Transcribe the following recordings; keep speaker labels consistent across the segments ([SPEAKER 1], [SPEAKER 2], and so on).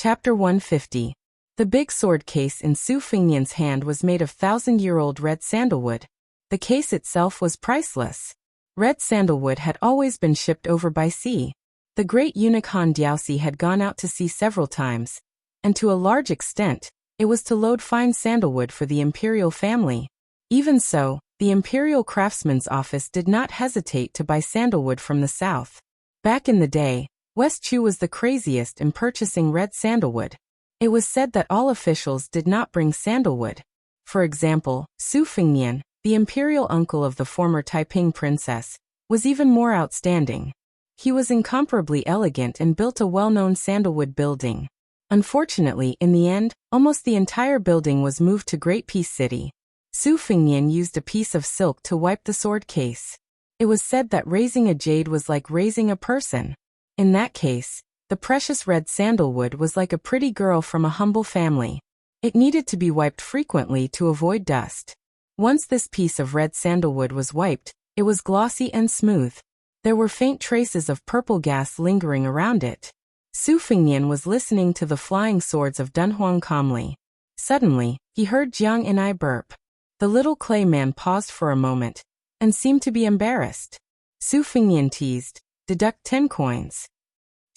[SPEAKER 1] Chapter 150. The big sword case in Su Fengnian's hand was made of 1,000-year-old red sandalwood. The case itself was priceless. Red sandalwood had always been shipped over by sea. The great eunuch Han Diaoxi had gone out to sea several times, and to a large extent, it was to load fine sandalwood for the imperial family. Even so, the imperial craftsman's office did not hesitate to buy sandalwood from the south. Back in the day, West Chu was the craziest in purchasing red sandalwood. It was said that all officials did not bring sandalwood. For example, Su Fengnian, the imperial uncle of the former Taiping princess, was even more outstanding. He was incomparably elegant and built a well-known sandalwood building. Unfortunately, in the end, almost the entire building was moved to Great Peace City. Su Fengnian used a piece of silk to wipe the sword case. It was said that raising a jade was like raising a person. In that case, the precious red sandalwood was like a pretty girl from a humble family. It needed to be wiped frequently to avoid dust. Once this piece of red sandalwood was wiped, it was glossy and smooth. There were faint traces of purple gas lingering around it. Su Fengnian was listening to the flying swords of Dunhuang calmly. Suddenly, he heard Jiang and I burp. The little clay man paused for a moment, and seemed to be embarrassed. Su Fengnian teased, "Deduct 10 coins.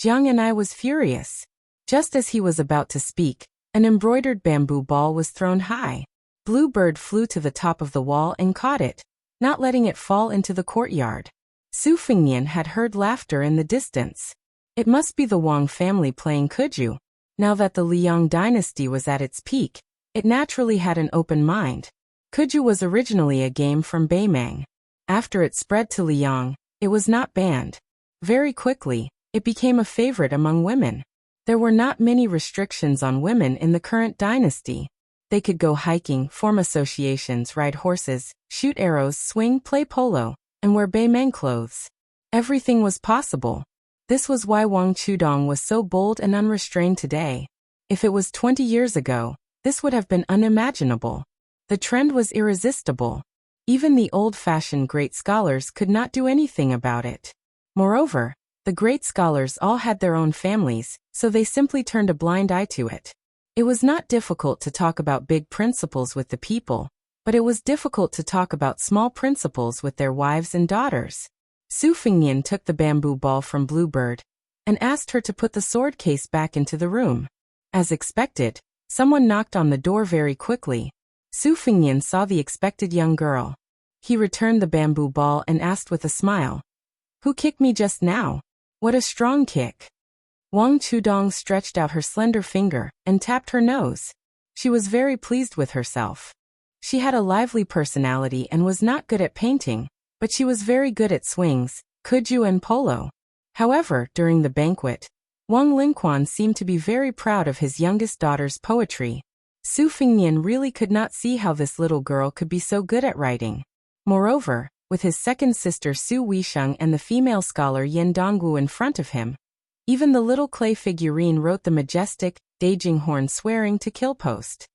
[SPEAKER 1] Jiang and I was furious. Just as he was about to speak, an embroidered bamboo ball was thrown high. Bluebird flew to the top of the wall and caught it, not letting it fall into the courtyard. Su Fengnian had heard laughter in the distance. It must be the Wang family playing Kuju. Now that the Liang dynasty was at its peak, it naturally had an open mind. Kuju was originally a game from Beimang. After it spread to Liang, it was not banned. Very quickly, it became a favorite among women. There were not many restrictions on women in the current dynasty. They could go hiking, form associations, ride horses, shoot arrows, swing, play polo, and wear Beimang clothes. Everything was possible. This was why Wang Chudong was so bold and unrestrained today. If it was 20 years ago, this would have been unimaginable. The trend was irresistible. Even the old-fashioned great scholars could not do anything about it. Moreover, the great scholars all had their own families, so they simply turned a blind eye to it. It was not difficult to talk about big principles with the people, but it was difficult to talk about small principles with their wives and daughters. Su Fengnian took the bamboo ball from Bluebird and asked her to put the sword case back into the room. As expected, someone knocked on the door very quickly. Su Fengnian saw the expected young girl. He returned the bamboo ball and asked with a smile, "Who kicked me just now? What a strong kick." Wang Chudong stretched out her slender finger and tapped her nose. She was very pleased with herself. She had a lively personality and was not good at painting, but she was very good at swings, kuju and polo. However, during the banquet, Wang Lingquan seemed to be very proud of his youngest daughter's poetry. Su Fengnian really could not see how this little girl could be so good at writing. Moreover, with his second sister Su Weisheng and the female scholar Yin Dongwu in front of him, even the little clay figurine wrote the majestic, Daijing horn swearing to kill post.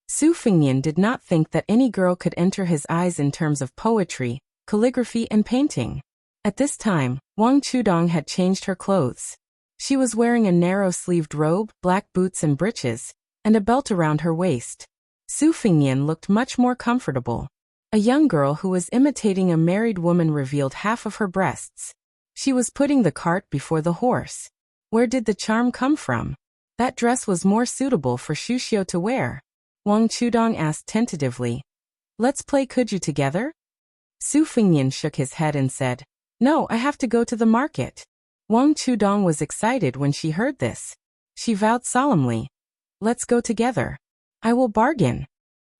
[SPEAKER 1] Su Fengnian did not think that any girl could enter his eyes in terms of poetry, calligraphy and painting. At this time, Wang Chudong had changed her clothes. She was wearing a narrow-sleeved robe, black boots and breeches, and a belt around her waist. Su Fengnian looked much more comfortable. A young girl who was imitating a married woman revealed half of her breasts. She was putting the cart before the horse. Where did the charm come from? That dress was more suitable for Shuxiu to wear. Wang Chudong asked tentatively, "Let's play Kuju together?" Su Fengnian shook his head and said, "No, I have to go to the market." Wang Chudong was excited when she heard this. She vowed solemnly, "Let's go together. I will bargain."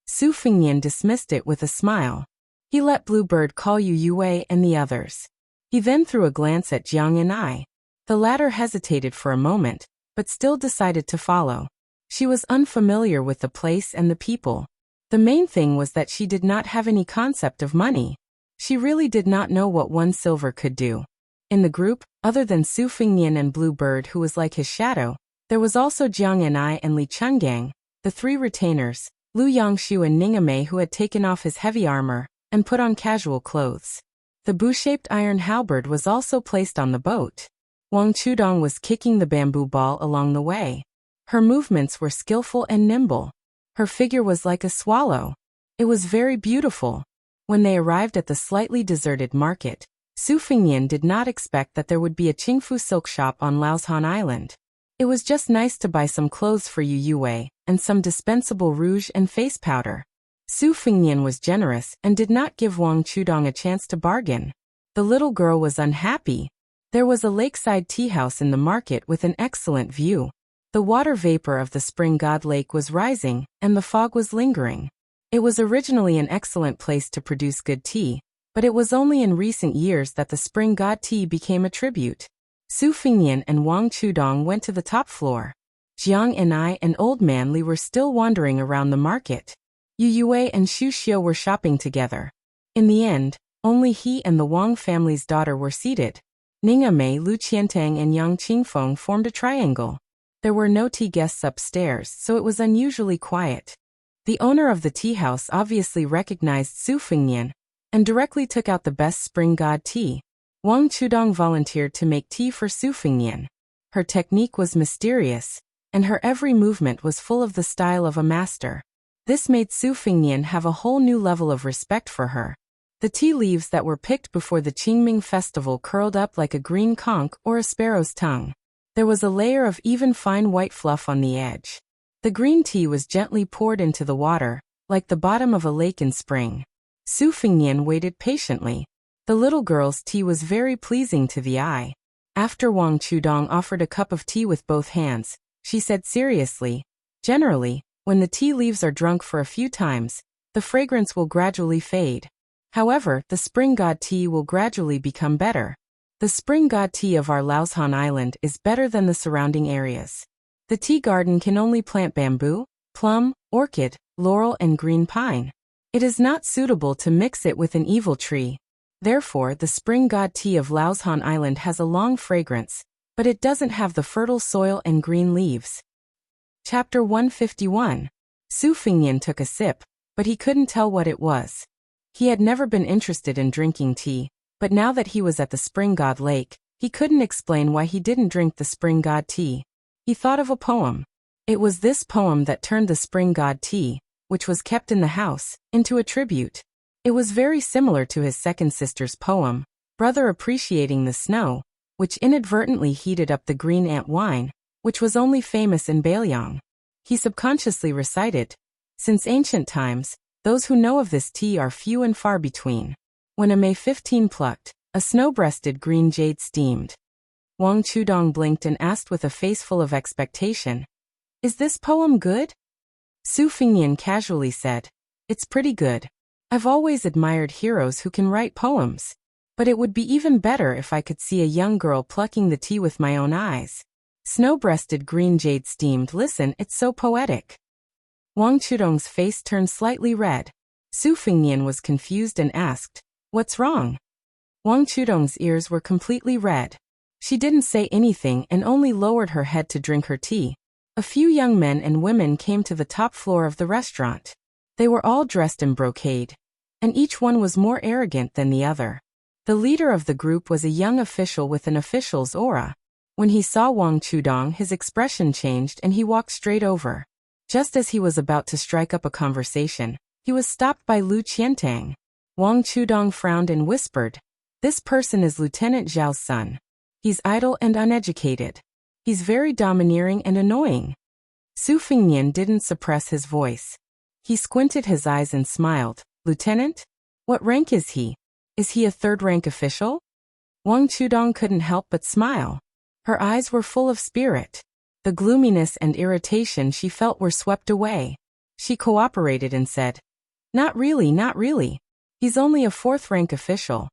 [SPEAKER 1] Su Fengnian dismissed it with a smile. He let Bluebird call Yu Yue and the others. He then threw a glance at Jiang and I. The latter hesitated for a moment, but still decided to follow. She was unfamiliar with the place and the people. The main thing was that she did not have any concept of money. She really did not know what 1 silver could do. In the group, other than Su Fengnian and Bluebird who was like his shadow, there was also Jiang and I and Li Chenggang, the 3 retainers, Lu Yangshu and Ningame who had taken off his heavy armor and put on casual clothes. The bow-shaped iron halberd was also placed on the boat. Wang Chudong was kicking the bamboo ball along the way. Her movements were skillful and nimble. Her figure was like a swallow. It was very beautiful. When they arrived at the slightly deserted market, Su Fingnian did not expect that there would be a Qingfu silk shop on Laoshan Island. It was just nice to buy some clothes for Yu Yue, and some dispensable rouge and face powder. Su Fingnian was generous and did not give Wang Chudong a chance to bargain. The little girl was unhappy. There was a lakeside tea house in the market with an excellent view. The water vapor of the spring god lake was rising, and the fog was lingering. It was originally an excellent place to produce good tea, but it was only in recent years that the spring god tea became a tribute. Su Fingnian and Wang Chudong went to the top floor. Jiang and I and Old Man Li were still wandering around the market. Yu Yue and Xu Xiu were shopping together. In the end, only he and the Wang family's daughter were seated. Ning Mei, Lu Qiantang and Yang Qingfeng formed a triangle. There were no tea guests upstairs, so it was unusually quiet. The owner of the tea house obviously recognized Su Fingnian and directly took out the best spring god tea. Wang Chudong volunteered to make tea for Su Fingnian. Her technique was mysterious, and her every movement was full of the style of a master. This made Su Fingnian have a whole new level of respect for her. The tea leaves that were picked before the Qingming festival curled up like a green conch or a sparrow's tongue. There was a layer of even fine white fluff on the edge. The green tea was gently poured into the water, like the bottom of a lake in spring. Su Fingnian waited patiently. The little girl's tea was very pleasing to the eye. After Wang Chudong offered a cup of tea with both hands, she said seriously, "Generally, when the tea leaves are drunk for a few times, the fragrance will gradually fade. However, the spring god tea will gradually become better. The spring god tea of our Laoshan Island is better than the surrounding areas. The tea garden can only plant bamboo, plum, orchid, laurel and green pine. It is not suitable to mix it with an evil tree. Therefore, the spring god tea of Laoshan Island has a long fragrance, but it doesn't have the fertile soil and green leaves." Chapter 151. Su Fingnian took a sip, but he couldn't tell what it was. He had never been interested in drinking tea, but now that he was at the spring god lake, he couldn't explain why he didn't drink the spring god tea. He thought of a poem. It was this poem that turned the spring god tea, which was kept in the house, into a tribute. It was very similar to his second sister's poem, Brother Appreciating the Snow, which inadvertently heated up the green ant wine, which was only famous in Bailiang. He subconsciously recited, "Since ancient times, those who know of this tea are few and far between. When a May 15 plucked, a snow-breasted green jade steamed." Wang Chudong blinked and asked with a face full of expectation, "Is this poem good?" Su Fingnian casually said, "It's pretty good. I've always admired heroes who can write poems. But it would be even better if I could see a young girl plucking the tea with my own eyes. Snow-breasted green jade steamed, listen, it's so poetic." Wang Chudong's face turned slightly red. Su Fingnian was confused and asked, "What's wrong?" Wang Chudong's ears were completely red. She didn't say anything and only lowered her head to drink her tea. A few young men and women came to the top floor of the restaurant. They were all dressed in brocade, and each one was more arrogant than the other. The leader of the group was a young official with an official's aura. When he saw Wang Chudong, his expression changed and he walked straight over. Just as he was about to strike up a conversation, he was stopped by Lu Qiantang. Wang Chudong frowned and whispered, "This person is Lieutenant Zhao's son. He's idle and uneducated. He's very domineering and annoying." Su Fingnian didn't suppress his voice. He squinted his eyes and smiled. "Lieutenant? What rank is he? Is he a third-rank official?" Wang Chudong couldn't help but smile. Her eyes were full of spirit. The gloominess and irritation she felt were swept away. She cooperated and said, not really. He's only a fourth-rank official."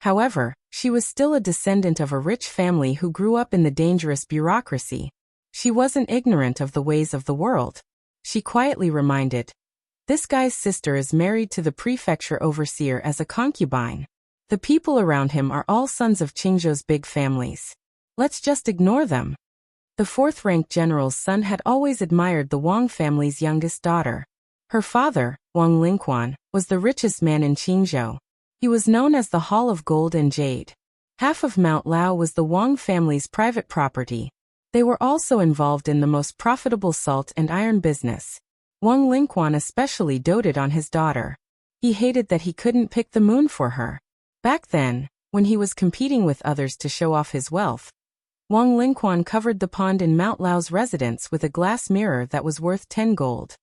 [SPEAKER 1] However, she was still a descendant of a rich family who grew up in the dangerous bureaucracy. She wasn't ignorant of the ways of the world. She quietly reminded, "This guy's sister is married to the prefecture overseer as a concubine. The people around him are all sons of Qingzhou's big families. Let's just ignore them." The fourth-rank general's son had always admired the Wang family's youngest daughter. Her father, Wang Lingquan, was the richest man in Qingzhou. He was known as the Hall of Gold and Jade. Half of Mount Lao was the Wang family's private property. They were also involved in the most profitable salt and iron business. Wang Lingquan especially doted on his daughter. He hated that he couldn't pick the moon for her. Back then, when he was competing with others to show off his wealth, Wang Lingquan covered the pond in Mount Lao's residence with a glass mirror that was worth 10 gold.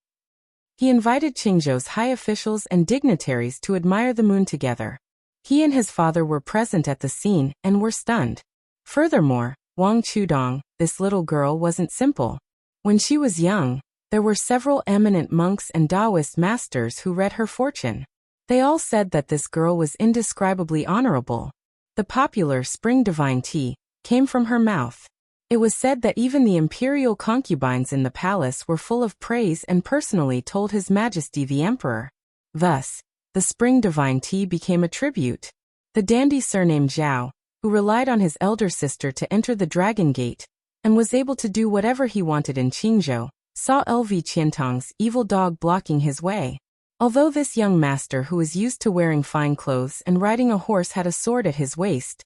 [SPEAKER 1] He invited Qingzhou's high officials and dignitaries to admire the moon together. He and his father were present at the scene and were stunned. Furthermore, Wang Chudong, this little girl, wasn't simple. When she was young, there were several eminent monks and Taoist masters who read her fortune. They all said that this girl was indescribably honorable. The popular spring divine tea came from her mouth. It was said that even the imperial concubines in the palace were full of praise and personally told His Majesty the Emperor. Thus, the spring divine tea became a tribute. The dandy surnamed Zhao, who relied on his elder sister to enter the Dragon Gate, and was able to do whatever he wanted in Qingzhou, saw LV Qiantong's evil dog blocking his way. Although this young master who was used to wearing fine clothes and riding a horse had a sword at his waist,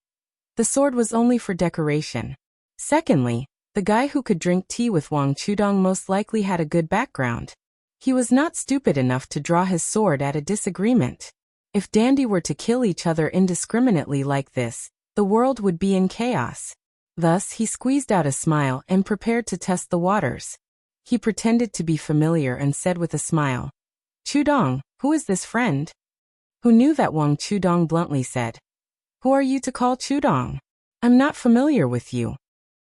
[SPEAKER 1] the sword was only for decoration. Secondly, the guy who could drink tea with Wang Chudong most likely had a good background. He was not stupid enough to draw his sword at a disagreement. If dandy were to kill each other indiscriminately like this, the world would be in chaos. Thus he squeezed out a smile and prepared to test the waters. He pretended to be familiar and said with a smile, "Chudong, who is this friend?" Who knew that Wang Chudong bluntly said, "Who are you to call Chudong? I'm not familiar with you."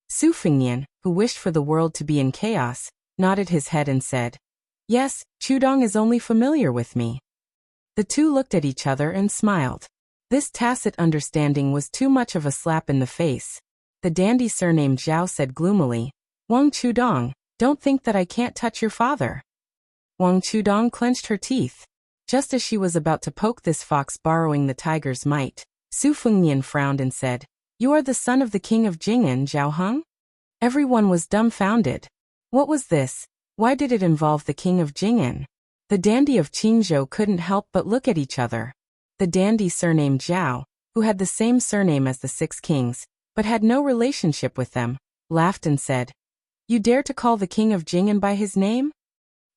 [SPEAKER 1] Su Fingnian, who wished for the world to be in chaos, nodded his head and said, "Yes, Chudong is only familiar with me." The two looked at each other and smiled. This tacit understanding was too much of a slap in the face. The dandy surnamed Zhao said gloomily, "Wang Chudong, don't think that I can't touch your father." Wang Chudong clenched her teeth. Just as she was about to poke this fox borrowing the tiger's might, Su Fengnian frowned and said, "You are the son of the king of Jing'an, Zhao Heng?" Everyone was dumbfounded. What was this? Why did it involve the king of Jing'an? The dandy of Qingzhou couldn't help but look at each other. The dandy surnamed Zhao, who had the same surname as the 6 kings, but had no relationship with them, laughed and said, "You dare to call the king of Jing'an by his name?"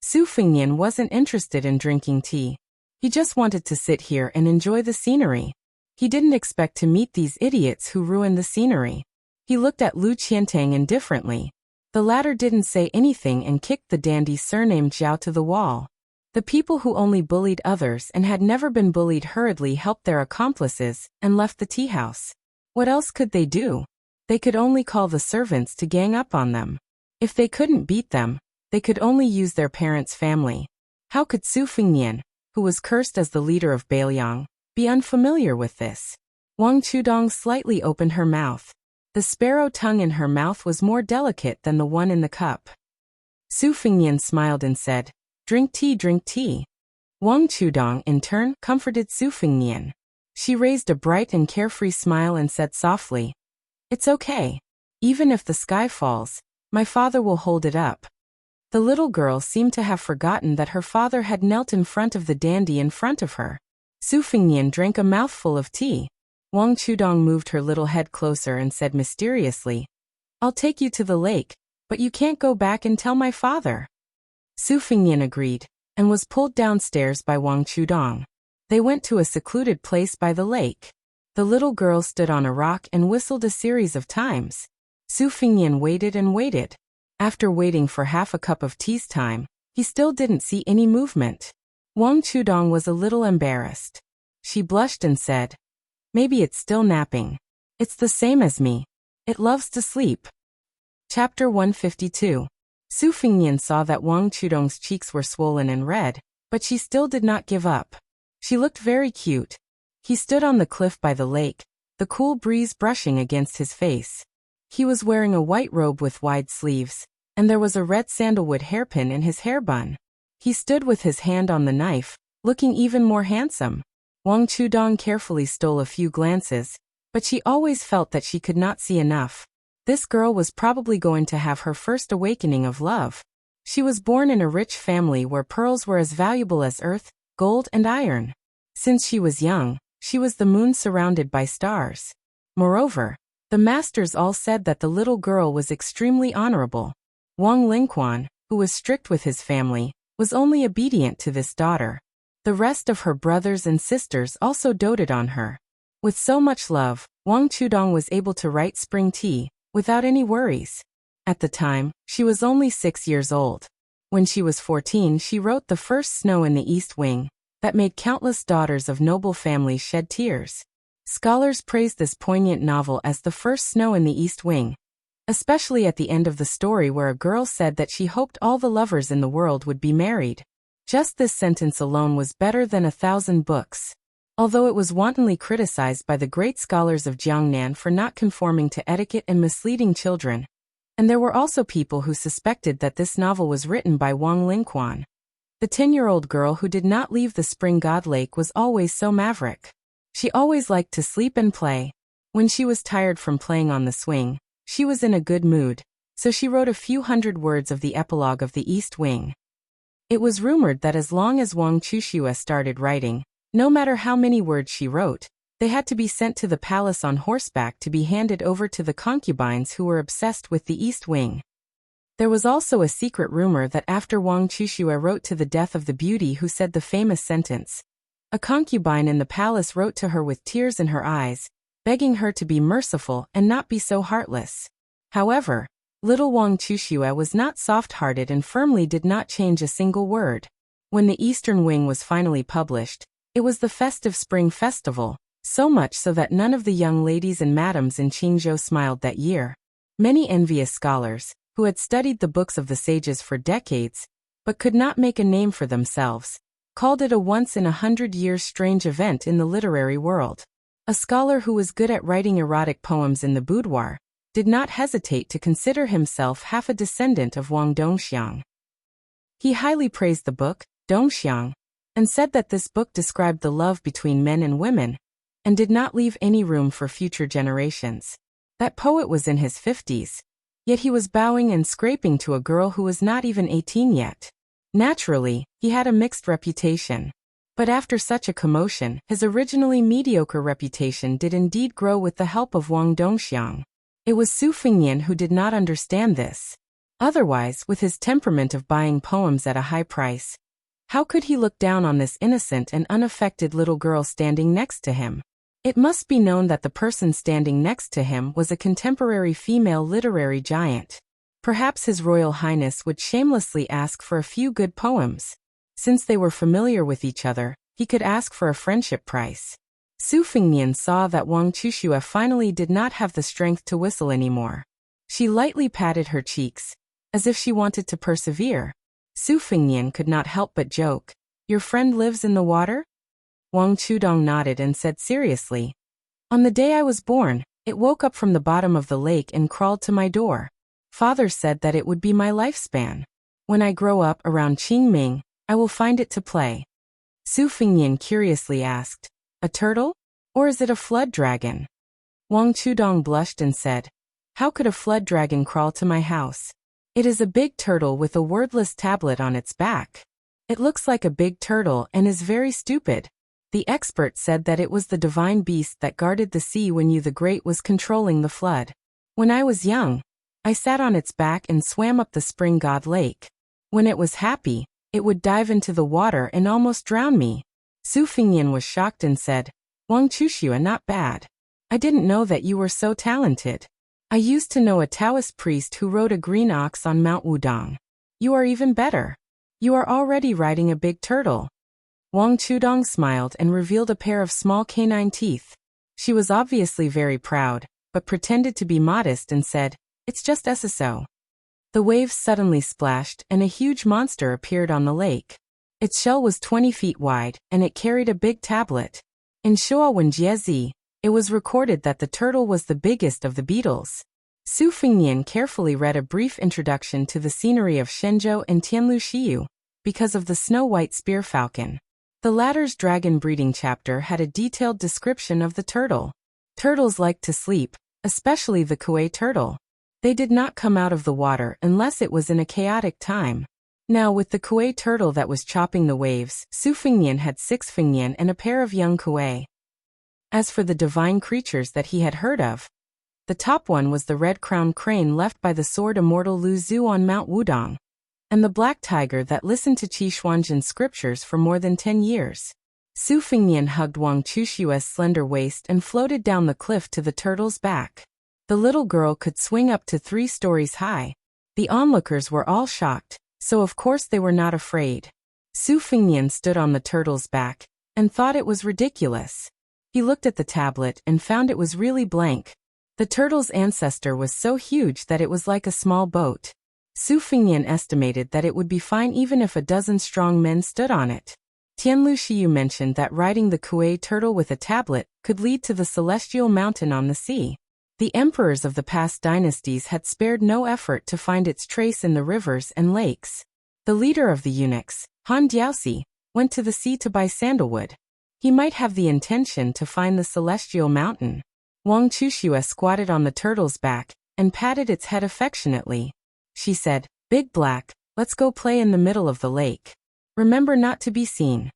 [SPEAKER 1] Su Fengnian wasn't interested in drinking tea. He just wanted to sit here and enjoy the scenery. He didn't expect to meet these idiots who ruined the scenery. He looked at Lu Qiantang indifferently. The latter didn't say anything and kicked the dandy surnamed Zhao to the wall. The people who only bullied others and had never been bullied hurriedly helped their accomplices and left the tea house. What else could they do? They could only call the servants to gang up on them. If they couldn't beat them, they could only use their parents' family. How could Su Fengnian, who was cursed as the leader of Bailiang, be unfamiliar with this? Wang Chudong slightly opened her mouth. The sparrow tongue in her mouth was more delicate than the one in the cup. Su Fengnian smiled and said, "Drink tea, drink tea." Wang Chudong, in turn, comforted Su Fengnian. She raised a bright and carefree smile and said softly, "It's okay. Even if the sky falls, my father will hold it up." The little girl seemed to have forgotten that her father had knelt in front of the dandy in front of her. Su Fengnian drank a mouthful of tea. Wang Chudong moved her little head closer and said mysteriously, "I'll take you to the lake, but you can't go back and tell my father." Su Fengnian agreed, and was pulled downstairs by Wang Chudong. They went to a secluded place by the lake. The little girl stood on a rock and whistled a series of times. Su Fengnian waited and waited. After waiting for half a cup of tea's time, he still didn't see any movement. Wang Chudong was a little embarrassed. She blushed and said, "Maybe it's still napping. It's the same as me. It loves to sleep." Chapter 152. Su Fengnian saw that Wang Chudong's cheeks were swollen and red, but she still did not give up. She looked very cute. He stood on the cliff by the lake, the cool breeze brushing against his face. He was wearing a white robe with wide sleeves, and there was a red sandalwood hairpin in his hair bun. He stood with his hand on the knife, looking even more handsome. Wang Chudong carefully stole a few glances, but she always felt that she could not see enough. This girl was probably going to have her first awakening of love. She was born in a rich family where pearls were as valuable as earth, gold, and iron. Since she was young, she was the moon surrounded by stars. Moreover, The masters all said that the little girl was extremely honorable. Wang Lingquan, who was strict with his family, was only obedient to this daughter. The rest of her brothers and sisters also doted on her. With so much love, Wang Chudong was able to write Spring Tea without any worries. At the time, she was only 6 years old. When she was 14, she wrote the first Snow in the East Wing that made countless daughters of noble families shed tears. Scholars praise this poignant novel as the first Snow in the East Wing, especially at the end of the story where a girl said that she hoped all the lovers in the world would be married. Just this sentence alone was better than 1,000 books. Although it was wantonly criticized by the great scholars of Jiangnan for not conforming to etiquette and misleading children, and there were also people who suspected that this novel was written by Wang Lingquan. The 10-year-old girl who did not leave the spring god lake was always so maverick. She always liked to sleep and play. When she was tired from playing on the swing, she was in a good mood, so she wrote a few hundred words of the epilogue of the East Wing. It was rumored that as long as Wang Chushue started writing, no matter how many words she wrote, they had to be sent to the palace on horseback to be handed over to the concubines who were obsessed with the East Wing. There was also a secret rumor that after Wang Chushue wrote to the death of the beauty who said the famous sentence, a concubine in the palace wrote to her with tears in her eyes, begging her to be merciful and not be so heartless. However, little Wang Chushue was not soft-hearted and firmly did not change a single word. When the Eastern Wing was finally published, it was the festive spring festival, so much so that none of the young ladies and madams in Qingzhou smiled that year. Many envious scholars, who had studied the books of the sages for decades, but could not make a name for themselves, called it a once-in-a-hundred-years strange event in the literary world. A scholar who was good at writing erotic poems in the boudoir did not hesitate to consider himself half a descendant of Wang Dongxiang. He highly praised the book, Dongxiang, and said that this book described the love between men and women, and did not leave any room for future generations. That poet was in his 50s, yet he was bowing and scraping to a girl who was not even 18 yet. Naturally, he had a mixed reputation. But after such a commotion, his originally mediocre reputation did indeed grow with the help of Wang Dongxiang. It was Su Fingyan who did not understand this. Otherwise, with his temperament of buying poems at a high price, how could he look down on this innocent and unaffected little girl standing next to him? It must be known that the person standing next to him was a contemporary female literary giant. Perhaps His Royal Highness would shamelessly ask for a few good poems. Since they were familiar with each other, he could ask for a friendship price. Su Fingyan saw that Wang Chushue finally did not have the strength to whistle anymore. She lightly patted her cheeks, as if she wanted to persevere. Su Fingyan could not help but joke, "Your friend lives in the water?" Wang Chudong nodded and said seriously, "On the day I was born, it woke up from the bottom of the lake and crawled to my door. Father said that it would be my lifespan. When I grow up around Qingming, I will find it to play." Su Fingyan curiously asked, "A turtle? Or is it a flood dragon?" Wang Chudong blushed and said, "How could a flood dragon crawl to my house? It is a big turtle with a wordless tablet on its back. It looks like a big turtle and is very stupid. The expert said that it was the divine beast that guarded the sea when you the Great was controlling the flood. When I was young, I sat on its back and swam up the spring god lake. When it was happy, it would dive into the water and almost drown me." Su Fingyan was shocked and said, "Wang Chushue, not bad. I didn't know that you were so talented. I used to know a Taoist priest who rode a green ox on Mount Wudong. You are even better. You are already riding a big turtle." Wang Chudong smiled and revealed a pair of small canine teeth. She was obviously very proud, but pretended to be modest and said, "It's just SSO." The waves suddenly splashed and a huge monster appeared on the lake. Its shell was 20 feet wide and it carried a big tablet. In Shuowenjiezi, it was recorded that the turtle was the biggest of the beetles. Su Fingyan carefully read a brief introduction to the scenery of Shenzhou and Tianlushiyu, because of the snow-white spear falcon. The latter's dragon breeding chapter had a detailed description of the turtle. Turtles like to sleep, especially the kuei turtle. They did not come out of the water unless it was in a chaotic time. Now with the kuei turtle that was chopping the waves, Su Fingyan had 6 Fingyan and a pair of young kuei. As for the divine creatures that he had heard of, The top one was the red-crowned crane left by the sword immortal Lu Zhu on Mount Wudong, and the black tiger that listened to Qi Xuanzhen's scriptures for more than 10 years. Su Fengnian hugged Wang Chushua's slender waist and floated down the cliff to the turtle's back. The little girl could swing up to 3 stories high. The onlookers were all shocked, so of course they were not afraid. Su Fengnian stood on the turtle's back and thought it was ridiculous. He looked at the tablet and found it was really blank. The turtle's ancestor was so huge that it was like a small boat. Su Fengnian estimated that it would be fine even if a dozen strong men stood on it. Tianlu Shiyu mentioned that riding the Kuei turtle with a tablet could lead to the celestial mountain on the sea. The emperors of the past dynasties had spared no effort to find its trace in the rivers and lakes. The leader of the eunuchs, Han Diaoxi, went to the sea to buy sandalwood. He might have the intention to find the celestial mountain. Wang Chushua squatted on the turtle's back and patted its head affectionately. She said, "Big Black, let's go play in the middle of the lake. Remember not to be seen."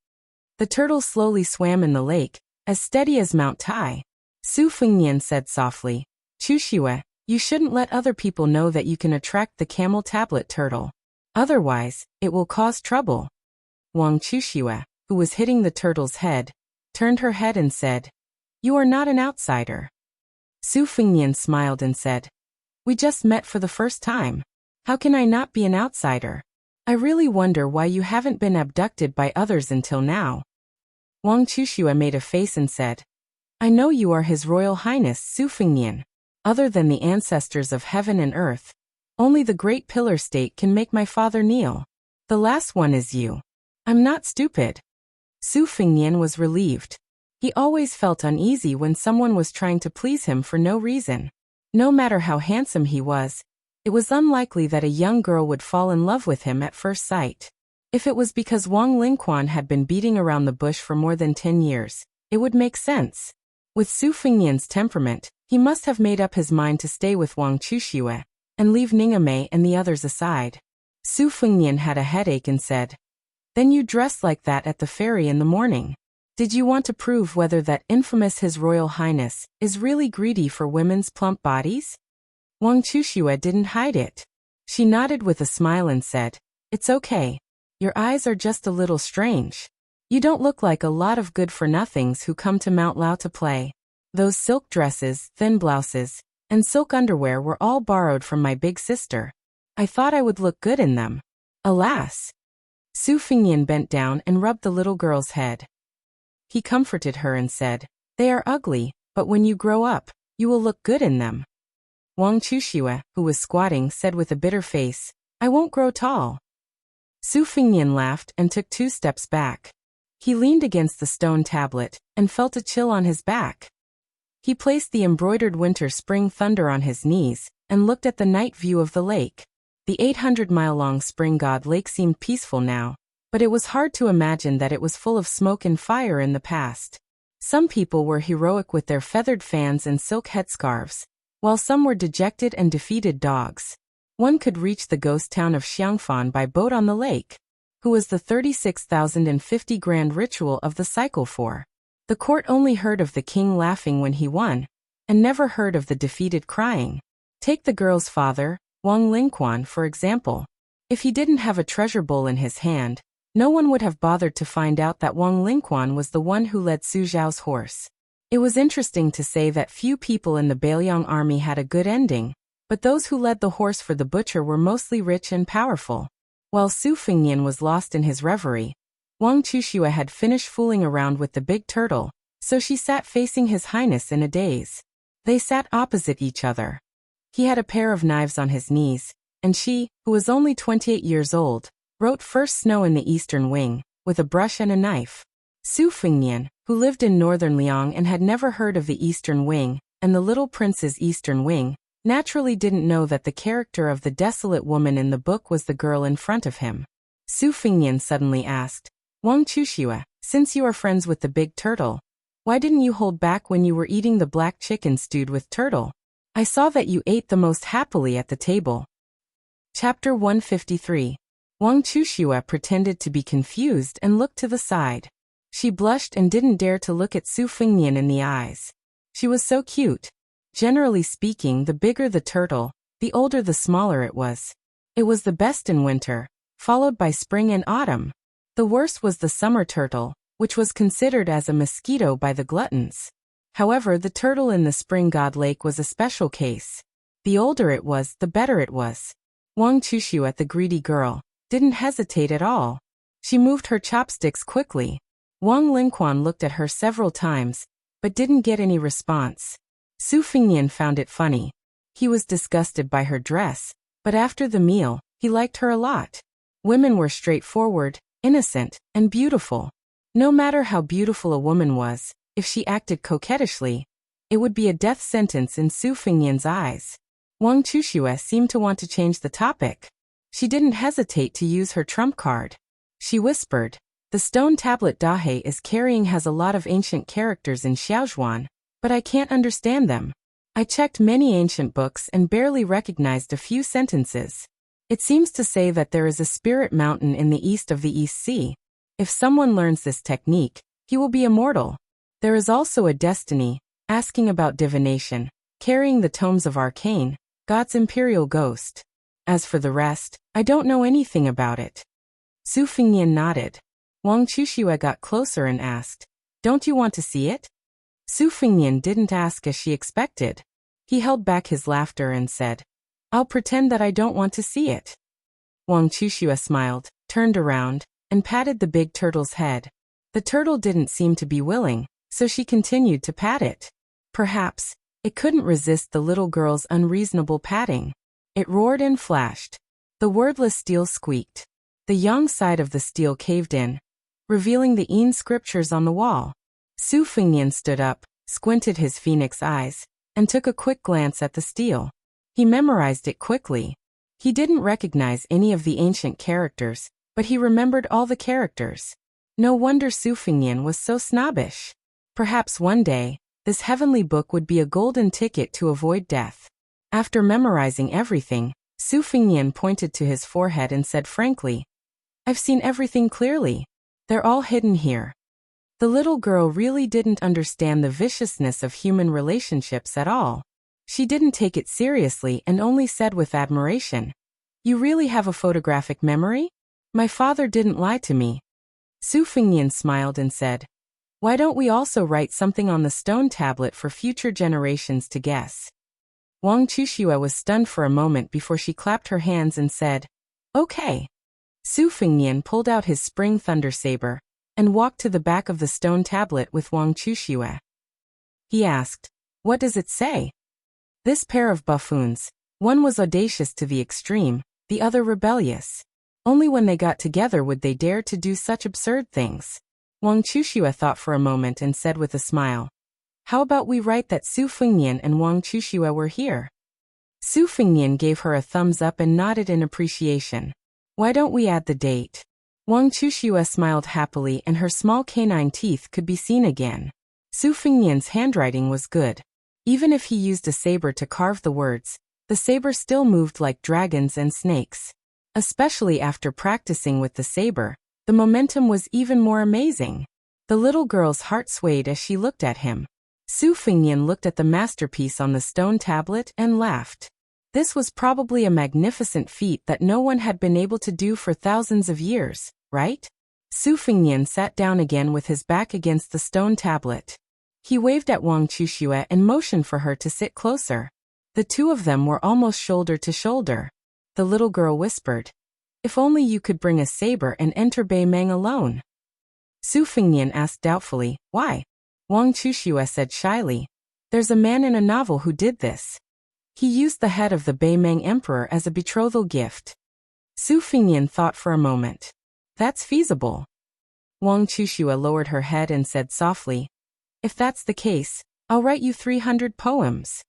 [SPEAKER 1] The turtle slowly swam in the lake, as steady as Mount Tai. Su Fengnian said softly, "Chushua, you shouldn't let other people know that you can attract the camel tablet turtle. Otherwise, it will cause trouble." Wang Chushua, who was hitting the turtle's head, turned her head and said, "You are not an outsider." Su Fengnian smiled and said, "We just met for the first time. How can I not be an outsider? I really wonder why you haven't been abducted by others until now." Wang Chushua made a face and said, "I know you are His Royal Highness Su Fengnian. Other than the ancestors of heaven and earth, only the Great Pillar State can make my father kneel. The last one is you. I'm not stupid." Su Fengnian was relieved. He always felt uneasy when someone was trying to please him for no reason. No matter how handsome he was, it was unlikely that a young girl would fall in love with him at first sight. If it was because Wang Lingquan had been beating around the bush for more than 10 years, it would make sense. With Su Fengnian's temperament, he must have made up his mind to stay with Wang Chushua and leave Ningamei and the others aside. Su Fengnian had a headache and said, "Then you dressed like that at the ferry in the morning. Did you want to prove whether that infamous His Royal Highness is really greedy for women's plump bodies?" Wang Chushua didn't hide it. She nodded with a smile and said, "It's okay. Your eyes are just a little strange. You don't look like a lot of good-for-nothings who come to Mount Lao to play. Those silk dresses, thin blouses, and silk underwear were all borrowed from my big sister. I thought I would look good in them. Alas." Su Fengnian bent down and rubbed the little girl's head. He comforted her and said, "They are ugly, but when you grow up, you will look good in them." Wang Chushua, who was squatting, said with a bitter face, "I won't grow tall." Su Fengnian laughed and took 2 steps back. He leaned against the stone tablet and felt a chill on his back. He placed the embroidered winter-spring thunder on his knees and looked at the night view of the lake. The 800-mile-long spring god lake seemed peaceful now, but it was hard to imagine that it was full of smoke and fire in the past. Some people were heroic with their feathered fans and silk headscarves, while some were dejected and defeated dogs. One could reach the ghost town of Xiangfan by boat on the lake. Who was the 36,050 grand ritual of the cycle for? The court only heard of the king laughing when he won, and never heard of the defeated crying. Take the girl's father, Wang Lingquan, for example. If he didn't have a treasure bowl in his hand, no one would have bothered to find out that Wang Lingquan was the one who led Su Zhao's horse. It was interesting to say that few people in the Bailiang army had a good ending, but those who led the horse for the butcher were mostly rich and powerful. While Su Fengnian was lost in his reverie, Wang Chushua had finished fooling around with the big turtle, so she sat facing His Highness in a daze. They sat opposite each other. He had a pair of knives on his knees, and she, who was only 28 years old, wrote First Snow in the Eastern Wing, with a brush and a knife. Su Fengnian, who lived in northern Liang and had never heard of the Eastern Wing, and the Little Prince's Eastern Wing, naturally didn't know that the character of the desolate woman in the book was the girl in front of him. Su Fengnian suddenly asked, "Wang Chushua, since you are friends with the big turtle, why didn't you hold back when you were eating the black chicken stewed with turtle? I saw that you ate the most happily at the table." Chapter 153. Wang Chushua pretended to be confused and looked to the side. She blushed and didn't dare to look at Su Fengnian in the eyes. She was so cute. Generally speaking, the bigger the turtle, the older the smaller it was. It was the best in winter, followed by spring and autumn. The worst was the summer turtle, which was considered as a mosquito by the gluttons. However, the turtle in the spring god lake was a special case. The older it was, the better it was. Wang Chushu, the greedy girl, didn't hesitate at all. She moved her chopsticks quickly. Wang Lingquan looked at her several times, but didn't get any response. Su Fingnian found it funny. He was disgusted by her dress, but after the meal, he liked her a lot. Women were straightforward, innocent, and beautiful. No matter how beautiful a woman was, if she acted coquettishly, it would be a death sentence in Su Fingnian's eyes. Wang Chushue seemed to want to change the topic. She didn't hesitate to use her trump card. She whispered, "The stone tablet Dahe is carrying has a lot of ancient characters in Xiaozhuan, but I can't understand them. I checked many ancient books and barely recognized a few sentences. It seems to say that there is a spirit mountain in the east of the East Sea. If someone learns this technique, he will be immortal. There is also a destiny, asking about divination, carrying the tomes of arcane, God's imperial ghost. As for the rest, I don't know anything about it." Su Fingnian nodded. Wang Chushue got closer and asked, "Don't you want to see it?" Su Fingnian didn't ask as she expected. He held back his laughter and said, "I'll pretend that I don't want to see it." Wang Chushue smiled, turned around, and patted the big turtle's head. The turtle didn't seem to be willing, so she continued to pat it. Perhaps, it couldn't resist the little girl's unreasonable patting. It roared and flashed. The wordless steel squeaked. The yang side of the steel caved in, revealing the Yin scriptures on the wall. Su Fingnian stood up, squinted his phoenix eyes, and took a quick glance at the steel. He memorized it quickly. He didn't recognize any of the ancient characters, but he remembered all the characters. No wonder Su Fingnian was so snobbish. Perhaps one day, this heavenly book would be a golden ticket to avoid death. After memorizing everything, Su Fingnian pointed to his forehead and said frankly, "I've seen everything clearly. They're all hidden here." The little girl really didn't understand the viciousness of human relationships at all. She didn't take it seriously and only said with admiration, "You really have a photographic memory? My father didn't lie to me." Su Fingnian smiled and said, "Why don't we also write something on the stone tablet for future generations to guess?" Wang Chushue was stunned for a moment before she clapped her hands and said, "Okay." Su Fingnian pulled out his spring thunder saber and walked to the back of the stone tablet with Wang Chushue. He asked, "What does it say?" This pair of buffoons, one was audacious to the extreme, the other rebellious. Only when they got together would they dare to do such absurd things. Wang Chushue thought for a moment and said with a smile, "How about we write that Su Fingnian and Wang Chushue were here?" Su Fingnian gave her a thumbs up and nodded in appreciation. "Why don't we add the date?" Wang Chushue smiled happily and her small canine teeth could be seen again. Su Fingnian's handwriting was good. Even if he used a saber to carve the words, the saber still moved like dragons and snakes. Especially after practicing with the saber, the momentum was even more amazing. The little girl's heart swayed as she looked at him. Su Fingnian looked at the masterpiece on the stone tablet and laughed. This was probably a magnificent feat that no one had been able to do for thousands of years, right? Su Fingnian sat down again with his back against the stone tablet. He waved at Wang Chushue and motioned for her to sit closer. The two of them were almost shoulder to shoulder. The little girl whispered, "If only you could bring a saber and enter Beimeng alone." Su Fingnian asked doubtfully, "Why?" Wang Chushue said shyly, "There's a man in a novel who did this. He used the head of the Beimeng emperor as a betrothal gift." Su Fingnian thought for a moment. "That's feasible." Wang Chushue lowered her head and said softly, "If that's the case, I'll write you 300 poems."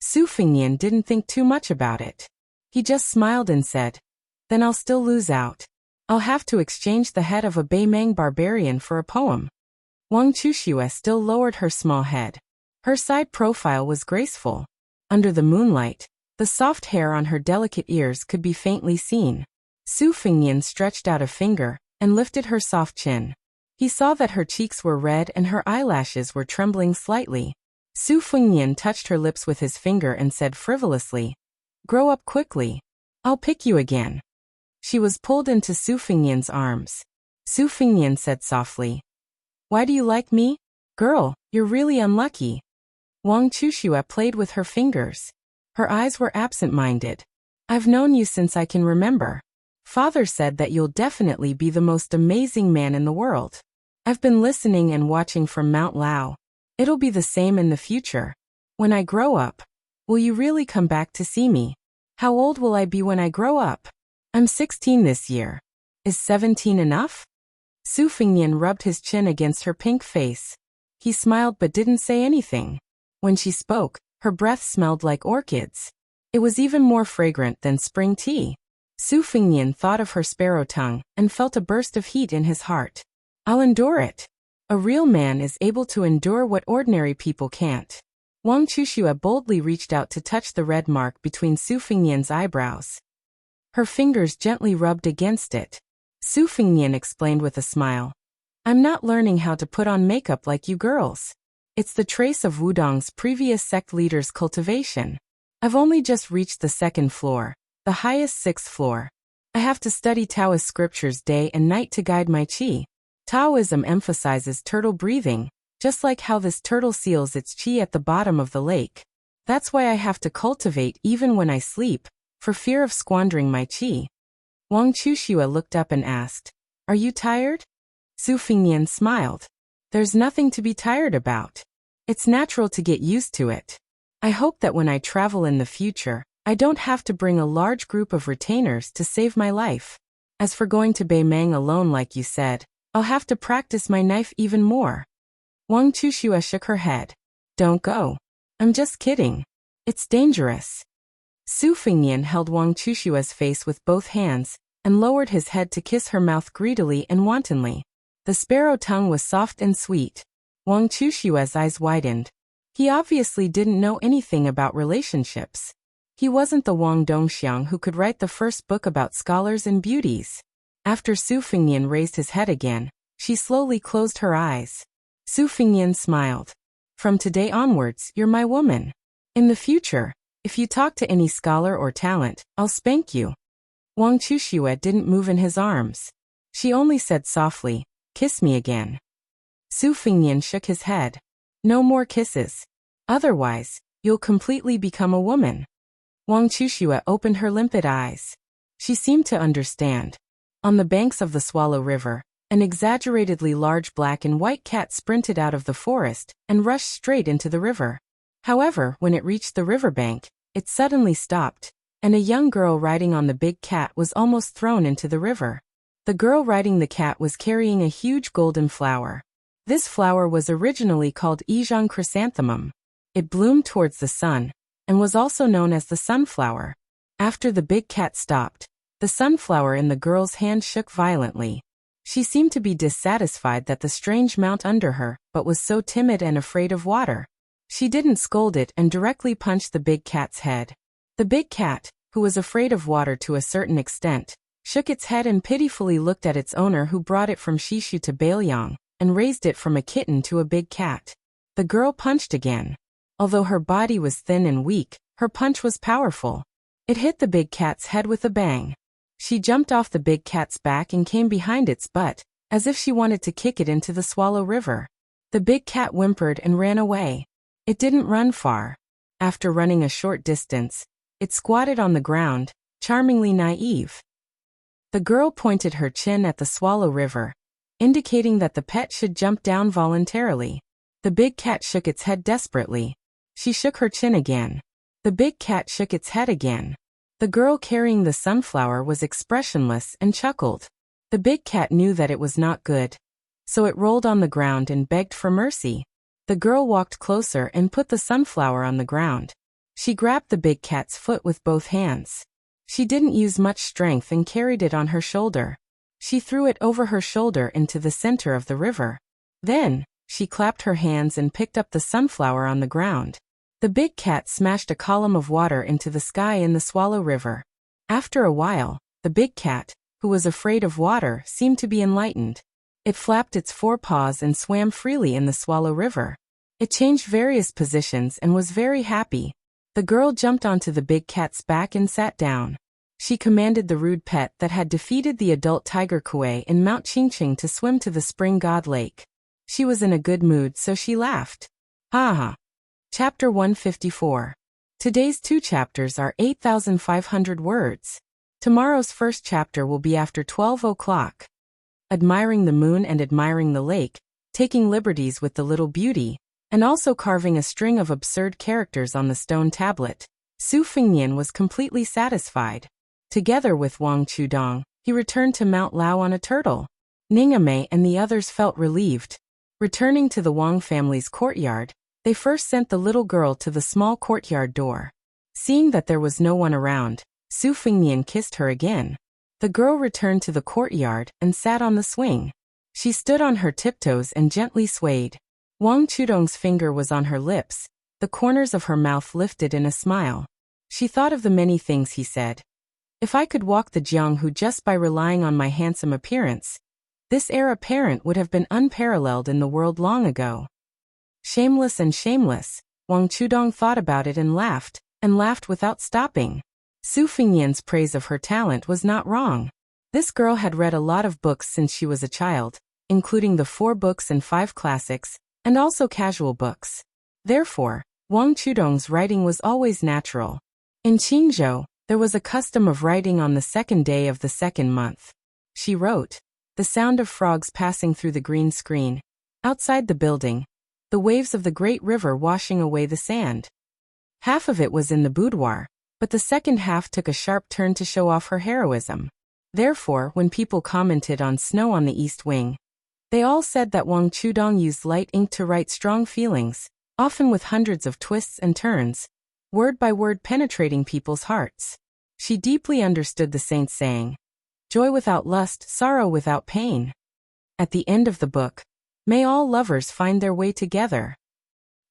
[SPEAKER 1] Su Fingnian didn't think too much about it. He just smiled and said, "Then I'll still lose out. I'll have to exchange the head of a Beimeng barbarian for a poem." Wang Chushue still lowered her small head. Her side profile was graceful. Under the moonlight, the soft hair on her delicate ears could be faintly seen. Su Fingnian stretched out a finger and lifted her soft chin. He saw that her cheeks were red and her eyelashes were trembling slightly. Su Fengnian touched her lips with his finger and said frivolously, "Grow up quickly. I'll pick you again." She was pulled into Su Fengnian's arms. Su Fengnian said softly, "Why do you like me? Girl, you're really unlucky." Wang Chuxue played with her fingers. Her eyes were absent-minded. "I've known you since I can remember. Father said that you'll definitely be the most amazing man in the world. I've been listening and watching from Mount Lao. It'll be the same in the future. When I grow up, will you really come back to see me? How old will I be when I grow up? I'm 16 this year. Is 17 enough?" Su Fengnian rubbed his chin against her pink face. He smiled but didn't say anything. When she spoke, her breath smelled like orchids. It was even more fragrant than spring tea. Su Fengnian thought of her sparrow tongue and felt a burst of heat in his heart. "I'll endure it. A real man is able to endure what ordinary people can't." Wang Chuxue boldly reached out to touch the red mark between Su Fengnian's eyebrows. Her fingers gently rubbed against it. Su Fengnian explained with a smile, "I'm not learning how to put on makeup like you girls. It's the trace of Wudong's previous sect leader's cultivation. I've only just reached the second floor, the highest sixth floor. I have to study Taoist scriptures day and night to guide my qi. Taoism emphasizes turtle breathing, just like how this turtle seals its qi at the bottom of the lake. That's why I have to cultivate even when I sleep, for fear of squandering my qi." Wang Chuxue looked up and asked, "Are you tired?" Su Fengnian smiled. "There's nothing to be tired about. It's natural to get used to it. I hope that when I travel in the future, I don't have to bring a large group of retainers to save my life. As for going to Beimang alone like you said, I'll have to practice my knife even more." Wang Chuxue shook her head. "Don't go. I'm just kidding. It's dangerous." Su Fengnian held Wang Chushua's face with both hands and lowered his head to kiss her mouth greedily and wantonly. The sparrow tongue was soft and sweet. Wang Chushua's eyes widened. He obviously didn't know anything about relationships. He wasn't the Wang Dongxiang who could write the first book about scholars and beauties. After Su Fengnian raised his head again, she slowly closed her eyes. Su Fengnian smiled. "From today onwards, you're my woman. In the future, if you talk to any scholar or talent, I'll spank you." Wang Chuxue didn't move in his arms. She only said softly, "Kiss me again." Su Fengnian shook his head. "No more kisses. Otherwise, you'll completely become a woman." Wang Chuxue opened her limpid eyes. She seemed to understand. On the banks of the Swallow River, an exaggeratedly large black and white cat sprinted out of the forest and rushed straight into the river. However, when it reached the riverbank, it suddenly stopped, and a young girl riding on the big cat was almost thrown into the river. The girl riding the cat was carrying a huge golden flower. This flower was originally called Yizhang chrysanthemum. It bloomed towards the sun, and was also known as the sunflower. After the big cat stopped, the sunflower in the girl's hand shook violently. She seemed to be dissatisfied that the strange mount under her, but was so timid and afraid of water. She didn't scold it and directly punched the big cat's head. The big cat, who was afraid of water to a certain extent, shook its head and pitifully looked at its owner who brought it from Shishu to Bailiang, and raised it from a kitten to a big cat. The girl punched again. Although her body was thin and weak, her punch was powerful. It hit the big cat's head with a bang. She jumped off the big cat's back and came behind its butt, as if she wanted to kick it into the Swallow River. The big cat whimpered and ran away. It didn't run far. After running a short distance, it squatted on the ground, charmingly naive. The girl pointed her chin at the Swallow River, indicating that the pet should jump down voluntarily. The big cat shook its head desperately. She shook her chin again. The big cat shook its head again. The girl carrying the sunflower was expressionless and chuckled. The big cat knew that it was not good, so it rolled on the ground and begged for mercy. The girl walked closer and put the sunflower on the ground. She grabbed the big cat's foot with both hands. She didn't use much strength and carried it on her shoulder. She threw it over her shoulder into the center of the river. Then, she clapped her hands and picked up the sunflower on the ground. The big cat smashed a column of water into the sky in the Swallow River. After a while, the big cat, who was afraid of water, seemed to be enlightened. It flapped its forepaws and swam freely in the Swallow River. It changed various positions and was very happy. The girl jumped onto the big cat's back and sat down. She commanded the rude pet that had defeated the adult tiger Kuei in Mount Qingqing to swim to the spring god lake. She was in a good mood, so she laughed. Haha. Chapter 154. Today's 2 chapters are 8,500 words. Tomorrow's first chapter will be after 12 o'clock. Admiring the moon and admiring the lake, taking liberties with the little beauty, and also carving a string of absurd characters on the stone tablet, Su Fengnian was completely satisfied. Together with Wang Chudong, he returned to Mount Lao on a turtle. Ningame and the others felt relieved. Returning to the Wang family's courtyard, they first sent the little girl to the small courtyard door. Seeing that there was no one around, Su Fengnian kissed her again. The girl returned to the courtyard and sat on the swing. She stood on her tiptoes and gently swayed. Wang Chudong's finger was on her lips, the corners of her mouth lifted in a smile. She thought of the many things he said. If I could walk the Jianghu just by relying on my handsome appearance, this heir apparent would have been unparalleled in the world long ago. Shameless and shameless, Wang Chudong thought about it and laughed without stopping. Su Fengnian's praise of her talent was not wrong. This girl had read a lot of books since she was a child, including the 4 books and 5 classics, and also casual books. Therefore, Wang Chudong's writing was always natural. In Qingzhou, there was a custom of writing on the 2nd day of the 2nd month. She wrote, the sound of frogs passing through the green screen. Outside the building, the waves of the great river washing away the sand. Half of it was in the boudoir, but the second half took a sharp turn to show off her heroism. Therefore, when people commented on snow on the east wing, they all said that Wang Chudong used light ink to write strong feelings, often with hundreds of twists and turns, word by word penetrating people's hearts. She deeply understood the saint's saying, joy without lust, sorrow without pain. At the end of the book, may all lovers find their way together.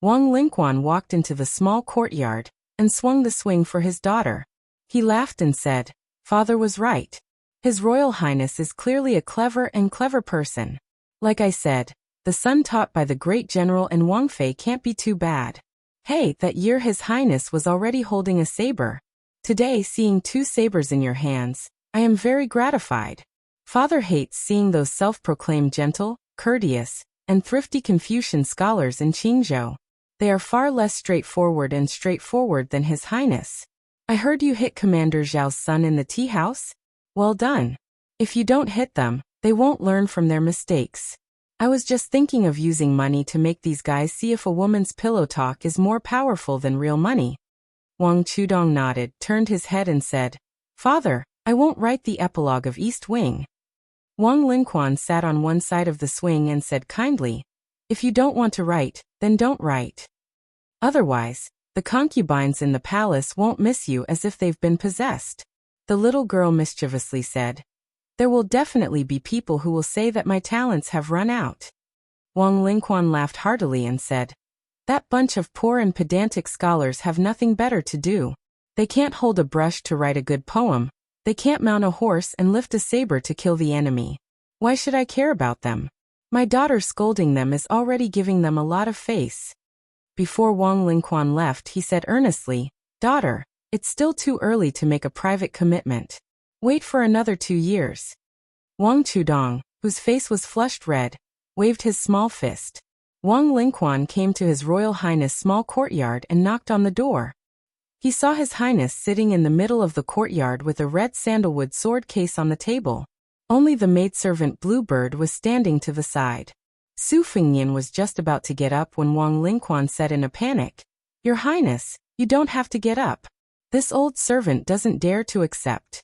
[SPEAKER 1] Wang Lingquan walked into the small courtyard and swung the swing for his daughter. He laughed and said, Father was right. His Royal Highness is clearly a clever person. Like I said, the son taught by the great general and Wang Fei can't be too bad. Hey, that year His Highness was already holding a saber. Today, seeing 2 sabers in your hands, I am very gratified. Father hates seeing those self-proclaimed gentle, courteous, and thrifty Confucian scholars in Qingzhou. They are far less straightforward than His Highness. I heard you hit Commander Zhao's son in the tea house? Well done. If you don't hit them, they won't learn from their mistakes. I was just thinking of using money to make these guys see if a woman's pillow talk is more powerful than real money. Wang Chudong nodded, turned his head and said, Father, I won't write the epilogue of East Wing. Wang Lingquan sat on one side of the swing and said kindly, if you don't want to write, then don't write. Otherwise, the concubines in the palace won't miss you as if they've been possessed. The little girl mischievously said, there will definitely be people who will say that my talents have run out. Wang Lingquan laughed heartily and said, that bunch of poor and pedantic scholars have nothing better to do. They can't hold a brush to write a good poem. They can't mount a horse and lift a saber to kill the enemy. Why should I care about them? My daughter scolding them is already giving them a lot of face. Before Wang Lingquan left, he said earnestly, Daughter, it's still too early to make a private commitment. Wait for another 2 years. Wang Chudong, whose face was flushed red, waved his small fist. Wang Lingquan came to His Royal Highness' small courtyard and knocked on the door. He saw His Highness sitting in the middle of the courtyard with a red sandalwood sword case on the table. Only the maidservant Bluebird was standing to the side. Su Fengnian was just about to get up when Wang Lingquan said in a panic, Your Highness, you don't have to get up. This old servant doesn't dare to accept.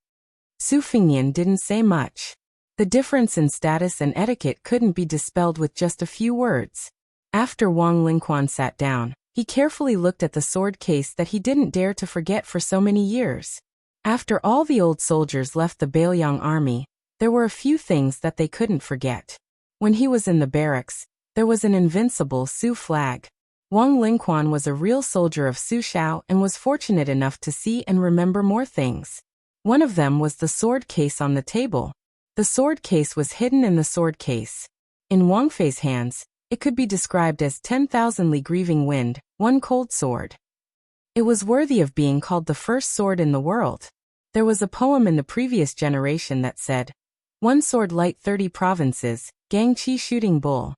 [SPEAKER 1] Su Fengnian didn't say much. The difference in status and etiquette couldn't be dispelled with just a few words. After Wang Lingquan sat down, he carefully looked at the sword case that he didn't dare to forget for so many years. After all the old soldiers left the Bailiang army, there were a few things that they couldn't forget. When he was in the barracks, there was an invincible Su flag. Wang Lingquan was a real soldier of Su Shao and was fortunate enough to see and remember more things. One of them was the sword case on the table. The sword case was hidden in the sword case. In Wang Fei's hands, It could be described as 10,000 li grieving wind, one cold sword. It was worthy of being called the first sword in the world. There was a poem in the previous generation that said, "One sword light 30 provinces, Gang Chi shooting bull."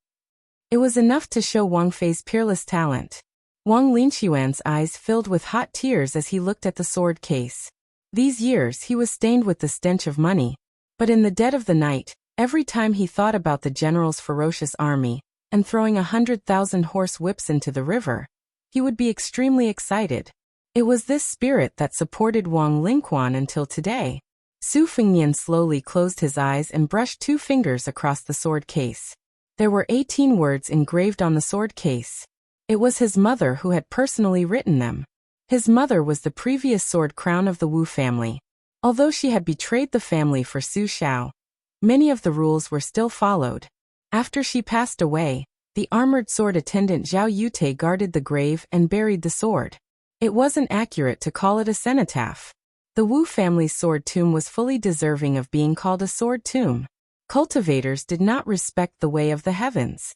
[SPEAKER 1] It was enough to show Wang Fei's peerless talent. Wang Linxuan's eyes filled with hot tears as he looked at the sword case. These years he was stained with the stench of money. But in the dead of the night, every time he thought about the general's ferocious army, and throwing 100,000 horse whips into the river, he would be extremely excited. It was this spirit that supported Wang Lingquan until today. Su Fengnian slowly closed his eyes and brushed 2 fingers across the sword case. There were 18 words engraved on the sword case. It was his mother who had personally written them. His mother was the previous sword crown of the Wu family. Although she had betrayed the family for Su Xiao, many of the rules were still followed. After she passed away, the armored sword attendant Zhao Yute guarded the grave and buried the sword. It wasn't accurate to call it a cenotaph. The Wu family's sword tomb was fully deserving of being called a sword tomb. Cultivators did not respect the way of the heavens.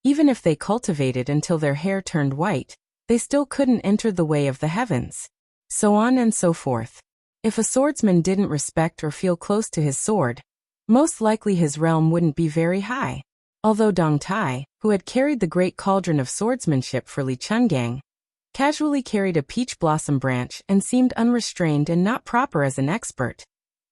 [SPEAKER 1] Even if they cultivated until their hair turned white, they still couldn't enter the way of the heavens. So on and so forth. If a swordsman didn't respect or feel close to his sword, most likely his realm wouldn't be very high. Although Dong Tai, who had carried the great cauldron of swordsmanship for Li Chungang, casually carried a peach blossom branch and seemed unrestrained and not proper as an expert,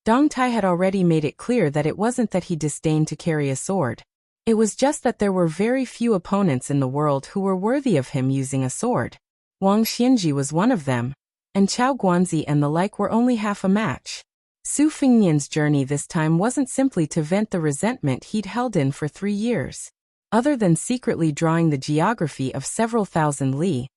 [SPEAKER 1] Dong Tai had already made it clear that it wasn't that he disdained to carry a sword. It was just that there were very few opponents in the world who were worthy of him using a sword. Wang Xianji was one of them, and Chao Guanzi and the like were only half a match. Su Fengnian's journey this time wasn't simply to vent the resentment he'd held in for 3 years. Other than secretly drawing the geography of several thousand li,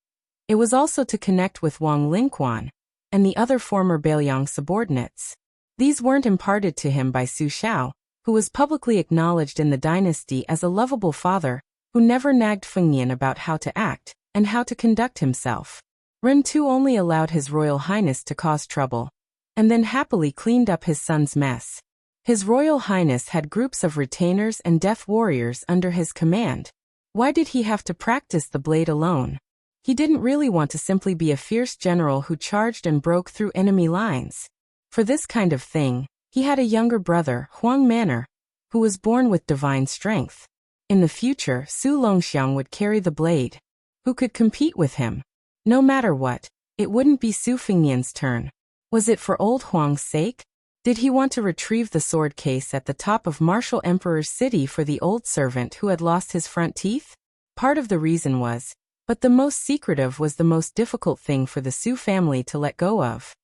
[SPEAKER 1] it was also to connect with Wang Lingquan and the other former Beiliang subordinates. These weren't imparted to him by Su Xiao, who was publicly acknowledged in the dynasty as a lovable father who never nagged Fengnian about how to act and how to conduct himself. Ren Tu only allowed His Royal Highness to cause trouble, and then happily cleaned up his son's mess. His Royal Highness had groups of retainers and death warriors under his command. Why did he have to practice the blade alone? He didn't really want to simply be a fierce general who charged and broke through enemy lines. For this kind of thing, he had a younger brother, Huang Manor, who was born with divine strength. In the future, Su Longxiang would carry the blade. Who could compete with him? No matter what, it wouldn't be Su Fengnian's turn. Was it for old Huang's sake? Did he want to retrieve the sword case at the top of Martial Emperor's city for the old servant who had lost his front teeth? Part of the reason was, but the most secretive was the most difficult thing for the Su family to let go of.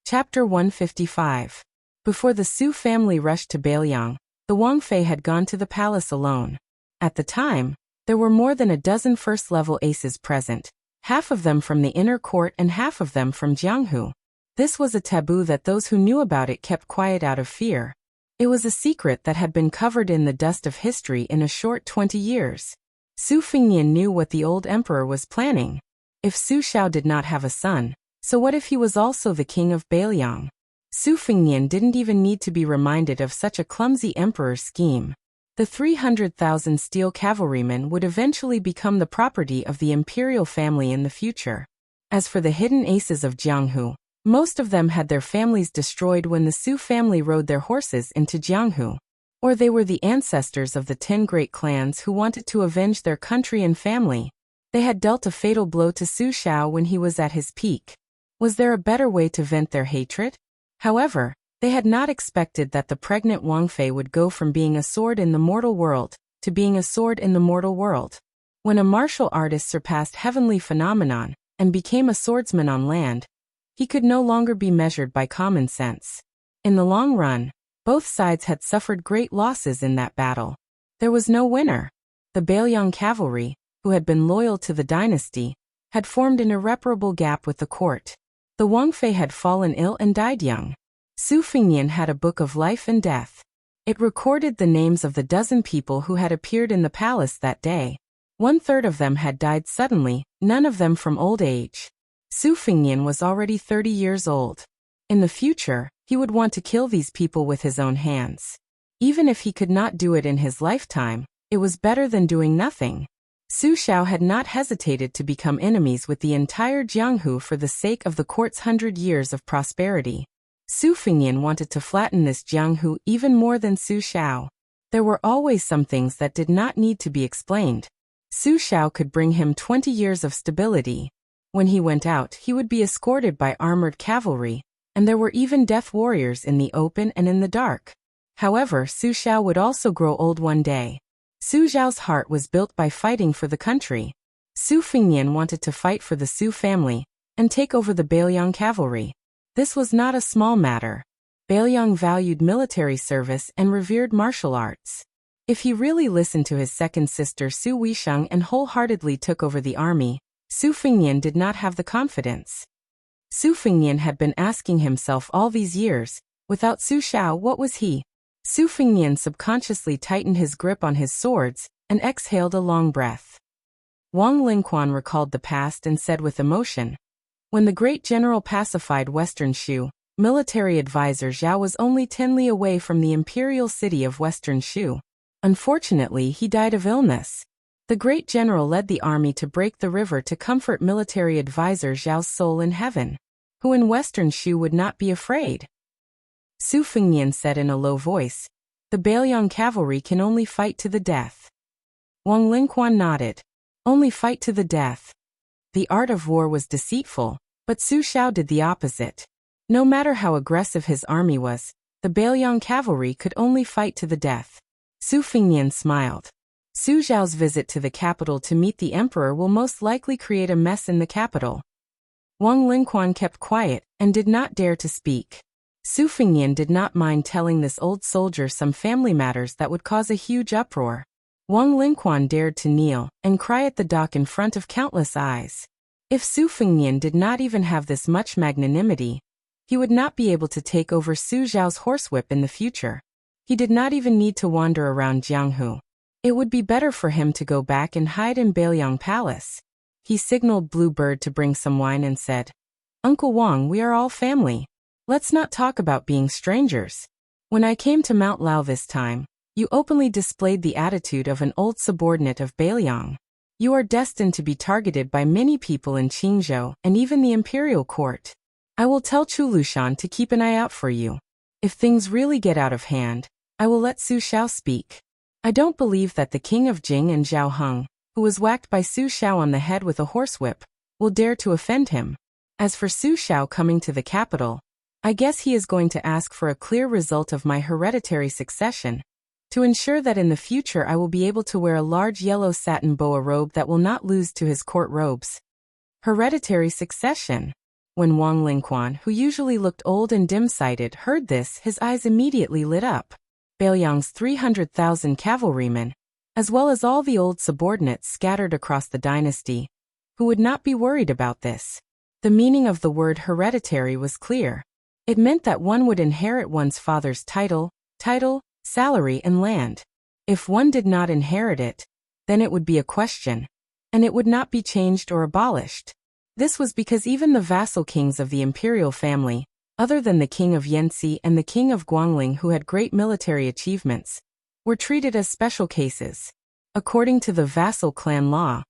[SPEAKER 1] Chapter 155. Before the Su family rushed to Beiliang, the Wang Fei had gone to the palace alone. At the time, there were more than a dozen first-level aces present, half of them from the inner court and half of them from Jianghu. This was a taboo that those who knew about it kept quiet out of fear. It was a secret that had been covered in the dust of history in a short 20 years. Su Fengnian knew what the old emperor was planning. If Su Xiao did not have a son, so what if he was also the king of Beiliang? Su Fengnian didn't even need to be reminded of such a clumsy emperor scheme. The 300,000 steel cavalrymen would eventually become the property of the imperial family in the future. As for the hidden aces of Jianghu, most of them had their families destroyed when the Su family rode their horses into Jianghu. Or they were the ancestors of the 10 great clans who wanted to avenge their country and family. They had dealt a fatal blow to Su Xiao when he was at his peak. Was there a better way to vent their hatred? However, they had not expected that the pregnant Wang Fei would go from being a sword in the mortal world to being a sword in the mortal world. When a martial artist surpassed heavenly phenomenon and became a swordsman on land, he could no longer be measured by common sense. In the long run, both sides had suffered great losses in that battle. There was no winner. The Beiliang cavalry, who had been loyal to the dynasty, had formed an irreparable gap with the court. The Wang Fei had fallen ill and died young. Su Fengnian had a book of life and death. It recorded the names of the dozen people who had appeared in the palace that day. 1/3 of them had died suddenly, none of them from old age. Su Fengnian was already 30 years old. In the future, he would want to kill these people with his own hands. Even if he could not do it in his lifetime, It was better than doing nothing. Su Xiao had not hesitated to become enemies with the entire Jianghu for the sake of the court's 100 years of prosperity. Su Fengnian wanted to flatten this Jianghu even more than Su Xiao. There were always some things that did not need to be explained. Su Xiao could bring him 20 years of stability. When he went out, he would be escorted by armored cavalry, and there were even death warriors in the open and in the dark. However, Su Xiao would also grow old one day. Su Xiao's heart was built by fighting for the country. Su Fengnian wanted to fight for the Su family and take over the Bailiang cavalry. This was not a small matter. Bailiang valued military service and revered martial arts. If he really listened to his second sister Su Weisheng and wholeheartedly took over the army, Su Fengnian did not have the confidence. Su Fengnian had been asking himself all these years, without Su Xiao, what was he? Su Fengnian subconsciously tightened his grip on his swords and exhaled a long breath. Wang Lingquan recalled the past and said with emotion, when the great general pacified Western Shu, military advisor Zhao was only 10 li away from the imperial city of Western Shu. Unfortunately, he died of illness. The great general led the army to break the river to comfort military advisor Zhao's soul in heaven, who in Western Shu would not be afraid. Su Fengnian said in a low voice, the Bailiang cavalry can only fight to the death. Wang Lingquan nodded. Only fight to the death. The art of war was deceitful, but Su Xiao did the opposite. No matter how aggressive his army was, the Bailiang cavalry could only fight to the death. Su Fengnian smiled. Su Xiao's visit to the capital to meet the emperor will most likely create a mess in the capital. Wang Lingquan kept quiet and did not dare to speak. Su Fengnian did not mind telling this old soldier some family matters that would cause a huge uproar. Wang Lingquan dared to kneel and cry at the dock in front of countless eyes. If Su Fengnian did not even have this much magnanimity, he would not be able to take over Su Xiao's horsewhip in the future. He did not even need to wander around Jianghu. It would be better for him to go back and hide in Bailiang Palace. He signaled Blue Bird to bring some wine and said, Uncle Wang, we are all family. Let's not talk about being strangers. When I came to Mount Lao this time, you openly displayed the attitude of an old subordinate of Bailiang. You are destined to be targeted by many people in Qingzhou and even the imperial court. I will tell Chu Lushan to keep an eye out for you. If things really get out of hand, I will let Su Xiao speak. I don't believe that the king of Jing and Zhao Heng, who was whacked by Su Xiao on the head with a horsewhip, will dare to offend him. As for Su Xiao coming to the capital, I guess he is going to ask for a clear result of my hereditary succession, to ensure that in the future I will be able to wear a large yellow satin boa robe that will not lose to his court robes. Hereditary succession. When Wang Lingquan, who usually looked old and dim-sighted, heard this, his eyes immediately lit up. Bailiang's 300,000 cavalrymen, as well as all the old subordinates scattered across the dynasty, who would not be worried about this. The meaning of the word hereditary was clear. It meant that one would inherit one's father's title, salary and land. If one did not inherit it, then it would be a question, and it would not be changed or abolished. This was because even the vassal kings of the imperial family, other than the king of Yanxi and the king of Guangling who had great military achievements, were treated as special cases. According to the vassal clan law,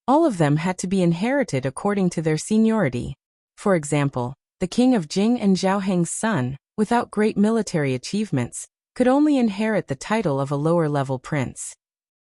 [SPEAKER 1] all of them had to be inherited according to their seniority. For example, the king of Jing and Zhao Heng's son, without great military achievements, could only inherit the title of a lower-level prince.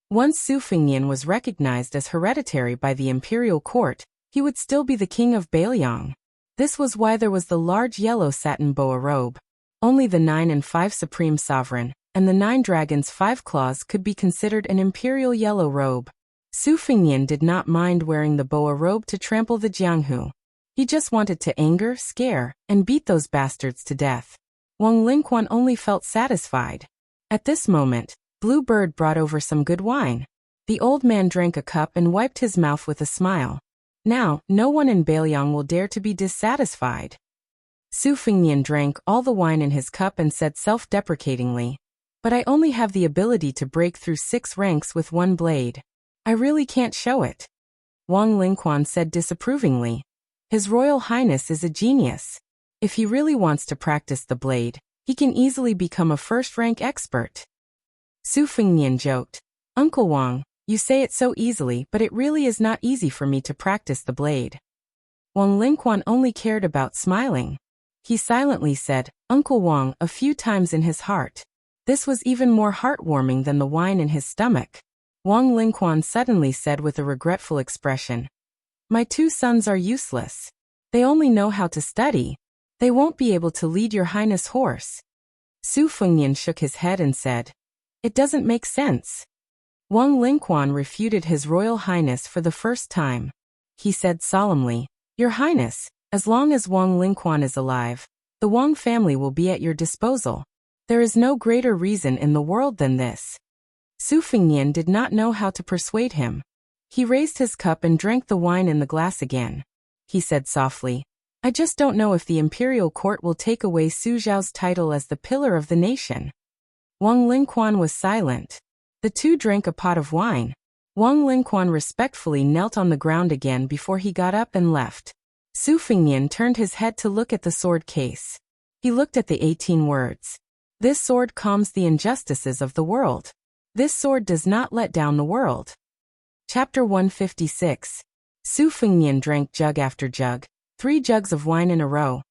[SPEAKER 1] Once Su Fengnian was recognized as hereditary by the imperial court, he would still be the king of Bailiang. This was why there was the large yellow satin boa robe. Only the 9 and 5 supreme sovereign, and the 9 dragons 5 claws could be considered an imperial yellow robe. Su Fengnian did not mind wearing the boa robe to trample the Jianghu. He just wanted to anger, scare, and beat those bastards to death. Wang Lingquan only felt satisfied. At this moment, Blue Bird brought over some good wine. The old man drank a cup and wiped his mouth with a smile. Now, no one in Bailiang will dare to be dissatisfied. Su Fengnian drank all the wine in his cup and said self-deprecatingly, but I only have the ability to break through 6 ranks with 1 blade. I really can't show it. Wang Lingquan said disapprovingly, His Royal Highness is a genius. If he really wants to practice the blade, he can easily become a first-rank expert. Su Fengnian joked, Uncle Wang, you say it so easily, but it really is not easy for me to practice the blade. Wang Lingquan only cared about smiling. He silently said, Uncle Wang, a few times in his heart. This was even more heartwarming than the wine in his stomach. Wang Lingquan suddenly said with a regretful expression, My 2 sons are useless. They only know how to study. They won't be able to lead your highness' horse. Su Fengnian shook his head and said, It doesn't make sense. Wang Lingquan refuted his royal highness for the first time. He said solemnly, Your highness, as long as Wang Lingquan is alive, the Wang family will be at your disposal. There is no greater reason in the world than this. Su Fengnian did not know how to persuade him. He raised his cup and drank the wine in the glass again. He said softly, I just don't know if the imperial court will take away Su Zhao's title as the pillar of the nation. Wang Lingquan was silent. The 2 drank a pot of wine. Wang Lingquan respectfully knelt on the ground again before he got up and left. Su Fengnian turned his head to look at the sword case. He looked at the 18 words. This sword calms the injustices of the world. This sword does not let down the world. Chapter 156. Su Fengnian drank jug after jug, 3 jugs of wine in a row,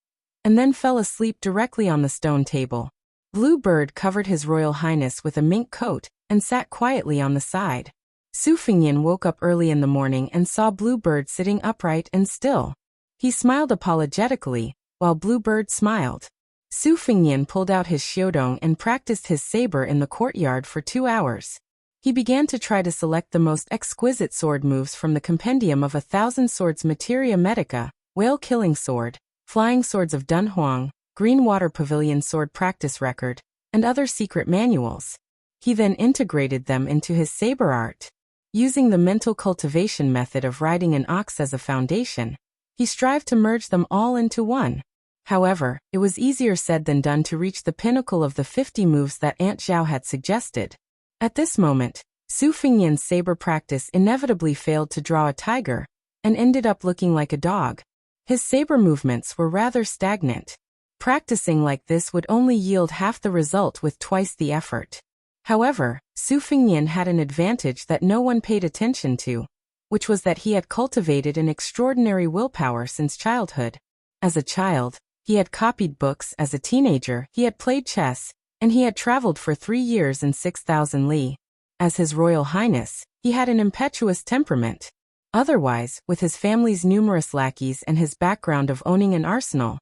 [SPEAKER 1] and then fell asleep directly on the stone table. Blue Bird covered his royal highness with a mink coat and sat quietly on the side. Su Fengnian woke up early in the morning and saw Blue Bird sitting upright and still. He smiled apologetically, while Blue Bird smiled. Su Fengnian pulled out his xiudong and practiced his saber in the courtyard for 2 hours. He began to try to select the most exquisite sword moves from the compendium of 1,000 swords Materia Medica, whale-killing sword, flying swords of Dunhuang, Green Water Pavilion sword practice record, and other secret manuals. He then integrated them into his saber art. Using the mental cultivation method of riding an ox as a foundation, he strived to merge them all into one. However, it was easier said than done to reach the pinnacle of the 50 moves that Aunt Zhao had suggested. At this moment, Su Fengnian's saber practice inevitably failed to draw a tiger, and ended up looking like a dog. His saber movements were rather stagnant. Practicing like this would only yield half the result with twice the effort. However, Su Fengnian had an advantage that no one paid attention to, which was that he had cultivated an extraordinary willpower since childhood. As a child, he had copied books. As a teenager, he had played chess, and he had traveled for 3 years in 6,000 li. As His Royal Highness, he had an impetuous temperament. Otherwise, with his family's numerous lackeys and his background of owning an arsenal,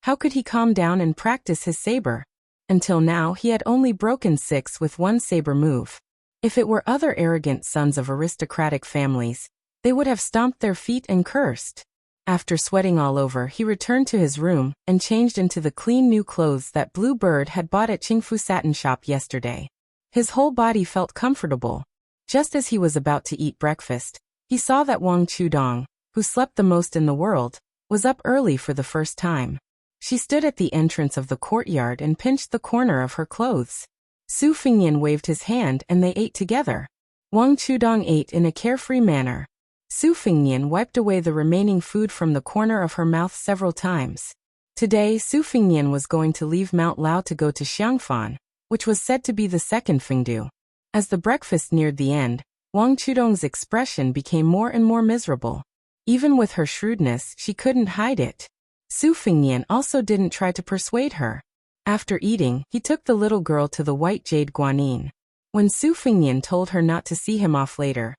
[SPEAKER 1] how could he calm down and practice his saber? Until now he had only broken 6 with 1 saber move. If it were other arrogant sons of aristocratic families, they would have stomped their feet and cursed. After sweating all over, he returned to his room and changed into the clean new clothes that Blue Bird had bought at Qingfu Satin Shop yesterday. His whole body felt comfortable. Just as he was about to eat breakfast, he saw that Wang Chudong, who slept the most in the world, was up early for the first time. She stood at the entrance of the courtyard and pinched the corner of her clothes. Su Fengnian waved his hand and they ate together. Wang Chudong ate in a carefree manner. Su Fengnian wiped away the remaining food from the corner of her mouth several times. Today, Su Fengnian was going to leave Mount Lao to go to Xiangfan, which was said to be the second Fengdu. As the breakfast neared the end, Wang Chudong's expression became more and more miserable. Even with her shrewdness, she couldn't hide it. Su Fengnian also didn't try to persuade her. After eating, he took the little girl to the White Jade Guanyin. When Su Fengnian told her not to see him off later,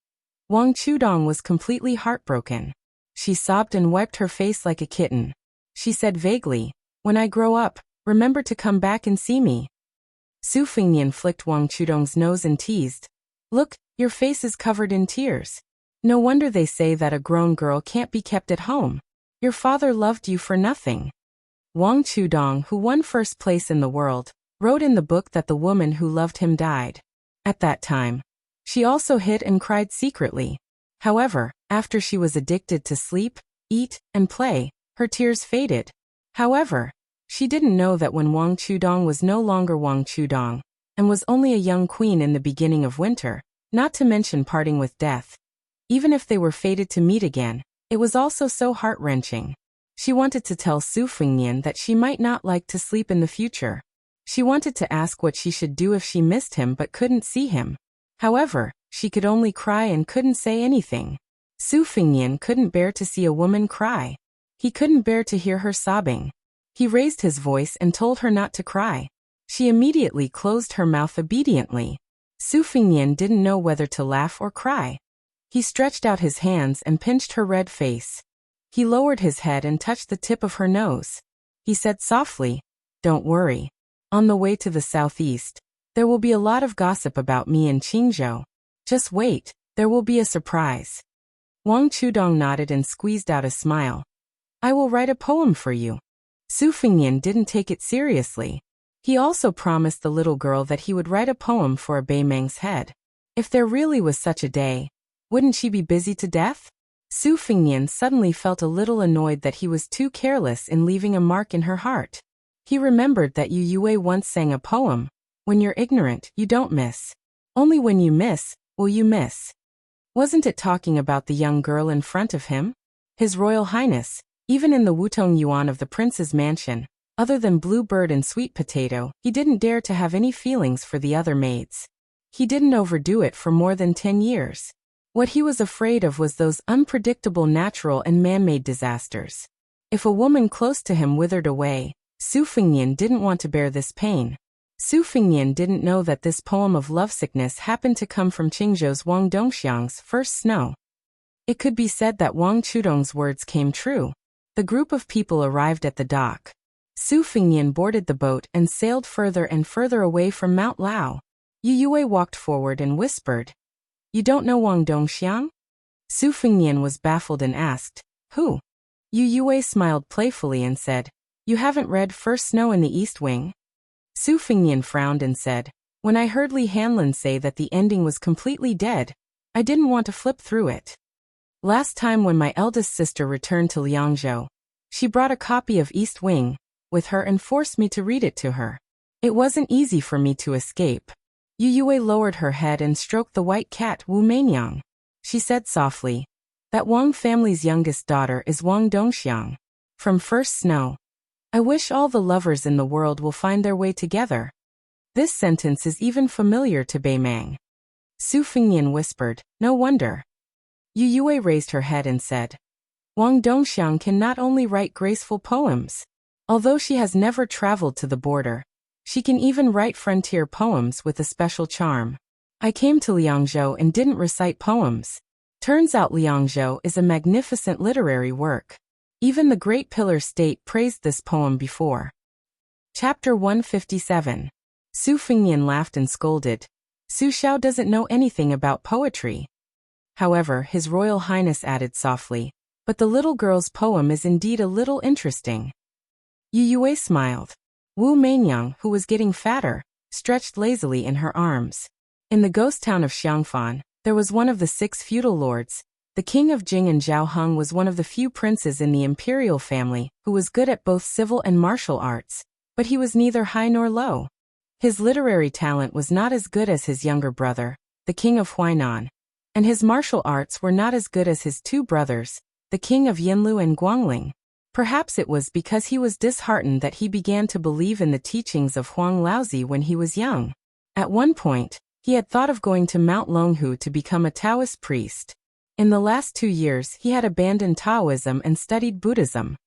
[SPEAKER 1] Wang Chudong was completely heartbroken. She sobbed and wiped her face like a kitten. She said vaguely, "When I grow up, remember to come back and see me." Su Fengnian flicked Wang Chudong's nose and teased, "Look, your face is covered in tears. No wonder they say that a grown girl can't be kept at home. Your father loved you for nothing." Wang Chudong, who won first place in the world, wrote in the book that the woman who loved him died. At that time, she also hid and cried secretly. However, after she was addicted to sleep, eat, and play, her tears faded. However, she didn't know that when Wang Chudong was no longer Wang Chudong, and was only a young queen in the beginning of winter, not to mention parting with death. Even if they were fated to meet again, it was also so heart-wrenching. She wanted to tell Su Fengnian that she might not like to sleep in the future. She wanted to ask what she should do if she missed him but couldn't see him. However, She could only cry and couldn't say anything. Su Fingyan couldn't bear to see a woman cry. He couldn't bear to hear her sobbing. He raised his voice and told her not to cry. She immediately closed her mouth obediently. Su Fingyan didn't know whether to laugh or cry. He stretched out his hands and pinched her red face. He lowered his head and touched the tip of her nose. He said softly, "Don't worry. On the way to the southeast, there will be a lot of gossip about me in Qingzhou. Just wait, there will be a surprise." Wang Chudong nodded and squeezed out a smile. "I will write a poem for you." Su Fingyan didn't take it seriously. He also promised the little girl that he would write a poem for a Beimeng's head. If there really was such a day, wouldn't she be busy to death? Su Fingyan suddenly felt a little annoyed that he was too careless in leaving a mark in her heart. He remembered that Yu Yue once sang a poem, "When you're ignorant, you don't miss. Only when you miss, will you miss." Wasn't it talking about the young girl in front of him? His Royal Highness, even in the Wutong Yuan of the prince's mansion, other than Bluebird and Sweet Potato, he didn't dare to have any feelings for the other maids. He didn't overdo it for more than 10 years. What he was afraid of was those unpredictable natural and man-made disasters. If a woman close to him withered away, Su Fingyan didn't want to bear this pain. Su Fingyan didn't know that this poem of lovesickness happened to come from Qingzhou's Wang Dongxiang's first snow. It could be said that Wang Chudong's words came true. The group of people arrived at the dock. Su Fingyan boarded the boat and sailed further and further away from Mount Lao. Yu Yue walked forward and whispered, "You don't know Wang Dongxiang?" Su Fingyan was baffled and asked, "Who?" Yu Yue smiled playfully and said, "You haven't read First Snow in the East Wing?" Su Fingyan frowned and said, "When I heard Li Hanlin say that the ending was completely dead, I didn't want to flip through it. Last time when my eldest sister returned to Liangzhou, she brought a copy of East Wing with her and forced me to read it to her. It wasn't easy for me to escape." Yu Yue lowered her head and stroked the white cat Wu Meinyang. She said softly, "That Wang family's youngest daughter is Wang Dongxiang, from First Snow. I wish all the lovers in the world will find their way together." This sentence is even familiar to Beimeng. Su Fingyan whispered, "No wonder." Yu Yue raised her head and said, "Wang Dongxiang can not only write graceful poems. Although she has never traveled to the border, she can even write frontier poems with a special charm. I came to Liangzhou and didn't recite poems. Turns out Liangzhou is a magnificent literary work. Even the Great Pillar State praised this poem before." Chapter 157. Su Fingyan laughed and scolded. Su Xiao doesn't know anything about poetry. However, His Royal Highness added softly, "But the little girl's poem is indeed a little interesting." Yu Yue smiled. Wu Meinyang, who was getting fatter, stretched lazily in her arms. In the ghost town of Xiangfan, there was one of the 6 feudal lords. The king of Jing and Zhao Heng was one of the few princes in the imperial family who was good at both civil and martial arts, but he was neither high nor low. His literary talent was not as good as his younger brother, the king of Huainan, and his martial arts were not as good as his 2 brothers, the king of Yinlu and Guangling. Perhaps it was because he was disheartened that he began to believe in the teachings of Huang Laozi when he was young. At one point, he had thought of going to Mount Longhu to become a Taoist priest. In the last 2 years, he had abandoned Taoism and studied Buddhism.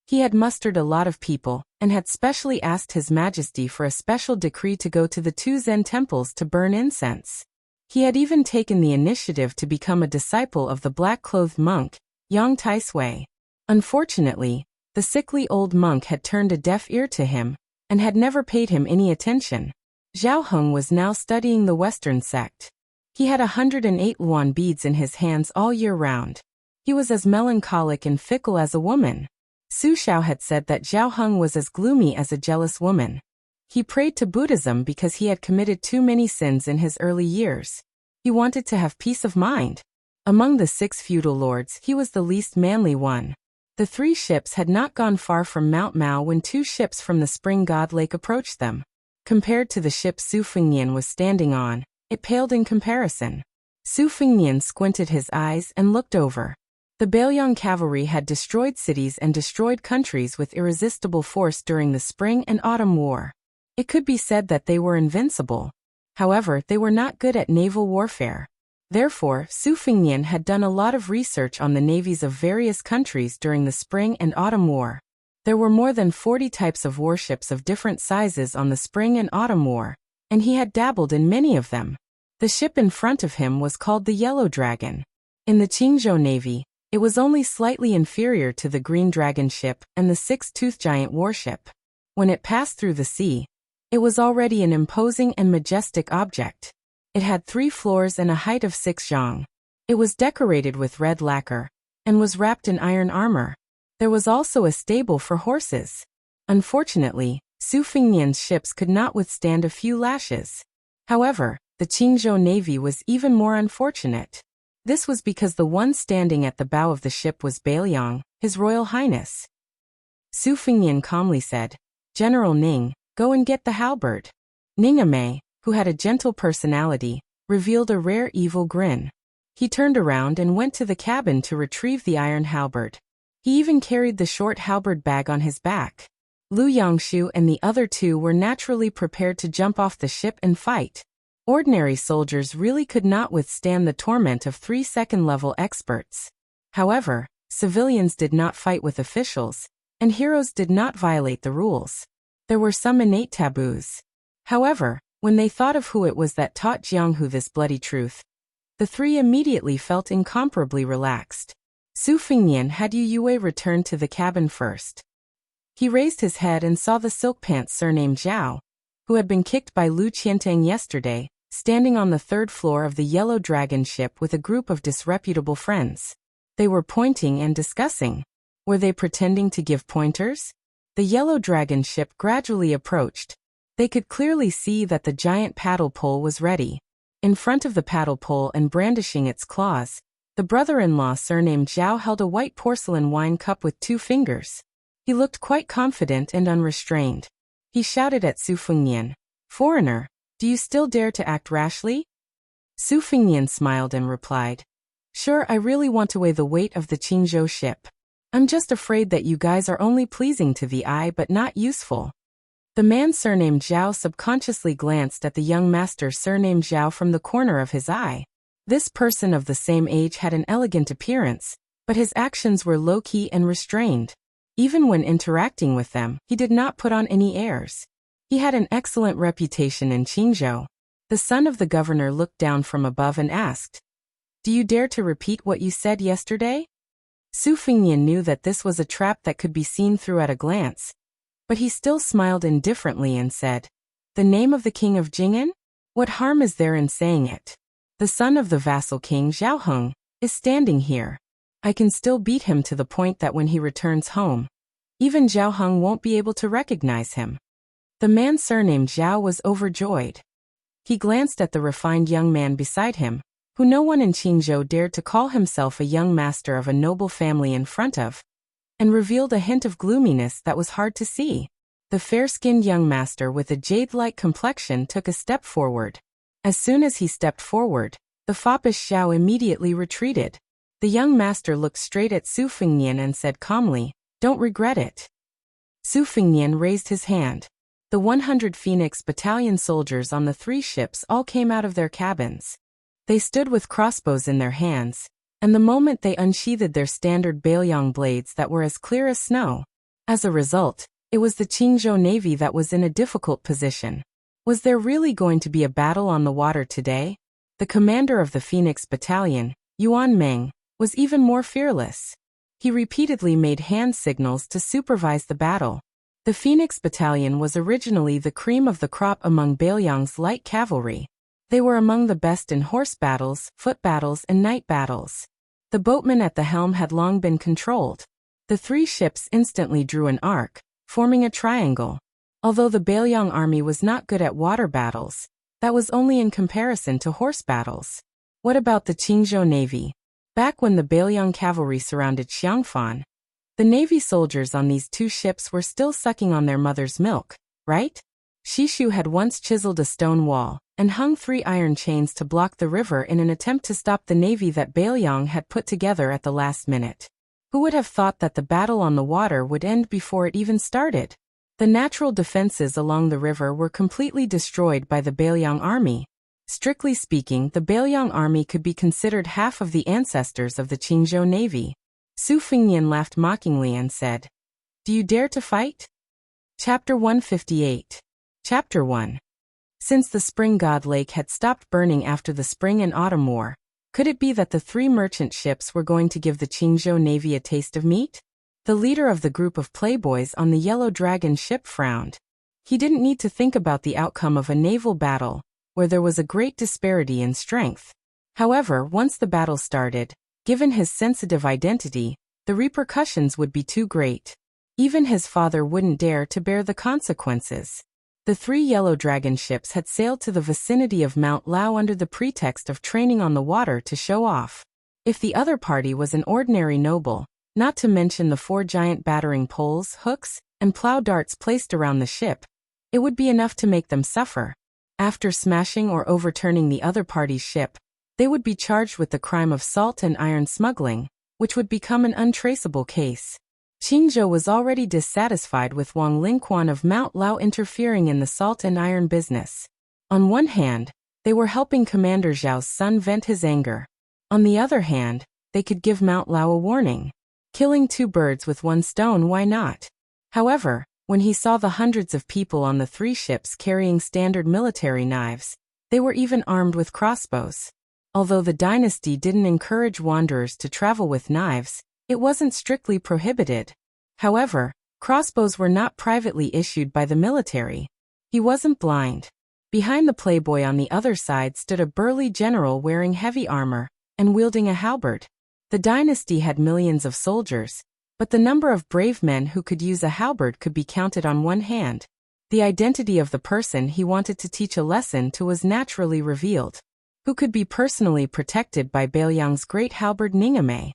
[SPEAKER 1] He had mustered a lot of people, and had specially asked His Majesty for a special decree to go to the 2 Zen temples to burn incense. He had even taken the initiative to become a disciple of the black-clothed monk, Yang Taisui. Unfortunately, the sickly old monk had turned a deaf ear to him, and had never paid him any attention. Zhao Heng was now studying the Western sect. He had 108 luan beads in his hands all year round. He was as melancholic and fickle as a woman. Su Xiao had said that Zhao Heng was as gloomy as a jealous woman. He prayed to Buddhism because he had committed too many sins in his early years. He wanted to have peace of mind. Among the 6 feudal lords, he was the least manly one. The 3 ships had not gone far from Mount Mao when 2 ships from the Spring God Lake approached them. Compared to the ship Su Fingyan was standing on, it paled in comparison. Su Fingyan squinted his eyes and looked over. The Bailiang cavalry had destroyed cities and destroyed countries with irresistible force during the Spring and Autumn War. It could be said that they were invincible. However, they were not good at naval warfare. Therefore, Su Fengnian had done a lot of research on the navies of various countries during the Spring and Autumn War. There were more than 40 types of warships of different sizes on the Spring and Autumn War, and he had dabbled in many of them. The ship in front of him was called the Yellow Dragon. In the Qingzhou Navy, it was only slightly inferior to the Green Dragon ship and the Six-Toothed Giant warship. When it passed through the sea, it was already an imposing and majestic object. It had 3 floors and a height of 6 zhang. It was decorated with red lacquer, and was wrapped in iron armor. There was also a stable for horses. Unfortunately, Su Fengnian's ships could not withstand a few lashes. However, the Qingzhou Navy was even more unfortunate. This was because the one standing at the bow of the ship was Bailiang, His Royal Highness. Su Fengnian calmly said, "General Ning, go and get the halberd." Ning, who had a gentle personality, revealed a rare evil grin. He turned around and went to the cabin to retrieve the iron halberd. He even carried the short halberd bag on his back. Lu Yangshu and the other 2 were naturally prepared to jump off the ship and fight. Ordinary soldiers really could not withstand the torment of 3 second-level experts. However, civilians did not fight with officials, and heroes did not violate the rules. There were some innate taboos. However, when they thought of who it was that taught Jianghu this bloody truth, the 3 immediately felt incomparably relaxed. Su Fengnian had Yu Yue return to the cabin first. He raised his head and saw the silk pants surnamed Zhao, who had been kicked by Lu Qiantang yesterday, standing on the 3rd floor of the Yellow Dragon ship with a group of disreputable friends. They were pointing and discussing. Were they pretending to give pointers? The Yellow Dragon ship gradually approached. They could clearly see that the giant paddle pole was ready. In front of the paddle pole and brandishing its claws, the brother-in-law surnamed Zhao held a white porcelain wine cup with 2 fingers. He looked quite confident and unrestrained. He shouted at Su Fengnian, "Foreigner, do you still dare to act rashly?" Su Fengnian smiled and replied, "Sure, I really want to weigh the weight of the Qingzhou ship. I'm just afraid that you guys are only pleasing to the eye but not useful." The man surnamed Zhao subconsciously glanced at the young master surnamed Zhao from the corner of his eye. This person of the same age had an elegant appearance, but his actions were low-key and restrained. Even when interacting with them, he did not put on any airs. He had an excellent reputation in Qingzhou. The son of the governor looked down from above and asked, "Do you dare to repeat what you said yesterday?" Su Fengnian knew that this was a trap that could be seen through at a glance, but he still smiled indifferently and said, "The name of the king of Jing'an? What harm is there in saying it? The son of the vassal king Zhaoheng is standing here. I can still beat him to the point that when he returns home, even Zhaoheng won't be able to recognize him." The man surnamed Zhao was overjoyed. He glanced at the refined young man beside him, who no one in Qingzhou dared to call himself a young master of a noble family in front of, and revealed a hint of gloominess that was hard to see. The fair-skinned young master with a jade-like complexion took a step forward. As soon as he stepped forward, the foppish Zhao immediately retreated. The young master looked straight at Su Fengnian and said calmly, "Don't regret it." Su Fengnian raised his hand. The 100 Phoenix Battalion soldiers on the 3 ships all came out of their cabins. They stood with crossbows in their hands, and the moment they unsheathed their standard Bailiang blades that were as clear as snow. As a result, it was the Qingzhou Navy that was in a difficult position. Was there really going to be a battle on the water today? The commander of the Phoenix Battalion, Yuan Meng, was even more fearless. He repeatedly made hand signals to supervise the battle. The Phoenix Battalion was originally the cream of the crop among Bailiang's light cavalry. They were among the best in horse battles, foot battles, and night battles. The boatman at the helm had long been controlled. The 3 ships instantly drew an arc, forming a triangle. Although the Bailiang army was not good at water battles, that was only in comparison to horse battles. What about the Qingzhou Navy? Back when the Bailiang cavalry surrounded Xiangfan, the Navy soldiers on these 2 ships were still sucking on their mother's milk, right? Shishu had once chiseled a stone wall and hung 3 iron chains to block the river in an attempt to stop the navy that Bailiang had put together at the last minute. Who would have thought that the battle on the water would end before it even started? The natural defenses along the river were completely destroyed by the Bailiang army. Strictly speaking, the Bailiang army could be considered half of the ancestors of the Qingzhou navy. Su Fengnian laughed mockingly and said, "Do you dare to fight?" Chapter 158. Chapter 1. Since the spring god lake had stopped burning after the spring and autumn war, could it be that the 3 merchant ships were going to give the Qingzhou navy a taste of meat? The leader of the group of playboys on the Yellow Dragon ship frowned. He didn't need to think about the outcome of a naval battle, where there was a great disparity in strength. However, once the battle started, given his sensitive identity, the repercussions would be too great. Even his father wouldn't dare to bear the consequences. The 3 Yellow Dragon ships had sailed to the vicinity of Mount Lao under the pretext of training on the water to show off. If the other party was an ordinary noble, not to mention the 4 giant battering poles, hooks, and plow darts placed around the ship, it would be enough to make them suffer. After smashing or overturning the other party's ship, they would be charged with the crime of salt and iron smuggling, which would become an untraceable case. Qingzhou was already dissatisfied with Wang Lingquan of Mount Lao interfering in the salt and iron business. On one hand, they were helping Commander Zhao's son vent his anger. On the other hand, they could give Mount Lao a warning. Killing 2 birds with 1 stone, why not? However, when he saw the hundreds of people on the 3 ships carrying standard military knives, they were even armed with crossbows. Although the dynasty didn't encourage wanderers to travel with knives, it wasn't strictly prohibited. However, crossbows were not privately issued by the military. He wasn't blind. Behind the playboy on the other side stood a burly general wearing heavy armor and wielding a halberd. The dynasty had millions of soldiers, but the number of brave men who could use a halberd could be counted on one hand. The identity of the person he wanted to teach a lesson to was naturally revealed. Who could be personally protected by Bailiang's great halberd Ningame?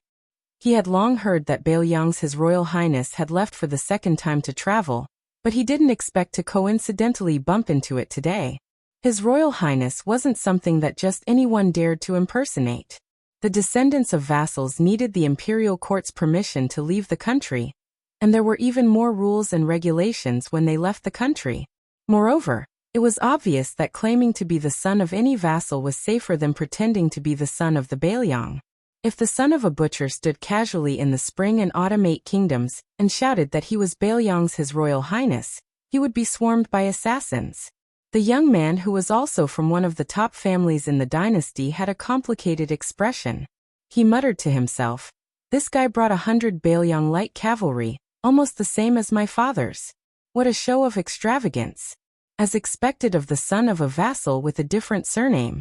[SPEAKER 1] He had long heard that Bailiang's His Royal Highness had left for the second time to travel, but he didn't expect to coincidentally bump into it today. His Royal Highness wasn't something that just anyone dared to impersonate. The descendants of vassals needed the imperial court's permission to leave the country, and there were even more rules and regulations when they left the country. Moreover, it was obvious that claiming to be the son of any vassal was safer than pretending to be the son of the Bailiang. If the son of a butcher stood casually in the spring and autumn 8 kingdoms and shouted that he was Bailiang's His Royal Highness, he would be swarmed by assassins. The young man, who was also from one of the top families in the dynasty, had a complicated expression. He muttered to himself, "This guy brought 100 Bailiang light cavalry, almost the same as my father's. What a show of extravagance!" As expected of the son of a vassal with a different surname.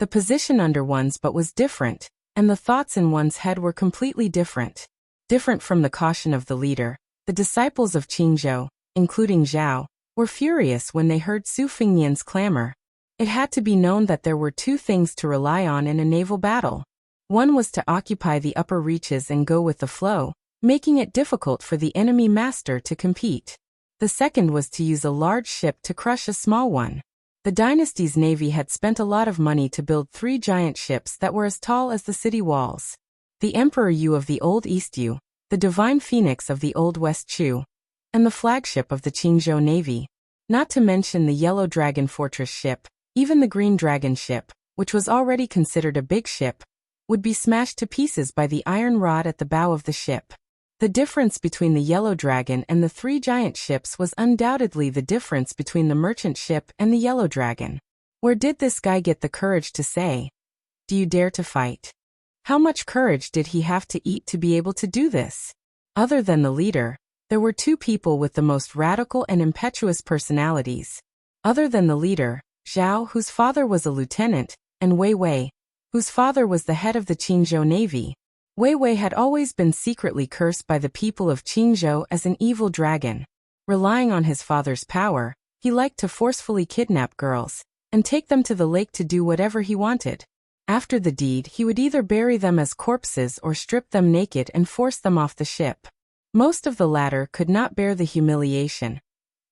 [SPEAKER 1] The position under one's but was different, and the thoughts in one's head were completely different. Different from the caution of the leader, the disciples of Qingzhou, including Zhao, were furious when they heard Su Fengnian's clamor. It had to be known that there were 2 things to rely on in a naval battle. One was to occupy the upper reaches and go with the flow, making it difficult for the enemy master to compete. The second was to use a large ship to crush a small one. The dynasty's navy had spent a lot of money to build 3 giant ships that were as tall as the city walls. The Emperor Yu of the Old East Yu, the Divine Phoenix of the Old West Chu, and the flagship of the Qingzhou Navy. Not to mention the Yellow Dragon Fortress ship, even the Green Dragon ship, which was already considered a big ship, would be smashed to pieces by the iron rod at the bow of the ship. The difference between the Yellow Dragon and the 3 giant ships was undoubtedly the difference between the merchant ship and the Yellow Dragon. Where did this guy get the courage to say, "Do you dare to fight?" How much courage did he have to eat to be able to do this? Other than the leader, there were 2 people with the most radical and impetuous personalities. Other than the leader, Zhao, whose father was a lieutenant, and Wei Wei, whose father was the head of the Qingzhou Navy. Wei Wei had always been secretly cursed by the people of Qingzhou as an evil dragon. Relying on his father's power, he liked to forcefully kidnap girls and take them to the lake to do whatever he wanted. After the deed, he would either bury them as corpses or strip them naked and force them off the ship. Most of the latter could not bear the humiliation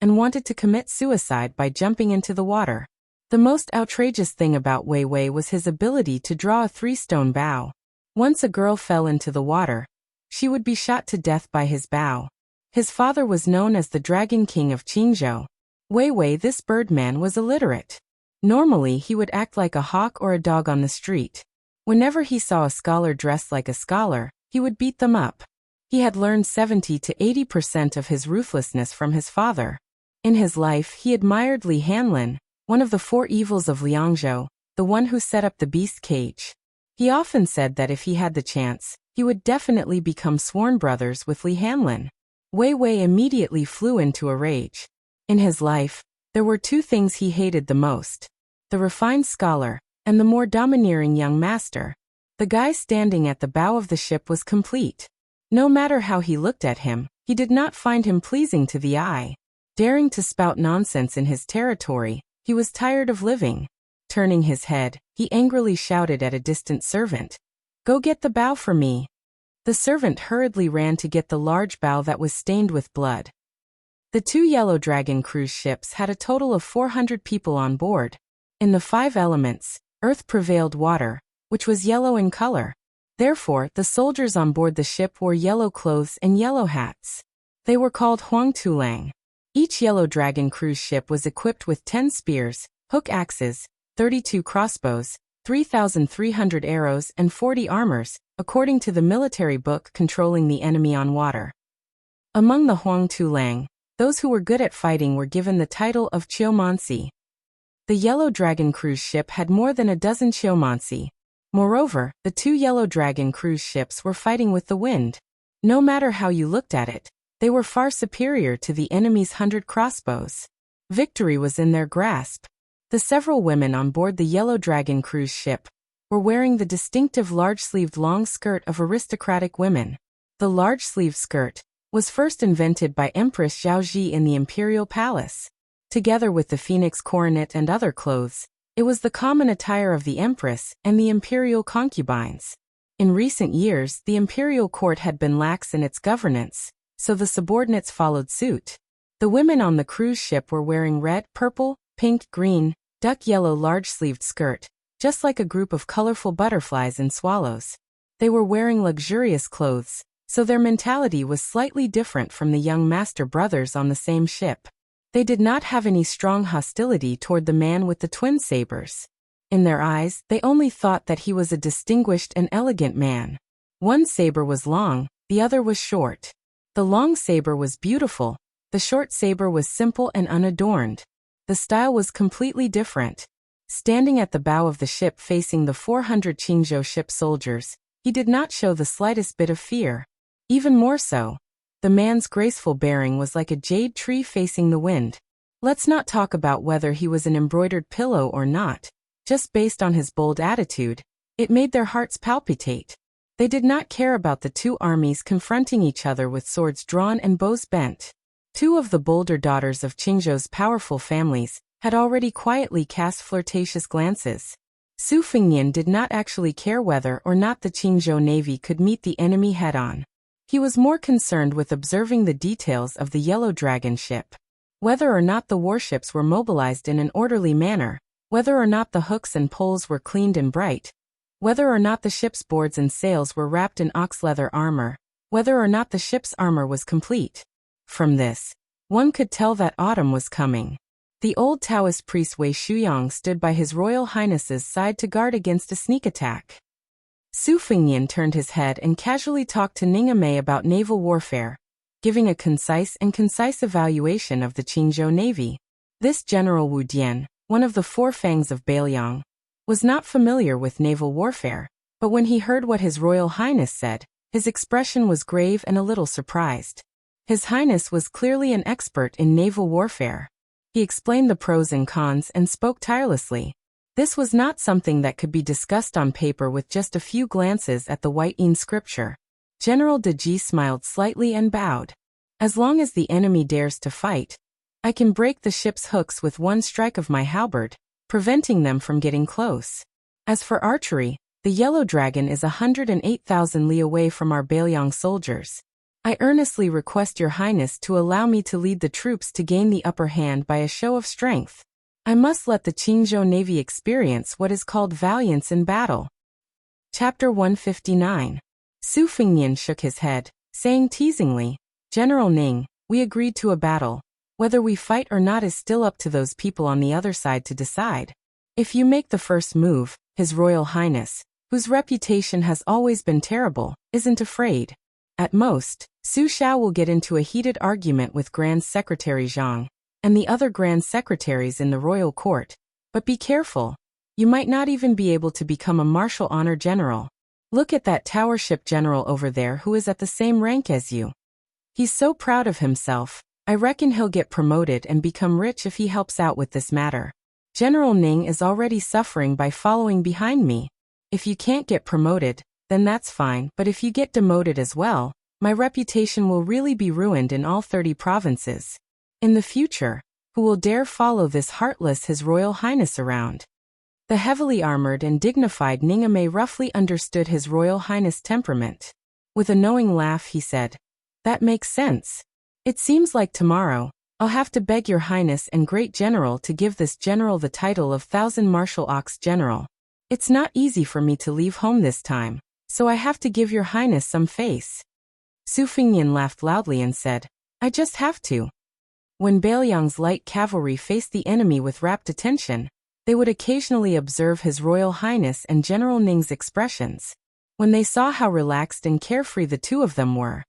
[SPEAKER 1] and wanted to commit suicide by jumping into the water. The most outrageous thing about Wei Wei was his ability to draw a 3-stone bow. Once a girl fell into the water, she would be shot to death by his bow. His father was known as the Dragon King of Qingzhou. Wei Wei, this birdman, was illiterate. Normally, he would act like a hawk or a dog on the street. Whenever he saw a scholar dressed like a scholar, he would beat them up. He had learned 70 to 80% of his ruthlessness from his father. In his life, he admired Li Hanlin, one of the four evils of Liangzhou, the one who set up the beast cage. He often said that if he had the chance, he would definitely become sworn brothers with Li Hanlin. Wei Wei immediately flew into a rage. In his life, there were two things he hated the most: the refined scholar and the more domineering young master. The guy standing at the bow of the ship was complete. No matter how he looked at him, he did not find him pleasing to the eye. Daring to spout nonsense in his territory, he was tired of living. Turning his head, he angrily shouted at a distant servant, "Go get the bow for me." The servant hurriedly ran to get the large bow that was stained with blood. The two Yellow Dragon cruise ships had a total of 400 people on board. In the five elements, earth prevailed water, which was yellow in color. Therefore, the soldiers on board the ship wore yellow clothes and yellow hats. They were called Huang Tulang. Each Yellow Dragon cruise ship was equipped with 10 spears, hook axes, 32 crossbows, 3,300 arrows and 40 armors, according to the military book controlling the enemy on water. Among the Huang Tulang, those who were good at fighting were given the title of Chiomansi. The Yellow Dragon cruise ship had more than a dozen Chiomansi. Moreover, the two Yellow Dragon cruise ships were fighting with the wind. No matter how you looked at it, they were far superior to the enemy's 100 crossbows. Victory was in their grasp. The several women on board the Yellow Dragon cruise ship were wearing the distinctive large-sleeved long skirt of aristocratic women. The large-sleeved skirt was first invented by Empress Zhaoji in the imperial palace. Together with the phoenix coronet and other clothes, it was the common attire of the empress and the imperial concubines. In recent years, the imperial court had been lax in its governance, so the subordinates followed suit. The women on the cruise ship were wearing red, purple, pink, green, duck yellow large-sleeved skirt, just like a group of colorful butterflies and swallows. They were wearing luxurious clothes, so their mentality was slightly different from the young master brothers on the same ship. They did not have any strong hostility toward the man with the twin sabers. In their eyes, they only thought that he was a distinguished and elegant man. One saber was long, the other was short. The long saber was beautiful, the short saber was simple and unadorned. The style was completely different. Standing at the bow of the ship facing the 400 Qingzhou ship soldiers, he did not show the slightest bit of fear. Even more so, the man's graceful bearing was like a jade tree facing the wind. Let's not talk about whether he was an embroidered pillow or not. Just based on his bold attitude, it made their hearts palpitate. They did not care about the two armies confronting each other with swords drawn and bows bent. Two of the bolder daughters of Qingzhou's powerful families had already quietly cast flirtatious glances. Su Fengnian did not actually care whether or not the Qingzhou navy could meet the enemy head-on. He was more concerned with observing the details of the Yellow Dragon ship. Whether or not the warships were mobilized in an orderly manner, whether or not the hooks and poles were cleaned and bright, whether or not the ship's boards and sails were wrapped in ox-leather armor, whether or not the ship's armor was complete. From this, one could tell that autumn was coming. The old Taoist priest Wei Shuyang stood by His Royal Highness's side to guard against a sneak attack. Su Fengnian turned his head and casually talked to Ning Amei about naval warfare, giving a concise evaluation of the Qingzhou Navy. This General Wu Dian, one of the four fangs of Bailiang, was not familiar with naval warfare, but when he heard what His Royal Highness said, his expression was grave and a little surprised. His Highness was clearly an expert in naval warfare. He explained the pros and cons and spoke tirelessly. This was not something that could be discussed on paper with just a few glances at the white Yin scripture. General De Ji smiled slightly and bowed. As long as the enemy dares to fight, I can break the ship's hooks with one strike of my halberd, preventing them from getting close. As for archery, the Yellow Dragon is 108,000 li away from our Bailiang soldiers. I earnestly request Your Highness to allow me to lead the troops to gain the upper hand by a show of strength. I must let the Qingzhou Navy experience what is called valiance in battle. Chapter 159. Su Fengnian shook his head, saying teasingly, General Ning, we agreed to a battle. Whether we fight or not is still up to those people on the other side to decide. If you make the first move, His Royal Highness, whose reputation has always been terrible, isn't afraid. At most, Su Xiao will get into a heated argument with Grand Secretary Zhang and the other Grand Secretaries in the royal court. But be careful. You might not even be able to become a martial honor general. Look at that tower ship general over there who is at the same rank as you. He's so proud of himself. I reckon he'll get promoted and become rich if he helps out with this matter. General Ning is already suffering by following behind me. If you can't get promoted, then that's fine, but if you get demoted as well, my reputation will really be ruined in all 30 provinces. In the future, who will dare follow this heartless His Royal Highness around? The heavily armored and dignified Ningame roughly understood His Royal Highness' temperament. With a knowing laugh he said, "That makes sense. It seems like tomorrow, I'll have to beg your Highness and Great General to give this general the title of Thousand Martial Ox General. It's not easy for me to leave home this time, so I have to give your Highness some face." Su Fingnian laughed loudly and said, "I just have to." When Bailiang's light cavalry faced the enemy with rapt attention, they would occasionally observe His Royal Highness and General Ning's expressions. When they saw how relaxed and carefree the two of them were,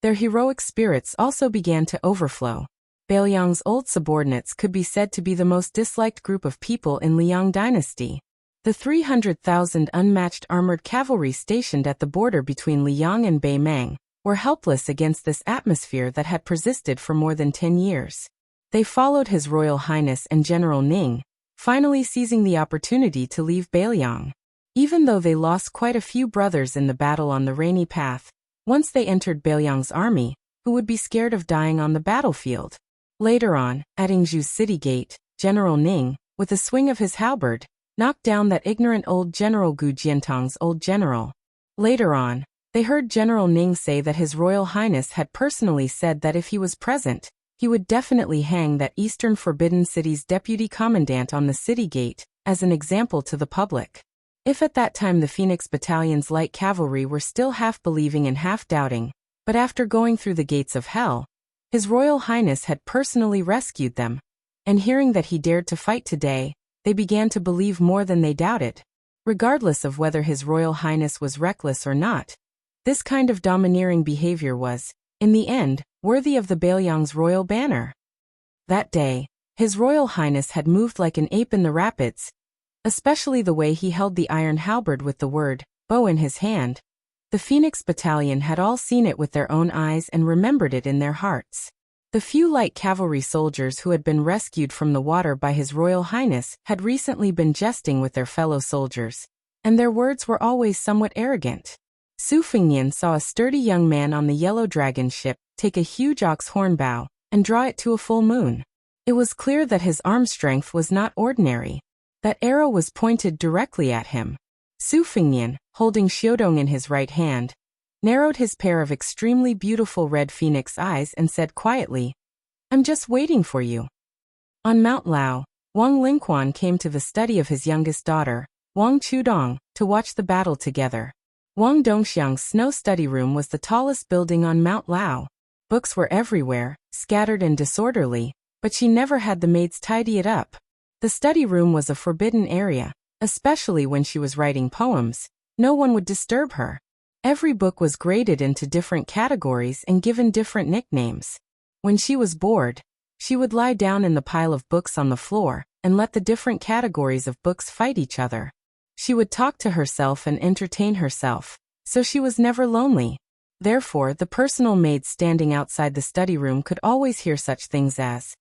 [SPEAKER 1] their heroic spirits also began to overflow. Bailiang's old subordinates could be said to be the most disliked group of people in Liang dynasty. The 300,000 unmatched armored cavalry stationed at the border between Liang and Beimang were helpless against this atmosphere that had persisted for more than 10 years. They followed His Royal Highness and General Ning, finally seizing the opportunity to leave Bailiang. Even though they lost quite a few brothers in the battle on the Rainy Path, once they entered Bailiang's army, who would be scared of dying on the battlefield? Later on, at Yingzhu's city gate, General Ning, with a swing of his halberd, knocked down that ignorant old General Gu Jiantang's old general. Later on, they heard General Ning say that His Royal Highness had personally said that if he was present, he would definitely hang that Eastern Forbidden City's deputy commandant on the city gate, as an example to the public. If at that time the Phoenix Battalion's light cavalry were still half believing and half doubting, but after going through the gates of hell, His Royal Highness had personally rescued them, and hearing that he dared to fight today, they began to believe more than they doubted. Regardless of whether His Royal Highness was reckless or not, this kind of domineering behavior was, in the end, worthy of the Bailiang's royal banner. That day, His Royal Highness had moved like an ape in the rapids, especially the way he held the iron halberd with the word bow in his hand. The Phoenix Battalion had all seen it with their own eyes and remembered it in their hearts. The few light cavalry soldiers who had been rescued from the water by His Royal Highness had recently been jesting with their fellow soldiers, and their words were always somewhat arrogant. Su Fingnian saw a sturdy young man on the Yellow Dragon ship take a huge ox horn bow and draw it to a full moon. It was clear that his arm strength was not ordinary. That arrow was pointed directly at him. Su Fingnian, holding Xiudong in his right hand, narrowed his pair of extremely beautiful red phoenix eyes and said quietly, "I'm just waiting for you." On Mount Lao, Wang Lingquan came to the study of his youngest daughter, Wang Chudong, to watch the battle together. Wang Dongxiang's snow study room was the tallest building on Mount Lao. Books were everywhere, scattered and disorderly, but she never had the maids tidy it up. The study room was a forbidden area, especially when she was writing poems. No one would disturb her. Every book was graded into different categories and given different nicknames. When she was bored, she would lie down in the pile of books on the floor and let the different categories of books fight each other. She would talk to herself and entertain herself, so she was never lonely. Therefore, the personal maids standing outside the study room could always hear such things as,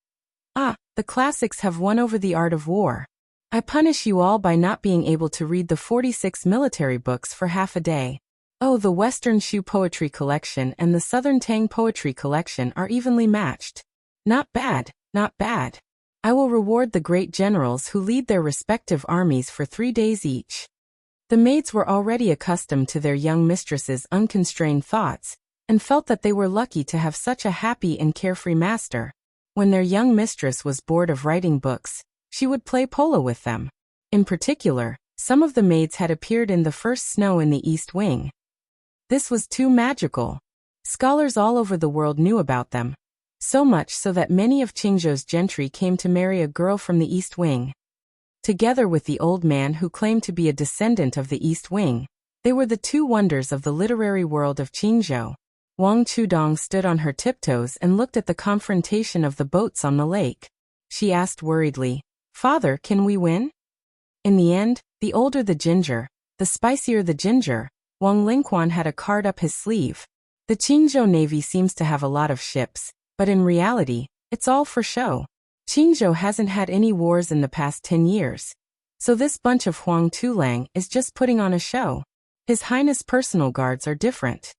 [SPEAKER 1] "Ah, the classics have won over the art of war. I punish you all by not being able to read the 46 military books for half a day. Oh, the Western Shu poetry collection and the Southern Tang poetry collection are evenly matched. Not bad, not bad. I will reward the great generals who lead their respective armies for 3 days each." The maids were already accustomed to their young mistress's unconstrained thoughts, and felt that they were lucky to have such a happy and carefree master. When their young mistress was bored of writing books, she would play polo with them. In particular, some of the maids had appeared in the first snow in the East Wing. This was too magical. Scholars all over the world knew about them. So much so that many of Qingzhou's gentry came to marry a girl from the East Wing. Together with the old man who claimed to be a descendant of the East Wing, they were the two wonders of the literary world of Qingzhou. Wang Chudong stood on her tiptoes and looked at the confrontation of the boats on the lake. She asked worriedly, "Father, can we win?" In the end, the older the ginger, the spicier the ginger, Wang Lingquan had a card up his sleeve. The Qingzhou Navy seems to have a lot of ships, but in reality, it's all for show. Qingzhou hasn't had any wars in the past 10 years. So this bunch of Huang Tulang is just putting on a show. His Highness' personal guards are different.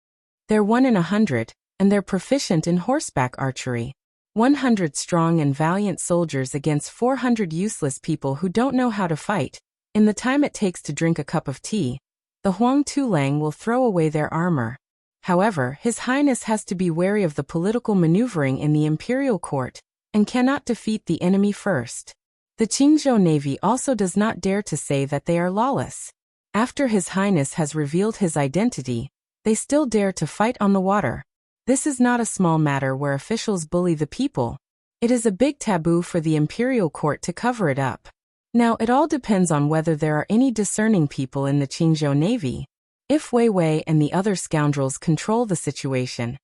[SPEAKER 1] They're 1 in 100, and they're proficient in horseback archery. 100 strong and valiant soldiers against 400 useless people who don't know how to fight. In the time it takes to drink a cup of tea, the Huang Tulang will throw away their armor. However, His Highness has to be wary of the political maneuvering in the imperial court, and cannot defeat the enemy first. The Qingzhou Navy also does not dare to say that they are lawless. After His Highness has revealed his identity, they still dare to fight on the water. This is not a small matter where officials bully the people. It is a big taboo for the imperial court to cover it up. Now it all depends on whether there are any discerning people in the Qingzhou Navy. If Wei Wei and the other scoundrels control the situation,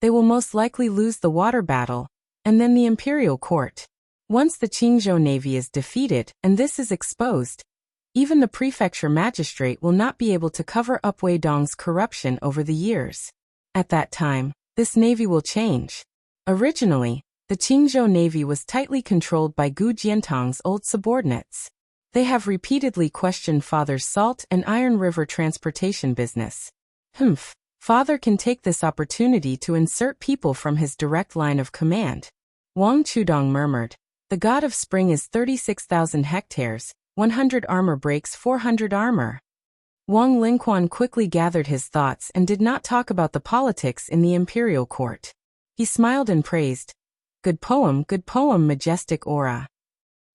[SPEAKER 1] they will most likely lose the water battle, and then the imperial court. Once the Qingzhou Navy is defeated and this is exposed, even the prefecture magistrate will not be able to cover up Wei Dong's corruption over the years. At that time, this navy will change. Originally, the Qingzhou Navy was tightly controlled by Gu Jiantong's old subordinates. They have repeatedly questioned Father's salt and iron river transportation business. Father can take this opportunity to insert people from his direct line of command. Wang Chudong murmured, "The god of spring is 36,000 hectares, 100 armor breaks 400 armor." Wang Lingquan quickly gathered his thoughts and did not talk about the politics in the imperial court. He smiled and praised, good poem, majestic aura."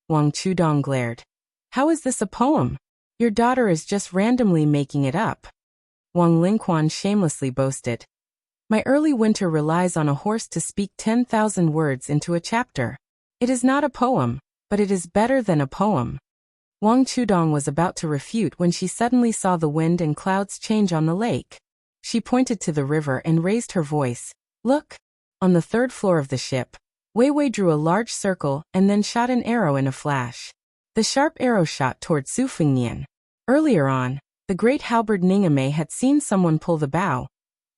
[SPEAKER 1] Wang Chudong glared. "How is this a poem? Your daughter is just randomly making it up." Wang Lingquan shamelessly boasted, "My early winter relies on a horse to speak 10,000 words into a chapter. It is not a poem, but it is better than a poem." Wang Chudong was about to refute when she suddenly saw the wind and clouds change on the lake. She pointed to the river and raised her voice. "Look!" On the 3rd floor of the ship, Wei Wei drew a large circle and then shot an arrow in a flash. The sharp arrow shot toward Su Fengnian. Earlier on, the great halberd Ningame had seen someone pull the bow,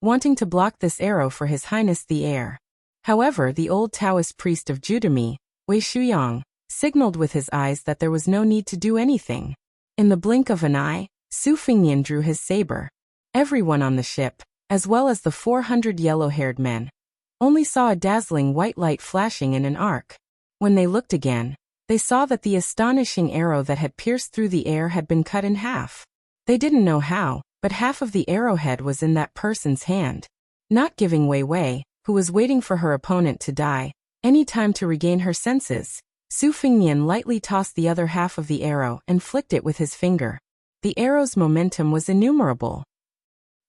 [SPEAKER 1] wanting to block this arrow for His Highness the heir. However, the old Taoist priest of Judami, Wei Shuyang, signaled with his eyes that there was no need to do anything. In the blink of an eye, Su Fengnian drew his saber. Everyone on the ship, as well as the 400 yellow-haired men, only saw a dazzling white light flashing in an arc. When they looked again, they saw that the astonishing arrow that had pierced through the air had been cut in half. They didn't know how, but half of the arrowhead was in that person's hand. Not giving Wei Wei, who was waiting for her opponent to die, any time to regain her senses, Su Fengnian lightly tossed the other half of the arrow and flicked it with his finger. The arrow's momentum was innumerable.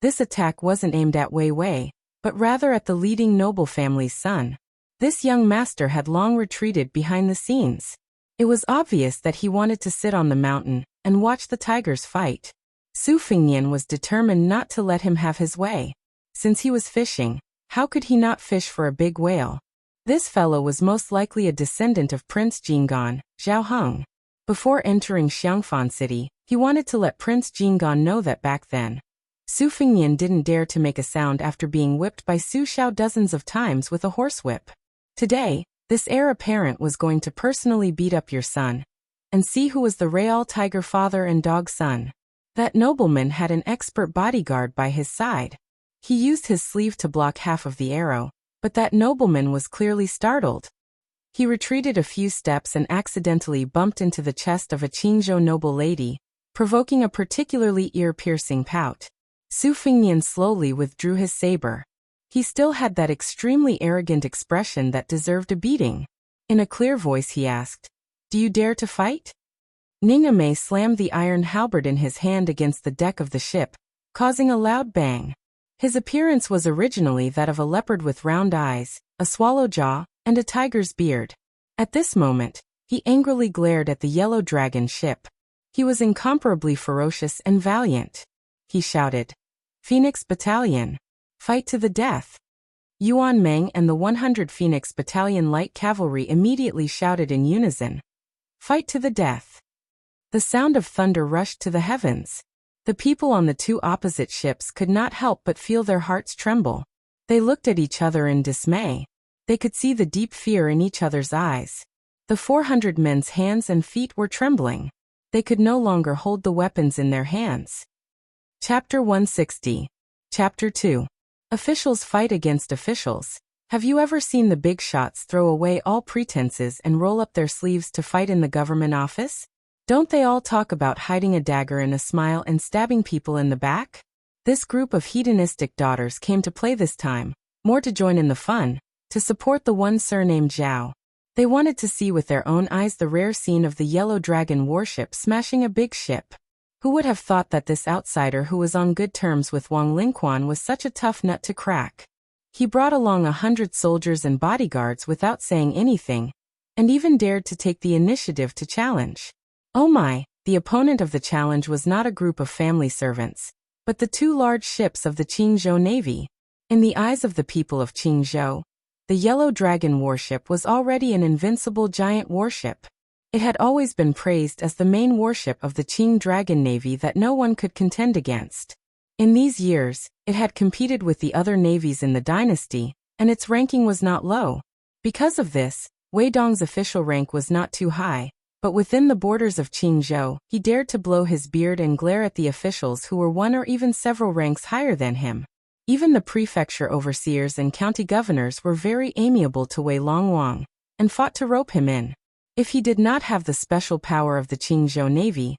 [SPEAKER 1] This attack wasn't aimed at Wei Wei, but rather at the leading noble family's son. This young master had long retreated behind the scenes. It was obvious that he wanted to sit on the mountain and watch the tigers fight. Su Fengnian was determined not to let him have his way. Since he was fishing, how could he not fish for a big whale? This fellow was most likely a descendant of Prince Jinggan, Zhao Heng. Before entering Xiangfan City, he wanted to let Prince Jinggan know that back then, Su Fengnian didn't dare to make a sound after being whipped by Su Xiao dozens of times with a horsewhip. Today, this heir apparent was going to personally beat up your son, and see who was the real tiger father and dog son. That nobleman had an expert bodyguard by his side. He used his sleeve to block half of the arrow, but that nobleman was clearly startled. He retreated a few steps and accidentally bumped into the chest of a Qingzhou noble lady, provoking a particularly ear-piercing pout. Su Fengnian slowly withdrew his saber. He still had that extremely arrogant expression that deserved a beating. In a clear voice he asked, "Do you dare to fight?" Ningame slammed the iron halberd in his hand against the deck of the ship, causing a loud bang. His appearance was originally that of a leopard with round eyes, a swallow jaw, and a tiger's beard. At this moment, He angrily glared at the yellow dragon ship. He was incomparably ferocious and valiant. He shouted, "Phoenix Battalion! Fight to the death!" Yuan Meng and the 100 Phoenix Battalion Light Cavalry immediately shouted in unison, "Fight to the death!" The sound of thunder rushed to the heavens. The people on the two opposite ships could not help but feel their hearts tremble. They looked at each other in dismay. They could see the deep fear in each other's eyes. The 400 men's hands and feet were trembling. They could no longer hold the weapons in their hands. Chapter 160. Chapter 2. Officials fight against officials. Have you ever seen the big shots throw away all pretenses and roll up their sleeves to fight in the government office? Don't they all talk about hiding a dagger in a smile and stabbing people in the back? This group of hedonistic daughters came to play this time, more to join in the fun, to support the one surnamed Zhao. They wanted to see with their own eyes the rare scene of the Yellow Dragon warship smashing a big ship. Who would have thought that this outsider who was on good terms with Wang Lingquan was such a tough nut to crack? He brought along 100 soldiers and bodyguards without saying anything, and even dared to take the initiative to challenge. Oh my, the opponent of the challenge was not a group of family servants, but the two large ships of the Qingzhou Navy. In the eyes of the people of Qingzhou, the Yellow Dragon warship was already an invincible giant warship. It had always been praised as the main warship of the Qing Dragon Navy that no one could contend against. In these years, it had competed with the other navies in the dynasty, and its ranking was not low. Because of this, Wei Dong's official rank was not too high, but within the borders of Qingzhou, he dared to blow his beard and glare at the officials who were one or even several ranks higher than him. Even the prefecture overseers and county governors were very amiable to Wei Longwang, and fought to rope him in. If he did not have the special power of the Qingzhou Navy,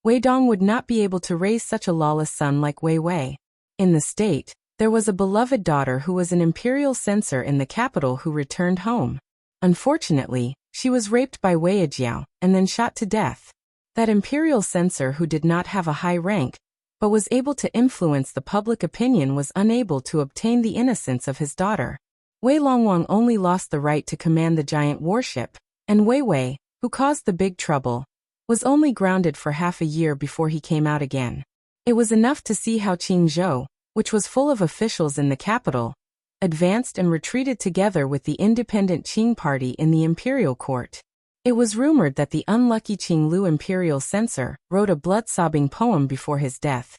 [SPEAKER 1] Wei Dong would not be able to raise such a lawless son like Wei Wei. In the state, there was a beloved daughter who was an imperial censor in the capital who returned home. Unfortunately, she was raped by Wei Jiao and then shot to death. That imperial censor who did not have a high rank, but was able to influence the public opinion, was unable to obtain the innocence of his daughter. Wei Longwang only lost the right to command the giant warship, and Wei Wei, who caused the big trouble, was only grounded for half a year before he came out again. It was enough to see how Qingzhou, which was full of officials in the capital, advanced and retreated together with the independent Qing party in the imperial court. It was rumored that the unlucky Qing Lu imperial censor wrote a blood-sobbing poem before his death,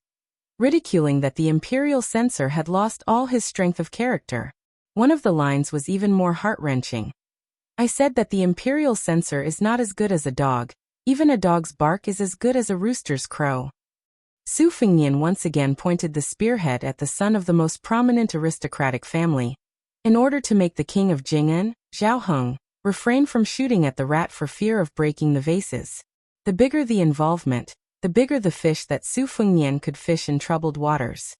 [SPEAKER 1] ridiculing that the imperial censor had lost all his strength of character. One of the lines was even more heart-wrenching. "I said that the imperial censor is not as good as a dog. Even a dog's bark is as good as a rooster's crow." Su Fengnian once again pointed the spearhead at the son of the most prominent aristocratic family. In order to make the king of Jing'an, Zhao Heng, refrain from shooting at the rat for fear of breaking the vases. The bigger the involvement, the bigger the fish that Su Fengnian could fish in troubled waters.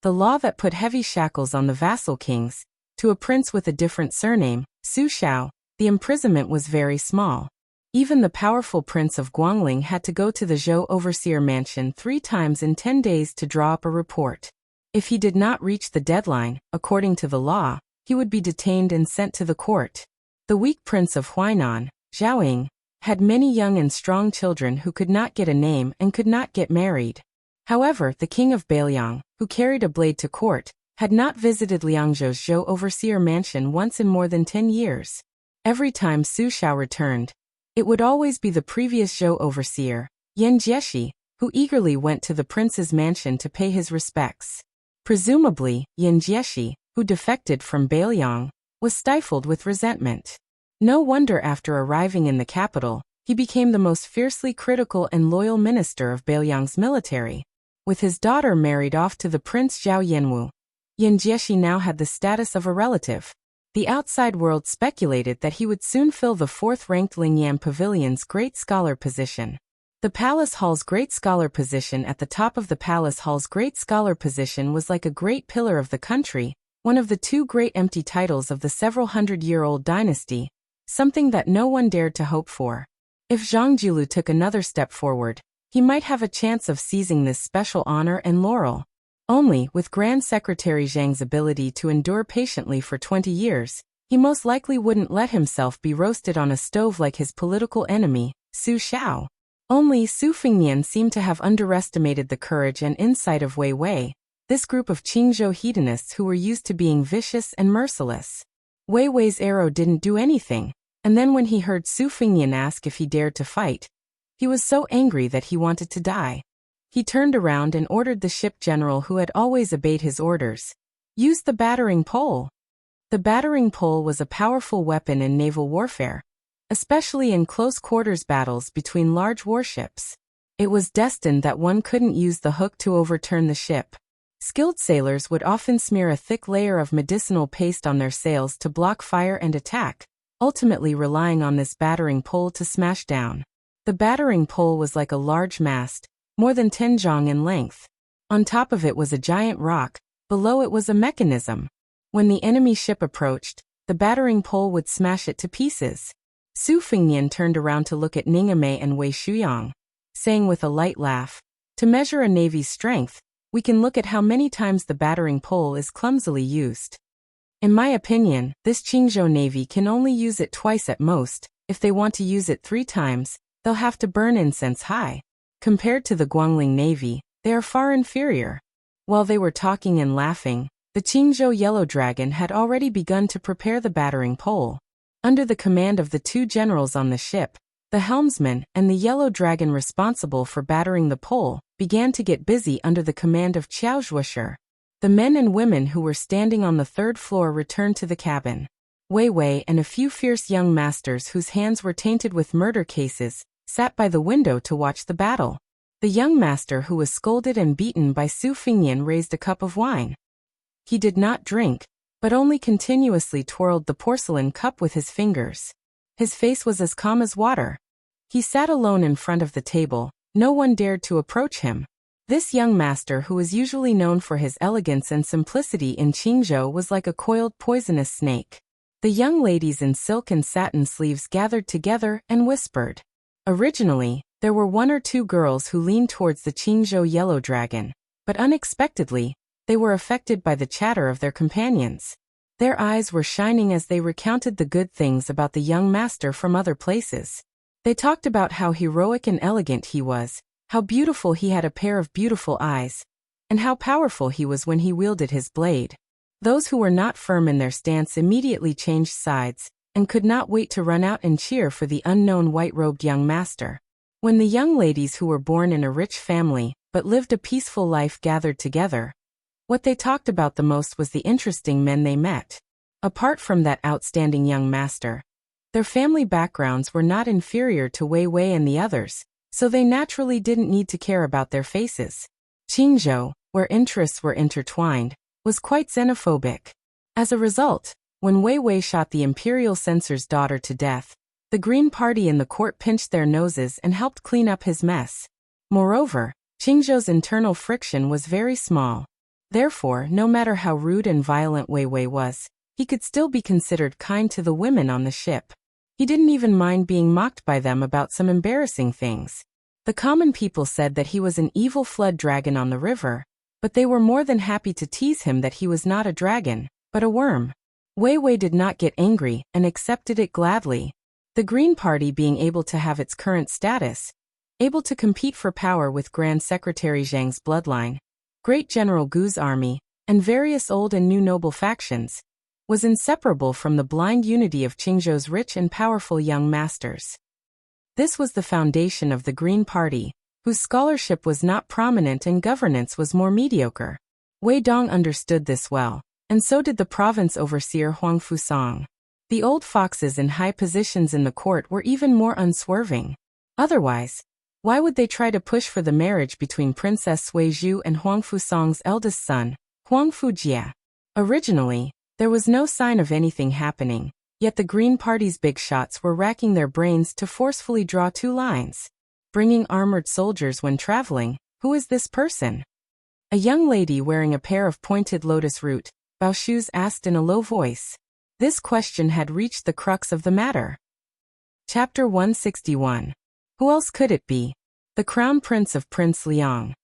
[SPEAKER 1] The law that put heavy shackles on the vassal kings, to a prince with a different surname, Su Shao, the imprisonment was very small. Even the powerful prince of Guangling had to go to the Zhou overseer mansion 3 times in 10 days to draw up a report. If he did not reach the deadline, according to the law, he would be detained and sent to the court. The weak prince of Huainan, Zhao Ying, had many young and strong children who could not get a name and could not get married. However, the king of Beiliang, who carried a blade to court, had not visited Liangzhou's Zhou overseer mansion once in more than 10 years. Every time Su Shao returned, it would always be the previous Zhou overseer, Yan Jieshi, who eagerly went to the prince's mansion to pay his respects. Presumably, Yan Jieshi, who defected from Beiliang, was stifled with resentment. No wonder after arriving in the capital, he became the most fiercely critical and loyal minister of Beiliang's military. With his daughter married off to the Prince Zhao Yanwu, Yan Jieshi now had the status of a relative. The outside world speculated that he would soon fill the 4th-ranked Lingyan Pavilion's Great Scholar position. The Palace Hall's Great Scholar position at the top of the Palace Hall's Great Scholar position was like a great pillar of the country, one of the 2 great empty titles of the several hundred-year-old dynasty, something that no one dared to hope for. If Zhang Jiulu took another step forward, he might have a chance of seizing this special honor and laurel. Only, with Grand Secretary Zhang's ability to endure patiently for 20 years, He most likely wouldn't let himself be roasted on a stove like his political enemy, Su Xiao. Only Su Fengnian seemed to have underestimated the courage and insight of Wei Wei, this group of Qingzhou hedonists who were used to being vicious and merciless. Wei Wei's arrow didn't do anything, and then when he heard Su Fengnian ask if he dared to fight, he was so angry that he wanted to die. He turned around and ordered the ship general, who had always obeyed his orders, use the battering pole. The battering pole was a powerful weapon in naval warfare, especially in close-quarters battles between large warships. It was destined that one couldn't use the hook to overturn the ship. Skilled sailors would often smear a thick layer of medicinal paste on their sails to block fire and attack, ultimately relying on this battering pole to smash down. The battering pole was like a large mast, more than 10 zhang in length. On top of it was a giant rock, below it was a mechanism. When the enemy ship approached, the battering pole would smash it to pieces. Su Fengnian turned around to look at Ningame and Wei Shuyang, saying with a light laugh, "To measure a navy's strength, we can look at how many times the battering pole is clumsily used. In my opinion, this Qingzhou navy can only use it twice at most. If they want to use it 3 times, they'll have to burn incense high. Compared to the Guangling navy, they are far inferior." While they were talking and laughing, the Qingzhou Yellow Dragon had already begun to prepare the battering pole. Under the command of the 2 generals on the ship, the helmsman and the Yellow Dragon responsible for battering the pole began to get busy under the command of Qiao Zhuoshi. The men and women who were standing on the 3rd floor returned to the cabin. Wei Wei and a few fierce young masters whose hands were tainted with murder cases sat by the window to watch the battle. The young master who was scolded and beaten by Su Fengnian raised a cup of wine. He did not drink, but only continuously twirled the porcelain cup with his fingers. His face was as calm as water. He sat alone in front of the table. No one dared to approach him. This young master, who was usually known for his elegance and simplicity in Qingzhou, was like a coiled poisonous snake. The young ladies in silk and satin sleeves gathered together and whispered. Originally, there were 1 or 2 girls who leaned towards the Qingzhou Yellow Dragon, but unexpectedly, they were affected by the chatter of their companions. Their eyes were shining as they recounted the good things about the young master from other places. They talked about how heroic and elegant he was, how beautiful he had a pair of beautiful eyes, and how powerful he was when he wielded his blade. Those who were not firm in their stance immediately changed sides, and could not wait to run out and cheer for the unknown white-robed young master. When the young ladies who were born in a rich family, but lived a peaceful life, gathered together, what they talked about the most was the interesting men they met. Apart from that outstanding young master, their family backgrounds were not inferior to Wei Wei and the others, so they naturally didn't need to care about their faces. Qingzhou, where interests were intertwined, was quite xenophobic. As a result, when Wei Wei shot the imperial censor's daughter to death, the Green Party in the court pinched their noses and helped clean up his mess. Moreover, Qingzhou's internal friction was very small. Therefore, no matter how rude and violent Wei Wei was, he could still be considered kind to the women on the ship. He didn't even mind being mocked by them about some embarrassing things. The common people said that he was an evil flood dragon on the river, but they were more than happy to tease him that he was not a dragon, but a worm. Wei Wei did not get angry and accepted it gladly. The Green Party being able to have its current status, able to compete for power with Grand Secretary Zhang's bloodline, Great General Gu's army, and various old and new noble factions, was inseparable from the blind unity of Qingzhou's rich and powerful young masters. This was the foundation of the Green Party, whose scholarship was not prominent and governance was more mediocre. Wei Dong understood this well, and so did the province overseer Huang Fusang. The old foxes in high positions in the court were even more unswerving. Otherwise, why would they try to push for the marriage between Princess Sui Zhu and Huang Fusang's eldest son, Huang Fujia? Originally, there was no sign of anything happening, yet the Green Party's big shots were racking their brains to forcefully draw 2 lines. Bringing armored soldiers when traveling, who is this person? A young lady wearing a pair of pointed lotus root bow shoes asked in a low voice. This question had reached the crux of the matter. Chapter 161. Who else could it be? The Crown Prince of Prince Liang.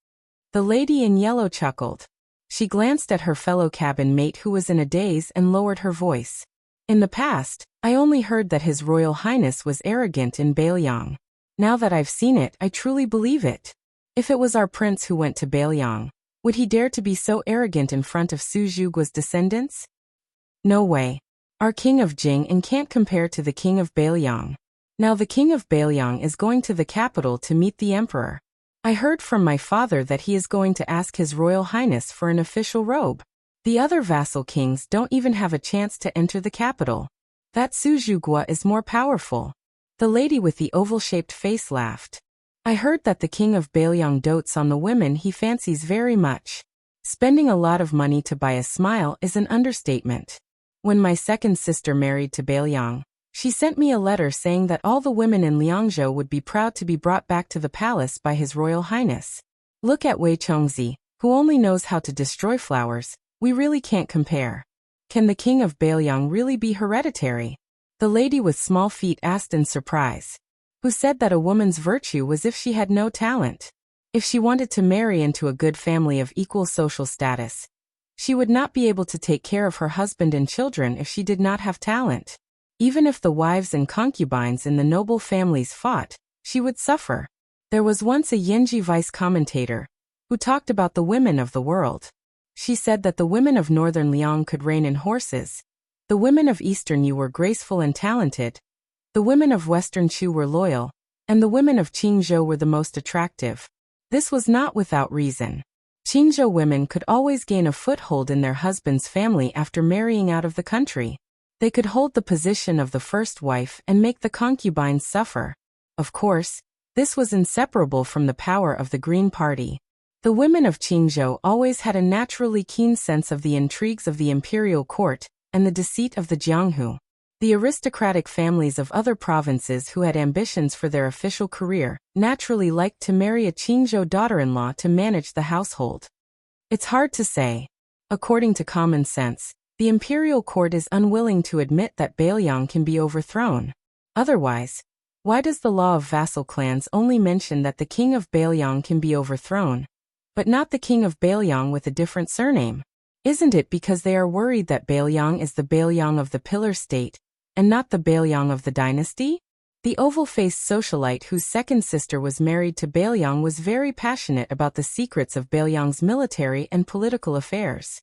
[SPEAKER 1] The lady in yellow chuckled. She glanced at her fellow cabin mate who was in a daze and lowered her voice. In the past, I only heard that His Royal Highness was arrogant in Baelyang. Now that I've seen it, I truly believe it. If it was our prince who went to Baelyang, would he dare to be so arrogant in front of Su Zhugua's descendants? No way. Our king of Jing can't compare to the king of Baelyang. Now the king of Baelyang is going to the capital to meet the emperor. I heard from my father that he is going to ask His Royal Highness for an official robe. The other vassal kings don't even have a chance to enter the capital. That Su Zhugua is more powerful. The lady with the oval-shaped face laughed. I heard that the king of Baelyang dotes on the women he fancies very much. Spending a lot of money to buy a smile is an understatement. When my second sister married to Baelyang, she sent me a letter saying that all the women in Liangzhou would be proud to be brought back to the palace by His Royal Highness. Look at Wei Chongzi, who only knows how to destroy flowers. We really can't compare. Can the king of Baelyang really be hereditary? The lady with small feet asked in surprise. Who said that a woman's virtue was if she had no talent? If she wanted to marry into a good family of equal social status, she would not be able to take care of her husband and children if she did not have talent. Even if the wives and concubines in the noble families fought, she would suffer. There was once a Yinji vice commentator who talked about the women of the world. She said that the women of northern Liang could rein in horses. The women of eastern Yu were graceful and talented. The women of western Chu were loyal, and the women of Qingzhou were the most attractive. This was not without reason. Qingzhou women could always gain a foothold in their husband's family after marrying out of the country. They could hold the position of the first wife and make the concubines suffer. Of course, this was inseparable from the power of the Green Party. The women of Qingzhou always had a naturally keen sense of the intrigues of the imperial court and the deceit of the Jianghu. The aristocratic families of other provinces who had ambitions for their official career naturally liked to marry a Qingzhou daughter-in-law to manage the household. It's hard to say. According to common sense, the imperial court is unwilling to admit that Baelyang can be overthrown. Otherwise, why does the law of vassal clans only mention that the king of Baelyang can be overthrown, but not the king of Baelyang with a different surname? Isn't it because they are worried that Baelyang is the Baelyang of the pillar state, and not the Baelyang of the dynasty? The oval-faced socialite whose second sister was married to Baelyang was very passionate about the secrets of Baelyang's military and political affairs.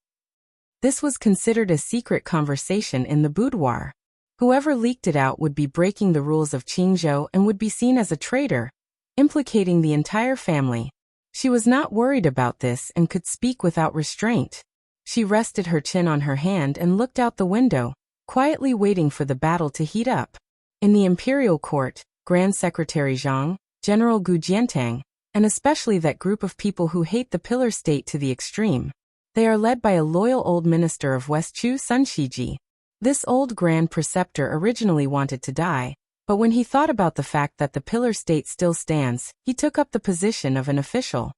[SPEAKER 1] This was considered a secret conversation in the boudoir. Whoever leaked it out would be breaking the rules of Qingzhou and would be seen as a traitor, implicating the entire family. She was not worried about this and could speak without restraint. She rested her chin on her hand and looked out the window, quietly waiting for the battle to heat up. In the imperial court, Grand Secretary Zhang, General Gu Jiantang, and especially that group of people who hate the pillar state to the extreme. They are led by a loyal old minister of West Chu, Sun Shiji. This old grand preceptor originally wanted to die, but when he thought about the fact that the pillar state still stands, he took up the position of an official.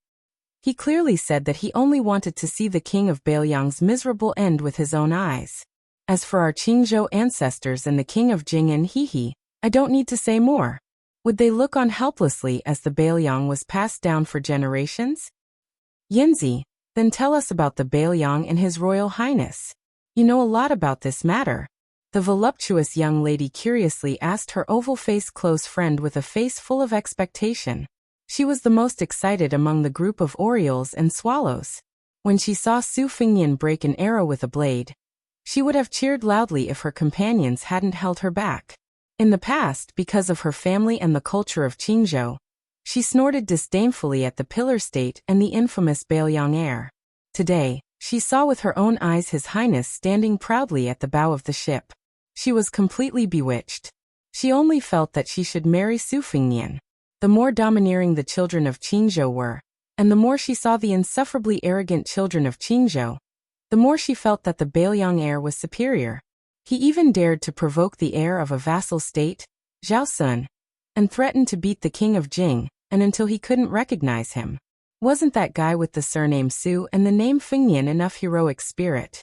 [SPEAKER 1] He clearly said that he only wanted to see the king of Baelyang's miserable end with his own eyes. As for our Qingzhou ancestors and the king of Jing and Hehe, I don't need to say more. Would they look on helplessly as the Baelyang was passed down for generations? Yinzi, then tell us about the Baelyang and His Royal Highness. You know a lot about this matter. The voluptuous young lady curiously asked her oval-faced close friend with a face full of expectation. She was the most excited among the group of orioles and swallows. When she saw Su Fingyan break an arrow with a blade, she would have cheered loudly if her companions hadn't held her back. In the past, because of her family and the culture of Qingzhou, she snorted disdainfully at the pillar state and the infamous Baelyang heir. Today, she saw with her own eyes His Highness standing proudly at the bow of the ship. She was completely bewitched. She only felt that she should marry Su Fingyan. The more domineering the children of Qingzhou were, and the more she saw the insufferably arrogant children of Qingzhou, the more she felt that the Baelyang heir was superior. He even dared to provoke the heir of a vassal state, Zhao Sun, and threatened to beat the king of Jing, and until he couldn't recognize him. Wasn't that guy with the surname Su and the name Fingyan enough heroic spirit?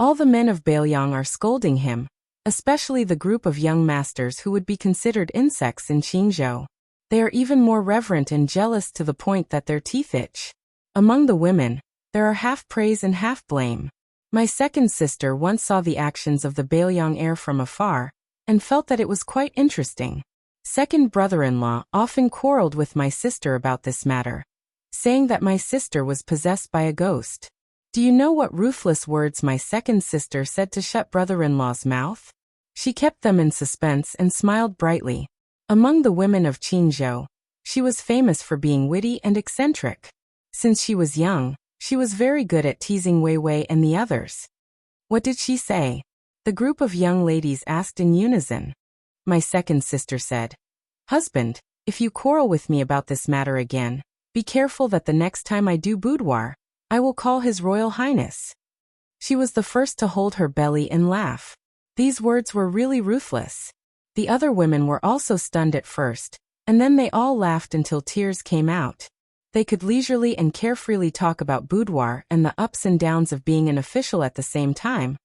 [SPEAKER 1] All the men of Baelyang are scolding him, especially the group of young masters who would be considered insects in Qingzhou. They are even more reverent and jealous to the point that their teeth itch. Among the women, there are half praise and half blame. My second sister once saw the actions of the Baelyang heir from afar, and felt that it was quite interesting. Second brother-in-law often quarreled with my sister about this matter, saying that my sister was possessed by a ghost. Do you know what ruthless words my second sister said to shut brother-in-law's mouth? She kept them in suspense and smiled brightly. Among the women of Qingzhou, she was famous for being witty and eccentric. Since she was young, she was very good at teasing Wei Wei and the others. What did she say? The group of young ladies asked in unison. My second sister said, "Husband, if you quarrel with me about this matter again, be careful that the next time I do boudoir, I will call His Royal Highness." She was the first to hold her belly and laugh. These words were really ruthless. The other women were also stunned at first, and then they all laughed until tears came out. They could leisurely and carefreely talk about boudoir and the ups and downs of being an official at the same time.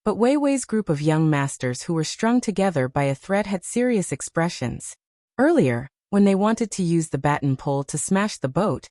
[SPEAKER 1] But Wei Wei's group of young masters who were strung together by a thread had serious expressions. Earlier, when they wanted to use the baton pole to smash the boat,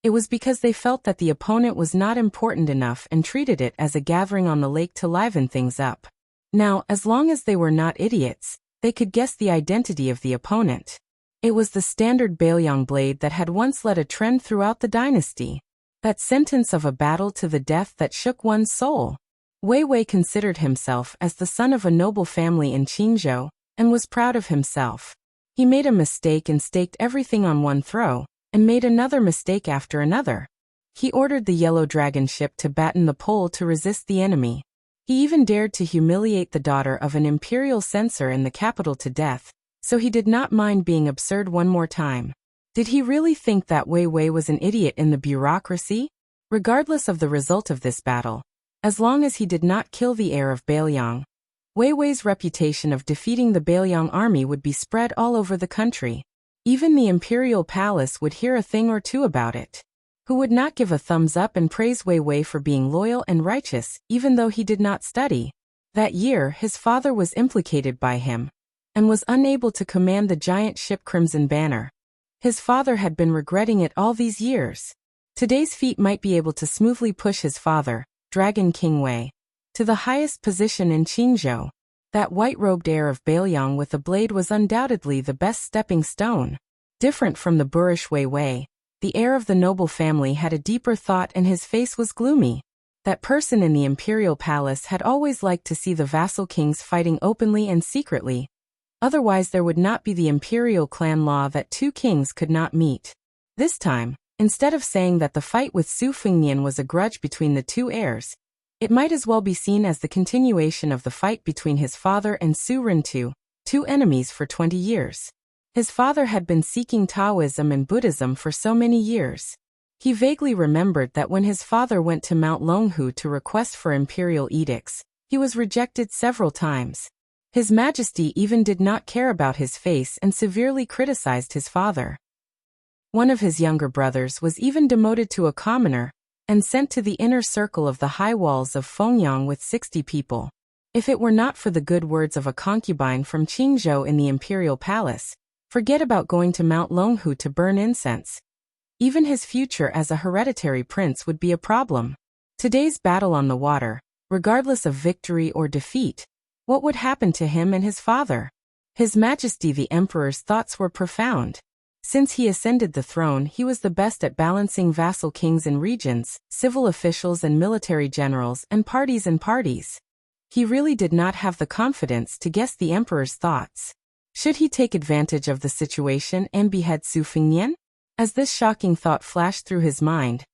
[SPEAKER 1] it was because they felt that the opponent was not important enough and treated it as a gathering on the lake to liven things up. Now, as long as they were not idiots, they could guess the identity of the opponent. It was the standard Baelyang blade that had once led a trend throughout the dynasty. That sentence of a battle to the death that shook one's soul. Wei Wei considered himself as the son of a noble family in Qingzhou, and was proud of himself. He made a mistake and staked everything on one throw, and made another mistake after another. He ordered the Yellow Dragon ship to batten the pole to resist the enemy. He even dared to humiliate the daughter of an imperial censor in the capital to death, so he did not mind being absurd one more time. Did he really think that Wei Wei was an idiot in the bureaucracy? Regardless of the result of this battle, as long as he did not kill the heir of Baelyang, Wei Wei's reputation of defeating the Baelyang army would be spread all over the country. Even the imperial palace would hear a thing or two about it. Who would not give a thumbs up and praise Wei Wei for being loyal and righteous, even though he did not study? That year, his father was implicated by him, and was unable to command the giant ship Crimson Banner. His father had been regretting it all these years. Today's feat might be able to smoothly push his father, Dragon King Wei, to the highest position in Qingzhou. That white-robed heir of Baelyang with a blade was undoubtedly the best stepping stone. Different from the boorish Wei Wei, the heir of the noble family had a deeper thought and his face was gloomy. That person in the imperial palace had always liked to see the vassal kings fighting openly and secretly. Otherwise there would not be the imperial clan law that two kings could not meet. This time, instead of saying that the fight with Su Fengnian was a grudge between the two heirs, it might as well be seen as the continuation of the fight between his father and Su Rintu, two enemies for 20 years. His father had been seeking Taoism and Buddhism for so many years. He vaguely remembered that when his father went to Mount Longhu to request for imperial edicts, he was rejected several times. His Majesty even did not care about his face and severely criticized his father. One of his younger brothers was even demoted to a commoner and sent to the inner circle of the high walls of Fengyang with 60 people. If it were not for the good words of a concubine from Qingzhou in the imperial palace, forget about going to Mount Longhu to burn incense. Even his future as a hereditary prince would be a problem. Today's battle on the water, regardless of victory or defeat, what would happen to him and his father? His Majesty the Emperor's thoughts were profound. Since he ascended the throne, he was the best at balancing vassal kings and regions, civil officials and military generals, and parties. He really did not have the confidence to guess the Emperor's thoughts. Should he take advantage of the situation and behead Su Fengnian? As this shocking thought flashed through his mind,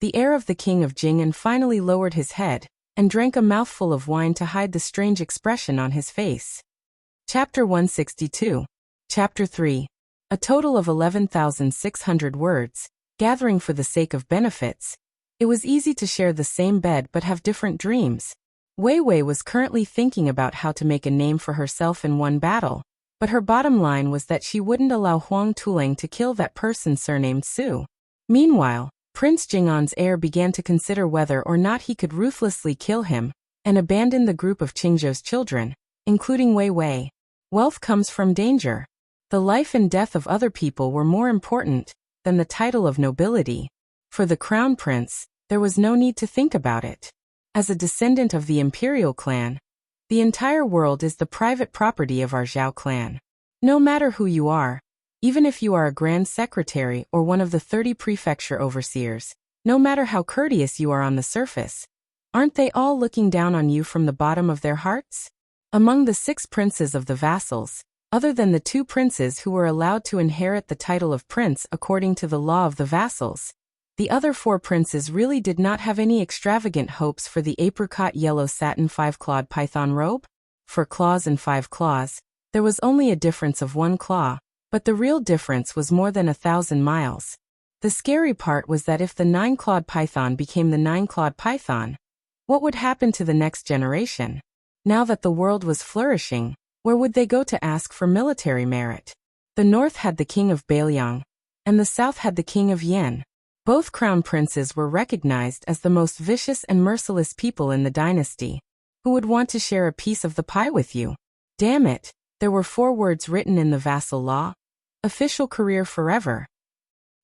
[SPEAKER 1] the heir of the king of Jing'an finally lowered his head and drank a mouthful of wine to hide the strange expression on his face. Chapter 162. Chapter 3. A total of 11,600 words, gathering for the sake of benefits. It was easy to share the same bed but have different dreams. Wei Wei was currently thinking about how to make a name for herself in one battle, but her bottom line was that she wouldn't allow Huang Tulang to kill that person surnamed Su. Meanwhile, Prince Jing'an's heir began to consider whether or not he could ruthlessly kill him and abandon the group of Qingzhou's children, including Wei Wei. Wealth comes from danger. The life and death of other people were more important than the title of nobility. For the crown prince, there was no need to think about it. As a descendant of the imperial clan, the entire world is the private property of our Zhao clan. No matter who you are, even if you are a grand secretary or one of the 30 prefecture overseers, no matter how courteous you are on the surface, aren't they all looking down on you from the bottom of their hearts? Among the 6 princes of the vassals, other than the 2 princes who were allowed to inherit the title of prince according to the law of the vassals, the other 4 princes really did not have any extravagant hopes for the apricot yellow satin 5-clawed python robe. For claws and 5 claws, there was only a difference of 1 claw, but the real difference was more than 1,000 miles. The scary part was that if the 9-clawed python became the 9-clawed python, what would happen to the next generation? Now that the world was flourishing, where would they go to ask for military merit? The north had the king of Bailiang, and the south had the king of Yen. Both crown princes were recognized as the most vicious and merciless people in the dynasty. Who would want to share a piece of the pie with you? Damn it, there were 4 words written in the vassal law. Official career forever.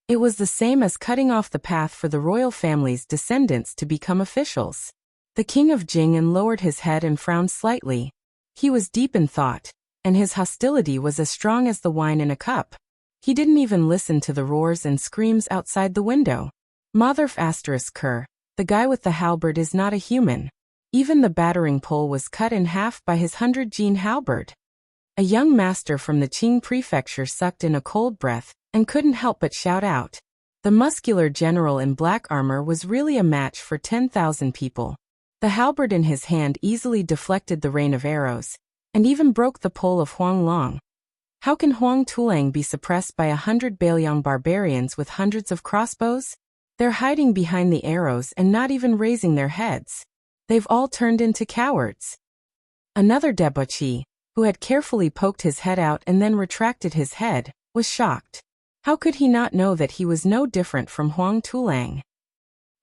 [SPEAKER 1] It was the same as cutting off the path for the royal family's descendants to become officials. The king of Jing'an lowered his head and frowned slightly. He was deep in thought, and his hostility was as strong as the wine in a cup. He didn't even listen to the roars and screams outside the window. Motherf *Ker, the guy with the halberd is not a human. Even the battering pole was cut in half by his 100-gene halberd. A young master from the Qing prefecture sucked in a cold breath and couldn't help but shout out. The muscular general in black armor was really a match for 10,000 people. The halberd in his hand easily deflected the rain of arrows, and even broke the pole of Huang Long. How can Huang Tulang be suppressed by 100 Bailiang barbarians with hundreds of crossbows? They're hiding behind the arrows and not even raising their heads. They've all turned into cowards. Another debauchee, who had carefully poked his head out and then retracted his head, was shocked. How could he not know that he was no different from Huang Tulang?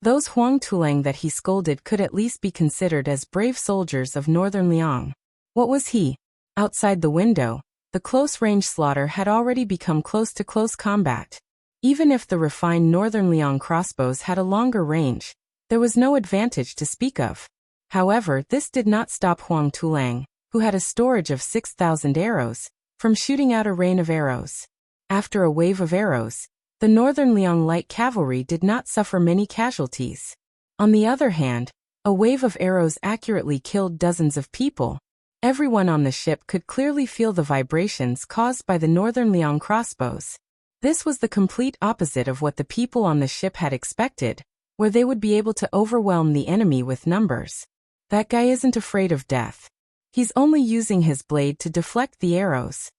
[SPEAKER 1] Those Huang Tulang that he scolded could at least be considered as brave soldiers of northern Liang. What was he? Outside the window, the close-range slaughter had already become close-to-close combat. Even if the refined northern Liang crossbows had a longer range, there was no advantage to speak of. However, this did not stop Huang Tulang, who had a storage of 6,000 arrows, from shooting out a rain of arrows. After a wave of arrows, the northern Liang light cavalry did not suffer many casualties. On the other hand, a wave of arrows accurately killed dozens of people. Everyone on the ship could clearly feel the vibrations caused by the northern Liang crossbows. This was the complete opposite of what the people on the ship had expected, where they would be able to overwhelm the enemy with numbers. That guy isn't afraid of death. He's only using his blade to deflect the arrows.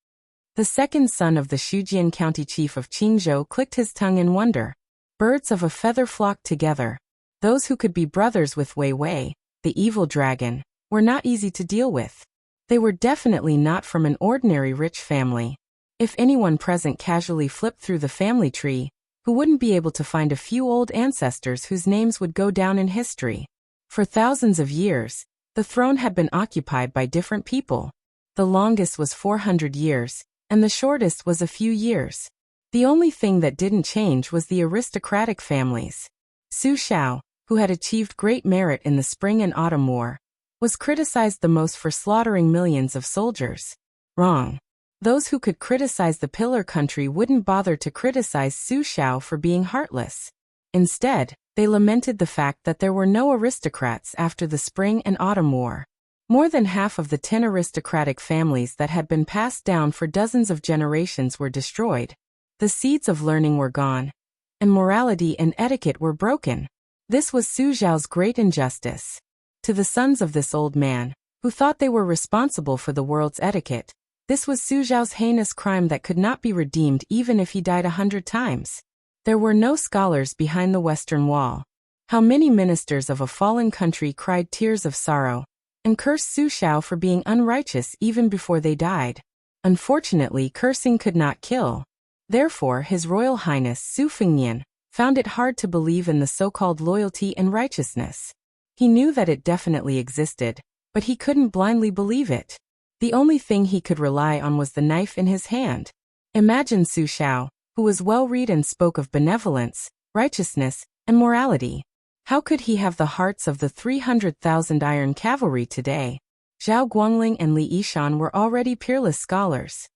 [SPEAKER 1] The second son of the Shujian County chief of Qingzhou clicked his tongue in wonder. Birds of a feather flocked together. Those who could be brothers with Wei Wei, the evil dragon, were not easy to deal with. They were definitely not from an ordinary rich family. If anyone present casually flipped through the family tree, who wouldn't be able to find a few old ancestors whose names would go down in history? For thousands of years, the throne had been occupied by different people. The longest was 400 years, and the shortest was a few years. The only thing that didn't change was the aristocratic families. Su Shao, who had achieved great merit in the Spring and Autumn War, was criticized the most for slaughtering millions of soldiers. Wrong. Those who could criticize the Pillar Country wouldn't bother to criticize Su Shao for being heartless. Instead, they lamented the fact that there were no aristocrats after the Spring and Autumn War. More than half of the 10 aristocratic families that had been passed down for dozens of generations were destroyed. The seeds of learning were gone, and morality and etiquette were broken. This was Su Zhao's great injustice. To the sons of this old man, who thought they were responsible for the world's etiquette, this was Su Zhao's heinous crime that could not be redeemed even if he died 100 times. There were no scholars behind the Western Wall. How many ministers of a fallen country cried tears of sorrow and cursed Su Shao for being unrighteous even before they died. Unfortunately, cursing could not kill. Therefore, His Royal Highness Su Fengnian found it hard to believe in the so-called loyalty and righteousness. He knew that it definitely existed, but he couldn't blindly believe it. The only thing he could rely on was the knife in his hand. Imagine Su Shao, who was well-read and spoke of benevolence, righteousness, and morality. How could he have the hearts of the 300,000 iron cavalry today? Zhao Guangling and Li Yishan were already peerless scholars.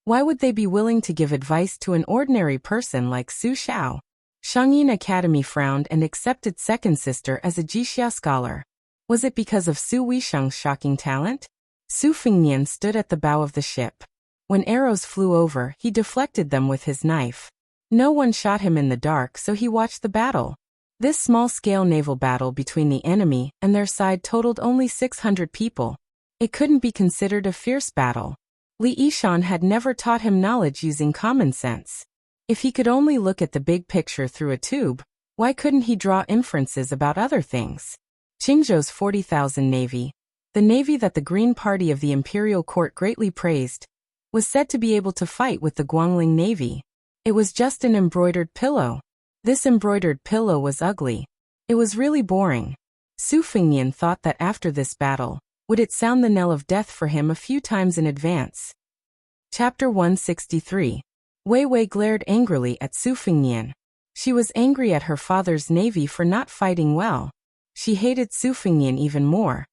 [SPEAKER 1] Why would they be willing to give advice to an ordinary person like Su Xiao? Shangyin Academy frowned and accepted second sister as a Jixia scholar. Was it because of Su Weisheng's shocking talent? Su Fengnian stood at the bow of the ship. When arrows flew over, he deflected them with his knife. No one shot him in the dark, so he watched the battle. This small-scale naval battle between the enemy and their side totaled only 600 people. It couldn't be considered a fierce battle. Li Yishan had never taught him knowledge using common sense. If he could only look at the big picture through a tube, why couldn't he draw inferences about other things? Qingzhou's 40,000 navy, the navy that the Green Party of the imperial court greatly praised, was said to be able to fight with the Guangling navy. It was just an embroidered pillow. This embroidered pillow was ugly. It was really boring. Su Fengnian thought that after this battle, would it sound the knell of death for him a few times in advance? Chapter 163. Wei Wei glared angrily at Su Fengnian. She was angry at her father's navy for not fighting well. She hated Su Fengnian even more.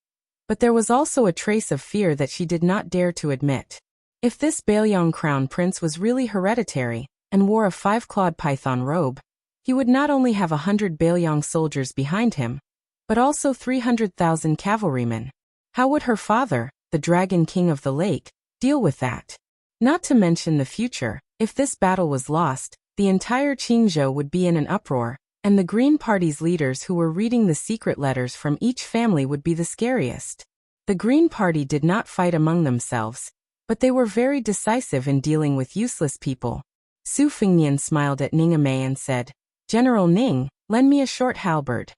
[SPEAKER 1] But there was also a trace of fear that she did not dare to admit. If this Bailiang crown prince was really hereditary, and wore a 5-clawed python robe, he would not only have 100 Bailiang soldiers behind him, but also 300,000 cavalrymen. How would her father, the Dragon King of the Lake, deal with that? Not to mention the future, if this battle was lost, the entire Qingzhou would be in an uproar, and the Green Party's leaders who were reading the secret letters from each family would be the scariest. The Green Party did not fight among themselves, but they were very decisive in dealing with useless people. Su Fengnian smiled at Ning Amei and said, "General Ning, lend me a short halberd."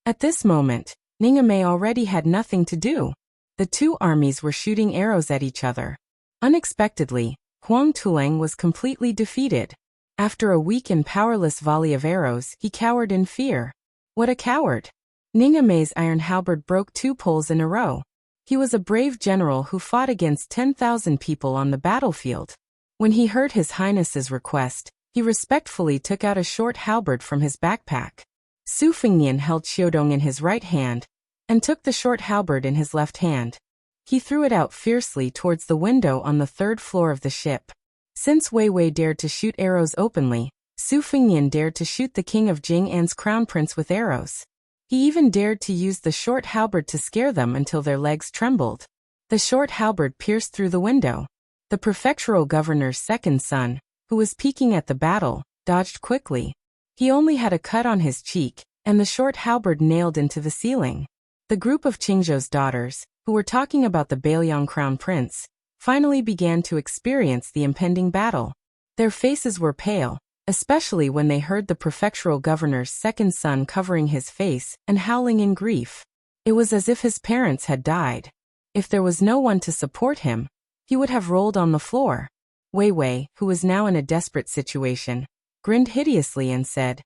[SPEAKER 1] At this moment, Ning Amei already had nothing to do. The two armies were shooting arrows at each other. Unexpectedly, Huang Tulang was completely defeated. After a weak and powerless volley of arrows, he cowered in fear. What a coward! Ning Amei's iron halberd broke 2 poles in a row. He was a brave general who fought against 10,000 people on the battlefield. When he heard His Highness's request, he respectfully took out a short halberd from his backpack. Su Fengnian held Xiudong in his right hand, and took the short halberd in his left hand. He threw it out fiercely towards the window on the 3rd floor of the ship. Since Wei Wei dared to shoot arrows openly, Su Fengnian dared to shoot the king of Jing'an's crown prince with arrows. He even dared to use the short halberd to scare them until their legs trembled. The short halberd pierced through the window. The prefectural governor's second son, who was peeking at the battle, dodged quickly. He only had a cut on his cheek, and the short halberd nailed into the ceiling. The group of Qingzhou's daughters, who were talking about the Bailiang crown prince, finally began to experience the impending battle. Their faces were pale, especially when they heard the prefectural governor's second son covering his face and howling in grief. It was as if his parents had died. If there was no one to support him, he would have rolled on the floor. Wei Wei, who was now in a desperate situation, grinned hideously and said,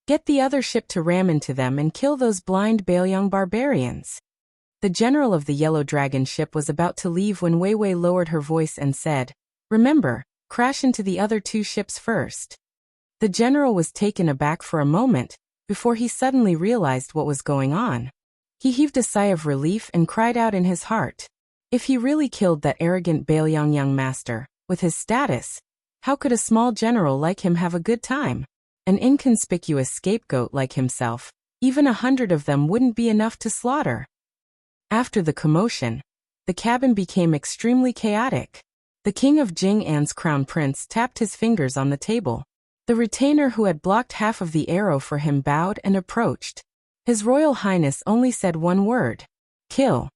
[SPEAKER 1] "Get the other ship to ram into them and kill those blind Bailiang barbarians." The general of the Yellow Dragon ship was about to leave when Wei Wei lowered her voice and said, "Remember, crash into the other 2 ships first." The general was taken aback for a moment, before he suddenly realized what was going on. He heaved a sigh of relief and cried out in his heart. If he really killed that arrogant Bailiang young master, with his status, how could a small general like him have a good time? An inconspicuous scapegoat like himself, even 100 of them wouldn't be enough to slaughter. After the commotion, the cabin became extremely chaotic. The king of Jing'an's crown prince tapped his fingers on the table. The retainer who had blocked half of the arrow for him bowed and approached. His Royal Highness only said one word: "Kill."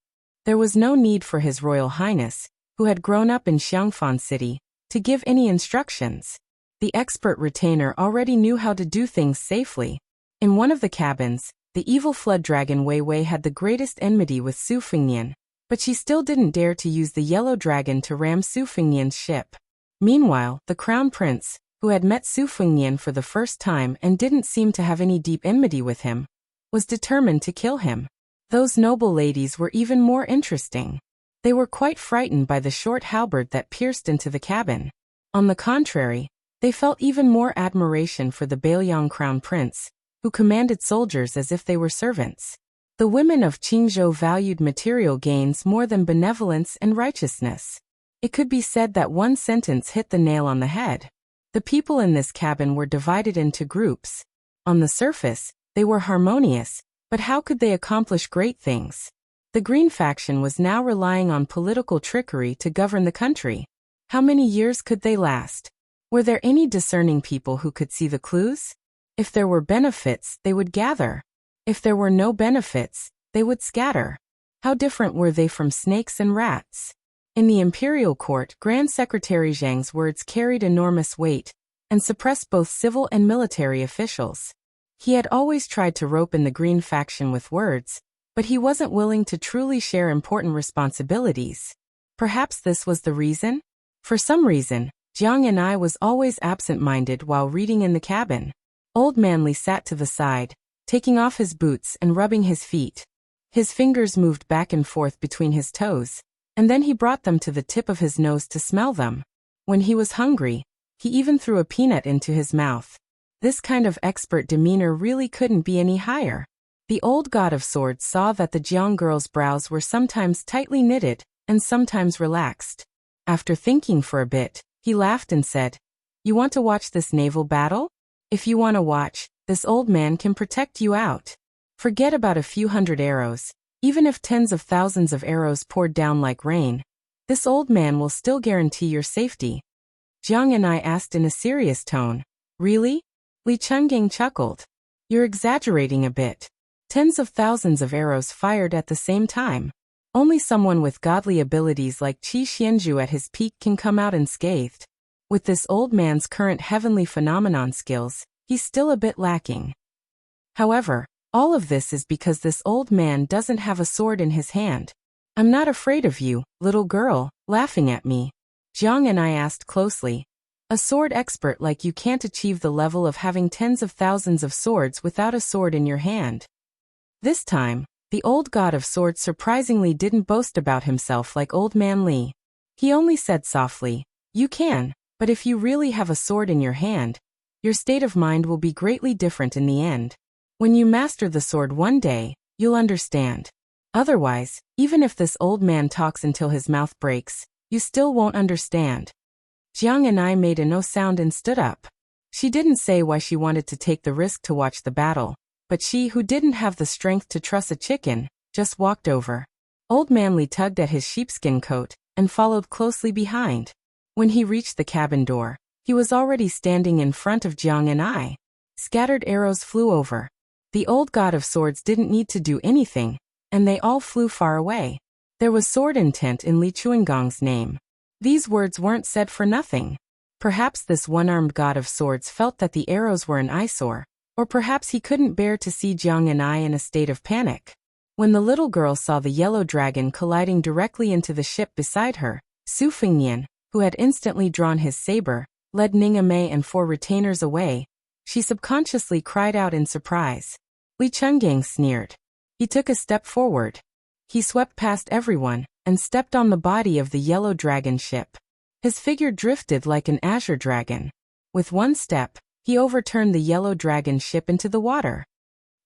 [SPEAKER 1] There was no need for His Royal Highness, who had grown up in Xiangfan City, to give any instructions. The expert retainer already knew how to do things safely. In one of the cabins, the evil flood dragon Wei Wei had the greatest enmity with Su Fengnian, but she still didn't dare to use the yellow dragon to ram Su Fengnian's ship. Meanwhile, the crown prince, who had met Su Fengnian for the first time and didn't seem to have any deep enmity with him, was determined to kill him. Those noble ladies were even more interesting. They were quite frightened by the short halberd that pierced into the cabin. On the contrary, they felt even more admiration for the Bailiang crown prince, who commanded soldiers as if they were servants. The women of Qingzhou valued material gains more than benevolence and righteousness. It could be said that one sentence hit the nail on the head. The people in this cabin were divided into groups. On the surface, they were harmonious, but how could they accomplish great things? The Green faction was now relying on political trickery to govern the country. How many years could they last? Were there any discerning people who could see the clues? If there were benefits, they would gather. If there were no benefits, they would scatter. How different were they from snakes and rats? In the imperial court, Grand Secretary Zhang's words carried enormous weight and suppressed both civil and military officials. He had always tried to rope in the Green faction with words, but he wasn't willing to truly share important responsibilities. Perhaps this was the reason? For some reason, Jiang and I was always absent-minded while reading in the cabin. Old Manly sat to the side, taking off his boots and rubbing his feet. His fingers moved back and forth between his toes, and then he brought them to the tip of his nose to smell them. When he was hungry, he even threw a peanut into his mouth. This kind of expert demeanor really couldn't be any higher. The old god of swords saw that the Jiang girl's brows were sometimes tightly knitted and sometimes relaxed. After thinking for a bit, he laughed and said, "You want to watch this naval battle? If you want to watch, this old man can protect you out. Forget about a few hundred arrows. Even if tens of thousands of arrows poured down like rain, this old man will still guarantee your safety." Jiang and I asked in a serious tone, "Really?" Li Chungang chuckled. "You're exaggerating a bit. Tens of thousands of arrows fired at the same time. Only someone with godly abilities like Qi Xianzhu at his peak can come out unscathed. With this old man's current heavenly phenomenon skills, he's still a bit lacking. However, all of this is because this old man doesn't have a sword in his hand. I'm not afraid of you, little girl," laughing at me. Jiang and I asked closely. "A sword expert like you can't achieve the level of having tens of thousands of swords without a sword in your hand." This time, the old god of swords surprisingly didn't boast about himself like old man Li. He only said softly, "You can, but if you really have a sword in your hand, your state of mind will be greatly different in the end. When you master the sword one day, you'll understand. Otherwise, even if this old man talks until his mouth breaks, you still won't understand." Jiang and I made a no sound and stood up. She didn't say why she wanted to take the risk to watch the battle, but she who didn't have the strength to truss a chicken, just walked over. Old Manly tugged at his sheepskin coat and followed closely behind. When he reached the cabin door, he was already standing in front of Jiang and I. Scattered arrows flew over. The old god of swords didn't need to do anything, and they all flew far away. There was sword intent in Li Chuangong's name. These words weren't said for nothing. Perhaps this one-armed god of swords felt that the arrows were an eyesore, or perhaps he couldn't bear to see Jiang and I in a state of panic. When the little girl saw the yellow dragon colliding directly into the ship beside her, Su Fengnian, who had instantly drawn his saber, led Ningame and 4 retainers away. She subconsciously cried out in surprise. Li Chungang sneered. He took a step forward. He swept past everyone and stepped on the body of the yellow dragon ship. His figure drifted like an azure dragon. With one step, he overturned the yellow dragon ship into the water.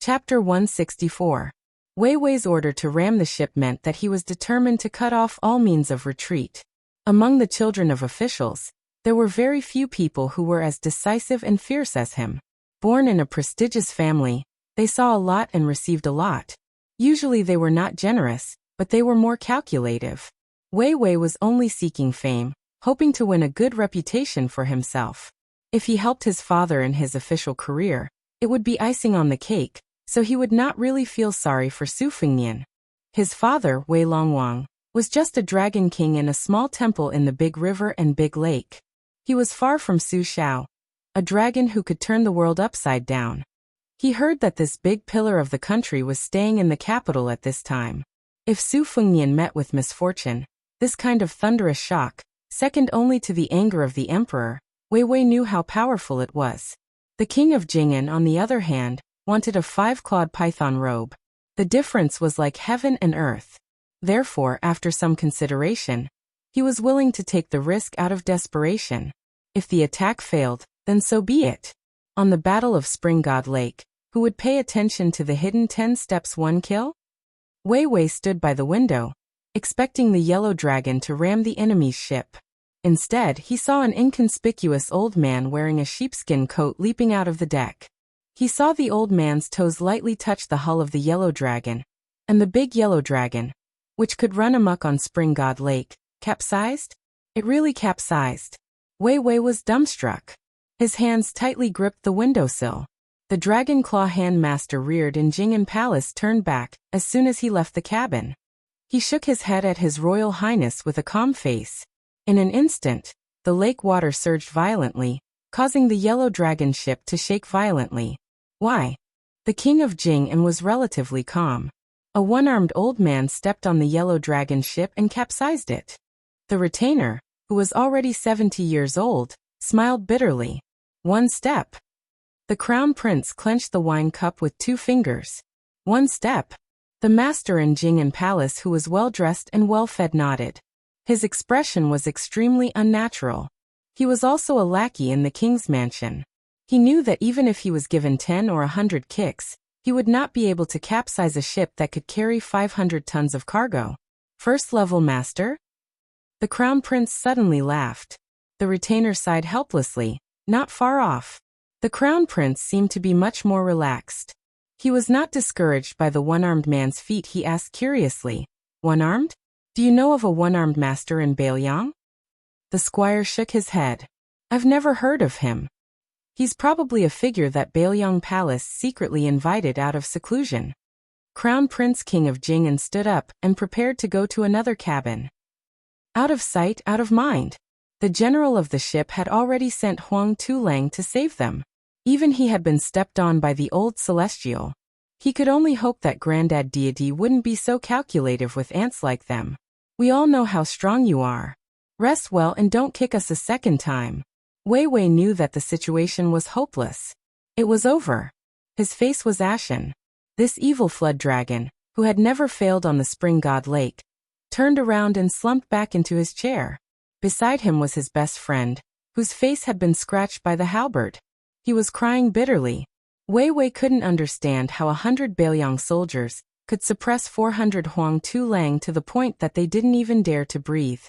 [SPEAKER 1] Chapter 164. Wei Wei's order to ram the ship meant that he was determined to cut off all means of retreat. Among the children of officials, there were very few people who were as decisive and fierce as him. Born in a prestigious family, they saw a lot and received a lot. Usually they were not generous, but they were more calculative. Wei Wei was only seeking fame, hoping to win a good reputation for himself. If he helped his father in his official career, it would be icing on the cake, so he would not really feel sorry for Su Fengnian. His father, Wei Longwang, was just a dragon king in a small temple in the Big River and Big Lake. He was far from Su Shao, a dragon who could turn the world upside down. He heard that this big pillar of the country was staying in the capital at this time. If Su Fengnian met with misfortune, this kind of thunderous shock, second only to the anger of the emperor, Wei Wei knew how powerful it was. The king of Jing'an, on the other hand, wanted a 5-clawed python robe. The difference was like heaven and earth. Therefore, after some consideration, he was willing to take the risk out of desperation. If the attack failed, then so be it. On the Battle of Spring God Lake, Who would pay attention to the hidden 10 steps 1 kill? Wei Wei stood by the window, expecting the yellow dragon to ram the enemy's ship. Instead, he saw an inconspicuous old man wearing a sheepskin coat leaping out of the deck. He saw the old man's toes lightly touch the hull of the yellow dragon, and the big yellow dragon, which could run amok on Spring God Lake, capsized? It really capsized. Wei Wei was dumbstruck. His hands tightly gripped the windowsill. The dragon claw hand master reared in Jing'an Palace turned back as soon as he left the cabin. He shook his head at His Royal Highness with a calm face. In an instant, the lake water surged violently, causing the yellow dragon ship to shake violently. Why? The king of Jing'an was relatively calm. A one-armed old man stepped on the yellow dragon ship and capsized it. The retainer, who was already 70 years old, smiled bitterly. 1 step. The crown prince clenched the wine cup with 2 fingers. 1 step. The master in Jing'an Palace, who was well-dressed and well-fed, nodded. His expression was extremely unnatural. He was also a lackey in the king's mansion. He knew that even if he was given 10 or 100 kicks, he would not be able to capsize a ship that could carry 500 tons of cargo. First-level master? The crown prince suddenly laughed. The retainer sighed helplessly, not far off. The crown prince seemed to be much more relaxed. He was not discouraged by the one-armed man's feat. He asked curiously, "One-armed? Do you know of a one-armed master in Bailiang?" The squire shook his head. "I've never heard of him. He's probably a figure that Bailiang Palace secretly invited out of seclusion." Crown Prince King of Jing'an stood up and prepared to go to another cabin. Out of sight, out of mind. The general of the ship had already sent Huang Tulang to save them. Even he had been stepped on by the old celestial. He could only hope that Grandad Deity wouldn't be so calculative with ants like them. "We all know how strong you are. Rest well and don't kick us a second time." Wei Wei knew that the situation was hopeless. It was over. His face was ashen. This evil flood dragon, who had never failed on the Spring God Lake, turned around and slumped back into his chair. Beside him was his best friend, whose face had been scratched by the halberd. He was crying bitterly. Wei Wei couldn't understand how 100 Bailiang soldiers could suppress 400 Huang Tulang to the point that they didn't even dare to breathe.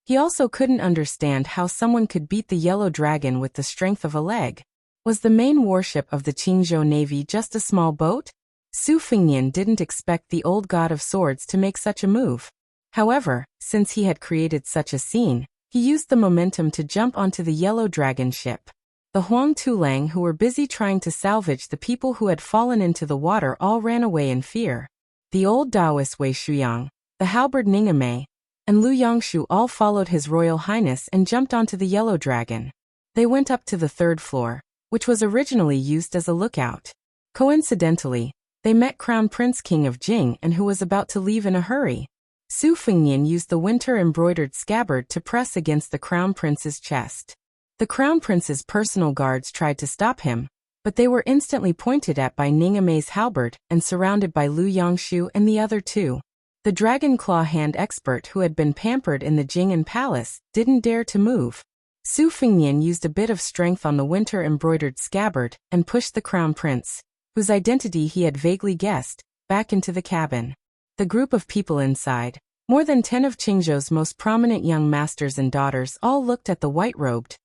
[SPEAKER 1] He also couldn't understand how someone could beat the yellow dragon with the strength of a leg. Was the main warship of the Qingzhou Navy just a small boat? Su Fengnian didn't expect the old god of swords to make such a move. However, since he had created such a scene, he used the momentum to jump onto the yellow dragon ship. The Huang Tulang, who were busy trying to salvage the people who had fallen into the water, all ran away in fear. The old Taoist Wei Shuyang, the halberd Ningame, and Lu Yangshu all followed His Royal Highness and jumped onto the yellow dragon. They went up to the 3rd floor, which was originally used as a lookout. Coincidentally, they met Crown Prince King of Jing'an, who was about to leave in a hurry. Su Fengnian used the winter-embroidered scabbard to press against the Crown Prince's chest. The Crown Prince's personal guards tried to stop him, but they were instantly pointed at by Ningame's halberd and surrounded by Lu Yangshu and the other 2. The dragon claw hand expert, who had been pampered in the Jing'an Palace, didn't dare to move. Su Fengnian used a bit of strength on the winter-embroidered scabbard and pushed the Crown Prince, whose identity he had vaguely guessed, back into the cabin. The group of people inside, more than 10 of Qingzhou's most prominent young masters and daughters, all looked at the white-robed,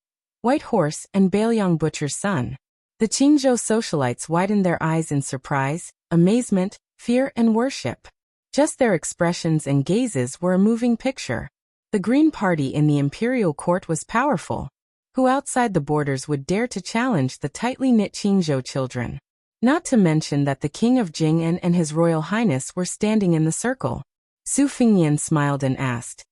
[SPEAKER 1] white horse and Bailiang butcher's son. The Qingzhou socialites widened their eyes in surprise, amazement, fear, and worship. Just their expressions and gazes were a moving picture. The Green Party in the imperial court was powerful. Who outside the borders would dare to challenge the tightly knit Qingzhou children? Not to mention that the King of Jing'an and His Royal Highness were standing in the circle. Su Fengnian smiled and asked,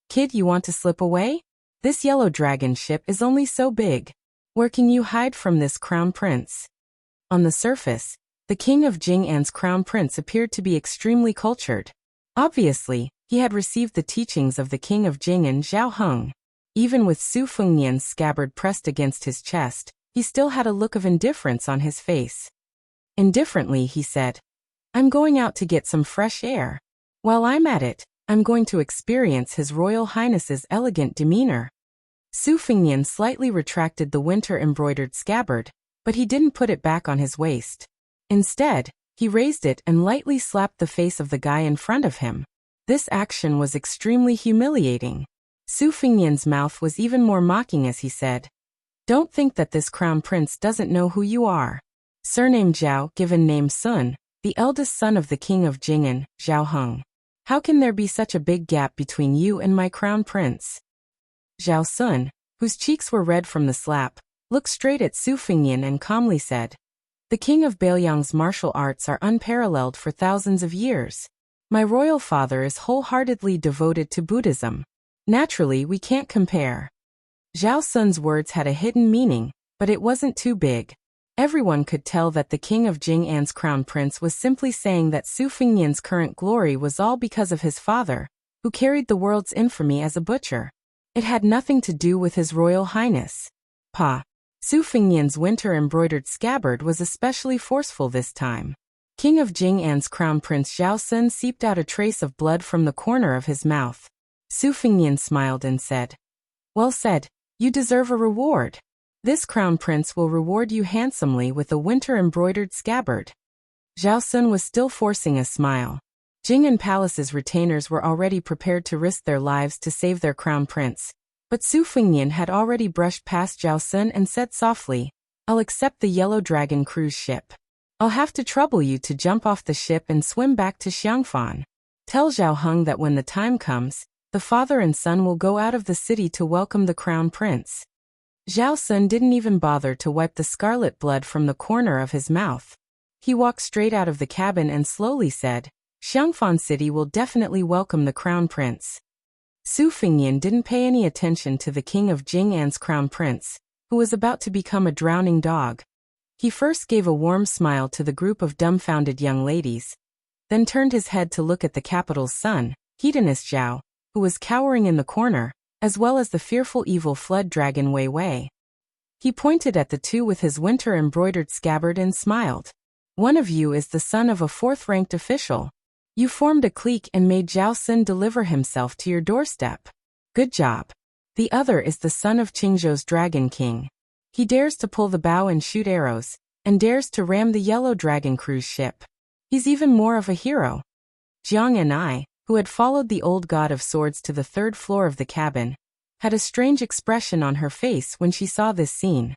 [SPEAKER 1] "Kid, you want to slip away? This yellow dragon ship is only so big. Where can you hide from this Crown Prince?" On the surface, the King of Jing'an's Crown Prince appeared to be extremely cultured. Obviously, he had received the teachings of the King of Jing'an, Zhao Heng. Even with Su Fengnian's scabbard pressed against his chest, he still had a look of indifference on his face. Indifferently, he said, "I'm going out to get some fresh air. While I'm at it, I'm going to experience His Royal Highness's elegant demeanor." Su Fengnian slightly retracted the winter-embroidered scabbard, but he didn't put it back on his waist. Instead, he raised it and lightly slapped the face of the guy in front of him. This action was extremely humiliating. Su Fengnian's mouth was even more mocking as he said, "Don't think that this crown prince doesn't know who you are. Surname Zhao, given name Sun, the eldest son of the king of Jing'an, Zhao Heng. How can there be such a big gap between you and my crown prince?" Zhao Sun, whose cheeks were red from the slap, looked straight at Su Fengnian and calmly said, "The king of Beiliang's martial arts are unparalleled for thousands of years. My royal father is wholeheartedly devoted to Buddhism. Naturally, we can't compare." Zhao Sun's words had a hidden meaning, but it wasn't too big. Everyone could tell that the king of Jing'an's crown prince was simply saying that Su Fengnian's current glory was all because of his father, who carried the world's infamy as a butcher. It had nothing to do with his royal highness. Su Fengnian's winter-embroidered scabbard was especially forceful this time. King of Jing'an's crown prince Zhao Sun seeped out a trace of blood from the corner of his mouth. Su Fengnian smiled and said, "Well said, you deserve a reward. This crown prince will reward you handsomely with a winter-embroidered scabbard." Zhao Sun was still forcing a smile. Jing'an Palace's retainers were already prepared to risk their lives to save their crown prince. But Su Fengnian had already brushed past Zhao Sun and said softly, "I'll accept the Yellow Dragon cruise ship. I'll have to trouble you to jump off the ship and swim back to Xiangfan. Tell Zhao Heng that when the time comes, the father and son will go out of the city to welcome the crown prince." Zhao Sun didn't even bother to wipe the scarlet blood from the corner of his mouth. He walked straight out of the cabin and slowly said, "Xiangfan City will definitely welcome the crown prince." Su Fengnian didn't pay any attention to the king of Jing'an's crown prince, who was about to become a drowning dog. He first gave a warm smile to the group of dumbfounded young ladies, then turned his head to look at the capital's son, hedonist Zhao, who was cowering in the corner, as well as the fearful evil flood dragon Wei Wei. He pointed at the two with his winter-embroidered scabbard and smiled. "One of you is the son of a fourth-ranked official. You formed a clique and made Zhao Sun deliver himself to your doorstep. Good job. The other is the son of Qingzhou's Dragon King. He dares to pull the bow and shoot arrows, and dares to ram the Yellow Dragon cruise ship. He's even more of a hero." Jiang and I, who had followed the old god of swords to the third floor of the cabin, had a strange expression on her face when she saw this scene.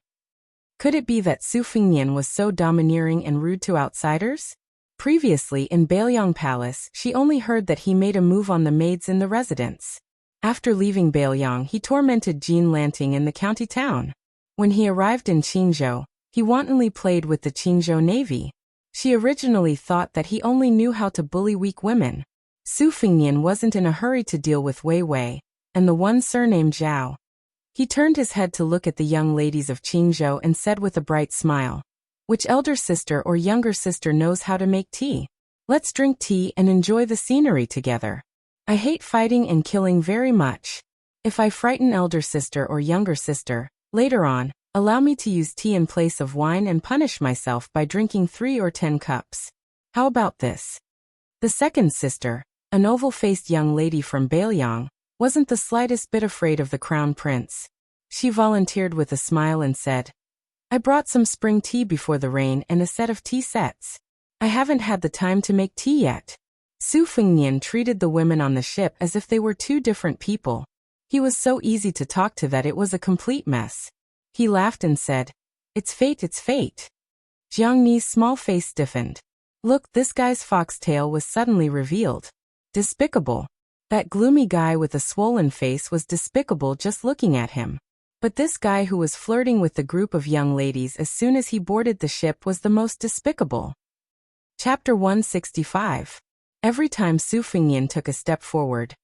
[SPEAKER 1] Could it be that Su Fengnian was so domineering and rude to outsiders? Previously in Beiliang Palace, she only heard that he made a move on the maids in the residence. After leaving Beiliang, he tormented Jean Lanting in the county town. When he arrived in Qingzhou, he wantonly played with the Qingzhou Navy. She originally thought that he only knew how to bully weak women. Su Fengnian wasn't in a hurry to deal with Wei Wei, and the one surnamed Zhao. He turned his head to look at the young ladies of Qingzhou and said with a bright smile, "Which elder sister or younger sister knows how to make tea? Let's drink tea and enjoy the scenery together. I hate fighting and killing very much. If I frighten elder sister or younger sister, later on, allow me to use tea in place of wine and punish myself by drinking 3 or 10 cups. How about this?" The second sister, an oval-faced young lady from Beiliang, wasn't the slightest bit afraid of the crown prince. She volunteered with a smile and said, "I brought some spring tea before the rain and a set of tea sets. I haven't had the time to make tea yet." Su Fengnian treated the women on the ship as if they were two different people. He was so easy to talk to that it was a complete mess. He laughed and said, "It's fate, it's fate." Jiang Ni's small face stiffened. Look, this guy's foxtail was suddenly revealed. Despicable. That gloomy guy with a swollen face was despicable just looking at him. But this guy who was flirting with the group of young ladies as soon as he boarded the ship was the most despicable. Chapter 165. Every time Su Fengnian took a step forward,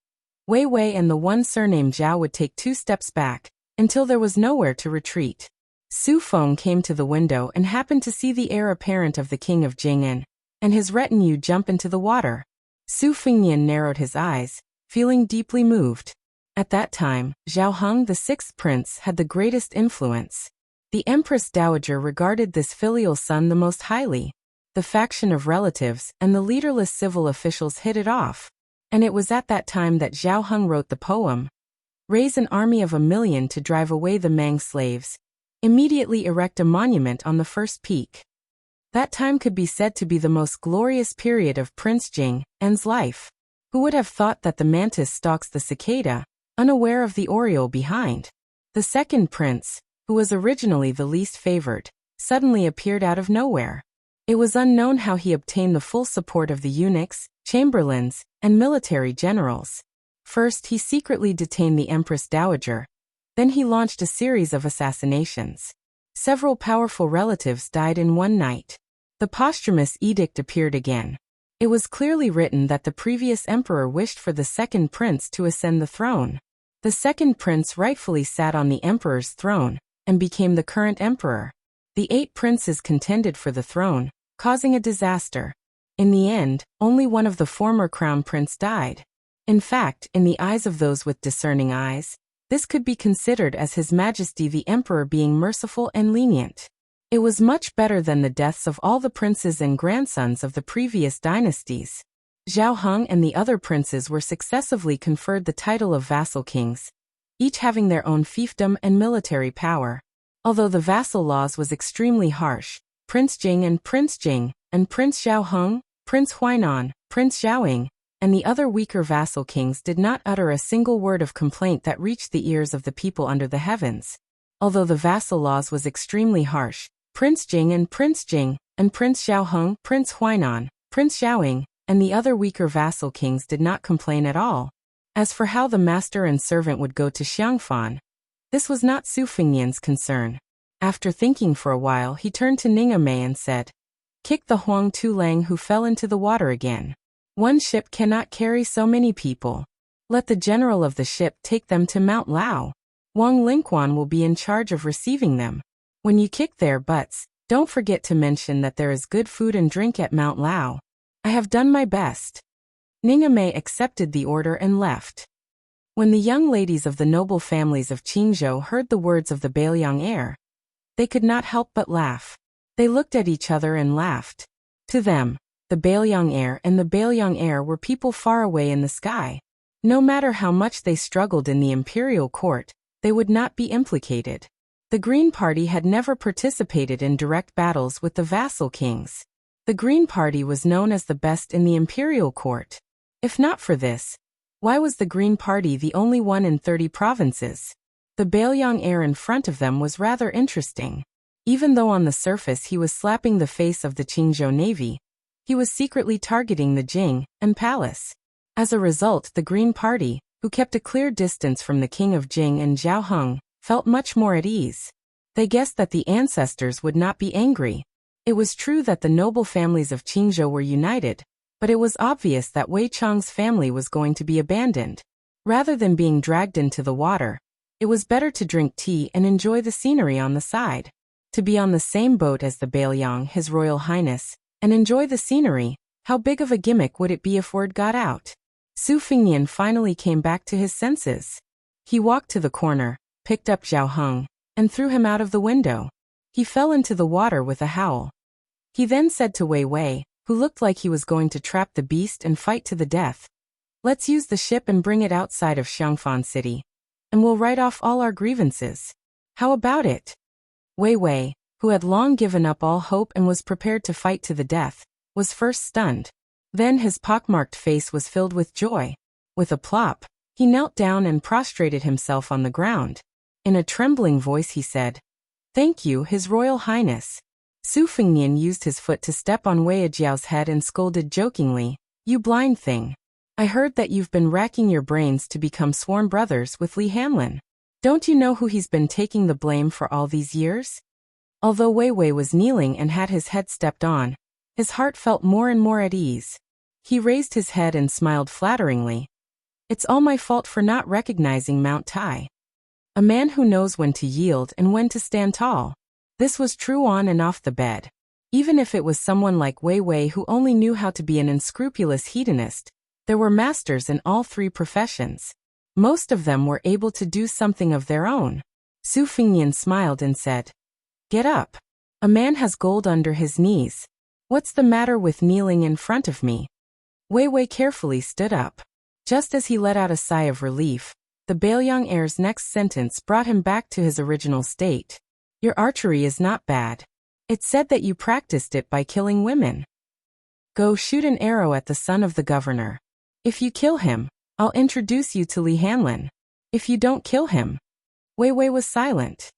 [SPEAKER 1] Wei Wei and the one surnamed Zhao would take 2 steps back, until there was nowhere to retreat. Su Feng came to the window and happened to see the heir apparent of the king of Jing'an, and his retinue jump into the water. Su Fengnian narrowed his eyes, feeling deeply moved. At that time, Zhao Heng, the 6th prince, had the greatest influence. The Empress Dowager regarded this filial son the most highly. The faction of relatives and the leaderless civil officials hit it off. And it was at that time that Zhao Heng wrote the poem, "Raise an army of 1,000,000 to drive away the Mang slaves. Immediately erect a monument on the first peak." That time could be said to be the most glorious period of Prince Jing's life. Who would have thought that the mantis stalks the cicada, unaware of the oriole behind? The second prince, who was originally the least favored, suddenly appeared out of nowhere. It was unknown how he obtained the full support of the eunuchs, chamberlains, and military generals. First, he secretly detained the Empress Dowager. Then he launched a series of assassinations. Several powerful relatives died in one night. The posthumous edict appeared again. It was clearly written that the previous emperor wished for the second prince to ascend the throne. The second prince rightfully sat on the emperor's throne and became the current emperor. The 8 princes contended for the throne, causing a disaster. In the end, only one of the former crown prince died. In fact, in the eyes of those with discerning eyes, this could be considered as His Majesty the Emperor being merciful and lenient. It was much better than the deaths of all the princes and grandsons of the previous dynasties. Zhao Heng and the other princes were successively conferred the title of vassal kings, each having their own fiefdom and military power. Although the vassal laws was extremely harsh, Prince Jing and Prince Zhao Heng, Prince Huainan, Prince Zhaoying, and the other weaker vassal kings did not utter a single word of complaint that reached the ears of the people under the heavens. Although the vassal laws was extremely harsh, Prince Jing and Prince Zhao Heng, Prince Huainan, Prince Zhaoying, and the other weaker vassal kings did not complain at all. As for how the master and servant would go to Xiangfan, this was not Su Fengnian's concern. After thinking for a while, he turned to Ningame and said, "Kick the Huang Tulang who fell into the water again. One ship cannot carry so many people. Let the general of the ship take them to Mount Lao. Wang Lingquan will be in charge of receiving them. When you kick their butts, don't forget to mention that there is good food and drink at Mount Lao. I have done my best." Ningame accepted the order and left. When the young ladies of the noble families of Qingzhou heard the words of the Bailiang heir, they could not help but laugh. They looked at each other and laughed. To them, the Bailiang heir and the Bailiang heir were people far away in the sky. No matter how much they struggled in the imperial court, they would not be implicated. The Green Party had never participated in direct battles with the vassal kings. The Green Party was known as the best in the imperial court. If not for this, why was the Green Party the only one in 30 provinces? The Bailiang heir in front of them was rather interesting. Even though on the surface he was slapping the face of the Qingzhou Navy, he was secretly targeting the Jing and palace. As a result, the Green Party, who kept a clear distance from the king of Jing and Zhao Heng, felt much more at ease. They guessed that the ancestors would not be angry. It was true that the noble families of Qingzhou were united, but it was obvious that Wei Chang's family was going to be abandoned. Rather than being dragged into the water, it was better to drink tea and enjoy the scenery on the side. To be on the same boat as the Bailiang, His Royal Highness, and enjoy the scenery, how big of a gimmick would it be if word got out? Su Fengnian finally came back to his senses. He walked to the corner, picked up Zhao Heng, and threw him out of the window. He fell into the water with a howl. He then said to Wei Wei, who looked like he was going to trap the beast and fight to the death, "Let's use the ship and bring it outside of Xiangfan City, and we'll write off all our grievances. How about it?" Wei Wei, who had long given up all hope and was prepared to fight to the death, was first stunned. Then his pockmarked face was filled with joy. With a plop, he knelt down and prostrated himself on the ground. In a trembling voice he said, "Thank you, His Royal Highness." Su Fengnian used his foot to step on Wei Jiao's head and scolded jokingly, "You blind thing. I heard that you've been racking your brains to become sworn brothers with Li Hanlin. Don't you know who he's been taking the blame for all these years?" Although Wei Wei was kneeling and had his head stepped on, his heart felt more and more at ease. He raised his head and smiled flatteringly. "It's all my fault for not recognizing Mount Tai. A man who knows when to yield and when to stand tall." This was true on and off the bed. Even if it was someone like Wei Wei who only knew how to be an unscrupulous hedonist, there were masters in all 3 professions. Most of them were able to do something of their own. Su Fengnian smiled and said, "Get up. A man has gold under his knees. What's the matter with kneeling in front of me?" Wei Wei carefully stood up. Just as he let out a sigh of relief, the Bailiang heir's next sentence brought him back to his original state. "Your archery is not bad. It said that you practiced it by killing women. Go shoot an arrow at the son of the governor. If you kill him, I'll introduce you to Li Hanlin. If you don't kill him. Wei Wei was silent.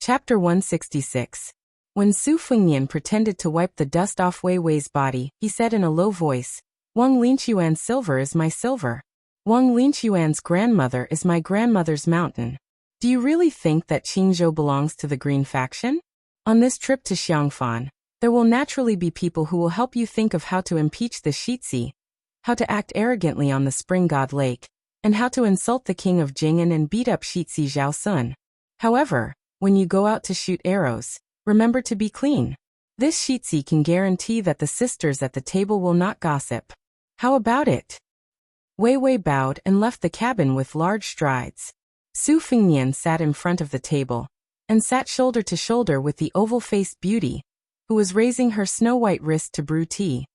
[SPEAKER 1] Chapter 166. When Su Fengnian pretended to wipe the dust off Wei Wei's body, he said in a low voice, Wang Linchuan's silver is my silver. Wang Linchuan's grandmother is my grandmother's mountain. Do you really think that Qingzhou belongs to the Green faction? On this trip to Xiangfan, there will naturally be people who will help you think of how to impeach the Shitzi, how to act arrogantly on the Spring God Lake, and how to insult the king of Jing'an and beat up Shitzi Zhao Sun. However, when you go out to shoot arrows, remember to be clean. This Shitzi can guarantee that the sisters at the table will not gossip. How about it? Wei Wei bowed and left the cabin with large strides. Su Fengnian sat in front of the table, and sat shoulder to shoulder with the oval-faced beauty, who was raising her snow-white wrist to brew tea.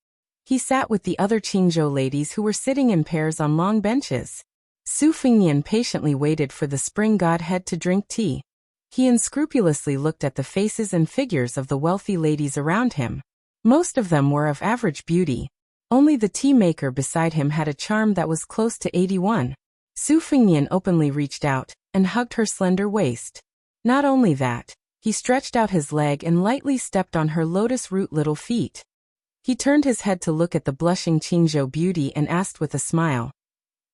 [SPEAKER 1] He sat with the other Qingzhou ladies who were sitting in pairs on long benches. Su Fengnian patiently waited for the spring godhead to drink tea. He unscrupulously looked at the faces and figures of the wealthy ladies around him. Most of them were of average beauty. Only the tea maker beside him had a charm that was close to 81. Su Fengnian openly reached out and hugged her slender waist. Not only that, he stretched out his leg and lightly stepped on her lotus-root little feet. He turned his head to look at the blushing Qingzhou beauty and asked with a smile,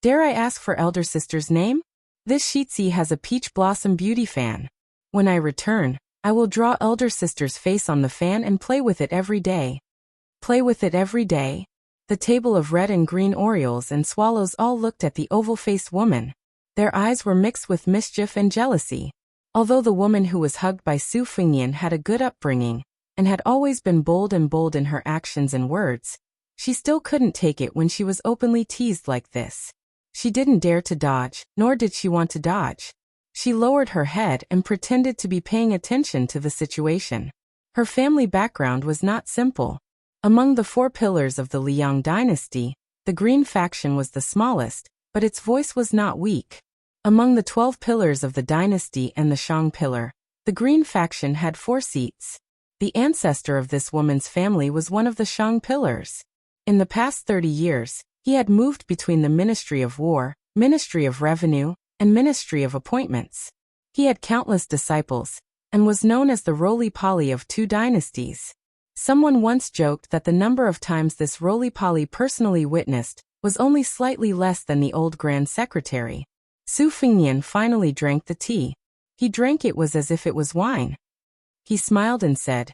[SPEAKER 1] Dare I ask for elder sister's name? This Shitzi has a peach blossom beauty fan. When I return, I will draw elder sister's face on the fan and play with it every day. Play with it every day? The table of red and green orioles and swallows all looked at the oval-faced woman. Their eyes were mixed with mischief and jealousy. Although the woman who was hugged by Su Fengnian had a good upbringing, and had always been bold in her actions and words, she still couldn't take it when she was openly teased like this. She didn't dare to dodge, nor did she want to dodge. She lowered her head and pretended to be paying attention to the situation. Her family background was not simple. Among the 4 pillars of the Liang dynasty, the Green faction was the smallest, but its voice was not weak. Among the 12 pillars of the dynasty and the Shang pillar, the Green faction had 4 seats. The ancestor of this woman's family was one of the Shang pillars. In the past 30 years, he had moved between the Ministry of War, Ministry of Revenue, and Ministry of Appointments. He had countless disciples, and was known as the roly-poly of 2 dynasties. Someone once joked that the number of times this roly-poly personally witnessed was only slightly less than the old Grand Secretary. Su Fengnian finally drank the tea. He drank it was as if it was wine. He smiled and said,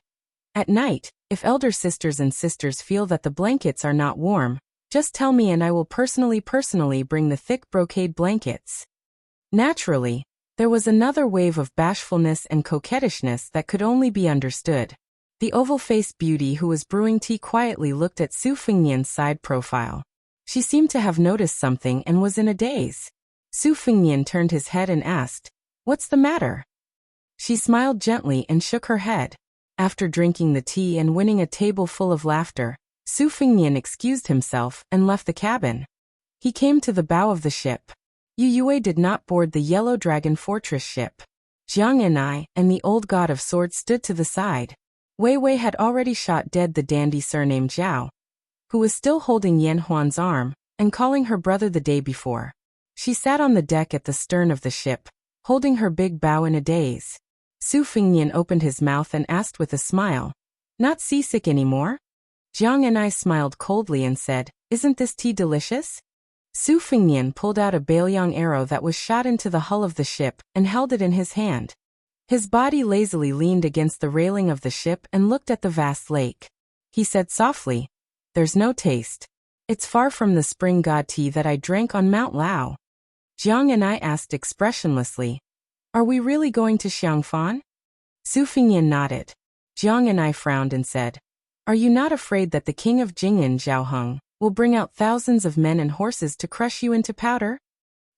[SPEAKER 1] At night, if elder sisters and sisters feel that the blankets are not warm, just tell me and I will personally bring the thick brocade blankets. Naturally, there was another wave of bashfulness and coquettishness that could only be understood. The oval-faced beauty who was brewing tea quietly looked at Su Fengnian's side profile. She seemed to have noticed something and was in a daze. Su Fengnian turned his head and asked, What's the matter? She smiled gently and shook her head. After drinking the tea and winning a table full of laughter, Su Fengnian excused himself and left the cabin. He came to the bow of the ship. Yu Yue did not board the Yellow Dragon Fortress ship. Jiang and I and the old god of swords stood to the side. Wei Wei had already shot dead the dandy surnamed Zhao, who was still holding Yan Huan's arm and calling her brother the day before. She sat on the deck at the stern of the ship, holding her big bow in a daze. Su Fengnian opened his mouth and asked with a smile, Not seasick anymore? Jiang and I smiled coldly and said, Isn't this tea delicious? Su Fengnian pulled out a Baoyang arrow that was shot into the hull of the ship and held it in his hand. His body lazily leaned against the railing of the ship and looked at the vast lake. He said softly, There's no taste. It's far from the spring god tea that I drank on Mount Lao. Jiang and I asked expressionlessly, Are we really going to Xiangfan? Su Fengnian nodded. Jiang and I frowned and said, Are you not afraid that the king of Jing'an, Zhao Heng, will bring out thousands of men and horses to crush you into powder?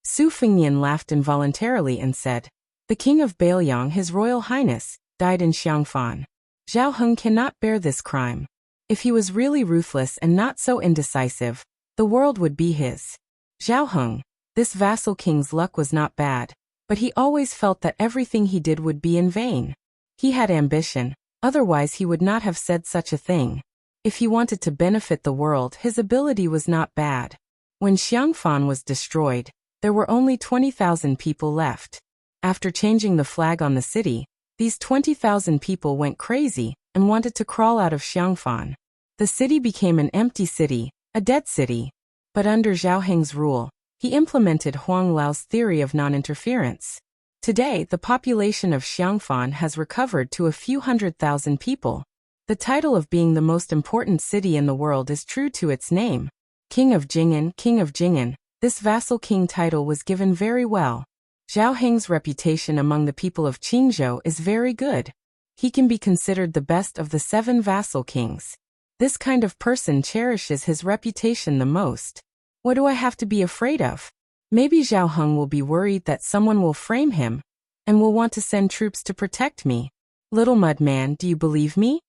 [SPEAKER 1] Su Fengnian laughed involuntarily and said, The king of Baoyang, His Royal Highness, died in Xiangfan. Zhao Heng cannot bear this crime. If he was really ruthless and not so indecisive, the world would be his. Zhao Heng, this vassal king's luck was not bad, but he always felt that everything he did would be in vain. He had ambition, Otherwise he would not have said such a thing. If he wanted to benefit the world, his ability was not bad. When Xiangfan was destroyed, there were only 20,000 people left. After changing the flag on the city, these 20,000 people went crazy and wanted to crawl out of Xiangfan. The city became an empty city, a dead city. But under Zhao Heng's rule, he implemented Huang Lao's theory of non-interference. Today, the population of Xiangfan has recovered to a few 100,000 people. The title of being the most important city in the world is true to its name. King of Jing'an, this vassal king title was given very well. Zhao Heng's reputation among the people of Qingzhou is very good. He can be considered the best of the 7 vassal kings. This kind of person cherishes his reputation the most. What do I have to be afraid of? Maybe Zhao Heng will be worried that someone will frame him and will want to send troops to protect me. Little mud man, do you believe me?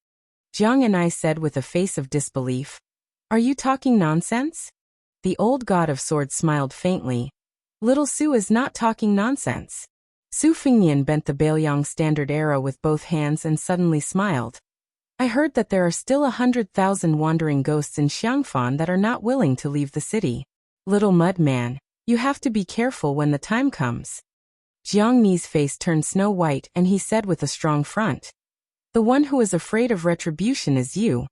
[SPEAKER 1] Jiang and I said with a face of disbelief. Are you talking nonsense? The old god of swords smiled faintly. Little Su is not talking nonsense. Su Fingnian bent the Baoyang standard arrow with both hands and suddenly smiled. I heard that there are still 100,000 wandering ghosts in Xiangfan that are not willing to leave the city. Little mud man, you have to be careful when the time comes. Jiang Ni's face turned snow white and he said with a strong front. The one who is afraid of retribution is you.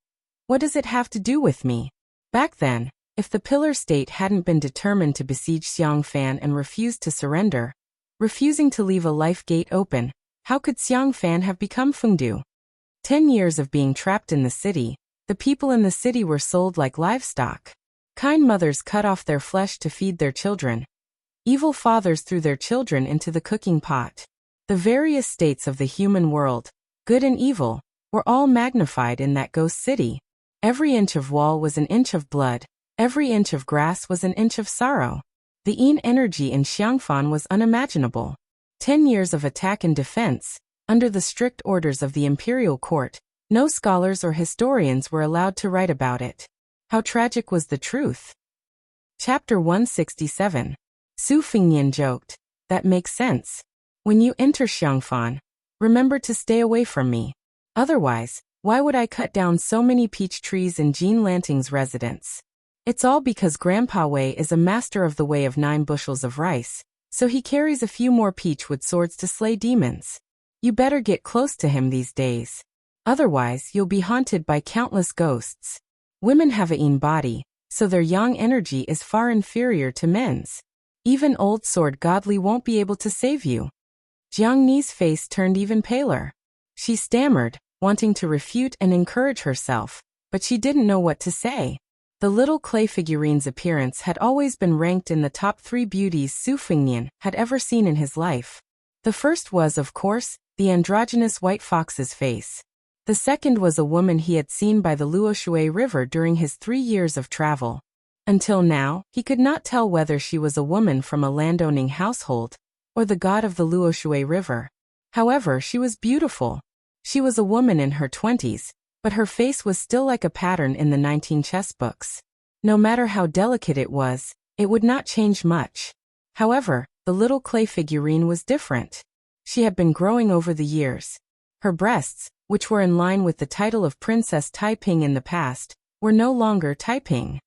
[SPEAKER 1] What does it have to do with me? Back then, if the Pillar State hadn't been determined to besiege Xiangfan and refused to surrender, refusing to leave a life gate open, how could Xiangfan have become Fengdu? 10 years of being trapped in the city, the people in the city were sold like livestock. Kind mothers cut off their flesh to feed their children. Evil fathers threw their children into the cooking pot. The various states of the human world, good and evil, were all magnified in that ghost city. Every inch of wall was an inch of blood. Every inch of grass was an inch of sorrow. The Yin energy in Xiangfan was unimaginable. 10 years of attack and defense, under the strict orders of the imperial court, no scholars or historians were allowed to write about it. How tragic was the truth? Chapter 167. Su Fingnian joked. That makes sense. When you enter Xiangfan, remember to stay away from me. Otherwise, why would I cut down so many peach trees in Jean Lanting's residence? It's all because Grandpa Wei is a master of the way of 9 bushels of rice, so he carries a few more peachwood swords to slay demons. You better get close to him these days. Otherwise, you'll be haunted by countless ghosts. Women have a Yin body, so their yang energy is far inferior to men's. Even old sword godly won't be able to save you. Jiang Ni's face turned even paler. She stammered, wanting to refute and encourage herself, but she didn't know what to say. The little clay figurine's appearance had always been ranked in the top 3 beauties Su Fingnian had ever seen in his life. The first was, of course, the androgynous white fox's face. The second was a woman he had seen by the Luoshui River during his 3 years of travel. Until now, he could not tell whether she was a woman from a landowning household or the god of the Luoshui River. However, she was beautiful. She was a woman in her 20s, but her face was still like a pattern in the 19 chess books. No matter how delicate it was, it would not change much. However, the little clay figurine was different. She had been growing over the years. Her breasts, which were in line with the title of Princess Taiping in the past, were no longer Taiping.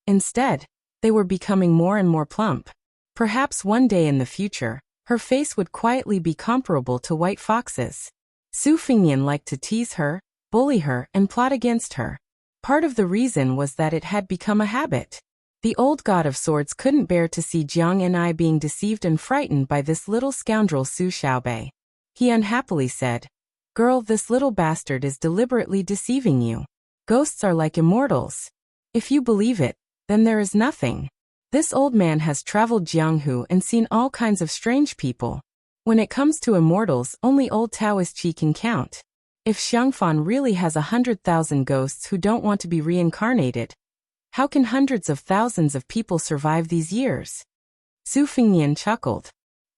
[SPEAKER 1] Instead, they were becoming more and more plump. Perhaps one day in the future, her face would quietly be comparable to White Fox's. Su Fingnian liked to tease her, bully her, and plot against her. Part of the reason was that it had become a habit. The old god of swords couldn't bear to see Jiang and I being deceived and frightened by this little scoundrel Su Xiaobei. He unhappily said, "Girl, this little bastard is deliberately deceiving you. Ghosts are like immortals. If you believe it, then there is nothing. This old man has traveled Jianghu and seen all kinds of strange people. When it comes to immortals, only old Taoist Qi can count. If Xiangfan really has 100,000 ghosts who don't want to be reincarnated, how can hundreds of thousands of people survive these years?" Su Fingnian chuckled.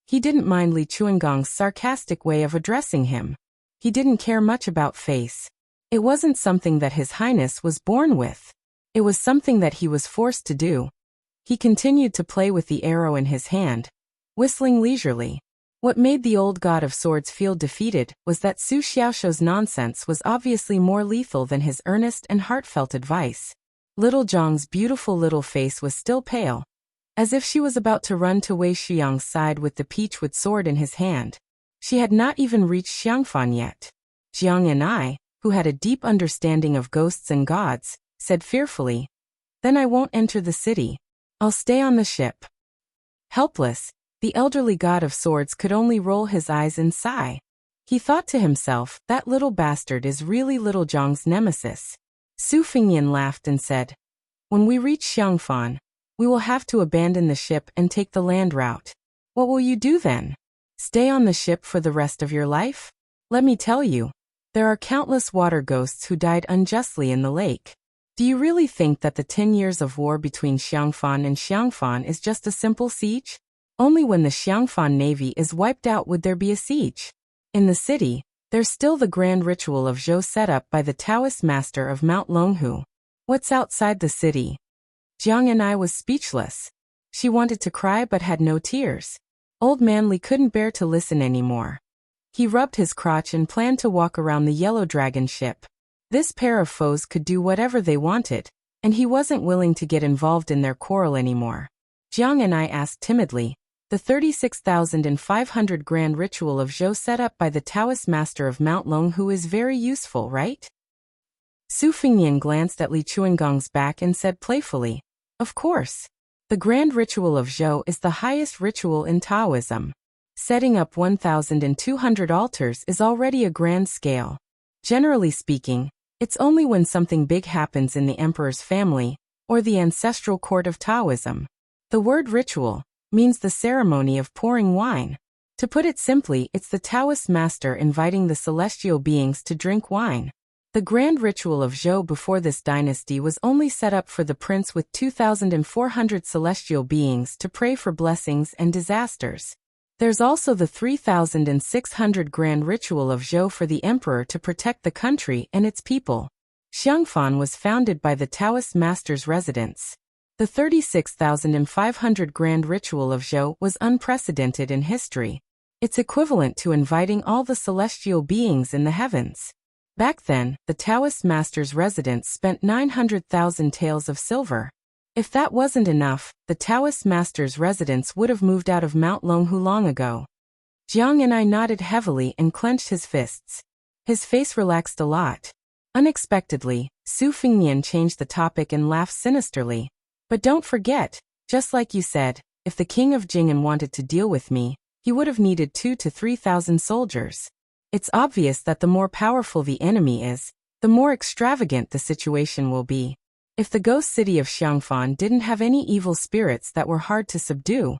[SPEAKER 1] He didn't mind Li Chuangong's sarcastic way of addressing him. He didn't care much about face. It wasn't something that His Highness was born with. It was something that he was forced to do. He continued to play with the arrow in his hand, whistling leisurely. What made the old god of swords feel defeated was that Su Xiaoshuo's nonsense was obviously more lethal than his earnest and heartfelt advice. Little Zhang's beautiful little face was still pale, as if she was about to run to Wei Shuyang's side with the peachwood sword in his hand. She had not even reached Xiangfan yet. Jiang and I, who had a deep understanding of ghosts and gods, said fearfully, "Then I won't enter the city. I'll stay on the ship." Helpless, the elderly god of swords could only roll his eyes and sigh. He thought to himself, that little bastard is really little Zhang's nemesis. Su Fingyan laughed and said, "When we reach Xiangfan, we will have to abandon the ship and take the land route. What will you do then? Stay on the ship for the rest of your life? Let me tell you, there are countless water ghosts who died unjustly in the lake. Do you really think that the 10 years of war between Xiangfan and Xiangfan is just a simple siege? Only when the Xiangfan navy is wiped out would there be a siege. In the city, there's still the grand ritual of Zhou set up by the Taoist master of Mount Longhu. What's outside the city?" Jiang and I was speechless. She wanted to cry but had no tears. Old man Li couldn't bear to listen anymore. He rubbed his crotch and planned to walk around the yellow dragon ship. This pair of foes could do whatever they wanted, and he wasn't willing to get involved in their quarrel anymore. Jiang and I asked timidly, "The 36,500 grand ritual of Zhou set up by the Taoist master of Mount Longhu is very useful, right?" Su Fingyan glanced at Li Chuangong's back and said playfully, "Of course. The grand ritual of Zhou is the highest ritual in Taoism. Setting up 1,200 altars is already a grand scale. Generally speaking, it's only when something big happens in the emperor's family, or the ancestral court of Taoism. The word ritual means the ceremony of pouring wine. To put it simply, it's the Taoist master inviting the celestial beings to drink wine. The grand ritual of Zhou before this dynasty was only set up for the prince with 2,400 celestial beings to pray for blessings and disasters. There's also the 3,600 grand ritual of Zhou for the emperor to protect the country and its people. Xiangfan was founded by the Taoist master's residence. The 36,500 grand ritual of Zhou was unprecedented in history. It's equivalent to inviting all the celestial beings in the heavens. Back then, the Taoist master's residence spent 900,000 taels of silver. If that wasn't enough, the Taoist master's residence would have moved out of Mount Longhu long ago. Jiang and I nodded heavily and clenched his fists. His face relaxed a lot. Unexpectedly, Su Fingyan changed the topic and laughed sinisterly. "But don't forget, just like you said, if the king of Jing'an wanted to deal with me, he would have needed 2,000 to 3,000 soldiers. It's obvious that the more powerful the enemy is, the more extravagant the situation will be. If the ghost city of Xiangfan didn't have any evil spirits that were hard to subdue,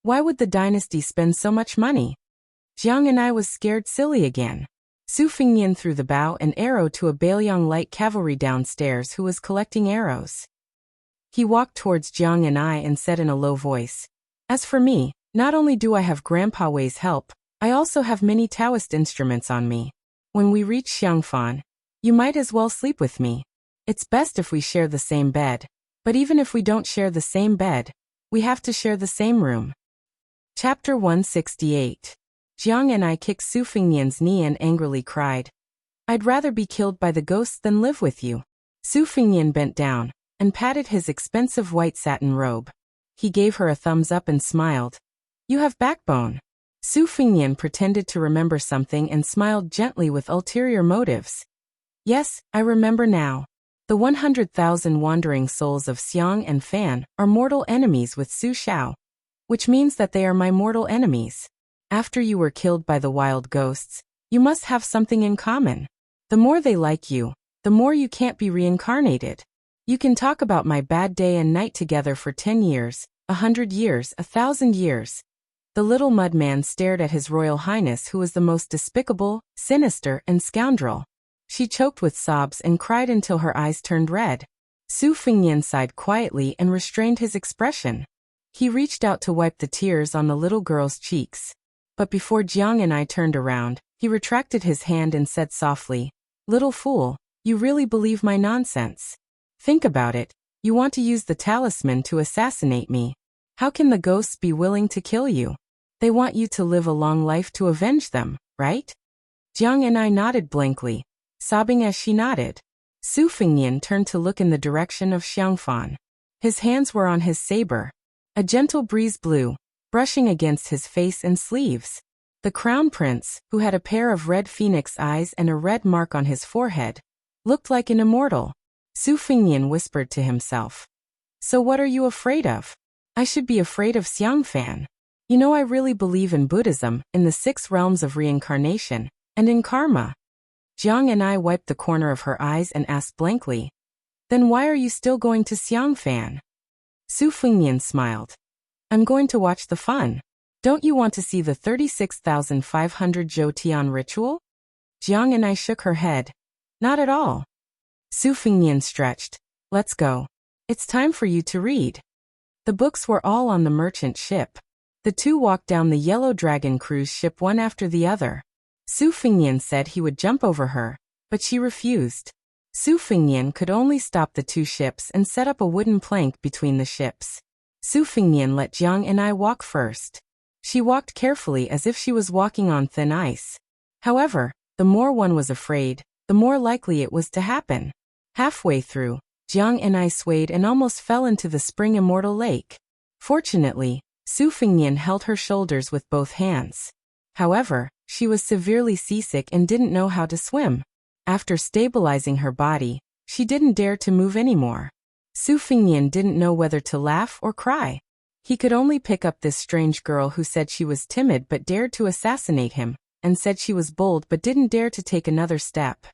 [SPEAKER 1] why would the dynasty spend so much money?" Jiang and I was scared silly again. Su Fingyan threw the bow and arrow to a Bailiang light cavalry downstairs who was collecting arrows. He walked towards Jiang and I and said in a low voice, "As for me, not only do I have Grandpa Wei's help, I also have many Taoist instruments on me. When we reach Xiangfan, you might as well sleep with me. It's best if we share the same bed, but even if we don't share the same bed, we have to share the same room." Chapter 168. Jiang and I kicked Su Fingyan's knee and angrily cried, "I'd rather be killed by the ghosts than live with you." Su Fingyan bent down and patted his expensive white satin robe. He gave her a thumbs up and smiled. "You have backbone." Su Fingyan pretended to remember something and smiled gently with ulterior motives. "Yes, I remember now. The 100,000 wandering souls of Xiang and Fan are mortal enemies with Su Xiao, which means that they are my mortal enemies. After you were killed by the wild ghosts, you must have something in common. The more they like you, the more you can't be reincarnated. You can talk about my bad day and night together for 10 years, 100 years, 1,000 years. The little mudman stared at His Royal Highness, who was the most despicable, sinister, and scoundrel. She choked with sobs and cried until her eyes turned red. Su Fingyan sighed quietly and restrained his expression. He reached out to wipe the tears on the little girl's cheeks. But before Jiang and I turned around, he retracted his hand and said softly, "Little fool, you really believe my nonsense? Think about it, you want to use the talisman to assassinate me. How can the ghosts be willing to kill you? They want you to live a long life to avenge them, right? Jiang and I nodded blankly, sobbing as she nodded. Su Fengnian turned to look in the direction of Xiangfan. His hands were on his saber. A gentle breeze blew, brushing against his face and sleeves. The crown prince, who had a pair of red phoenix eyes and a red mark on his forehead, looked like an immortal. Su Fengnian whispered to himself. So what are you afraid of? I should be afraid of Xiangfan. You know, I really believe in Buddhism, in the 6 realms of reincarnation, and in karma. Jiang and I wiped the corner of her eyes and asked blankly. Then why are you still going to Xiangfan? Su Fengnian smiled. I'm going to watch the fun. Don't you want to see the 36,500 Zhou Tian ritual? Jiang and I shook her head. Not at all. Su Fengnian stretched. Let's go. It's time for you to read. The books were all on the merchant ship. The two walked down the Yellow Dragon cruise ship one after the other. Su Fengnian said he would jump over her, but she refused. Su Fengnian could only stop the 2 ships and set up a wooden plank between the ships. Su Fengnian let Jiang and I walk first. She walked carefully as if she was walking on thin ice. However, the more one was afraid, the more likely it was to happen. Halfway through, Jiang and I swayed and almost fell into the spring immortal lake. Fortunately, Su Fengnian held her shoulders with both hands. However, she was severely seasick and didn't know how to swim. After stabilizing her body, she didn't dare to move anymore. Su Fengnian didn't know whether to laugh or cry. He could only pick up this strange girl who said she was timid but dared to assassinate him, and said she was bold but didn't dare to take another step.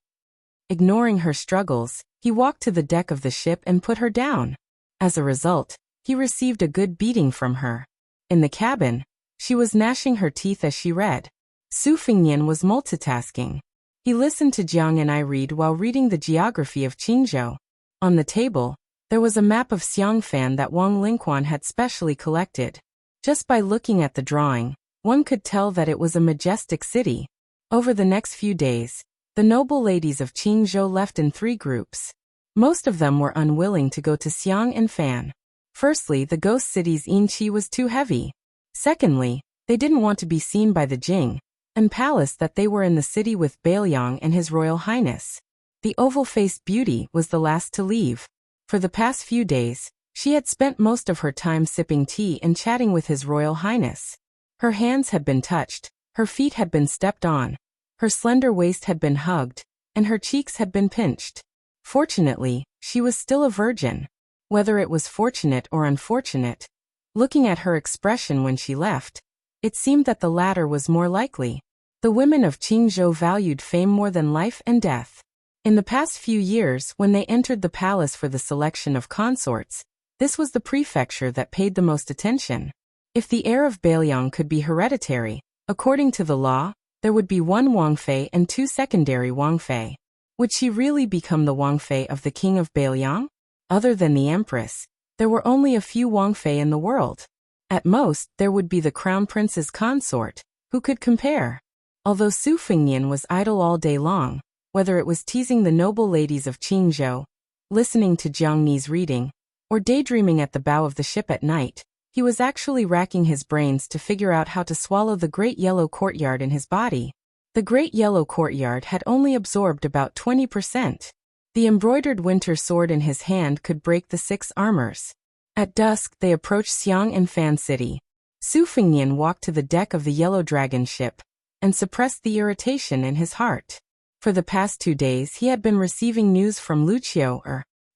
[SPEAKER 1] Ignoring her struggles, he walked to the deck of the ship and put her down. As a result, he received a good beating from her. In the cabin, she was gnashing her teeth as she read. Su Fengnian was multitasking. He listened to Jiang and I read while reading the geography of Qingzhou. On the table, there was a map of Xiangfan that Wang Lingquan had specially collected. Just by looking at the drawing, one could tell that it was a majestic city. Over the next few days, the noble ladies of Qingzhou left in 3 groups. Most of them were unwilling to go to Xiang and Fan. Firstly, the ghost city's Yinqi was too heavy. Secondly, they didn't want to be seen by the Jing and palace that they were in the city with Bailiang and His Royal Highness. The oval-faced beauty was the last to leave. For the past few days, she had spent most of her time sipping tea and chatting with His Royal Highness. Her hands had been touched, her feet had been stepped on, her slender waist had been hugged, and her cheeks had been pinched. Fortunately, she was still a virgin. Whether it was fortunate or unfortunate, looking at her expression when she left, it seemed that the latter was more likely. The women of Qingzhou valued fame more than life and death. In the past few years, when they entered the palace for the selection of consorts, this was the prefecture that paid the most attention. If the heir of Bailiang could be hereditary, according to the law, there would be 1 Wangfei and 2 secondary Wangfei. Would she really become the Wangfei of the king of Bailiang? Other than the empress, there were only a few Wangfei in the world. At most, there would be the crown prince's consort, who could compare. Although Su Fengnian was idle all day long, whether it was teasing the noble ladies of Qingzhou, listening to Jiang Ni's reading, or daydreaming at the bow of the ship at night, he was actually racking his brains to figure out how to swallow the great yellow courtyard in his body. The great yellow courtyard had only absorbed about 20%. The embroidered winter sword in his hand could break the 6 armors. At dusk, they approached Xiang and Fan City. Su Fengnian walked to the deck of the Yellow Dragon ship and suppressed the irritation in his heart. For the past 2 days, he had been receiving news from Lucio.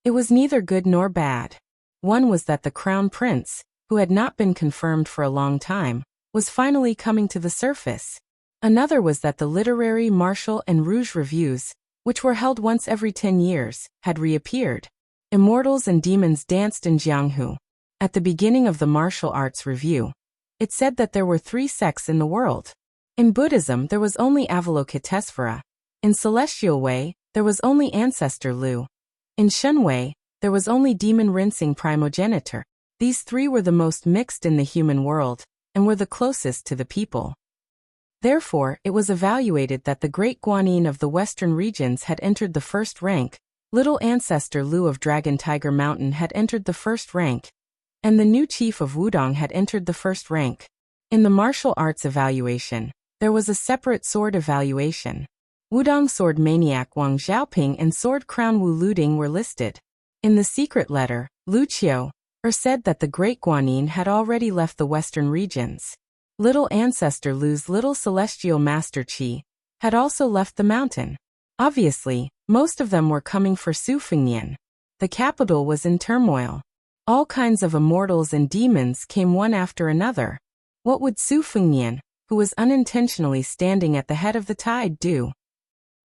[SPEAKER 1] It was neither good nor bad. One was that the crown prince, who had not been confirmed for a long time, was finally coming to the surface. Another was that the literary, martial, and rouge reviews, which were held once every 10 years, had reappeared. Immortals and demons danced in Jianghu. At the beginning of the martial arts review, it said that there were 3 sects in the world. In Buddhism, there was only Avalokitesvara. In Celestial Way, there was only Ancestor Lu. In Shun Way, there was only Demon Rinsing Primogenitor. These 3 were the most mixed in the human world, and were the closest to the people. Therefore, it was evaluated that the great Guanyin of the western regions had entered the 1st rank, little Ancestor Lu of Dragon Tiger Mountain had entered the 1st rank, and the new chief of Wudong had entered the 1st rank. In the martial arts evaluation, there was a separate sword evaluation. Wudong sword maniac Wang Xiaoping and sword crown Wu Luding were listed. In the secret letter, Lu Qiu said that the great Guanyin had already left the western regions. Little ancestor Lu's little celestial master Qi had also left the mountain. Obviously, most of them were coming for Su Fengnian. The capital was in turmoil. All kinds of immortals and demons came one after another. What would Su Fengnian, who was unintentionally standing at the head of the tide, do?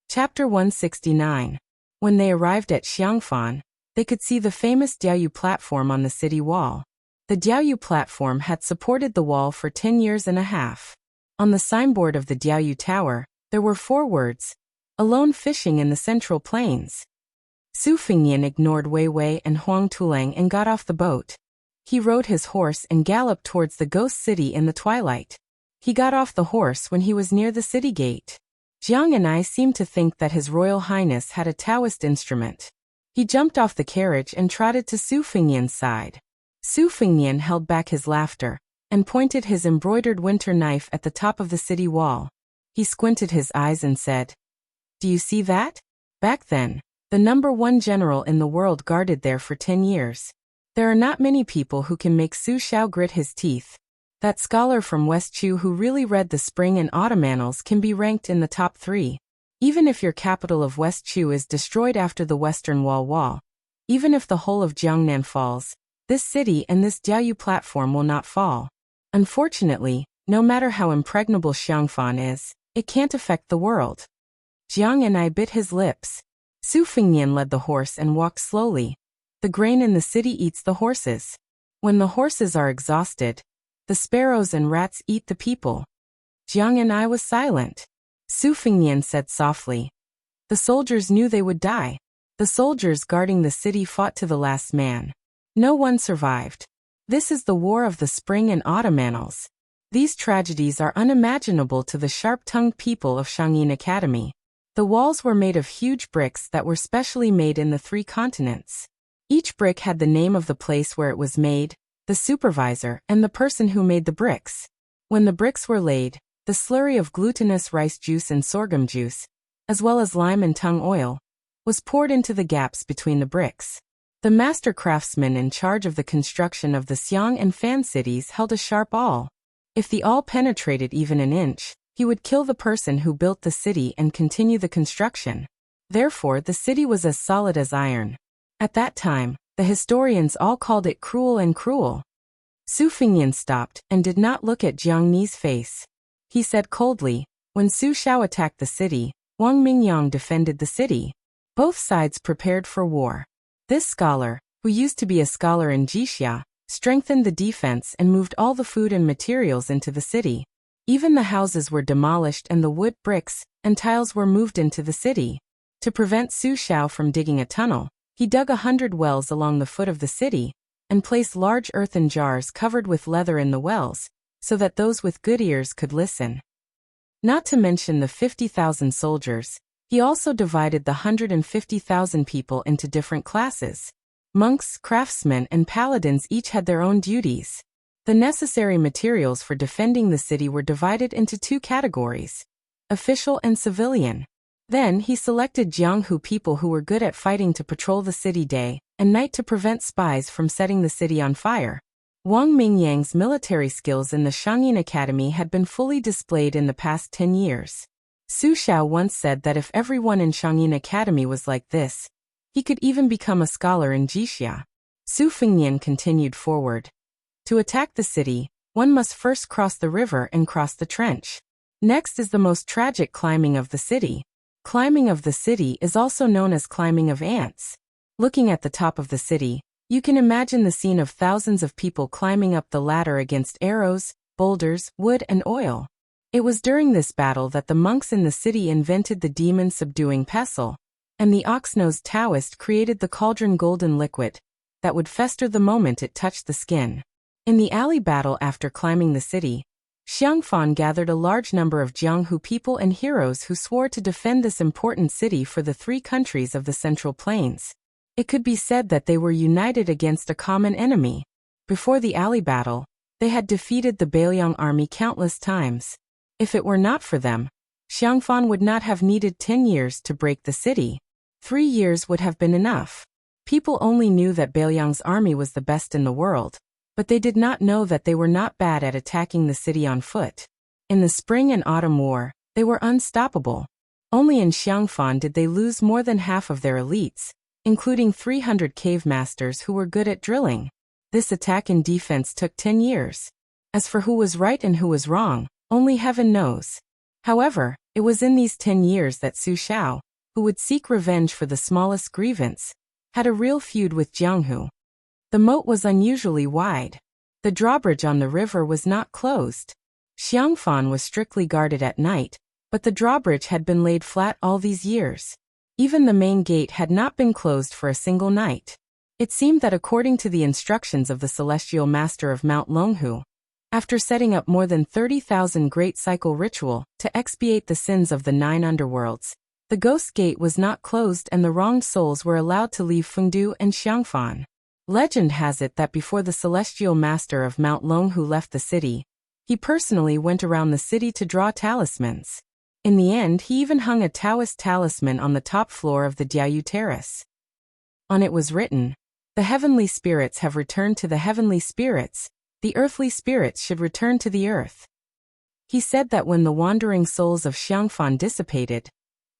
[SPEAKER 1] Chapter 169. When they arrived at Xiangfan, they could see the famous Diaoyu platform on the city wall. The Diaoyu platform had supported the wall for 10 years and a half. On the signboard of the Diaoyu Tower, there were 4 words: "Alone fishing in the Central Plains." Su Fengnian ignored Wei Wei and Huang Tulang and got off the boat. He rode his horse and galloped towards the ghost city in the twilight. He got off the horse when he was near the city gate. Jiang and I seemed to think that His Royal Highness had a Taoist instrument. He jumped off the carriage and trotted to Su Fengnian's side. Su Fengnian held back his laughter and pointed his embroidered winter knife at the top of the city wall. He squinted his eyes and said, "Do you see that? Back then, the #1 general in the world guarded there for 10 years. There are not many people who can make Su Xiao grit his teeth. That scholar from West Chu who really read the spring and autumn annals can be ranked in the top 3. Even if your capital of West Chu is destroyed after the Western Wall, even if the whole of Jiangnan falls, this city and this Diaoyu platform will not fall. Unfortunately, no matter how impregnable Xiangfan is, it can't affect the world." Jiang and I bit his lips. Su Fengnian led the horse and walked slowly. The grain in the city eats the horses. When the horses are exhausted, the sparrows and rats eat the people. Jiang and I was silent. Su Fengnian said softly, "The soldiers knew they would die. The soldiers guarding the city fought to the last man. No one survived. This is the war of the spring and autumn annals. These tragedies are unimaginable to the sharp-tongued people of Shangyin Academy. The walls were made of huge bricks that were specially made in the 3 continents. Each brick had the name of the place where it was made, the supervisor, and the person who made the bricks. When the bricks were laid, the slurry of glutinous rice juice and sorghum juice, as well as lime and tung oil, was poured into the gaps between the bricks. The master craftsman in charge of the construction of the Xiang and Fan cities held a sharp awl. If the awl penetrated even an inch, he would kill the person who built the city and continue the construction. Therefore, the city was as solid as iron. At that time, the historians all called it cruel and cruel. Su Fengnian stopped and did not look at Jiang Ni's face. He said coldly, "When Su Xiao attacked the city, Wang Mingyang defended the city. Both sides prepared for war. This scholar, who used to be a scholar in Jixia, strengthened the defense and moved all the food and materials into the city. Even the houses were demolished and the wood, bricks, and tiles were moved into the city. To prevent Su Xiao from digging a tunnel, he dug 100 wells along the foot of the city and placed large earthen jars covered with leather in the wells, so that those with good ears could listen. Not to mention the 50,000 soldiers, he also divided the 150,000 people into different classes. Monks, craftsmen, and paladins each had their own duties. The necessary materials for defending the city were divided into 2 categories: official and civilian. Then he selected Jianghu people who were good at fighting to patrol the city day and night to prevent spies from setting the city on fire. Wang Mingyang's military skills in the Shangyin Academy had been fully displayed in the past 10 years. Su Xiao once said that if everyone in Shangyin Academy was like this, he could even become a scholar in Jixia. Su Fengnian continued forward. To attack the city, one must first cross the river and cross the trench. Next is the most tragic climbing of the city. Climbing of the city is also known as climbing of ants. Looking at the top of the city, you can imagine the scene of thousands of people climbing up the ladder against arrows, boulders, wood, and oil. It was during this battle that the monks in the city invented the demon-subduing pestle, and the ox-nosed Taoist created the cauldron golden liquid that would fester the moment it touched the skin. In the alley battle after climbing the city, Xiangfan gathered a large number of Jianghu people and heroes who swore to defend this important city for the 3 countries of the Central Plains. It could be said that they were united against a common enemy. Before the alley battle, They had defeated the Bailiang army countless times. If it were not for them, Xiangfan would not have needed 10 years to break the city. 3 years would have been enough. People only knew that Bailiang's army was the best in the world, but they did not know that they were not bad at attacking the city on foot. In the Spring and Autumn War, they were unstoppable. Only in Xiangfan did they lose more than half of their elites, including 300 cave masters who were good at drilling. This attack and defense took 10 years. As for who was right and who was wrong, only heaven knows. However, it was in these 10 years that Su Xiao, who would seek revenge for the smallest grievance, had a real feud with Jianghu. The moat was unusually wide. The drawbridge on the river was not closed. Xiangfan was strictly guarded at night, but the drawbridge had been laid flat all these years. Even the main gate had not been closed for a single night. It seemed that according to the instructions of the celestial master of Mount Longhu, after setting up more than 30,000 great cycle ritual to expiate the sins of the 9 underworlds, the ghost gate was not closed and the wronged souls were allowed to leave Fengdu and Xiangfan. Legend has it that before the celestial master of Mount Longhu left the city, he personally went around the city to draw talismans. In the end, he even hung a Taoist talisman on the top floor of the Diaoyu Terrace. On it was written, "The heavenly spirits have returned to the heavenly spirits, the earthly spirits should return to the earth." He said that when the wandering souls of Xiangfan dissipated,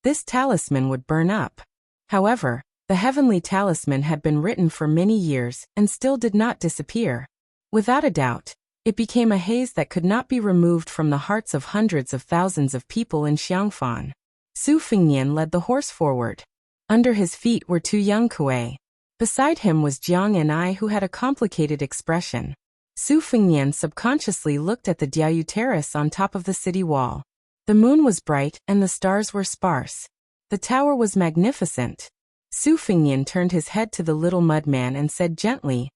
[SPEAKER 1] this talisman would burn up. However, the heavenly talisman had been written for many years and still did not disappear. Without a doubt, it became a haze that could not be removed from the hearts of hundreds of thousands of people in Xiangfan. Su Fengnian led the horse forward. Under his feet were 2 young kuei. Beside him was Jiang and I, who had a complicated expression. Su Fengnian subconsciously looked at the Diaoyu Terrace on top of the city wall. The moon was bright and the stars were sparse. The tower was magnificent. Su Fengnian turned his head to the little mudman and said gently,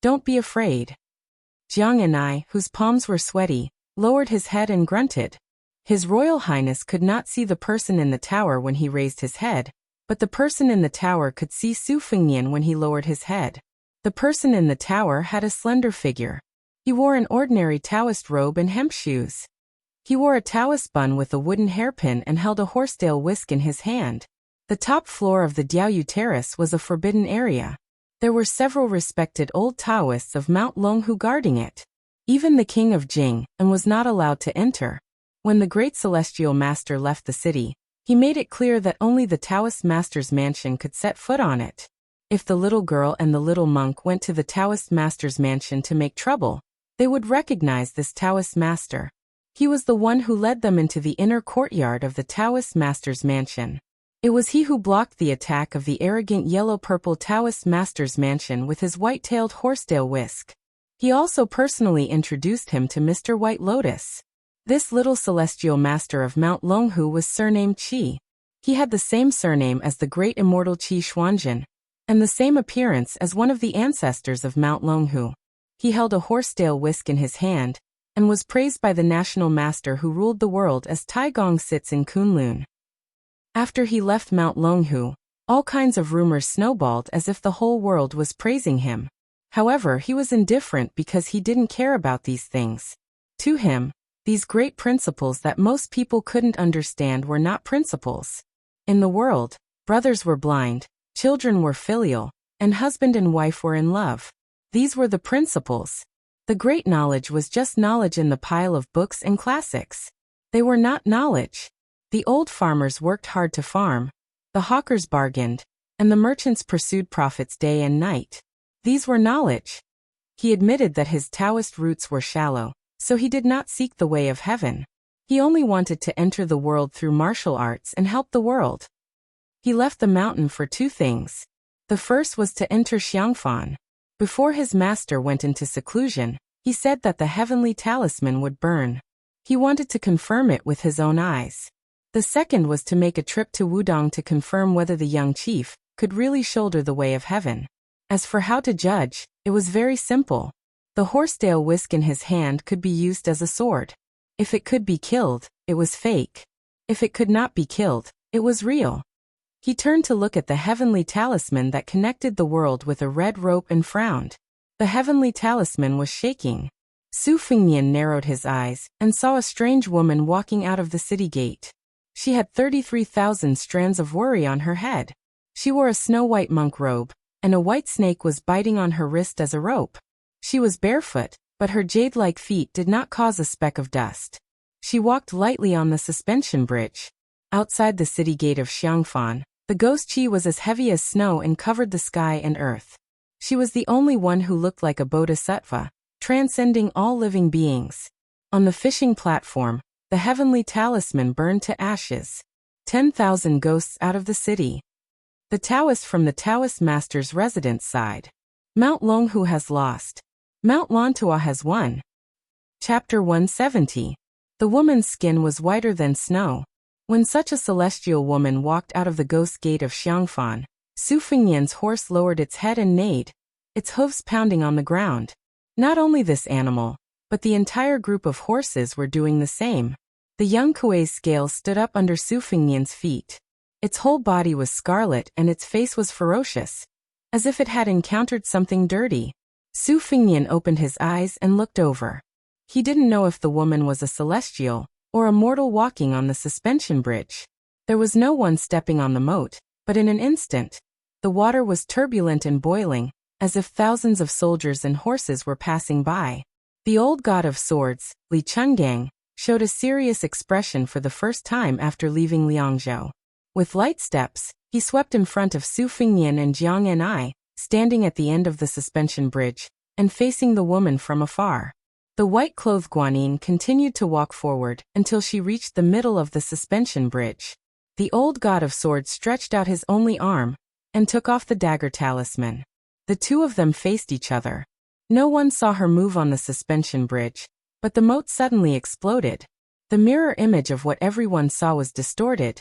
[SPEAKER 1] "Don't be afraid." Jiang and I, whose palms were sweaty, lowered his head and grunted. His Royal Highness could not see the person in the tower when he raised his head, but the person in the tower could see Su Fengnian when he lowered his head. The person in the tower had a slender figure. He wore an ordinary Taoist robe and hemp shoes. He wore a Taoist bun with a wooden hairpin and held a horsetail whisk in his hand. The top floor of the Diaoyu Terrace was a forbidden area. There were several respected old Taoists of Mount Longhu guarding it. Even the king of Jing and was not allowed to enter. When the great celestial master left the city, he made it clear that only the Taoist master's mansion could set foot on it. If the little girl and the little monk went to the Taoist master's mansion to make trouble, they would recognize this Taoist master. He was the one who led them into the inner courtyard of the Taoist master's mansion. It was he who blocked the attack of the arrogant yellow-purple Taoist master's mansion with his white-tailed horsetail whisk. He also personally introduced him to Mr. White Lotus. This little celestial master of Mount Longhu was surnamed Qi. He had the same surname as the great immortal Qi Xuanjin, and the same appearance as one of the ancestors of Mount Longhu. He held a horsetail whisk in his hand, and was praised by the national master who ruled the world as Taigong sits in Kunlun. After he left Mount Longhu, all kinds of rumors snowballed as if the whole world was praising him. However, he was indifferent because he didn't care about these things. To him, these great principles that most people couldn't understand were not principles. In the world, brothers were blind, children were filial, and husband and wife were in love. These were the principles. The great knowledge was just knowledge in the pile of books and classics. They were not knowledge. The old farmers worked hard to farm, the hawkers bargained, and the merchants pursued profits day and night. These were knowledge. He admitted that his Taoist roots were shallow, so he did not seek the way of heaven. He only wanted to enter the world through martial arts and help the world. He left the mountain for 2 things. The first was to enter Xiangfan. Before his master went into seclusion, he said that the heavenly talisman would burn. He wanted to confirm it with his own eyes. The second was to make a trip to Wudong to confirm whether the young chief could really shoulder the way of heaven. As for how to judge, it was very simple. The horsetail whisk in his hand could be used as a sword. If it could be killed, it was fake. If it could not be killed, it was real. He turned to look at the heavenly talisman that connected the world with a red rope and frowned. The heavenly talisman was shaking. Su Fengnian narrowed his eyes and saw a strange woman walking out of the city gate. She had 33,000 strands of worry on her head. She wore a snow-white monk robe, and a white snake was biting on her wrist as a rope. She was barefoot, but her jade-like feet did not cause a speck of dust. She walked lightly on the suspension bridge. Outside the city gate of Xiangfan, the ghost Qi was as heavy as snow and covered the sky and earth. She was the only one who looked like a bodhisattva, transcending all living beings. On the fishing platform, the heavenly talisman burned to ashes. 10,000 ghosts out of the city. The Taoist from the Taoist master's residence sighed. Mount Longhu has lost. Mount Lantua has won. Chapter 170. The woman's skin was whiter than snow. When such a celestial woman walked out of the ghost gate of Xiangfan, Su Fengnian's horse lowered its head and neighed, its hooves pounding on the ground. Not only this animal, but the entire group of horses were doing the same. The young Kuei's scales stood up under Su Fengnian's feet. Its whole body was scarlet and its face was ferocious, as if it had encountered something dirty. Su Fengnian opened his eyes and looked over. He didn't know if the woman was a celestial or a mortal walking on the suspension bridge. There was no one stepping on the moat, but in an instant, the water was turbulent and boiling, as if thousands of soldiers and horses were passing by. The old god of swords, Li Chungang, showed a serious expression for the first time after leaving Liangzhou. With light steps, he swept in front of Su Fengnian and Jiang Enai, standing at the end of the suspension bridge, and facing the woman from afar. The white-clothed Guanyin continued to walk forward until she reached the middle of the suspension bridge. The old god of swords stretched out his only arm and took off the dagger talisman. The two of them faced each other. No one saw her move on the suspension bridge, but the moat suddenly exploded. The mirror image of what everyone saw was distorted,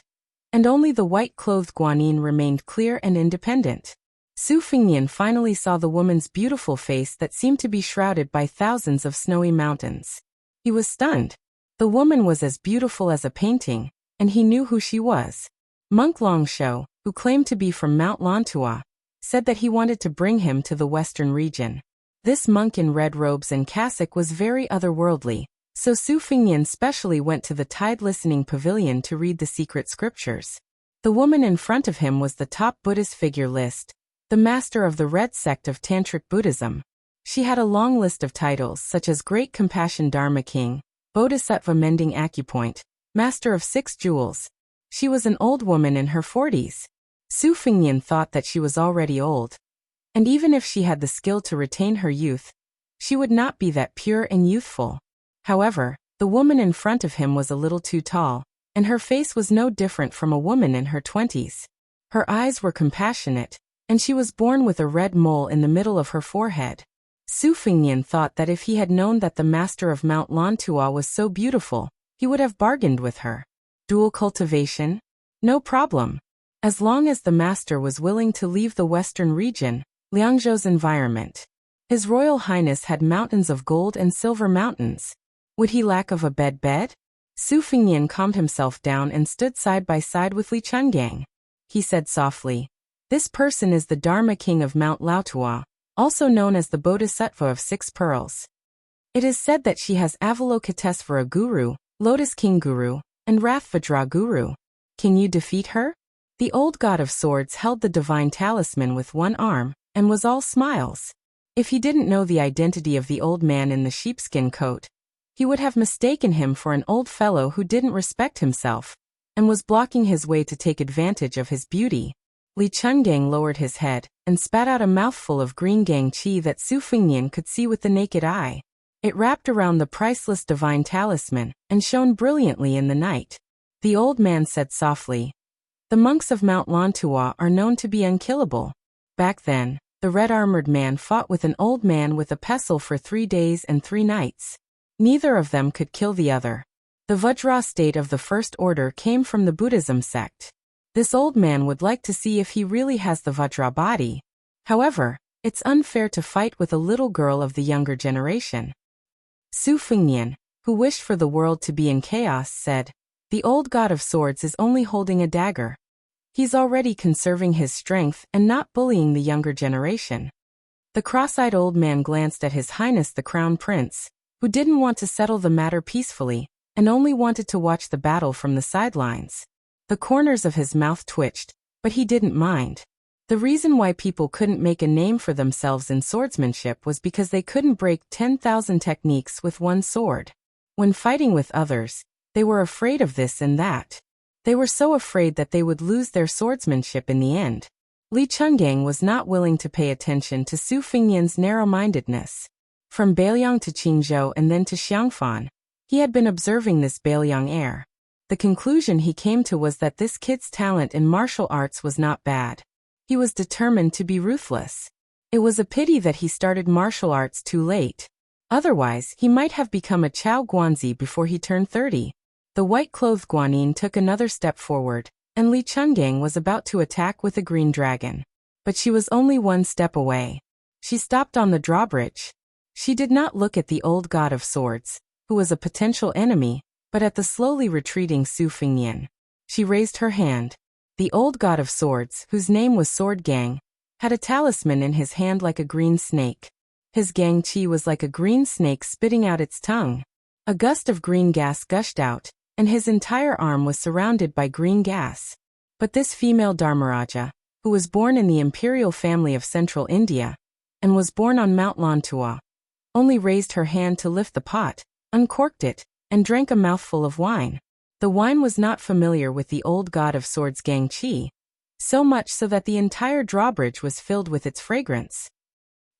[SPEAKER 1] and only the white-clothed Guanyin remained clear and independent. Su Fengnian finally saw the woman's beautiful face that seemed to be shrouded by thousands of snowy mountains. He was stunned. The woman was as beautiful as a painting, and he knew who she was. Monk Longshou, who claimed to be from Mount Lantua, said that he wanted to bring him to the western region. This monk in red robes and cassock was very otherworldly, so Su Fengnian specially went to the Tide Listening Pavilion to read the secret scriptures. The woman in front of him was the top Buddhist figure list, the master of the Red sect of Tantric Buddhism. She had a long list of titles such as Great Compassion Dharma King, Bodhisattva Mending Acupoint, Master of 6 Jewels. She was an old woman in her 40s. Su Fengnian thought that she was already old. And even if she had the skill to retain her youth, she would not be that pure and youthful. However, the woman in front of him was a little too tall, and her face was no different from a woman in her 20s. Her eyes were compassionate, and she was born with a red mole in the middle of her forehead. Su Fengnian thought that if he had known that the master of Mount Lantua was so beautiful, he would have bargained with her. Dual cultivation? No problem. As long as the master was willing to leave the western region, Liangzhou's environment. His Royal Highness had mountains of gold and silver mountains. Would he lack of a bed? Su Fengnian calmed himself down and stood side by side with Li Chungang. He said softly, "This person is the Dharma King of Mount Lantua, also known as the Bodhisattva of 6 Pearls. It is said that she has Avalokitesvara Guru, Lotus King Guru, and Rathvajra Guru. Can you defeat her?" The old god of swords held the divine talisman with one arm, and was all smiles. If he didn't know the identity of the old man in the sheepskin coat, he would have mistaken him for an old fellow who didn't respect himself, and was blocking his way to take advantage of his beauty. Li Chungang lowered his head, and spat out a mouthful of green gang qi that Su Fengnian could see with the naked eye. It wrapped around the priceless divine talisman, and shone brilliantly in the night. The old man said softly, "The monks of Mount Lantua are known to be unkillable." Back then, the red-armored man fought with an old man with a pestle for 3 days and 3 nights. Neither of them could kill the other. The Vajra state of the First Order came from the Buddhism sect. This old man would like to see if he really has the Vajra body. However, it's unfair to fight with a little girl of the younger generation. Su Fengnian, who wished for the world to be in chaos, said, "The old god of swords is only holding a dagger. He's already conserving his strength and not bullying the younger generation." The cross-eyed old man glanced at His Highness the Crown Prince, who didn't want to settle the matter peacefully, and only wanted to watch the battle from the sidelines. The corners of his mouth twitched, but he didn't mind. The reason why people couldn't make a name for themselves in swordsmanship was because they couldn't break 10,000 techniques with one sword. When fighting with others, they were afraid of this and that. They were so afraid that they would lose their swordsmanship in the end. Li Chungang was not willing to pay attention to Su Fengnian's narrow-mindedness. From Beiliang to Qingzhou and then to Xiangfan, he had been observing this Beiliang heir. The conclusion he came to was that this kid's talent in martial arts was not bad. He was determined to be ruthless. It was a pity that he started martial arts too late. Otherwise, he might have become a Chao Guanzi before he turned 30. The white-clothed Guanyin took another step forward, and Li Chungang was about to attack with a green dragon. But she was only one step away. She stopped on the drawbridge. She did not look at the old god of swords, who was a potential enemy, but at the slowly retreating Su Fengnian. She raised her hand. The old god of swords, whose name was Sword Gang, had a talisman in his hand like a green snake. His gang chi was like a green snake spitting out its tongue. A gust of green gas gushed out, and his entire arm was surrounded by green gas. But this female Dharmaraja, who was born in the imperial family of central India, and was born on Mount Lantua, only raised her hand to lift the pot, uncorked it, and drank a mouthful of wine. The wine was not familiar with the old god of swords Gang Chi, so much so that the entire drawbridge was filled with its fragrance.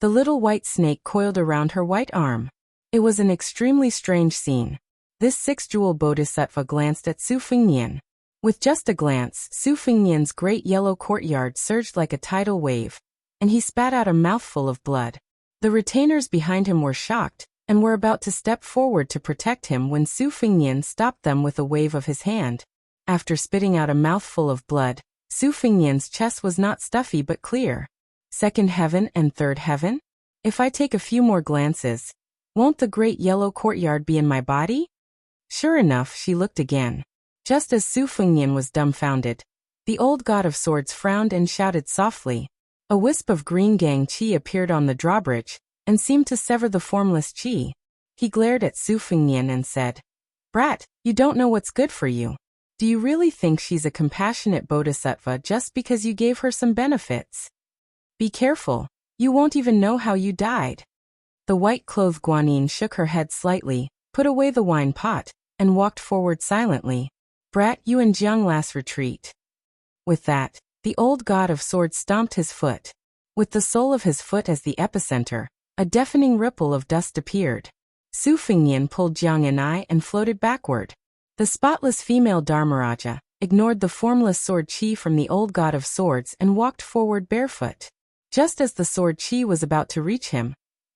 [SPEAKER 1] The little white snake coiled around her white arm. It was an extremely strange scene. This six-jewel bodhisattva glanced at Su Fengnian. With just a glance, Su Fengnian's great yellow courtyard surged like a tidal wave, and he spat out a mouthful of blood. The retainers behind him were shocked, and were about to step forward to protect him when Su Fengnian stopped them with a wave of his hand. After spitting out a mouthful of blood, Su Fengnian's chest was not stuffy but clear. Second heaven and third heaven? If I take a few more glances, won't the great yellow courtyard be in my body? Sure enough, she looked again. Just as Su Fengnian was dumbfounded, the old god of swords frowned and shouted softly. A wisp of green gang chi appeared on the drawbridge, and seemed to sever the formless chi. He glared at Su Fengnian and said, "Brat, you don't know what's good for you. Do you really think she's a compassionate bodhisattva just because you gave her some benefits? Be careful, you won't even know how you died." The white-clothed Guanyin shook her head slightly, put away the wine pot, and walked forward silently. "Brat, you and Jiang last retreat." With that, the old god of swords stomped his foot. With the sole of his foot as the epicenter, a deafening ripple of dust appeared. Su Fengnian pulled Jiang and I and floated backward. The spotless female Dharmaraja ignored the formless sword chi from the old god of swords and walked forward barefoot. Just as the sword chi was about to reach him,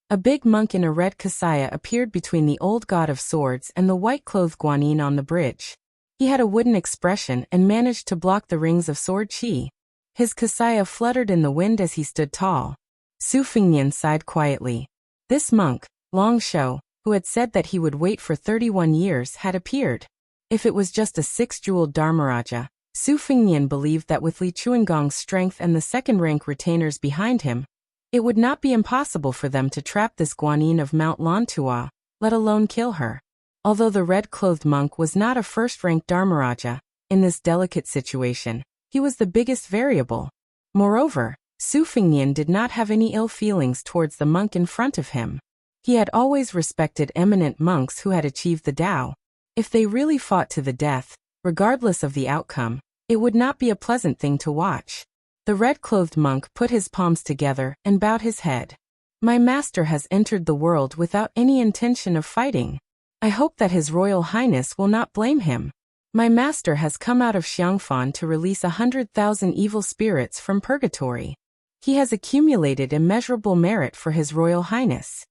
[SPEAKER 1] a big monk in a red kasaya appeared between the old god of swords and the white-clothed Guanyin on the bridge. He had a wooden expression and managed to block the rings of sword chi. His kasaya fluttered in the wind as he stood tall. Su Fengnian sighed quietly. This monk, Long Shou, who had said that he would wait for 31 years, had appeared. If it was just a six-jeweled Dharmaraja, Su Fengnian believed that with Li Chuangong's strength and the second-rank retainers behind him, it would not be impossible for them to trap this Guanyin of Mount Lantua, let alone kill her. Although the red-clothed monk was not a first-rank Dharmaraja, in this delicate situation, he was the biggest variable. Moreover, Su Fengnian did not have any ill feelings towards the monk in front of him. He had always respected eminent monks who had achieved the Tao. If they really fought to the death, regardless of the outcome, it would not be a pleasant thing to watch. The red-clothed monk put his palms together and bowed his head. "My master has entered the world without any intention of fighting. I hope that His Royal Highness will not blame him. My master has come out of Xiangfan to release 100,000 evil spirits from purgatory. He has accumulated immeasurable merit for His Royal Highness."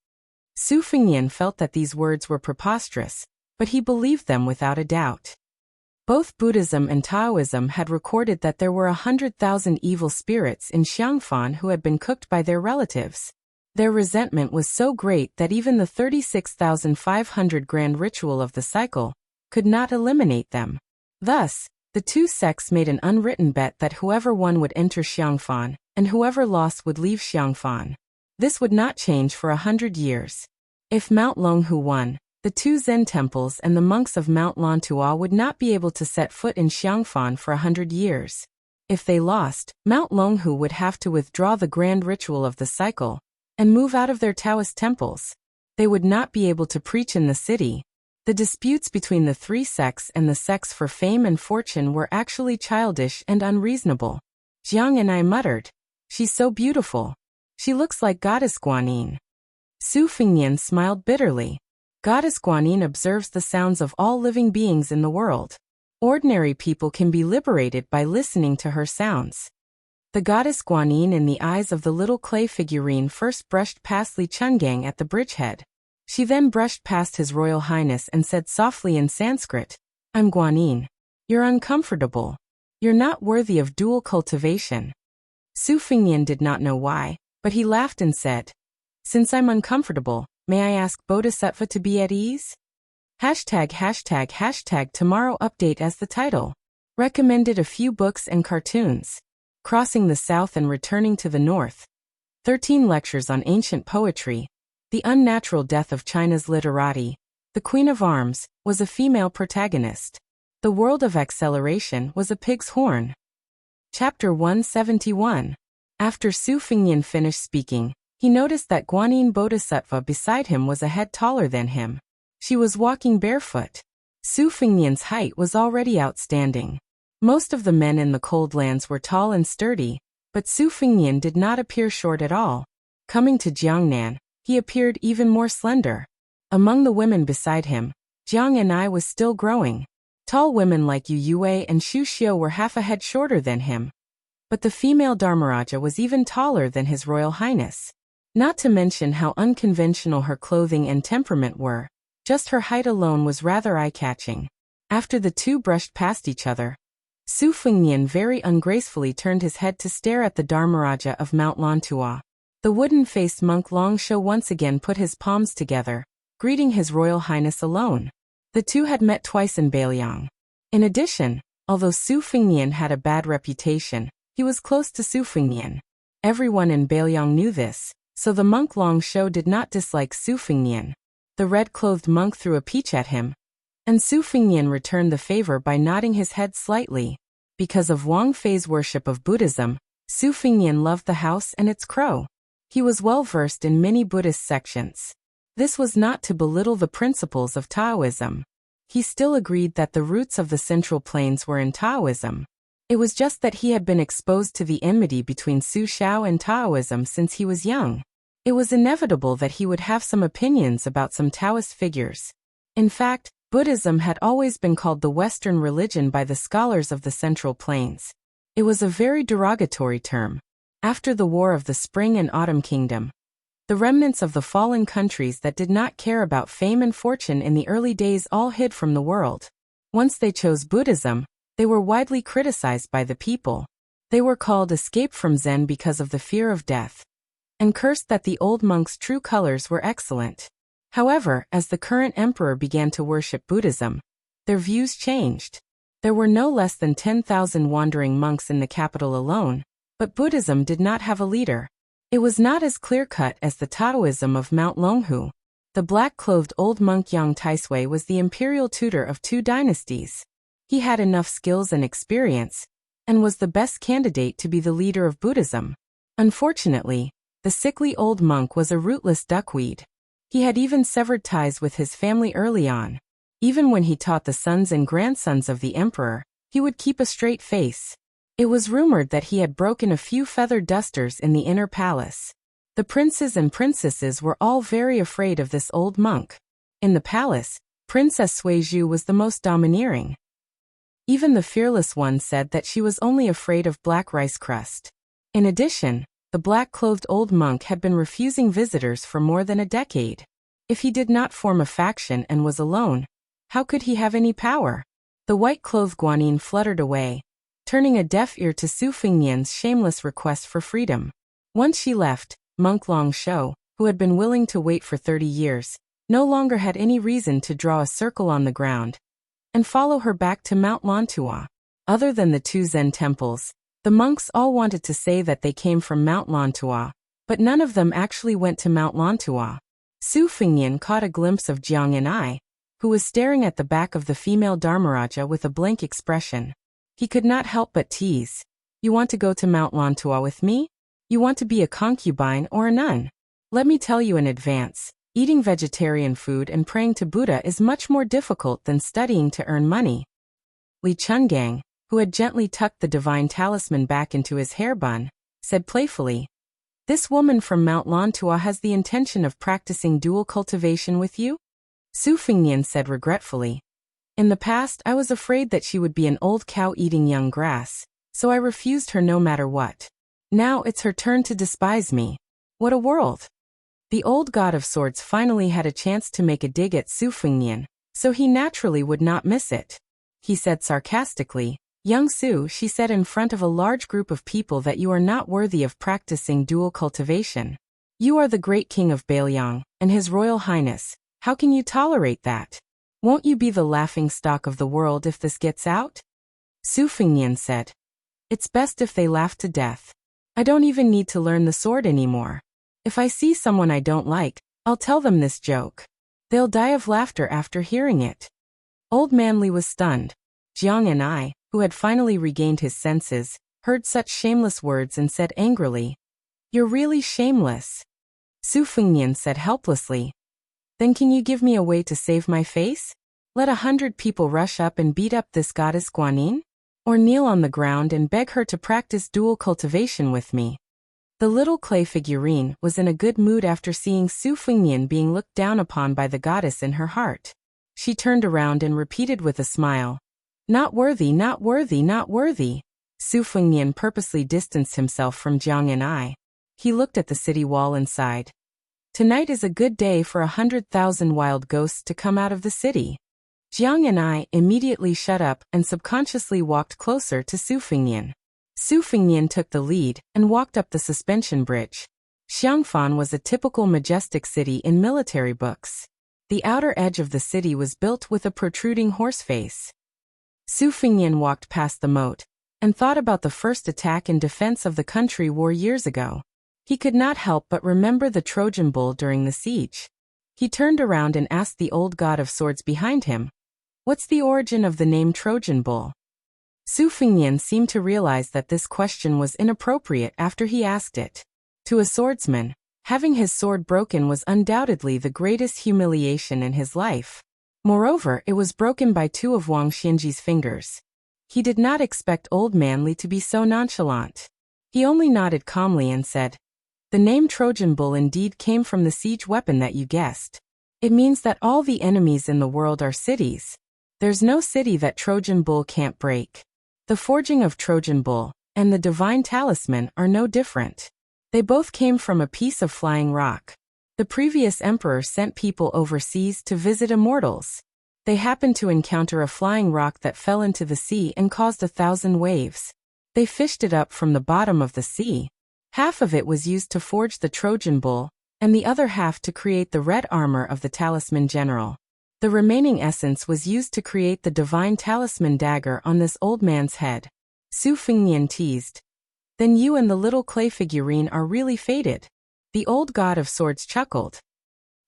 [SPEAKER 1] Su Fengnian felt that these words were preposterous, but he believed them without a doubt. Both Buddhism and Taoism had recorded that there were 100,000 evil spirits in Xiangfan who had been cooked by their relatives. Their resentment was so great that even the 36,500 grand ritual of the cycle could not eliminate them. Thus, the two sects made an unwritten bet that whoever won would enter Xiangfan, and whoever lost would leave Xiangfan. This would not change for 100 years. If Mount Longhu won, the two Zen temples and the monks of Mount Lantua would not be able to set foot in Xiangfan for 100 years. If they lost, Mount Longhu would have to withdraw the grand ritual of the cycle and move out of their Taoist temples. They would not be able to preach in the city. The disputes between the three sects and the sects for fame and fortune were actually childish and unreasonable. Jiang and I muttered, "She's so beautiful. She looks like Goddess Guanyin." Su Fengnian smiled bitterly. Goddess Guanyin observes the sounds of all living beings in the world. Ordinary people can be liberated by listening to her sounds. The goddess Guanyin in the eyes of the little clay figurine first brushed past Li Chungang at the bridgehead. She then brushed past His Royal Highness and said softly in Sanskrit, "I'm Guanyin. You're uncomfortable. You're not worthy of dual cultivation." Su Fengnian did not know why, but he laughed and said, "Since I'm uncomfortable, may I ask Bodhisattva to be at ease?" Tomorrow update as the title. Recommended a few books and cartoons. Crossing the South and Returning to the North. 13 lectures on ancient poetry. The unnatural death of China's literati. The Queen of Arms was a female protagonist. The world of acceleration was a pig's horn. Chapter 171. After Su Fengnian finished speaking, he noticed that Guanyin Bodhisattva beside him was a head taller than him. She was walking barefoot. Su Fengnian's height was already outstanding. Most of the men in the cold lands were tall and sturdy, but Su Fengnian did not appear short at all. Coming to Jiangnan, he appeared even more slender. Among the women beside him, Jiang and I was still growing. Tall women like Yu Yue and Xu Xiu were half a head shorter than him. But the female Dharmaraja was even taller than His Royal Highness. Not to mention how unconventional her clothing and temperament were. Just her height alone was rather eye-catching. After the two brushed past each other, Su Fengnian very ungracefully turned his head to stare at the Dharmaraja of Mount Lantua. The wooden-faced monk Longsho once again put his palms together, greeting His Royal Highness alone. The two had met twice in Beiliang. In addition, although Su Fengnian had a bad reputation, he was close to Su Fengnian. Everyone in Beiliang knew this, so the monk Longsho did not dislike Su Fengnian. The red-clothed monk threw a peach at him, and Su Fengnian returned the favor by nodding his head slightly. Because of Wang Fei's worship of Buddhism, Su Fengnian loved the house and its crow. He was well versed in many Buddhist sections. This was not to belittle the principles of Taoism. He still agreed that the roots of the Central Plains were in Taoism. It was just that he had been exposed to the enmity between Su Xiao and Taoism since he was young. It was inevitable that he would have some opinions about some Taoist figures. In fact, Buddhism had always been called the Western religion by the scholars of the Central Plains. It was a very derogatory term. After the War of the Spring and Autumn Kingdom, the remnants of the fallen countries that did not care about fame and fortune in the early days all hid from the world. Once they chose Buddhism, they were widely criticized by the people. They were called escape from Zen because of the fear of death, and cursed that the old monks' true colors were excellent. However, as the current emperor began to worship Buddhism, their views changed. There were no less than 10,000 wandering monks in the capital alone, but Buddhism did not have a leader. It was not as clear-cut as the Taoism of Mount Longhu. The black-clothed old monk Yang Taisui was the imperial tutor of 2 dynasties. He had enough skills and experience, and was the best candidate to be the leader of Buddhism. Unfortunately, the sickly old monk was a rootless duckweed. He had even severed ties with his family early on. Even when he taught the sons and grandsons of the emperor, he would keep a straight face. It was rumored that he had broken a few feather dusters in the inner palace. The princes and princesses were all very afraid of this old monk. In the palace, Princess Suizhu was the most domineering. Even the fearless one said that she was only afraid of black rice crust. In addition, the black-clothed old monk had been refusing visitors for more than a decade. If he did not form a faction and was alone, how could he have any power? The white-clothed Guanyin fluttered away, turning a deaf ear to Su Fengnian's shameless request for freedom. Once she left, monk Longsho, who had been willing to wait for 30 years, no longer had any reason to draw a circle on the ground and follow her back to Mount Lantua. Other than the 2 Zen temples, the monks all wanted to say that they came from Mount Lantua, but none of them actually went to Mount Lantua. Su Fengnian caught a glimpse of Jiang and I, who was staring at the back of the female Dharmaraja with a blank expression. He could not help but tease. You want to go to Mount Lantua with me? You want to be a concubine or a nun? Let me tell you in advance, eating vegetarian food and praying to Buddha is much more difficult than studying to earn money. Li Chungang, who had gently tucked the divine talisman back into his hair bun, said playfully, This woman from Mount Lantua has the intention of practicing dual cultivation with you? Su Fengnian said regretfully. In the past, I was afraid that she would be an old cow eating young grass, so I refused her no matter what. Now it's her turn to despise me. What a world! The old god of swords finally had a chance to make a dig at Su Fengnian, so he naturally would not miss it. He said sarcastically, Young Su, she said in front of a large group of people that you are not worthy of practicing dual cultivation. You are the great king of Bailiang, and his royal highness. How can you tolerate that? Won't you be the laughing stock of the world if this gets out? Su Fengnian said. It's best if they laugh to death. I don't even need to learn the sword anymore. If I see someone I don't like, I'll tell them this joke. They'll die of laughter after hearing it. Old Man Li was stunned. Jiang and I, who had finally regained his senses, heard such shameless words and said angrily, You're really shameless. Su Fengnian said helplessly. Then can you give me a way to save my face? Let 100 people rush up and beat up this goddess Guanyin? Or kneel on the ground and beg her to practice dual cultivation with me? The little clay figurine was in a good mood after seeing Su Fengnian being looked down upon by the goddess in her heart. She turned around and repeated with a smile, Not worthy, not worthy, not worthy. Su Fengnian purposely distanced himself from Jiang and I. He looked at the city wall and sighed. Tonight is a good day for 100,000 wild ghosts to come out of the city. Jiang and I immediately shut up and subconsciously walked closer to Su Fengnian. Su Fengnian took the lead and walked up the suspension bridge. Xiangfan was a typical majestic city in military books. The outer edge of the city was built with a protruding horse face. Su Fengnian walked past the moat and thought about the first attack and defense of the country war years ago. He could not help but remember the Trojan bull during the siege. He turned around and asked the old god of swords behind him, What's the origin of the name Trojan bull? Su Fengnian seemed to realize that this question was inappropriate after he asked it. To a swordsman, having his sword broken was undoubtedly the greatest humiliation in his life. Moreover, it was broken by two of Wang Xianji's fingers. He did not expect Old Man Li to be so nonchalant. He only nodded calmly and said, The name Trojan bull indeed came from the siege weapon that you guessed. It means that all the enemies in the world are cities. There's no city that Trojan bull can't break. The forging of Trojan bull and the divine talisman are no different. They both came from a piece of flying rock. The previous emperor sent people overseas to visit immortals. They happened to encounter a flying rock that fell into the sea and caused 1,000 waves. They fished it up from the bottom of the sea. Half of it was used to forge the Trojan bull, and the other half to create the red armor of the talisman general. The remaining essence was used to create the divine talisman dagger on this old man's head. Su Fengnian teased. Then you and the little clay figurine are really fated. The old god of swords chuckled.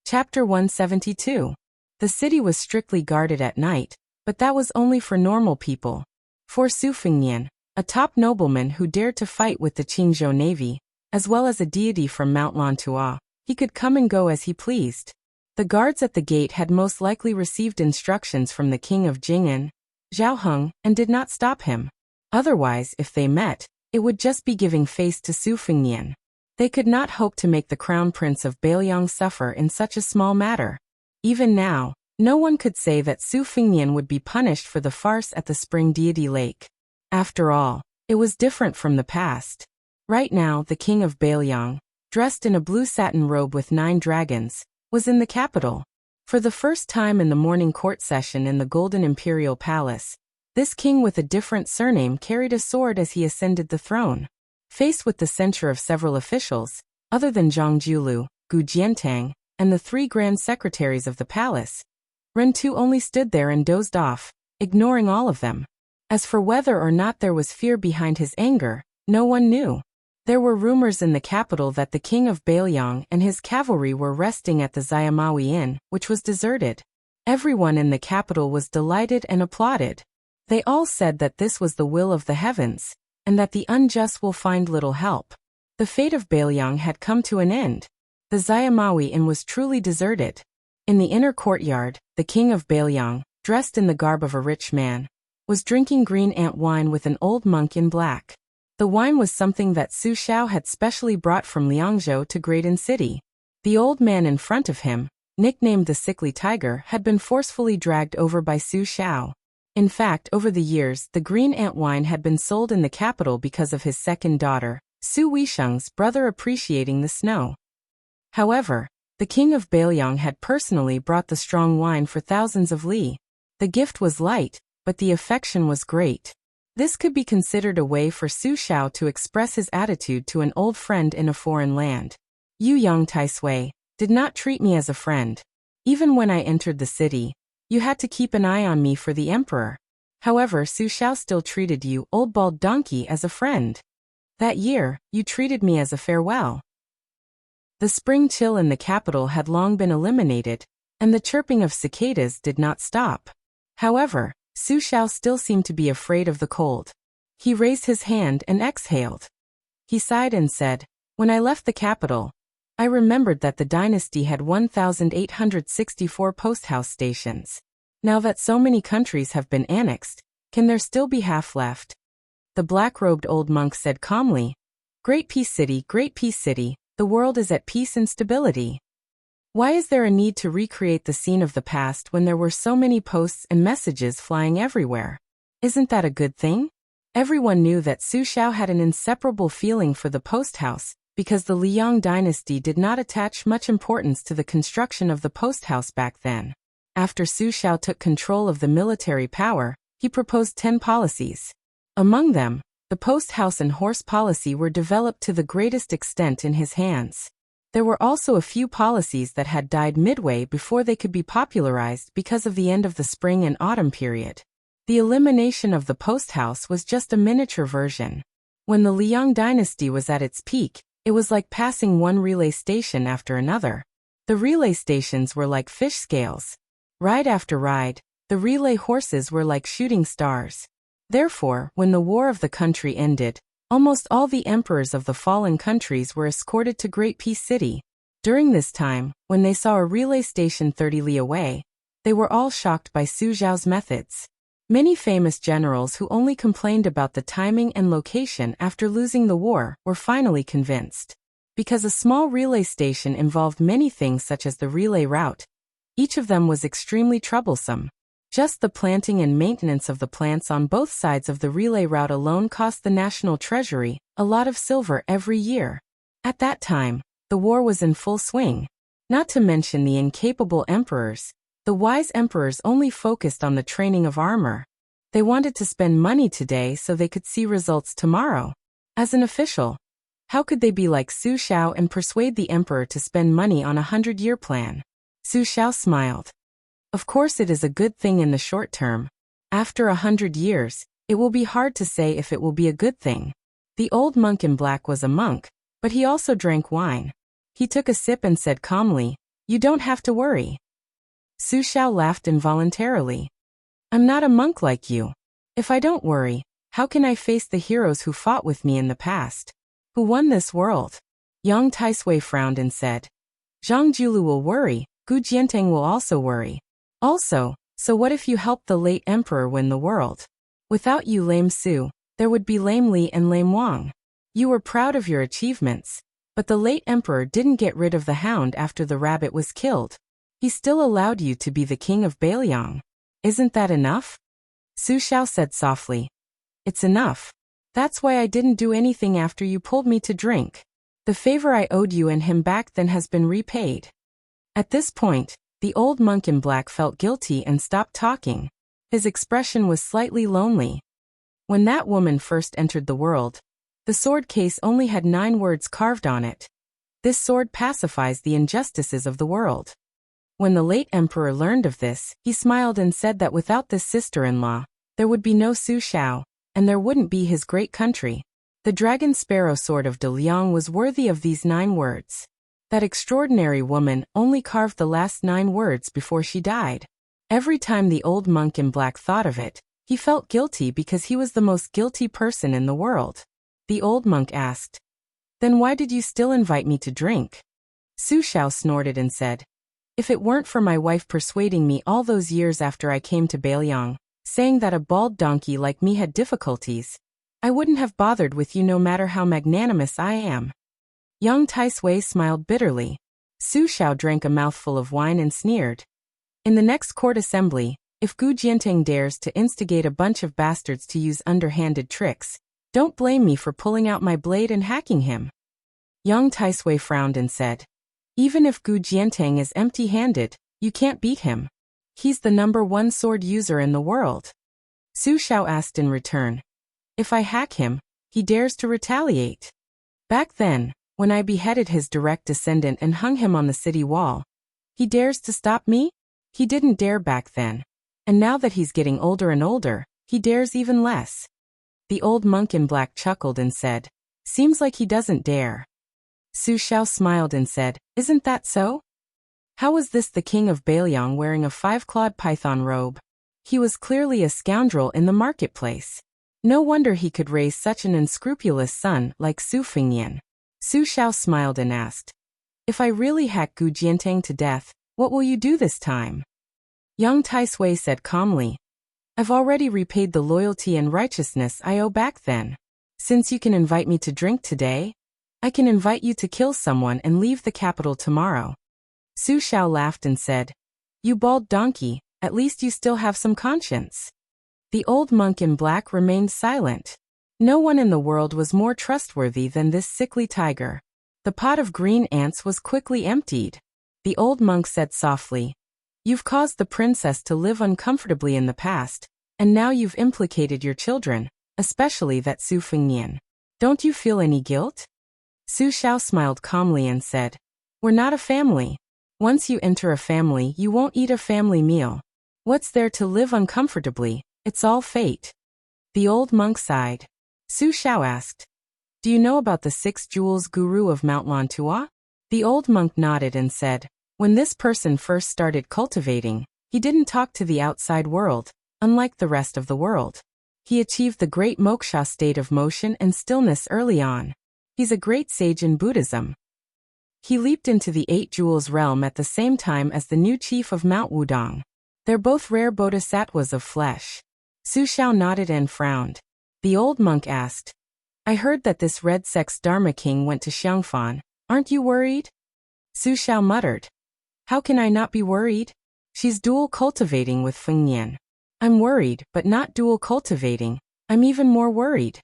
[SPEAKER 1] Chapter 172. The city was strictly guarded at night, but that was only for normal people. For Su Fengnian, a top nobleman who dared to fight with the Qingzhou Navy, as well as a deity from Mount Lantua, he could come and go as he pleased. The guards at the gate had most likely received instructions from the king of Jing'an, Zhao Heng, and did not stop him. Otherwise, if they met, it would just be giving face to Su Fengnian. They could not hope to make the crown prince of Bailiang suffer in such a small matter. Even now, no one could say that Su Fengnian would be punished for the farce at the Spring Deity Lake. After all, it was different from the past. Right now, the king of Bailiang, dressed in a blue satin robe with 9 dragons, was in the capital. For the first time in the morning court session in the Golden Imperial Palace, this king with a different surname carried a sword as he ascended the throne. Faced with the censure of several officials, other than Zhang Julu, Gu Jiantang, and the 3 grand secretaries of the palace, Ren Tu only stood there and dozed off, ignoring all of them. As for whether or not there was fear behind his anger, no one knew. There were rumors in the capital that the king of Bailiang and his cavalry were resting at the Zayamawi Inn, which was deserted. Everyone in the capital was delighted and applauded. They all said that this was the will of the heavens, and that the unjust will find little help. The fate of Bailiang had come to an end. The Zayamawi Inn was truly deserted. In the inner courtyard, the king of Bailiang, dressed in the garb of a rich man, was drinking green ant wine with an old monk in black. The wine was something that Su Xiao had specially brought from Liangzhou to Graydon City. The old man in front of him, nicknamed the Sickly Tiger, had been forcefully dragged over by Su Xiao. In fact, over the years, the green ant wine had been sold in the capital because of his second daughter, Su Weisheng's brother, appreciating the snow. However, the king of Bailiang had personally brought the strong wine for thousands of li. The gift was light, but the affection was great. This could be considered a way for Su Xiao to express his attitude to an old friend in a foreign land. You, young Taisui, did not treat me as a friend. Even when I entered the city, you had to keep an eye on me for the emperor. However, Su Xiao still treated you, old bald donkey, as a friend. That year, you treated me as a farewell. The spring chill in the capital had long been eliminated, and the chirping of cicadas did not stop. However, Su Xiao still seemed to be afraid of the cold. He raised his hand and exhaled. He sighed and said, "When I left the capital, I remembered that the dynasty had 1,864 post-house stations. Now that so many countries have been annexed, can there still be half left?" The black-robed old monk said calmly, Great Peace City, the world is at peace and stability. Why is there a need to recreate the scene of the past when there were so many posts and messages flying everywhere? Isn't that a good thing?" Everyone knew that Su Xiao had an inseparable feeling for the post house, because the Liang dynasty did not attach much importance to the construction of the post house back then. After Su Xiao took control of the military power, he proposed 10 policies. Among them, the post house and horse policy were developed to the greatest extent in his hands. There were also a few policies that had died midway before they could be popularized because of the end of the spring and autumn period. The elimination of the post house was just a miniature version. When the Liang dynasty was at its peak, it was like passing one relay station after another. The relay stations were like fish scales. Ride after ride, the relay horses were like shooting stars. Therefore, when the war of the country ended, almost all the emperors of the fallen countries were escorted to Great Peace City. During this time, when they saw a relay station 30 li away, they were all shocked by Su Xiao's methods. Many famous generals who only complained about the timing and location after losing the war were finally convinced. Because a small relay station involved many things such as the relay route, each of them was extremely troublesome. Just the planting and maintenance of the plants on both sides of the relay route alone cost the national treasury a lot of silver every year. At that time, the war was in full swing. Not to mention the incapable emperors. The wise emperors only focused on the training of armor. They wanted to spend money today so they could see results tomorrow. As an official, how could they be like Su Xiao and persuade the emperor to spend money on a 100-year plan? Su Xiao smiled. Of course it is a good thing in the short term. After 100 years, it will be hard to say if it will be a good thing. The old monk in black was a monk, but he also drank wine. He took a sip and said calmly, "You don't have to worry." Su Xiao laughed involuntarily. "I'm not a monk like you. If I don't worry, how can I face the heroes who fought with me in the past? Who won this world?" Yang Taisui frowned and said, "Zhang Julu will worry, Gu Jianteng will also worry. Also, so what if you helped the late emperor win the world? Without you, lame Su, there would be lame Li and lame Wang. You were proud of your achievements, but the late emperor didn't get rid of the hound after the rabbit was killed. He still allowed you to be the king of Bailiang. Isn't that enough?" Su Xiao said softly, "It's enough. That's why I didn't do anything after you pulled me to drink. The favor I owed you and him back then has been repaid." At this point, the old monk in black felt guilty and stopped talking. His expression was slightly lonely. When that woman first entered the world, the sword case only had 9 words carved on it. This sword pacifies the injustices of the world. When the late emperor learned of this, he smiled and said that without this sister-in-law, there would be no Su Xiao, and there wouldn't be his great country. The dragon sparrow sword of De Liang was worthy of these 9 words. That extraordinary woman only carved the last 9 words before she died. Every time the old monk in black thought of it, he felt guilty because he was the most guilty person in the world. The old monk asked, "Then why did you still invite me to drink?" Su Xiao snorted and said, "If it weren't for my wife persuading me all those years after I came to Beiliang, saying that a bald donkey like me had difficulties, I wouldn't have bothered with you no matter how magnanimous I am." Yang Taisui smiled bitterly. Su Xiao drank a mouthful of wine and sneered. In the next court assembly, if Gu Jianteng dares to instigate a bunch of bastards to use underhanded tricks, don't blame me for pulling out my blade and hacking him. Yang Taisui frowned and said, "Even if Gu Jianteng is empty-handed, you can't beat him. He's the #1 sword user in the world." Su Xiao asked in return, "If I hack him, he dares to retaliate. Back then, when I beheaded his direct descendant and hung him on the city wall, he dares to stop me? He didn't dare back then. And now that he's getting older and older, he dares even less." The old monk in black chuckled and said, "Seems like he doesn't dare." Su Xiao smiled and said, "Isn't that so? How was this the king of Beiliang wearing a 5-clawed python robe? He was clearly a scoundrel in the marketplace. No wonder he could raise such an unscrupulous son like Su Fengnian." Su Xiao smiled and asked, "If I really hack Gu Jianteng to death, what will you do this time?" Yang Taisui said calmly, "I've already repaid the loyalty and righteousness I owe back then. Since you can invite me to drink today, I can invite you to kill someone and leave the capital tomorrow." Su Xiao laughed and said, "You bald donkey, at least you still have some conscience." The old monk in black remained silent. No one in the world was more trustworthy than this sickly tiger. The pot of green ants was quickly emptied. The old monk said softly, "You've caused the princess to live uncomfortably in the past, and now you've implicated your children, especially that Su Fengnian. Don't you feel any guilt?" Su Xiao smiled calmly and said, "We're not a family. Once you enter a family, you won't eat a family meal. What's there to live uncomfortably? It's all fate." The old monk sighed. Su Xiao asked, "Do you know about the 6 jewels guru of Mount Lantua?" The old monk nodded and said, "When this person first started cultivating, he didn't talk to the outside world, unlike the rest of the world. He achieved the great moksha state of motion and stillness early on. He's a great sage in Buddhism. He leaped into the 8 jewels realm at the same time as the new chief of Mount Wudong. They're both rare bodhisattvas of flesh." Su Xiao nodded and frowned. The old monk asked, "I heard that this red sex Dharma king went to Xiangfan. Aren't you worried?" Su Xiao muttered, "How can I not be worried? She's dual cultivating with Fengnian. I'm worried, but not dual cultivating. I'm even more worried."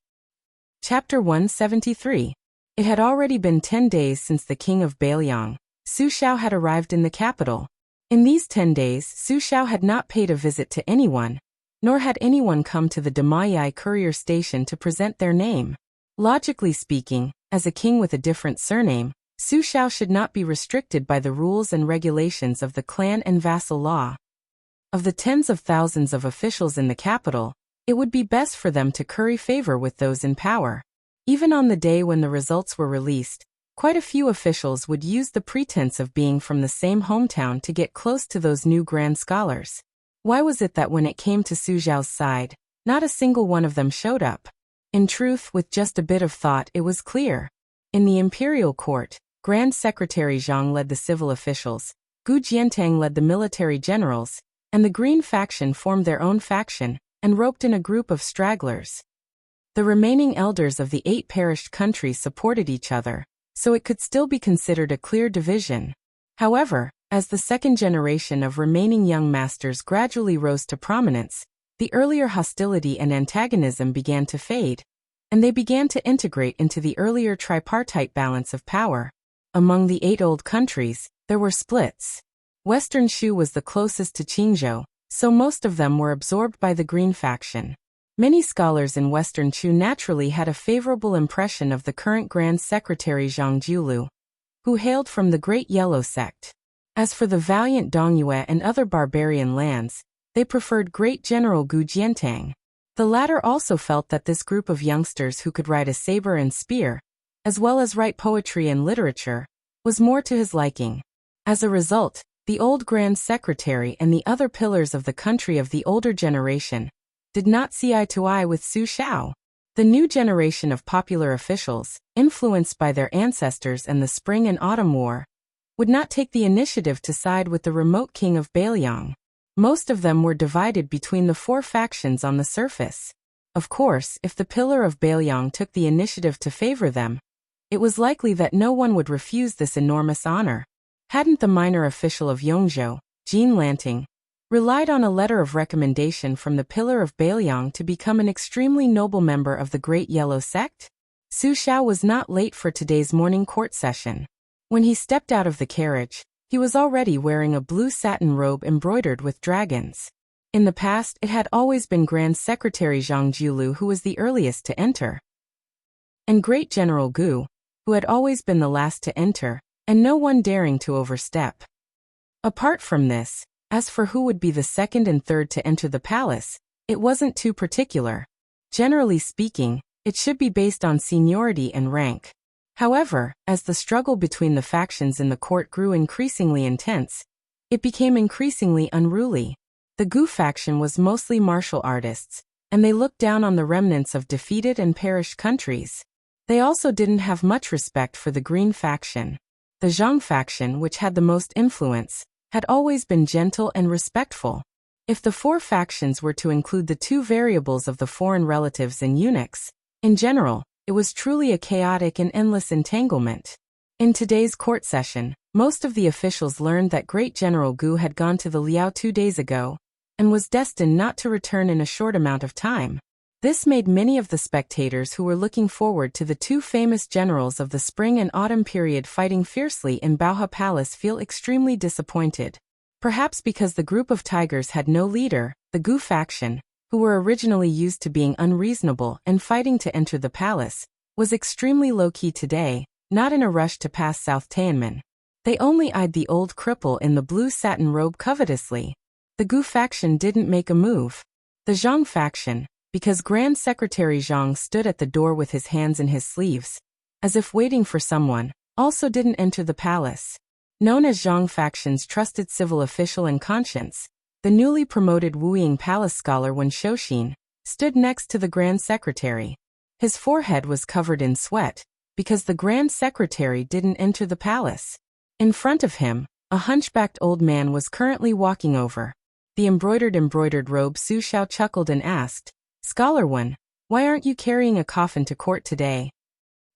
[SPEAKER 1] Chapter 173. It had already been 10 days since the king of Beiliang, Su Xiao, had arrived in the capital. In these 10 days, Su Xiao had not paid a visit to anyone, nor had anyone come to the Damayai courier station to present their name. Logically speaking, as a king with a different surname, Su Xiao should not be restricted by the rules and regulations of the clan and vassal law. Of the tens of thousands of officials in the capital, it would be best for them to curry favor with those in power. Even on the day when the results were released, quite a few officials would use the pretense of being from the same hometown to get close to those new grand scholars. Why was it that when it came to Su Xiao's side, not a single one of them showed up? In truth, with just a bit of thought, it was clear. In the imperial court, Grand Secretary Zhang led the civil officials, Gu Jianteng led the military generals, and the Green faction formed their own faction and roped in a group of stragglers. The remaining elders of the 8 perished countries supported each other, so it could still be considered a clear division. However, as the second generation of remaining young masters gradually rose to prominence, the earlier hostility and antagonism began to fade, and they began to integrate into the earlier tripartite balance of power. Among the 8 old countries, there were splits. Western Shu was the closest to Qingzhou, so most of them were absorbed by the Green faction. Many scholars in Western Shu naturally had a favorable impression of the current Grand Secretary Zhang Jiulu, who hailed from the Great Yellow sect. As for the valiant Dongyue and other barbarian lands, they preferred Great General Gu Jiantang. The latter also felt that this group of youngsters who could ride a saber and spear, as well as write poetry and literature, was more to his liking. As a result, the old Grand Secretary and the other pillars of the country of the older generation did not see eye to eye with Su Xiao. The new generation of popular officials, influenced by their ancestors and the Spring and Autumn War, would not take the initiative to side with the remote king of Bailiang. Most of them were divided between the four factions on the surface. Of course, if the pillar of Bailiang took the initiative to favor them, it was likely that no one would refuse this enormous honor. Hadn't the minor official of Yongzhou, Jean Lanting, relied on a letter of recommendation from the pillar of Bailiang to become an extremely noble member of the Great Yellow Sect? Su Xiao was not late for today's morning court session. When he stepped out of the carriage, he was already wearing a blue satin robe embroidered with dragons. In the past, it had always been Grand Secretary Zhang Jiulu who was the earliest to enter, and Great General Gu, who had always been the last to enter, and no one daring to overstep. Apart from this, as for who would be the second and third to enter the palace, it wasn't too particular. Generally speaking, it should be based on seniority and rank. However, as the struggle between the factions in the court grew increasingly intense, it became increasingly unruly. The Gu faction was mostly martial artists, and they looked down on the remnants of defeated and perished countries. They also didn't have much respect for the Green faction. The Zhang faction, which had the most influence, had always been gentle and respectful. If the four factions were to include the two variables of the foreign relatives and eunuchs, in general, it was truly a chaotic and endless entanglement. In today's court session, most of the officials learned that Great General Gu had gone to the Liao 2 days ago, and was destined not to return in a short amount of time. This made many of the spectators who were looking forward to the two famous generals of the spring and autumn period fighting fiercely in Baohe Palace feel extremely disappointed. Perhaps because the group of tigers had no leader, the Gu faction, who were originally used to being unreasonable and fighting to enter the palace, was extremely low-key today, not in a rush to pass South Tianmen. They only eyed the old cripple in the blue satin robe covetously. The Gu faction didn't make a move. The Zhang faction, because Grand Secretary Zhang stood at the door with his hands in his sleeves, as if waiting for someone, also didn't enter the palace. Known as Zhang faction's trusted civil official and conscience, the newly promoted Wuying Palace scholar Wen Shouxin stood next to the Grand Secretary. His forehead was covered in sweat, because the Grand Secretary didn't enter the palace. In front of him, a hunchbacked old man was currently walking over the embroidered robe. Su Xiao chuckled and asked, "Scholar Wen, why aren't you carrying a coffin to court today?"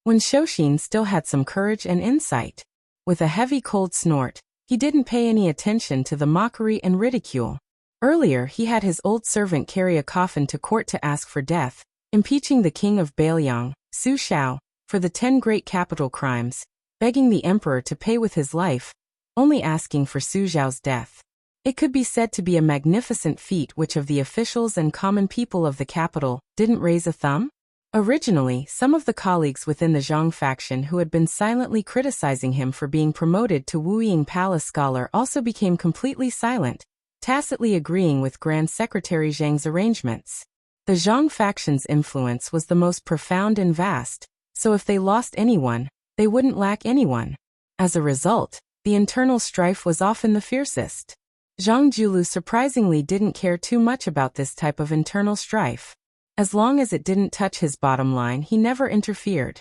[SPEAKER 1] Wen Shouxin still had some courage and insight. With a heavy cold snort, he didn't pay any attention to the mockery and ridicule. Earlier he had his old servant carry a coffin to court to ask for death, impeaching the king of Bailiang, Su Xiao, for the 10 great capital crimes, begging the emperor to pay with his life, only asking for Su Xiao's death. It could be said to be a magnificent feat which of the officials and common people of the capital didn't raise a thumb? Originally, some of the colleagues within the Zhang faction who had been silently criticizing him for being promoted to Wuying Palace scholar also became completely silent, tacitly agreeing with Grand Secretary Zhang's arrangements. The Zhang faction's influence was the most profound and vast, so if they lost anyone, they wouldn't lack anyone. As a result, the internal strife was often the fiercest. Zhang Jiulu surprisingly didn't care too much about this type of internal strife. As long as it didn't touch his bottom line, he never interfered.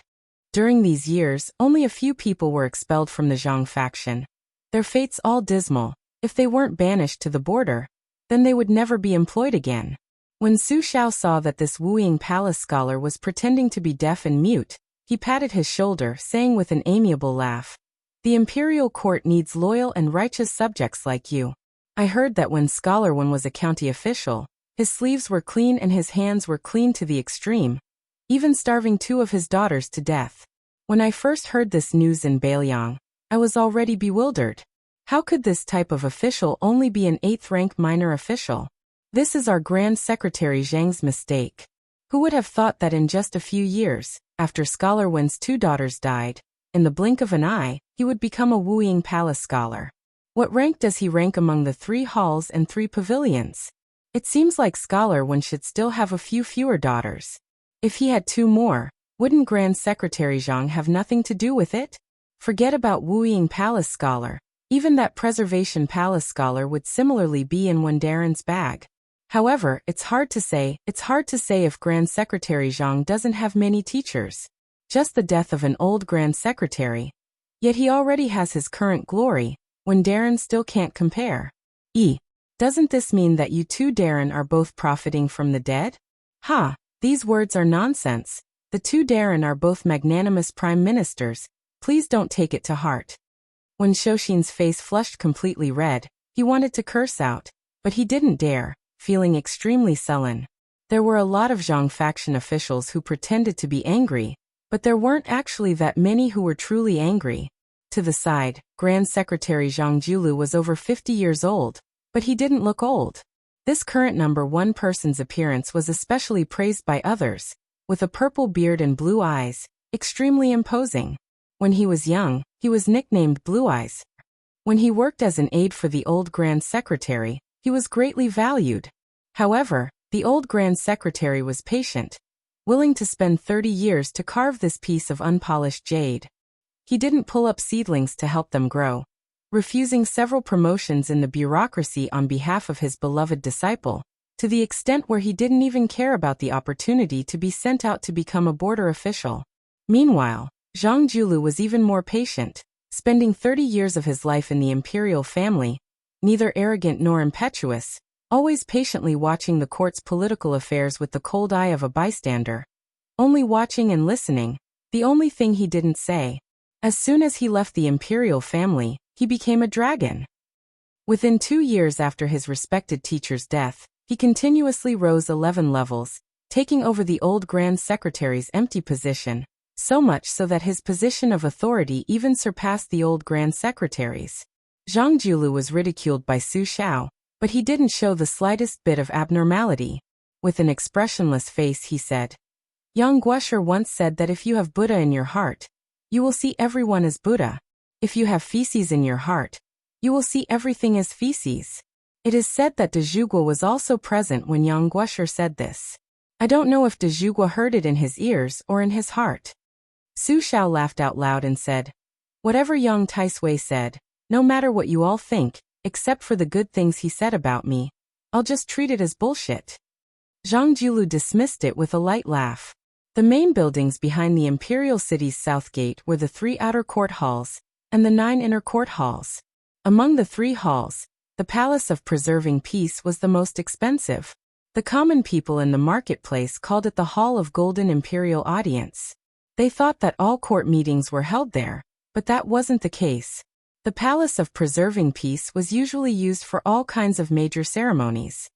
[SPEAKER 1] During these years, only a few people were expelled from the Zhang faction, their fates all dismal. If they weren't banished to the border, then they would never be employed again. When Su Xiao saw that this Wuying Palace scholar was pretending to be deaf and mute, he patted his shoulder, saying with an amiable laugh, "The imperial court needs loyal and righteous subjects like you. I heard that when Scholar Wen was a county official, his sleeves were clean and his hands were clean to the extreme, even starving 2 of his daughters to death. When I first heard this news in Bailiang, I was already bewildered. How could this type of official only be an 8th-rank minor official? This is our Grand Secretary Zhang's mistake. Who would have thought that in just a few years, after Scholar Wen's 2 daughters died, in the blink of an eye, he would become a Wuying Palace scholar? What rank does he rank among the 3 halls and 3 pavilions? It seems like Scholar One should still have a few fewer daughters. If he had 2 more, wouldn't Grand Secretary Zhang have nothing to do with it? Forget about Wuying Palace Scholar. Even that Preservation Palace Scholar would similarly be in Wendaren's bag. However, it's hard to say if Grand Secretary Zhang doesn't have many teachers. Just the death of an old Grand Secretary. Yet he already has his current glory, when Darren still can't compare. Doesn't this mean that you two Darren are both profiting from the dead? Ha! These words are nonsense. The two Darren are both magnanimous prime ministers. Please don't take it to heart. When Shoshin's face flushed completely red, he wanted to curse out, but he didn't dare, feeling extremely sullen. There were a lot of Zhang faction officials who pretended to be angry, but there weren't actually that many who were truly angry. To the side, Grand Secretary Zhang Julu was over 50 years old, but he didn't look old. This current number 1 person's appearance was especially praised by others, with a purple beard and blue eyes, extremely imposing. When he was young, he was nicknamed Blue Eyes. When he worked as an aide for the old Grand Secretary, he was greatly valued. However, the old Grand Secretary was patient, willing to spend 30 years to carve this piece of unpolished jade. He didn't pull up seedlings to help them grow, refusing several promotions in the bureaucracy on behalf of his beloved disciple, to the extent where he didn't even care about the opportunity to be sent out to become a border official. Meanwhile, Zhang Julu was even more patient, spending 30 years of his life in the imperial family, neither arrogant nor impetuous, always patiently watching the court's political affairs with the cold eye of a bystander. Only watching and listening, the only thing he didn't say. As soon as he left the imperial family, he became a dragon. Within 2 years after his respected teacher's death, he continuously rose 11 levels, taking over the old Grand Secretary's empty position, so much so that his position of authority even surpassed the old Grand Secretary's. Zhang Julu was ridiculed by Su Xiao, but he didn't show the slightest bit of abnormality. With an expressionless face he said, Yang Guosher once said that if you have Buddha in your heart, you will see everyone as Buddha. If you have feces in your heart, you will see everything as feces. It is said that De Zhuguo was also present when Yang Guosher said this. I don't know if De Zhuguo heard it in his ears or in his heart. Su Xiao laughed out loud and said, Whatever Yang Taisui said, no matter what you all think, except for the good things he said about me, I'll just treat it as bullshit. Zhang Julu dismissed it with a light laugh. The main buildings behind the imperial city's south gate were the 3 outer court halls, and the 9 inner court halls. Among the 3 halls, the Palace of Preserving Peace was the most expensive. The common people in the marketplace called it the Hall of Golden Imperial Audience. They thought that all court meetings were held there, but that wasn't the case. The Palace of Preserving Peace was usually used for all kinds of major ceremonies.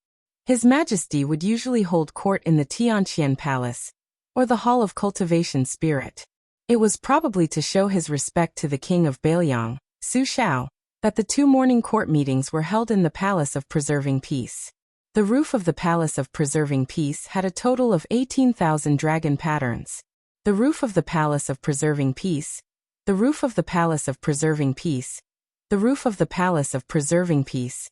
[SPEAKER 1] His Majesty would usually hold court in the Tianqian Palace, or the Hall of Cultivation Spirit. It was probably to show his respect to the King of Bailiang, Su Xiao, that the 2 morning court meetings were held in the Palace of Preserving Peace. The roof of the Palace of Preserving Peace had a total of 18,000 dragon patterns. The roof of the Palace of Preserving Peace, the roof of the Palace of Preserving Peace, the roof of the Palace of Preserving Peace,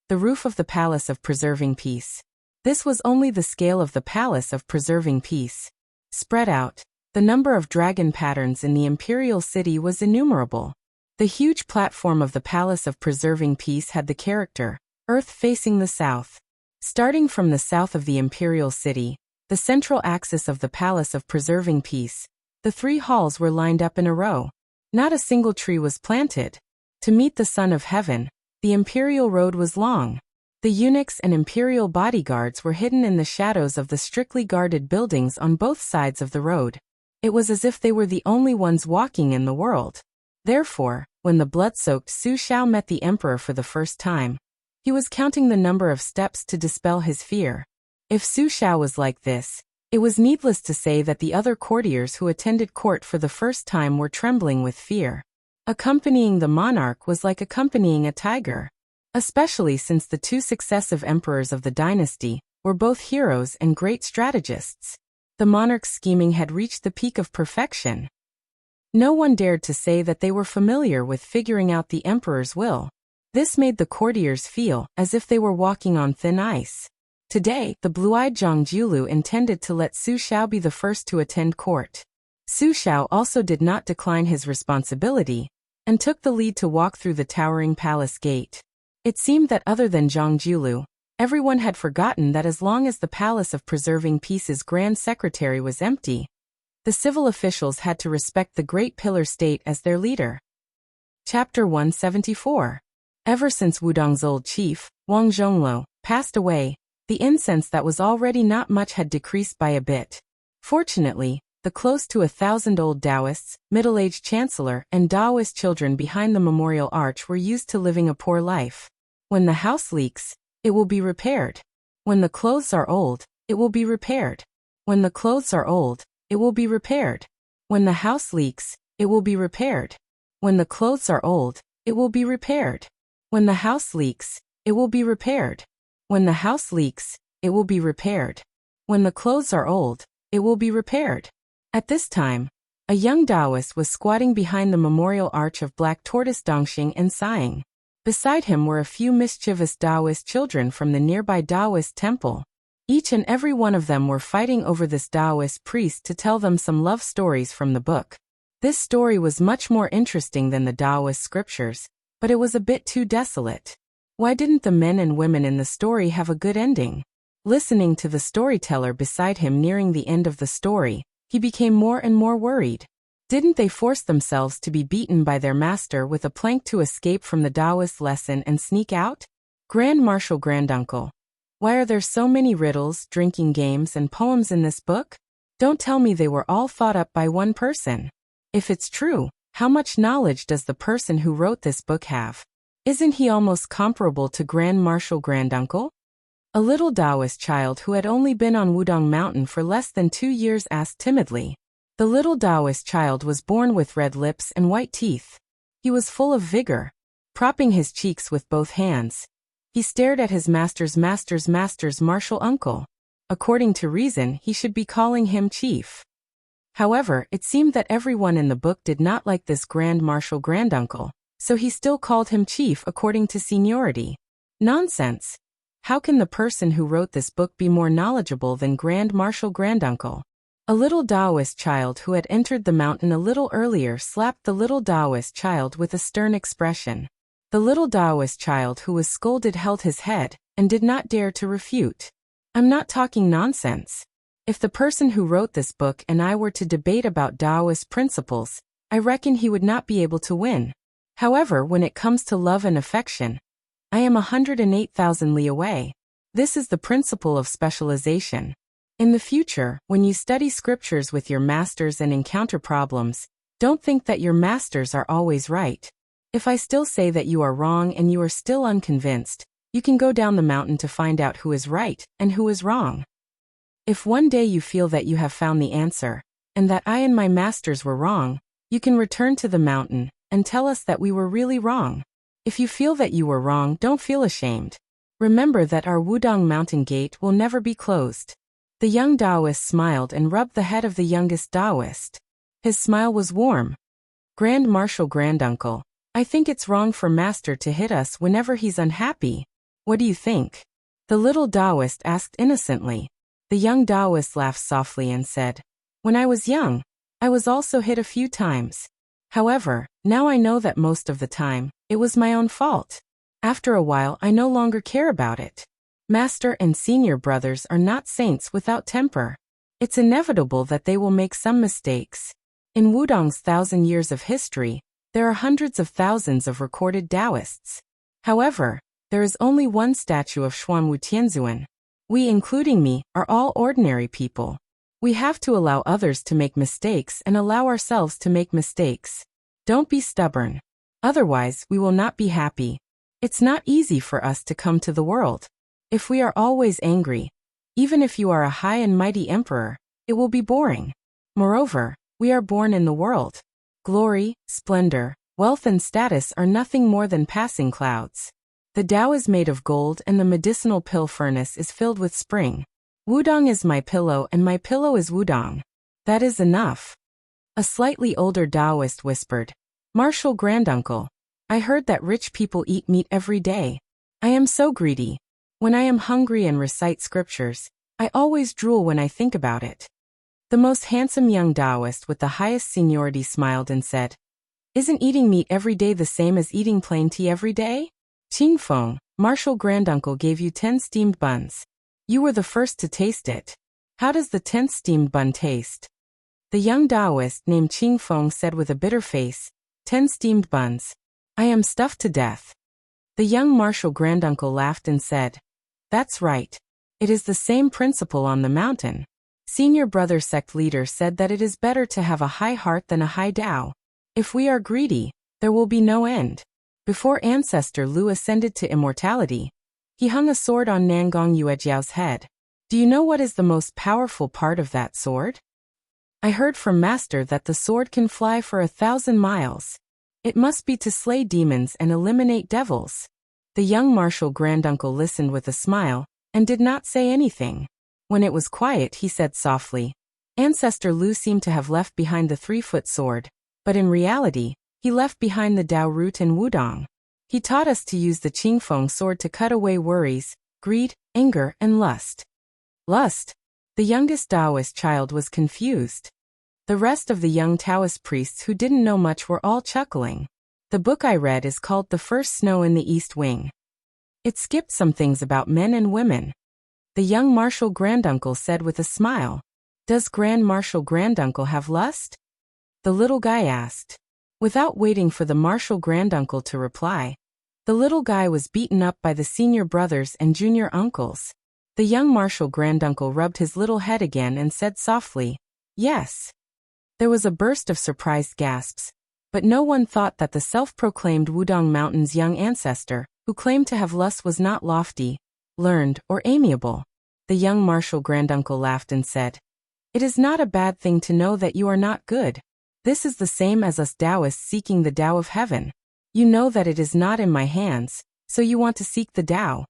[SPEAKER 1] the roof of the Palace of Preserving Peace. This was only the scale of the Palace of Preserving Peace. Spread out, the number of dragon patterns in the imperial city was innumerable. The huge platform of the Palace of Preserving Peace had the character, Earth facing the south. Starting from the south of the imperial city, the central axis of the Palace of Preserving Peace, the 3 halls were lined up in a row. Not a single tree was planted. To meet the Son of Heaven, the imperial road was long. The eunuchs and imperial bodyguards were hidden in the shadows of the strictly guarded buildings on both sides of the road. It was as if they were the only ones walking in the world. Therefore, when the blood-soaked Su Xiao met the emperor for the first time, he was counting the number of steps to dispel his fear. If Su Xiao was like this, it was needless to say that the other courtiers who attended court for the first time were trembling with fear. Accompanying the monarch was like accompanying a tiger. Especially since the 2 successive emperors of the dynasty were both heroes and great strategists. The monarch's scheming had reached the peak of perfection. No one dared to say that they were familiar with figuring out the emperor's will. This made the courtiers feel as if they were walking on thin ice. Today, the blue-eyed Zhang Jiulu intended to let Su Xiao be the first to attend court. Su Xiao also did not decline his responsibility, and took the lead to walk through the towering palace gate. It seemed that other than Zhang Jiulu, everyone had forgotten that as long as the Palace of Preserving Peace's Grand Secretary was empty, the civil officials had to respect the Great Pillar State as their leader. Chapter 174. Ever since Wudong's old chief, Wang Zhongluo, passed away, the incense that was already not much had decreased by a bit. Fortunately, the close to 1,000 old Taoists, middle-aged chancellor, and Taoist children behind the memorial arch were used to living a poor life. When the house leaks, it will be repaired. When the clothes are old, it will be repaired. When the clothes are old, it will be repaired. When the house leaks, it will be repaired. When the clothes are old, it will be repaired. When the house leaks, it will be repaired. When the house leaks, it will be repaired. When the clothes are old, it will be repaired. At this time, a young Taoist was squatting behind the memorial arch of black tortoise Dongxing and sighing. Beside him were a few mischievous Taoist children from the nearby Taoist temple. Each and every one of them were fighting over this Taoist priest to tell them some love stories from the book. This story was much more interesting than the Taoist scriptures, but it was a bit too desolate. Why didn't the men and women in the story have a good ending? Listening to the storyteller beside him nearing the end of the story, he became more and more worried. Didn't they force themselves to be beaten by their master with a plank to escape from the Taoist lesson and sneak out? Grand Marshal Granduncle, why are there so many riddles, drinking games, and poems in this book? Don't tell me they were all thought up by one person. If it's true, how much knowledge does the person who wrote this book have? Isn't he almost comparable to Grand Marshal Granduncle? A little Taoist child who had only been on Wudong Mountain for less than 2 years asked timidly. The little Taoist child was born with red lips and white teeth. He was full of vigor. Propping his cheeks with both hands, he stared at his master's martial uncle. According to reason, he should be calling him chief. However, it seemed that everyone in the book did not like this Grand Marshal Granduncle, so he still called him chief according to seniority. Nonsense! How can the person who wrote this book be more knowledgeable than Grand Marshal Granduncle? A little Taoist child who had entered the mountain a little earlier slapped the little Taoist child with a stern expression. The little Taoist child who was scolded held his head and did not dare to refute. I'm not talking nonsense. If the person who wrote this book and I were to debate about Taoist principles, I reckon he would not be able to win. However, when it comes to love and affection, I am 108,000 li away. This is the principle of specialization. In the future, when you study scriptures with your masters and encounter problems, don't think that your masters are always right. If I still say that you are wrong and you are still unconvinced, you can go down the mountain to find out who is right and who is wrong. If one day you feel that you have found the answer, and that I and my masters were wrong, you can return to the mountain and tell us that we were really wrong. If you feel that you were wrong, don't feel ashamed. Remember that our Wudong Mountain Gate will never be closed. The young Taoist smiled and rubbed the head of the youngest Taoist. His smile was warm. Grand Marshal Granduncle, I think it's wrong for Master to hit us whenever he's unhappy. What do you think? The little Taoist asked innocently. The young Taoist laughed softly and said, When I was young, I was also hit a few times. However, now I know that most of the time, it was my own fault. After a while, I no longer care about it. Master and senior brothers are not saints without temper. It's inevitable that they will make some mistakes. In Wudong's 1,000 years of history, there are hundreds of thousands of recorded Taoists. However, there is only one statue of Xuanwu Tianzuan. We, including me, are all ordinary people. We have to allow others to make mistakes and allow ourselves to make mistakes. Don't be stubborn. Otherwise, we will not be happy. It's not easy for us to come to the world. If we are always angry, even if you are a high and mighty emperor, it will be boring. Moreover, we are born in the world. Glory, splendor, wealth and status are nothing more than passing clouds. The Tao is made of gold and the medicinal pill furnace is filled with spring. Wudong is my pillow and my pillow is Wudong. That is enough. A slightly older Taoist whispered, Marshal Granduncle, I heard that rich people eat meat every day. I am so greedy. When I am hungry and recite scriptures, I always drool when I think about it. The most handsome young Taoist with the highest seniority smiled and said, "Isn't eating meat every day the same as eating plain tea every day?" Qing Feng, Marshal Granduncle gave you 10 steamed buns. You were the first to taste it. How does the 10th steamed bun taste? The young Taoist named Qing Feng said with a bitter face, 10 steamed buns. I am stuffed to death. The young Marshal Granduncle laughed and said, "That's right. It is the same principle on the mountain." Senior brother sect leader said that it is better to have a high heart than a high Tao. If we are greedy, there will be no end. Before Ancestor Lu ascended to immortality, he hung a sword on Nangong Yuejiao's head. Do you know what is the most powerful part of that sword? I heard from Master that the sword can fly for 1,000 miles. It must be to slay demons and eliminate devils. The young Marshal Granduncle listened with a smile, and did not say anything. When it was quiet, he said softly, Ancestor Lu seemed to have left behind the 3-foot sword, but in reality, he left behind the Tao root and Wudong. He taught us to use the Qingfeng sword to cut away worries, greed, anger, and lust. Lust? The youngest Taoist child was confused. The rest of the young Taoist priests who didn't know much were all chuckling. The book I read is called The First Snow in the East Wing. It skipped some things about men and women. The young Marshal Granduncle said with a smile, Does Grand Marshal Granduncle have lust? The little guy asked. Without waiting for the Marshal Granduncle to reply, the little guy was beaten up by the senior brothers and junior uncles. The young Marshal Granduncle rubbed his little head again and said softly, Yes. There was a burst of surprised gasps, but no one thought that the self-proclaimed Wudong Mountain's young ancestor, who claimed to have lust, was not lofty, learned, or amiable. The young Marshal Granduncle laughed and said, It is not a bad thing to know that you are not good. This is the same as us Taoists seeking the Tao of heaven. You know that it is not in my hands, so you want to seek the Tao.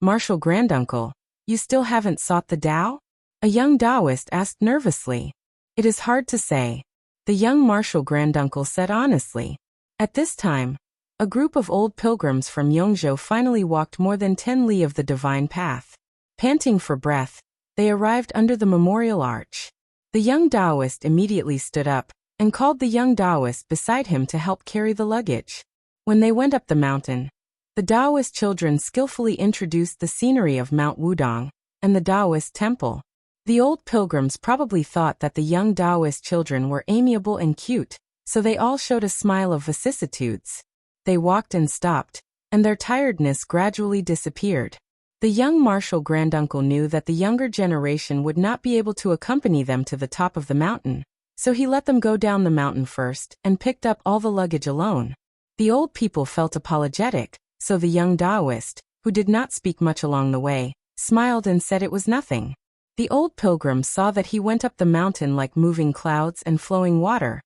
[SPEAKER 1] Marshal Granduncle, you still haven't sought the Tao? A young Taoist asked nervously. It is hard to say. The young Marshal Granduncle said honestly. At this time, a group of old pilgrims from Yongzhou finally walked more than 10 li of the divine path. Panting for breath, they arrived under the memorial arch. The young Taoist immediately stood up and called the young Taoist beside him to help carry the luggage. When they went up the mountain, the Taoist children skillfully introduced the scenery of Mount Wudong and the Taoist temple. The old pilgrims probably thought that the young Taoist children were amiable and cute, so they all showed a smile of vicissitudes. They walked and stopped, and their tiredness gradually disappeared. The young Marshal Granduncle knew that the younger generation would not be able to accompany them to the top of the mountain, so he let them go down the mountain first and picked up all the luggage alone. The old people felt apologetic, so the young Taoist, who did not speak much along the way, smiled and said it was nothing. The old pilgrim saw that he went up the mountain like moving clouds and flowing water,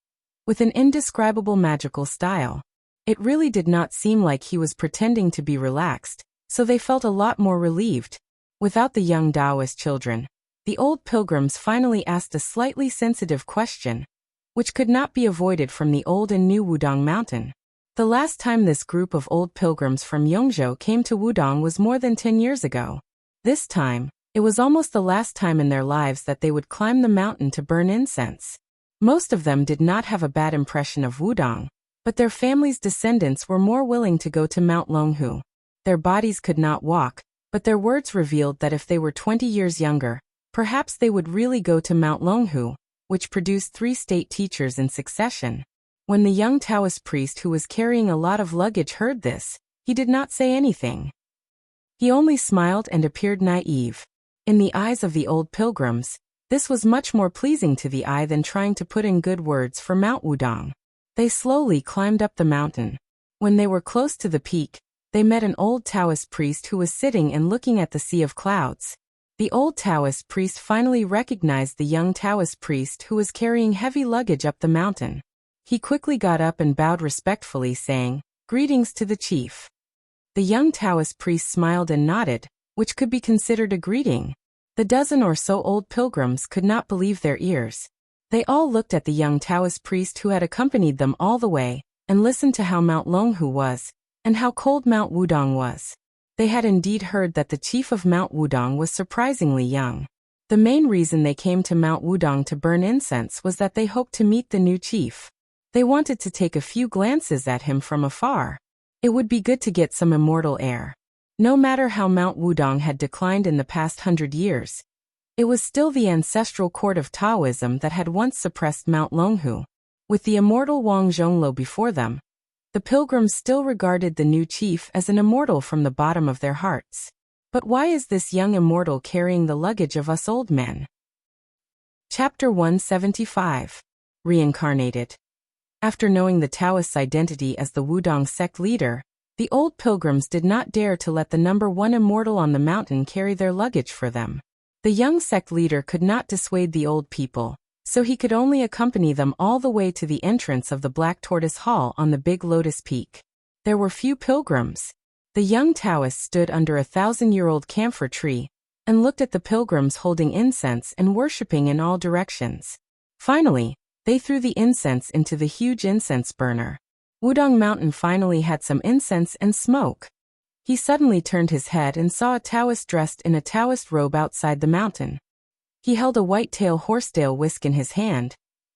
[SPEAKER 1] with an indescribable magical style. It really did not seem like he was pretending to be relaxed, so they felt a lot more relieved. Without the young Taoist children, the old pilgrims finally asked a slightly sensitive question, which could not be avoided from the old and new Wudong Mountain. The last time this group of old pilgrims from Yongzhou came to Wudong was more than 10 years ago. This time, it was almost the last time in their lives that they would climb the mountain to burn incense. Most of them did not have a bad impression of Wudong, but their families' descendants were more willing to go to Mount Longhu. Their bodies could not walk, but their words revealed that if they were 20 years younger, perhaps they would really go to Mount Longhu, which produced 3 state teachers in succession. When the young Taoist priest who was carrying a lot of luggage heard this, he did not say anything. He only smiled and appeared naive. In the eyes of the old pilgrims, this was much more pleasing to the eye than trying to put in good words for Mount Wudong. They slowly climbed up the mountain. When they were close to the peak, they met an old Taoist priest who was sitting and looking at the sea of clouds. The old Taoist priest finally recognized the young Taoist priest who was carrying heavy luggage up the mountain. He quickly got up and bowed respectfully, saying, "Greetings to the chief." The young Taoist priest smiled and nodded, which could be considered a greeting. The dozen or so old pilgrims could not believe their ears. They all looked at the young Taoist priest who had accompanied them all the way, and listened to how Mount Longhu was, and how cold Mount Wudong was. They had indeed heard that the chief of Mount Wudong was surprisingly young. The main reason they came to Mount Wudong to burn incense was that they hoped to meet the new chief. They wanted to take a few glances at him from afar. It would be good to get some immortal air. No matter how Mount Wudong had declined in the past 100 years, it was still the ancestral court of Taoism that had once suppressed Mount Longhu. With the immortal Wang Zhonglo before them, the pilgrims still regarded the new chief as an immortal from the bottom of their hearts. But why is this young immortal carrying the luggage of us old men? Chapter 175. Reincarnated. After knowing the Taoist's identity as the Wudong sect leader, the old pilgrims did not dare to let the number one immortal on the mountain carry their luggage for them. The young sect leader could not dissuade the old people, so he could only accompany them all the way to the entrance of the Black Tortoise Hall on the Big Lotus Peak. There were few pilgrims. The young Taoist stood under a 1,000-year-old camphor tree and looked at the pilgrims holding incense and worshipping in all directions. Finally, they threw the incense into the huge incense burner. Wudong Mountain finally had some incense and smoke. He suddenly turned his head and saw a Taoist dressed in a Taoist robe outside the mountain. He held a white-tail horsetail whisk in his hand,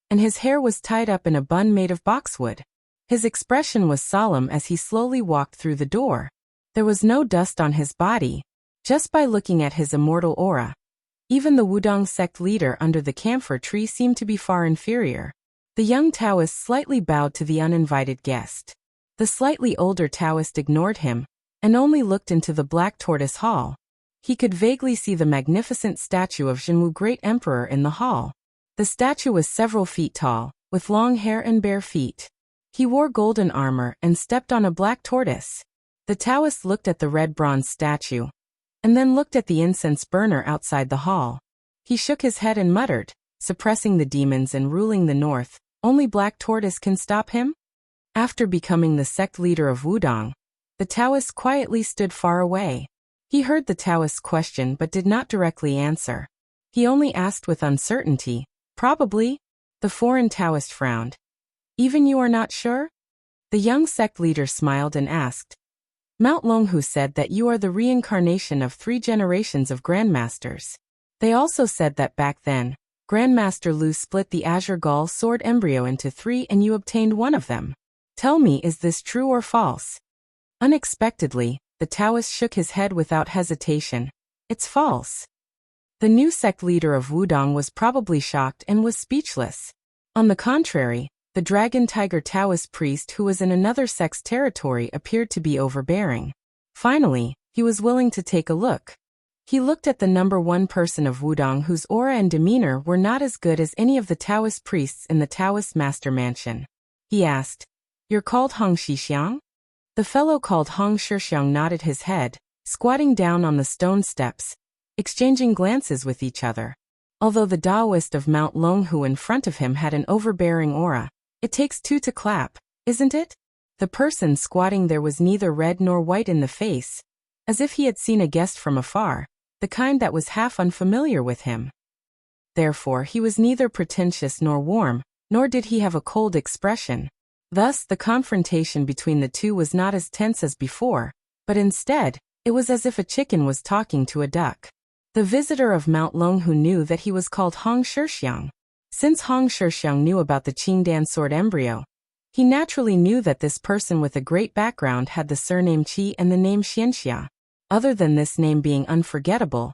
[SPEAKER 1] and his hair was tied up in a bun made of boxwood. His expression was solemn as he slowly walked through the door. There was no dust on his body. Just by looking at his immortal aura, even the Wudong sect leader under the camphor tree seemed to be far inferior. The young Taoist slightly bowed to the uninvited guest. The slightly older Taoist ignored him and only looked into the Black Tortoise Hall. He could vaguely see the magnificent statue of Zhenwu, Great Emperor, in the hall. The statue was several feet tall, with long hair and bare feet. He wore golden armor and stepped on a black tortoise. The Taoist looked at the red bronze statue, and then looked at the incense burner outside the hall. He shook his head and muttered, "Suppressing the demons and ruling the north, only Black Tortoise can stop him?" After becoming the sect leader of Wudong, the Taoist quietly stood far away. He heard the Taoist's question but did not directly answer. He only asked with uncertainty, "Probably?" The foreign Taoist frowned. "Even you are not sure?" The young sect leader smiled and asked, "Mount Longhu said that you are the reincarnation of 3 generations of grandmasters. They also said that back then, Grandmaster Lu split the Azure Gall sword embryo into 3 and you obtained one of them. Tell me, is this true or false?" Unexpectedly, the Taoist shook his head without hesitation. "It's false." The new sect leader of Wudong was probably shocked and was speechless. On the contrary, the Dragon Tiger Taoist priest who was in another sect's territory appeared to be overbearing. Finally, he was willing to take a look. He looked at the number one person of Wudong whose aura and demeanor were not as good as any of the Taoist priests in the Taoist master mansion. He asked, "You're called Hong Shixiang?" The fellow called Hong Shixiang nodded his head, squatting down on the stone steps, exchanging glances with each other. Although the Taoist of Mount Longhu in front of him had an overbearing aura, it takes 2 to clap, isn't it? The person squatting there was neither red nor white in the face, as if he had seen a guest from afar, the kind that was half unfamiliar with him. Therefore, he was neither pretentious nor warm, nor did he have a cold expression. Thus, the confrontation between the two was not as tense as before, but instead, it was as if a chicken was talking to a duck. The visitor of Mount Longhu knew that he was called Hong Shixiang. Since Hong Shixiang knew about the Qingdan sword embryo, he naturally knew that this person with a great background had the surname Qi and the name Xianxia. Other than this name being unforgettable,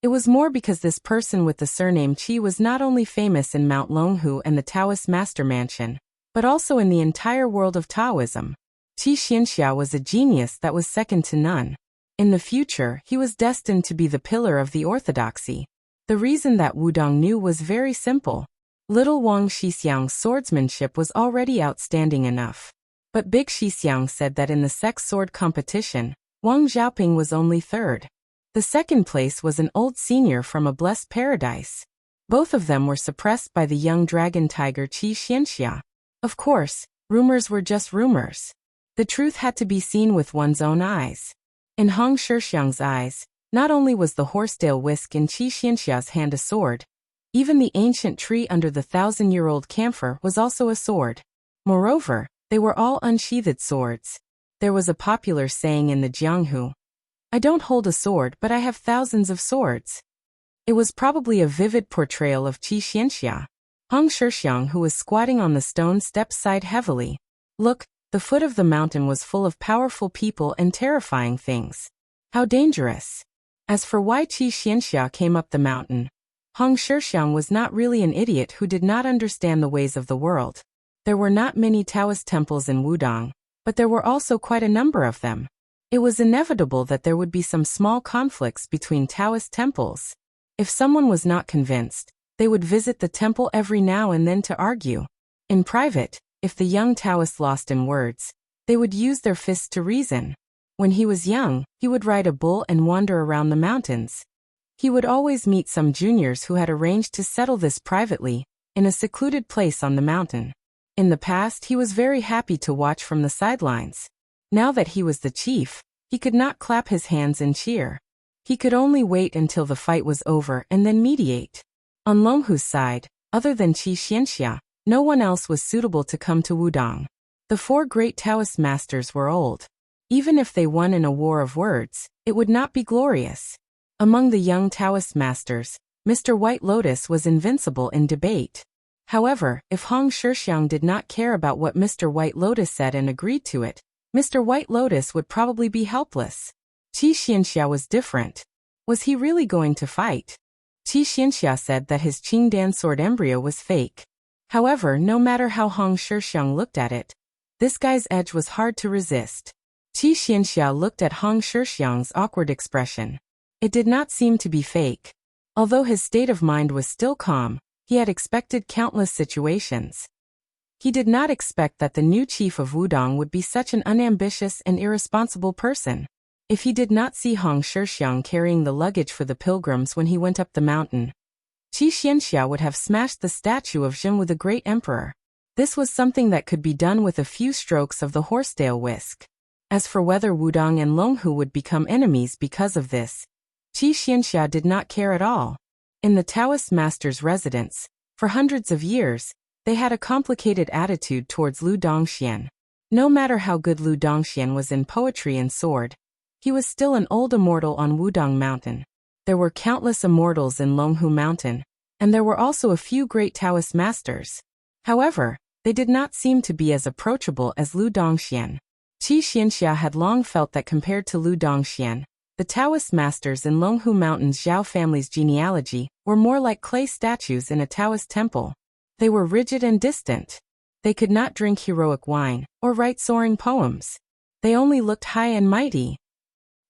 [SPEAKER 1] it was more because this person with the surname Qi was not only famous in Mount Longhu and the Taoist master mansion, but also in the entire world of Taoism. Qi Xianxia was a genius that was second to none. In the future, he was destined to be the pillar of the orthodoxy. The reason that Wudong knew was very simple. Little Wang Shixiang's swordsmanship was already outstanding enough. But Big Shixiang said that in the sex sword competition, Wang Xiaoping was only third. The second place was an old senior from a blessed paradise. Both of them were suppressed by the young dragon tiger Qi Xianxia. Of course, rumors were just rumors. The truth had to be seen with one's own eyes. In Hong Shixiang's eyes, not only was the horsetail whisk in Qi Xianxia's hand a sword, even the ancient tree under the 1,000-year-old camphor was also a sword. Moreover, they were all unsheathed swords. There was a popular saying in the Jianghu, I don't hold a sword, but I have thousands of swords. It was probably a vivid portrayal of Qi Xianxia. Hong Shixiang, who was squatting on the stone steps, sighed heavily. Look, the foot of the mountain was full of powerful people and terrifying things. How dangerous. As for why Qi Xianxia came up the mountain, Hong Shixiang was not really an idiot who did not understand the ways of the world. There were not many Taoist temples in Wudong, but there were also quite a number of them. It was inevitable that there would be some small conflicts between Taoist temples. If someone was not convinced, they would visit the temple every now and then to argue. In private, if the young Taoist lost in words, they would use their fists to reason. When he was young, he would ride a bull and wander around the mountains. He would always meet some juniors who had arranged to settle this privately, in a secluded place on the mountain. In the past, he was very happy to watch from the sidelines. Now that he was the chief, he could not clap his hands and cheer. He could only wait until the fight was over and then mediate. On Longhu's side, other than Qi Xianxia, no one else was suitable to come to Wudong. The four great Taoist masters were old. Even if they won in a war of words, it would not be glorious. Among the young Taoist masters, Mr. White Lotus was invincible in debate. However, if Hong Shixiang did not care about what Mr. White Lotus said and agreed to it, Mr. White Lotus would probably be helpless. Qi Xianxia was different. Was he really going to fight? Qi Xianxia said that his Qingdan sword embryo was fake. However, no matter how Hong Shixiang looked at it, this guy's edge was hard to resist. Qi Xianxia looked at Hong Shixiang's awkward expression. It did not seem to be fake. Although his state of mind was still calm, he had expected countless situations. He did not expect that the new chief of Wudong would be such an unambitious and irresponsible person. If he did not see Hong Shixiang carrying the luggage for the pilgrims when he went up the mountain, Qi Xianxia would have smashed the statue of Jin, the great emperor. This was something that could be done with a few strokes of the horsetail whisk. As for whether Wudong and Longhu would become enemies because of this, Qi Xianxia did not care at all. In the Taoist master's residence, for hundreds of years, they had a complicated attitude towards Lu Dongxian. No matter how good Lu Dongxian was in poetry and sword, he was still an old immortal on Wudong Mountain. There were countless immortals in Longhu Mountain, and there were also a few great Taoist masters. However, they did not seem to be as approachable as Lu Dongxian. Qi Xianxia had long felt that compared to Lu Dongxian, the Taoist masters in Longhu Mountain's Zhao family's genealogy were more like clay statues in a Taoist temple. They were rigid and distant. They could not drink heroic wine or write soaring poems. They only looked high and mighty.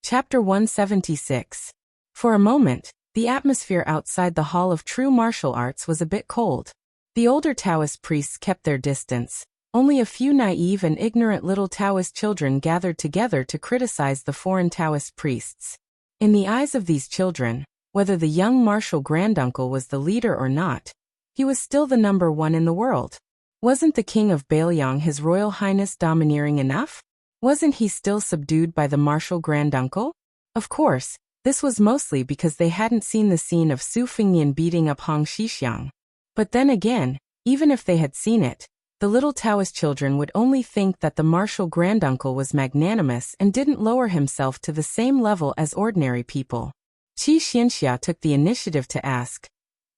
[SPEAKER 1] Chapter 176. For a moment, the atmosphere outside the Hall of True Martial Arts was a bit cold. The older Taoist priests kept their distance. Only a few naive and ignorant little Taoist children gathered together to criticize the foreign Taoist priests. In the eyes of these children, whether the young martial granduncle was the leader or not, he was still the number one in the world. Wasn't the king of Bailiang His Royal Highness domineering enough? Wasn't he still subdued by the martial granduncle? Of course, this was mostly because they hadn't seen the scene of Su Fengnian beating up Hong Shixiang. But then again, even if they had seen it, the little Taoist children would only think that the martial granduncle was magnanimous and didn't lower himself to the same level as ordinary people. Qi Xianxia took the initiative to ask,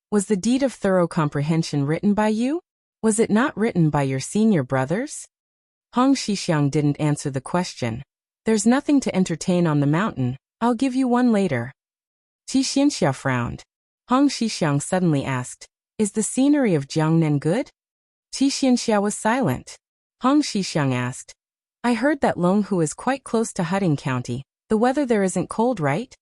[SPEAKER 1] "Was the deed of thorough comprehension written by you? Was it not written by your senior brothers?" Hong Shixiang didn't answer the question. "There's nothing to entertain on the mountain, I'll give you one later." Qi Xianxia frowned. Hong Shixiang suddenly asked, "Is the scenery of Jiangnan good?" Qi Xianxia was silent. Hong Shixiang asked, "I heard that Longhu is quite close to Huding County. The weather there isn't cold, right?"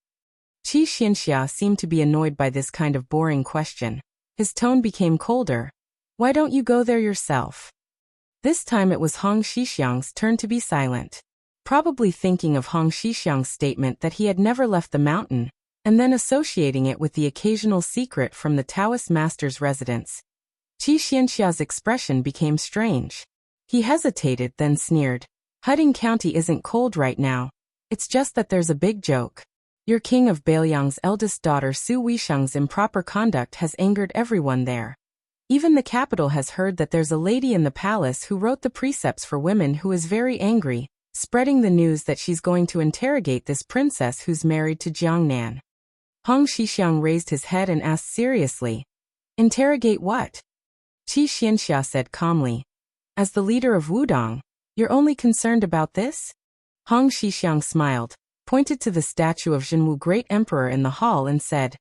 [SPEAKER 1] Qi Xianxia seemed to be annoyed by this kind of boring question. His tone became colder. "Why don't you go there yourself?" This time it was Hong Shixiang's turn to be silent. Probably thinking of Hong Shixiang's statement that he had never left the mountain, and then associating it with the occasional secret from the Taoist master's residence. Qi Xianxia's expression became strange. He hesitated, then sneered. "Huding County isn't cold right now. It's just that there's a big joke. Your king of Bailiang's eldest daughter Su Weisheng's improper conduct has angered everyone there. Even the capital has heard that there's a lady in the palace who wrote the precepts for women who is very angry, spreading the news that she's going to interrogate this princess who's married to Jiangnan. Hong Xixiang raised his head and asked seriously, "Interrogate what?" Qi Xianxia said calmly, "As the leader of Wudong, you're only concerned about this?" Hong Xixiang smiled, pointed to the statue of Zhenwu Great Emperor in the hall and said,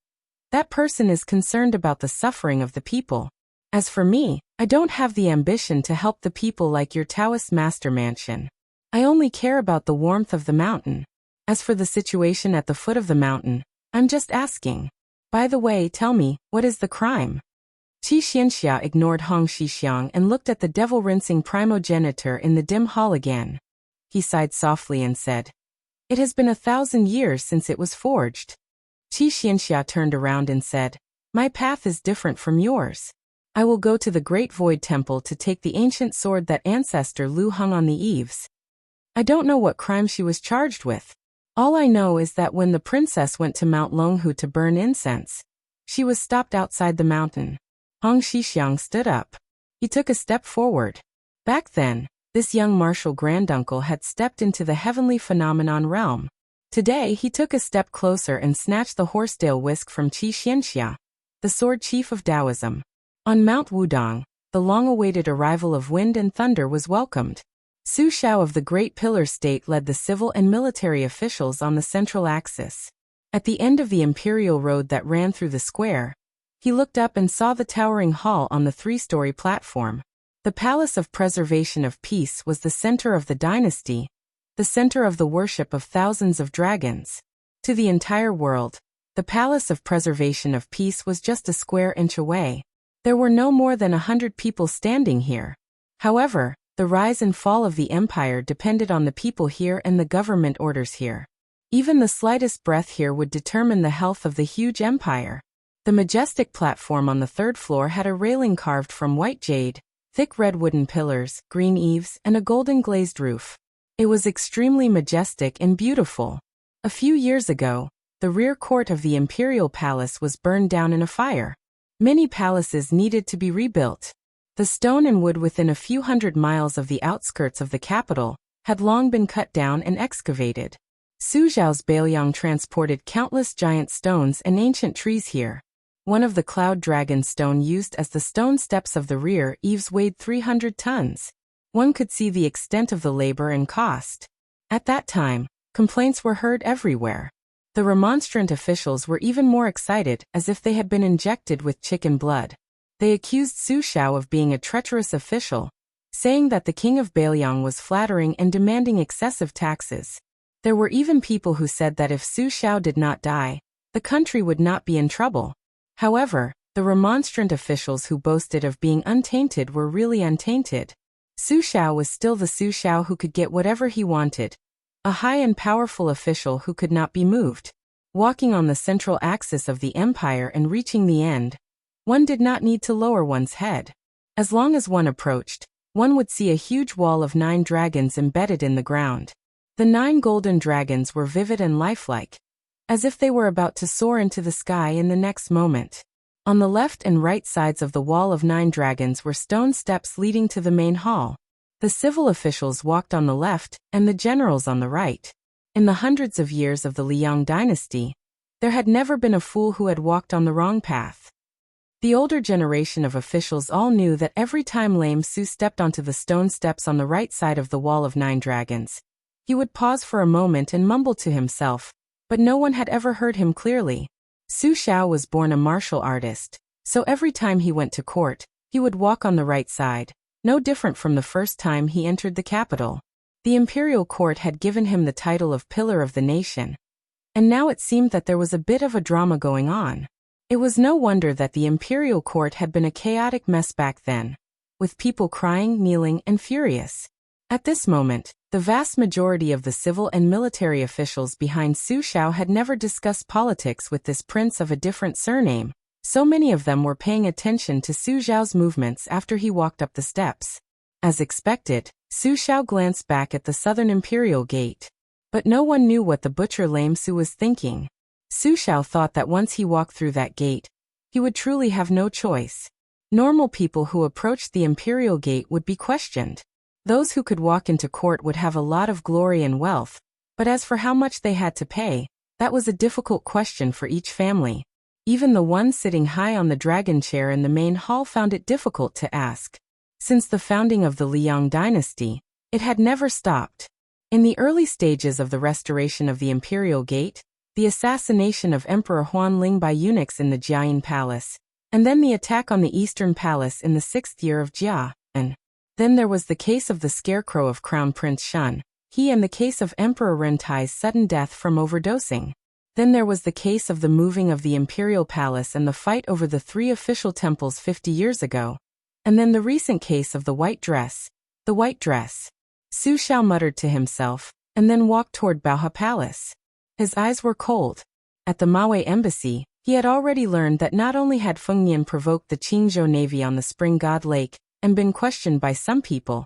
[SPEAKER 1] "That person is concerned about the suffering of the people. As for me, I don't have the ambition to help the people like your Taoist master mansion. I only care about the warmth of the mountain. As for the situation at the foot of the mountain, I'm just asking. By the way, tell me, what is the crime?" Qi Xianxia ignored Hong Xixiang and looked at the devil-rinsing primogenitor in the dim hall again. He sighed softly and said, "It has been 1,000 years since it was forged." Qi Xianxia turned around and said, "My path is different from yours. I will go to the Great Void Temple to take the ancient sword that ancestor Lu hung on the eaves. I don't know what crime she was charged with. All I know is that when the princess went to Mount Longhu to burn incense, she was stopped outside the mountain." Hong Xixiang stood up. He took a step forward. Back then, this young martial granduncle had stepped into the heavenly phenomenon realm. Today he took a step closer and snatched the horsetail whisk from Qi Xianxia, the sword chief of Taoism. On Mount Wudong, the long-awaited arrival of wind and thunder was welcomed. Su Shao of the Great Pillar State led the civil and military officials on the central axis. At the end of the imperial road that ran through the square, he looked up and saw the towering hall on the 3-story platform. The Palace of Preservation of Peace was the center of the dynasty, the center of the worship of thousands of dragons. To the entire world, the Palace of Preservation of Peace was just a square inch away. There were no more than 100 people standing here. However, the rise and fall of the empire depended on the people here and the government orders here. Even the slightest breath here would determine the health of the huge empire. The majestic platform on the 3rd floor had a railing carved from white jade, thick red wooden pillars, green eaves, and a golden glazed roof. It was extremely majestic and beautiful. A few years ago, the rear court of the imperial palace was burned down in a fire. Many palaces needed to be rebuilt. The stone and wood within a few hundred miles of the outskirts of the capital had long been cut down and excavated. Su Zhao's Bailiang transported countless giant stones and ancient trees here. One of the cloud dragon stone used as the stone steps of the rear eaves weighed 300 tons. One could see the extent of the labor and cost. At that time, complaints were heard everywhere. The remonstrant officials were even more excited, as if they had been injected with chicken blood. They accused Su Shao of being a treacherous official, saying that the king of Bailiang was flattering and demanding excessive taxes. There were even people who said that if Su Shao did not die, the country would not be in trouble. However, the remonstrant officials who boasted of being untainted were really untainted. Su Shao was still the Su Shao who could get whatever he wanted, a high and powerful official who could not be moved. Walking on the central axis of the empire and reaching the end, one did not need to lower one's head. As long as one approached, one would see a huge wall of 9 dragons embedded in the ground. The 9 golden dragons were vivid and lifelike, as if they were about to soar into the sky in the next moment. On the left and right sides of the wall of 9 dragons were stone steps leading to the main hall. The civil officials walked on the left and the generals on the right. In the hundreds of years of the Liang dynasty, there had never been a fool who had walked on the wrong path. The older generation of officials all knew that every time Lame Su stepped onto the stone steps on the right side of the wall of 9 dragons, he would pause for a moment and mumble to himself, but no one had ever heard him clearly. Su Shao was born a martial artist, so every time he went to court, he would walk on the right side, no different from the first time he entered the capital. The imperial court had given him the title of Pillar of the Nation, and now it seemed that there was a bit of a drama going on. It was no wonder that the imperial court had been a chaotic mess back then, with people crying, kneeling, and furious. At this moment, the vast majority of the civil and military officials behind Su Shao had never discussed politics with this prince of a different surname. So many of them were paying attention to Su Zhao's movements after he walked up the steps. As expected, Su Shao glanced back at the southern imperial gate. But no one knew what the butcher Lame Su was thinking. Su Shao thought that once he walked through that gate, he would truly have no choice. Normal people who approached the imperial gate would be questioned. Those who could walk into court would have a lot of glory and wealth, but as for how much they had to pay, that was a difficult question for each family. Even the one sitting high on the dragon chair in the main hall found it difficult to ask. Since the founding of the Liang dynasty, it had never stopped. In the early stages of the restoration of the imperial gate, the assassination of Emperor Huanling by eunuchs in the Jiayin Palace, and then the attack on the Eastern Palace in the 6th year of Jia, and then there was the case of the scarecrow of Crown Prince Shun, and the case of Emperor Rentai's sudden death from overdosing. Then there was the case of the moving of the imperial palace and the fight over the 3 official temples 50 years ago. And then the recent case of the white dress. The white dress. Su Xiao muttered to himself, and then walked toward Baohe Palace. His eyes were cold. At the Maui embassy, he had already learned that not only had Feng Nian provoked the Qingzhou Navy on the Spring God Lake and been questioned by some people,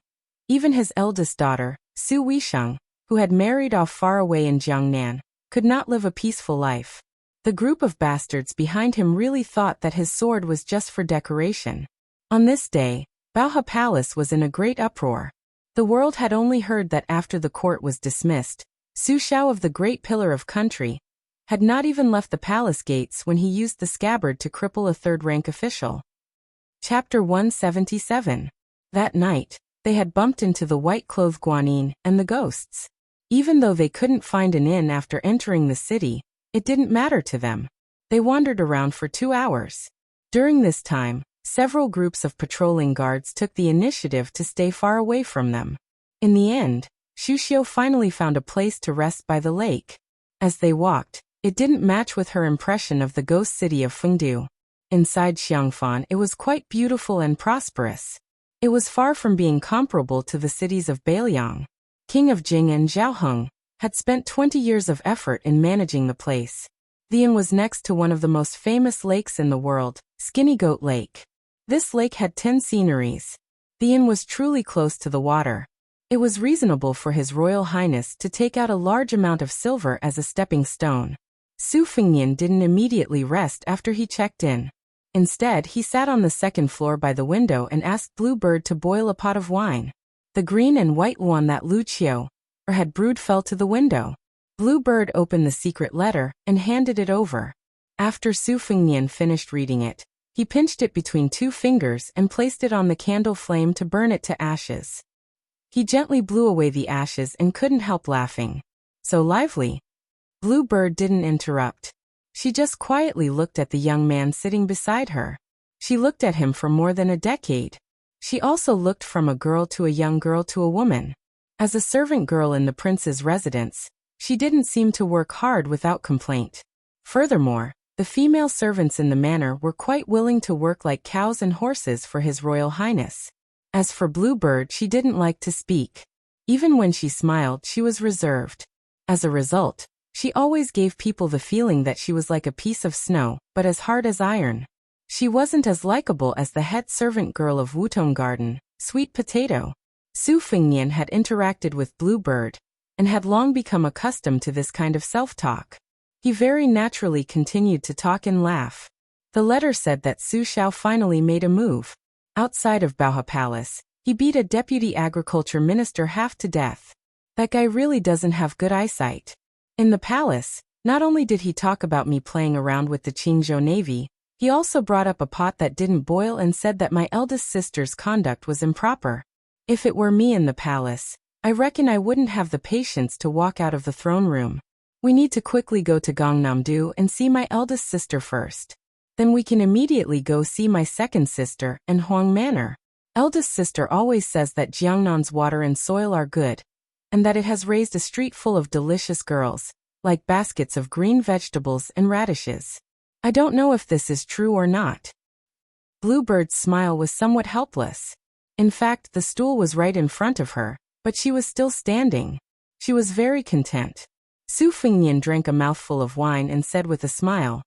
[SPEAKER 1] even his eldest daughter, Su Weisheng, who had married off far away in Jiangnan, could not live a peaceful life. The group of bastards behind him really thought that his sword was just for decoration. On this day, Baohe Palace was in a great uproar. The world had only heard that after the court was dismissed, Su Xiao of the Great Pillar of Country had not even left the palace gates when he used the scabbard to cripple a third-rank official. Chapter 177. That night, they had bumped into the white-clothed Guanyin and the ghosts. Even though they couldn't find an inn after entering the city, it didn't matter to them. They wandered around for 2 hours. During this time, several groups of patrolling guards took the initiative to stay far away from them. In the end, Xu Xiu finally found a place to rest by the lake. As they walked, it didn't match with her impression of the ghost city of Fengdu. Inside Xiangfan, it was quite beautiful and prosperous. It was far from being comparable to the cities of Beiliang. King of Jing and Zhaoheng had spent 20 years of effort in managing the place. The inn was next to one of the most famous lakes in the world, Skinny Goat Lake. This lake had 10 sceneries. The inn was truly close to the water. It was reasonable for His Royal Highness to take out a large amount of silver as a stepping stone. Su Fengnian didn't immediately rest after he checked in. Instead, he sat on the second floor by the window and asked Blue Bird to boil a pot of wine. The green and white one that Lu Qiu had brewed fell to the window. Blue Bird opened the secret letter and handed it over. After Su Fengnian finished reading it, he pinched it between 2 fingers and placed it on the candle flame to burn it to ashes. He gently blew away the ashes and couldn't help laughing. So lively. Blue Bird didn't interrupt. She just quietly looked at the young man sitting beside her. She looked at him for more than a decade. She also looked from a girl to a young girl to a woman. As a servant girl in the prince's residence, she didn't seem to work hard without complaint. Furthermore, the female servants in the manor were quite willing to work like cows and horses for His Royal Highness. As for Blue Bird, she didn't like to speak. Even when she smiled, she was reserved. As a result, she always gave people the feeling that she was like a piece of snow, but as hard as iron. She wasn't as likable as the head servant girl of Wutong Garden, Sweet Potato. Su Fengnian had interacted with Blue Bird, and had long become accustomed to this kind of self-talk. He very naturally continued to talk and laugh. The letter said that Su Xiao finally made a move. Outside of Baohe Palace, he beat a deputy agriculture minister half to death. That guy really doesn't have good eyesight. In the palace, not only did he talk about me playing around with the Qingzhou Navy, he also brought up a pot that didn't boil and said that my eldest sister's conduct was improper. If it were me in the palace, I reckon I wouldn't have the patience to walk out of the throne room. We need to quickly go to Gangnam-do and see my eldest sister first. Then we can immediately go see my second sister in Huang Manor. Eldest sister always says that Jiangnan's water and soil are good, and that it has raised a street full of delicious girls, like baskets of green vegetables and radishes. I don't know if this is true or not. Bluebird's smile was somewhat helpless. In fact, the stool was right in front of her, but she was still standing. She was very content. Su Fengnian drank a mouthful of wine and said with a smile.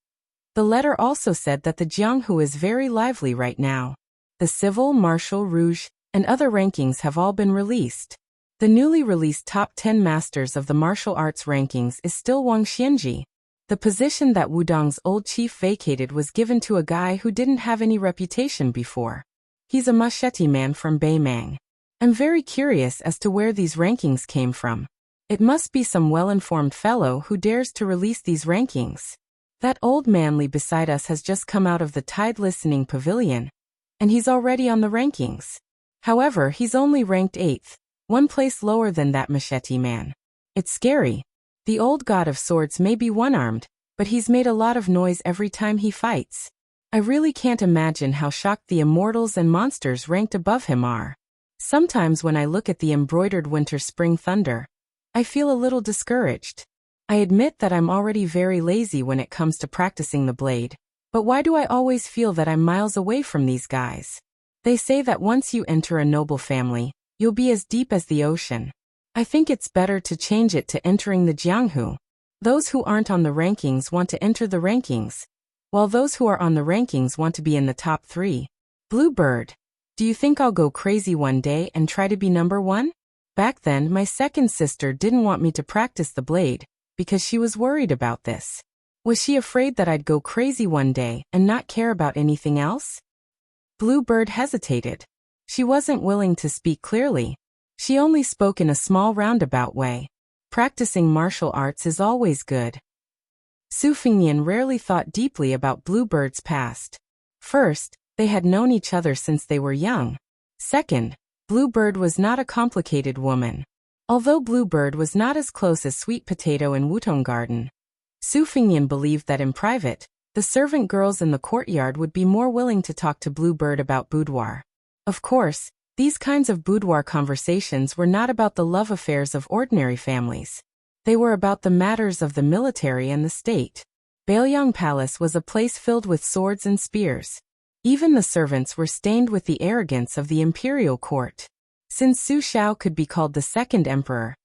[SPEAKER 1] The letter also said that the Jianghu is very lively right now. The civil, martial, rouge, and other rankings have all been released. The newly released top 10 masters of the martial arts rankings is still Wang Xianji. The position that Wudong's old chief vacated was given to a guy who didn't have any reputation before. He's a machete man from Beimang. I'm very curious as to where these rankings came from. It must be some well-informed fellow who dares to release these rankings. That old manly beside us has just come out of the Tide Listening Pavilion, and he's already on the rankings. However, he's only ranked 8th, one place lower than that machete man. It's scary. The old god of swords may be one-armed, but he's made a lot of noise every time he fights. I really can't imagine how shocked the immortals and monsters ranked above him are. Sometimes when I look at the embroidered winter-spring thunder, I feel a little discouraged. I admit that I'm already very lazy when it comes to practicing the blade, but why do I always feel that I'm miles away from these guys? They say that once you enter a noble family, you'll be as deep as the ocean. I think it's better to change it to entering the Jianghu. Those who aren't on the rankings want to enter the rankings, while those who are on the rankings want to be in the top 3. Bluebird. Do you think I'll go crazy one day and try to be number 1? Back then, my second sister didn't want me to practice the blade, because she was worried about this. Was she afraid that I'd go crazy one day and not care about anything else? Bluebird hesitated. She wasn't willing to speak clearly. She only spoke in a small roundabout way. Practicing martial arts is always good. Su Fingyan rarely thought deeply about Bluebird's past. First, they had known each other since they were young. Second, Bluebird was not a complicated woman. Although Bluebird was not as close as Sweet Potato in Wutong Garden, Su Fingyan believed that in private, the servant girls in the courtyard would be more willing to talk to Bluebird about boudoir. Of course, these kinds of boudoir conversations were not about the love affairs of ordinary families. They were about the matters of the military and the state. Baelyang Palace was a place filled with swords and spears. Even the servants were stained with the arrogance of the imperial court. Since Su Shao could be called the second emperor,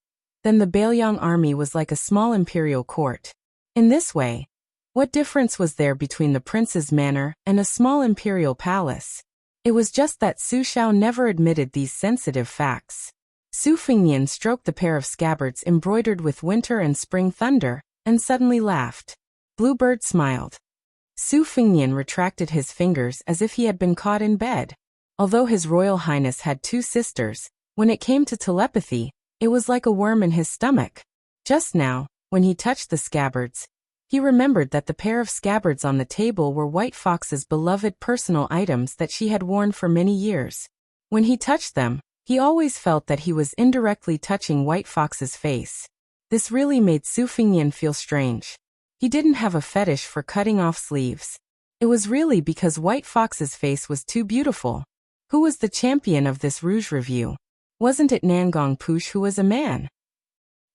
[SPEAKER 1] then the Baelyang army was like a small imperial court. In this way, what difference was there between the prince's manor and a small imperial palace? It was just that Su Shao never admitted these sensitive facts. Su Fingyan stroked the pair of scabbards embroidered with winter and spring thunder, and suddenly laughed. Bluebird smiled. Su Fingyan retracted his fingers as if he had been caught in bed. Although His Royal Highness had 2 sisters, when it came to telepathy, it was like a worm in his stomach. Just now, when he touched the scabbards, he remembered that the pair of scabbards on the table were White Fox's beloved personal items that she had worn for many years. When he touched them, he always felt that he was indirectly touching White Fox's face. This really made Su Fingyan feel strange. He didn't have a fetish for cutting off sleeves. It was really because White Fox's face was too beautiful. Who was the champion of this Rouge Review? Wasn't it Nangong Push who was a man?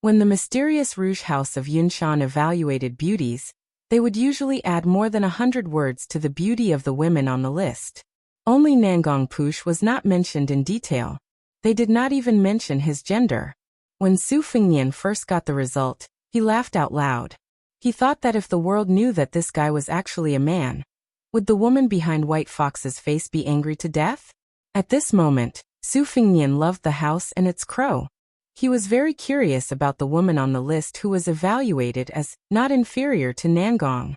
[SPEAKER 1] When the mysterious Rouge House of Yunshan evaluated beauties, they would usually add more than 100 words to the beauty of the women on the list. Only Nangong Push was not mentioned in detail. They did not even mention his gender. When Su Fingyan first got the result, he laughed out loud. He thought that if the world knew that this guy was actually a man, would the woman behind White Fox's face be angry to death? At this moment, Su Fingyan loved the house and its crow. He was very curious about the woman on the list who was evaluated as not inferior to Nangong.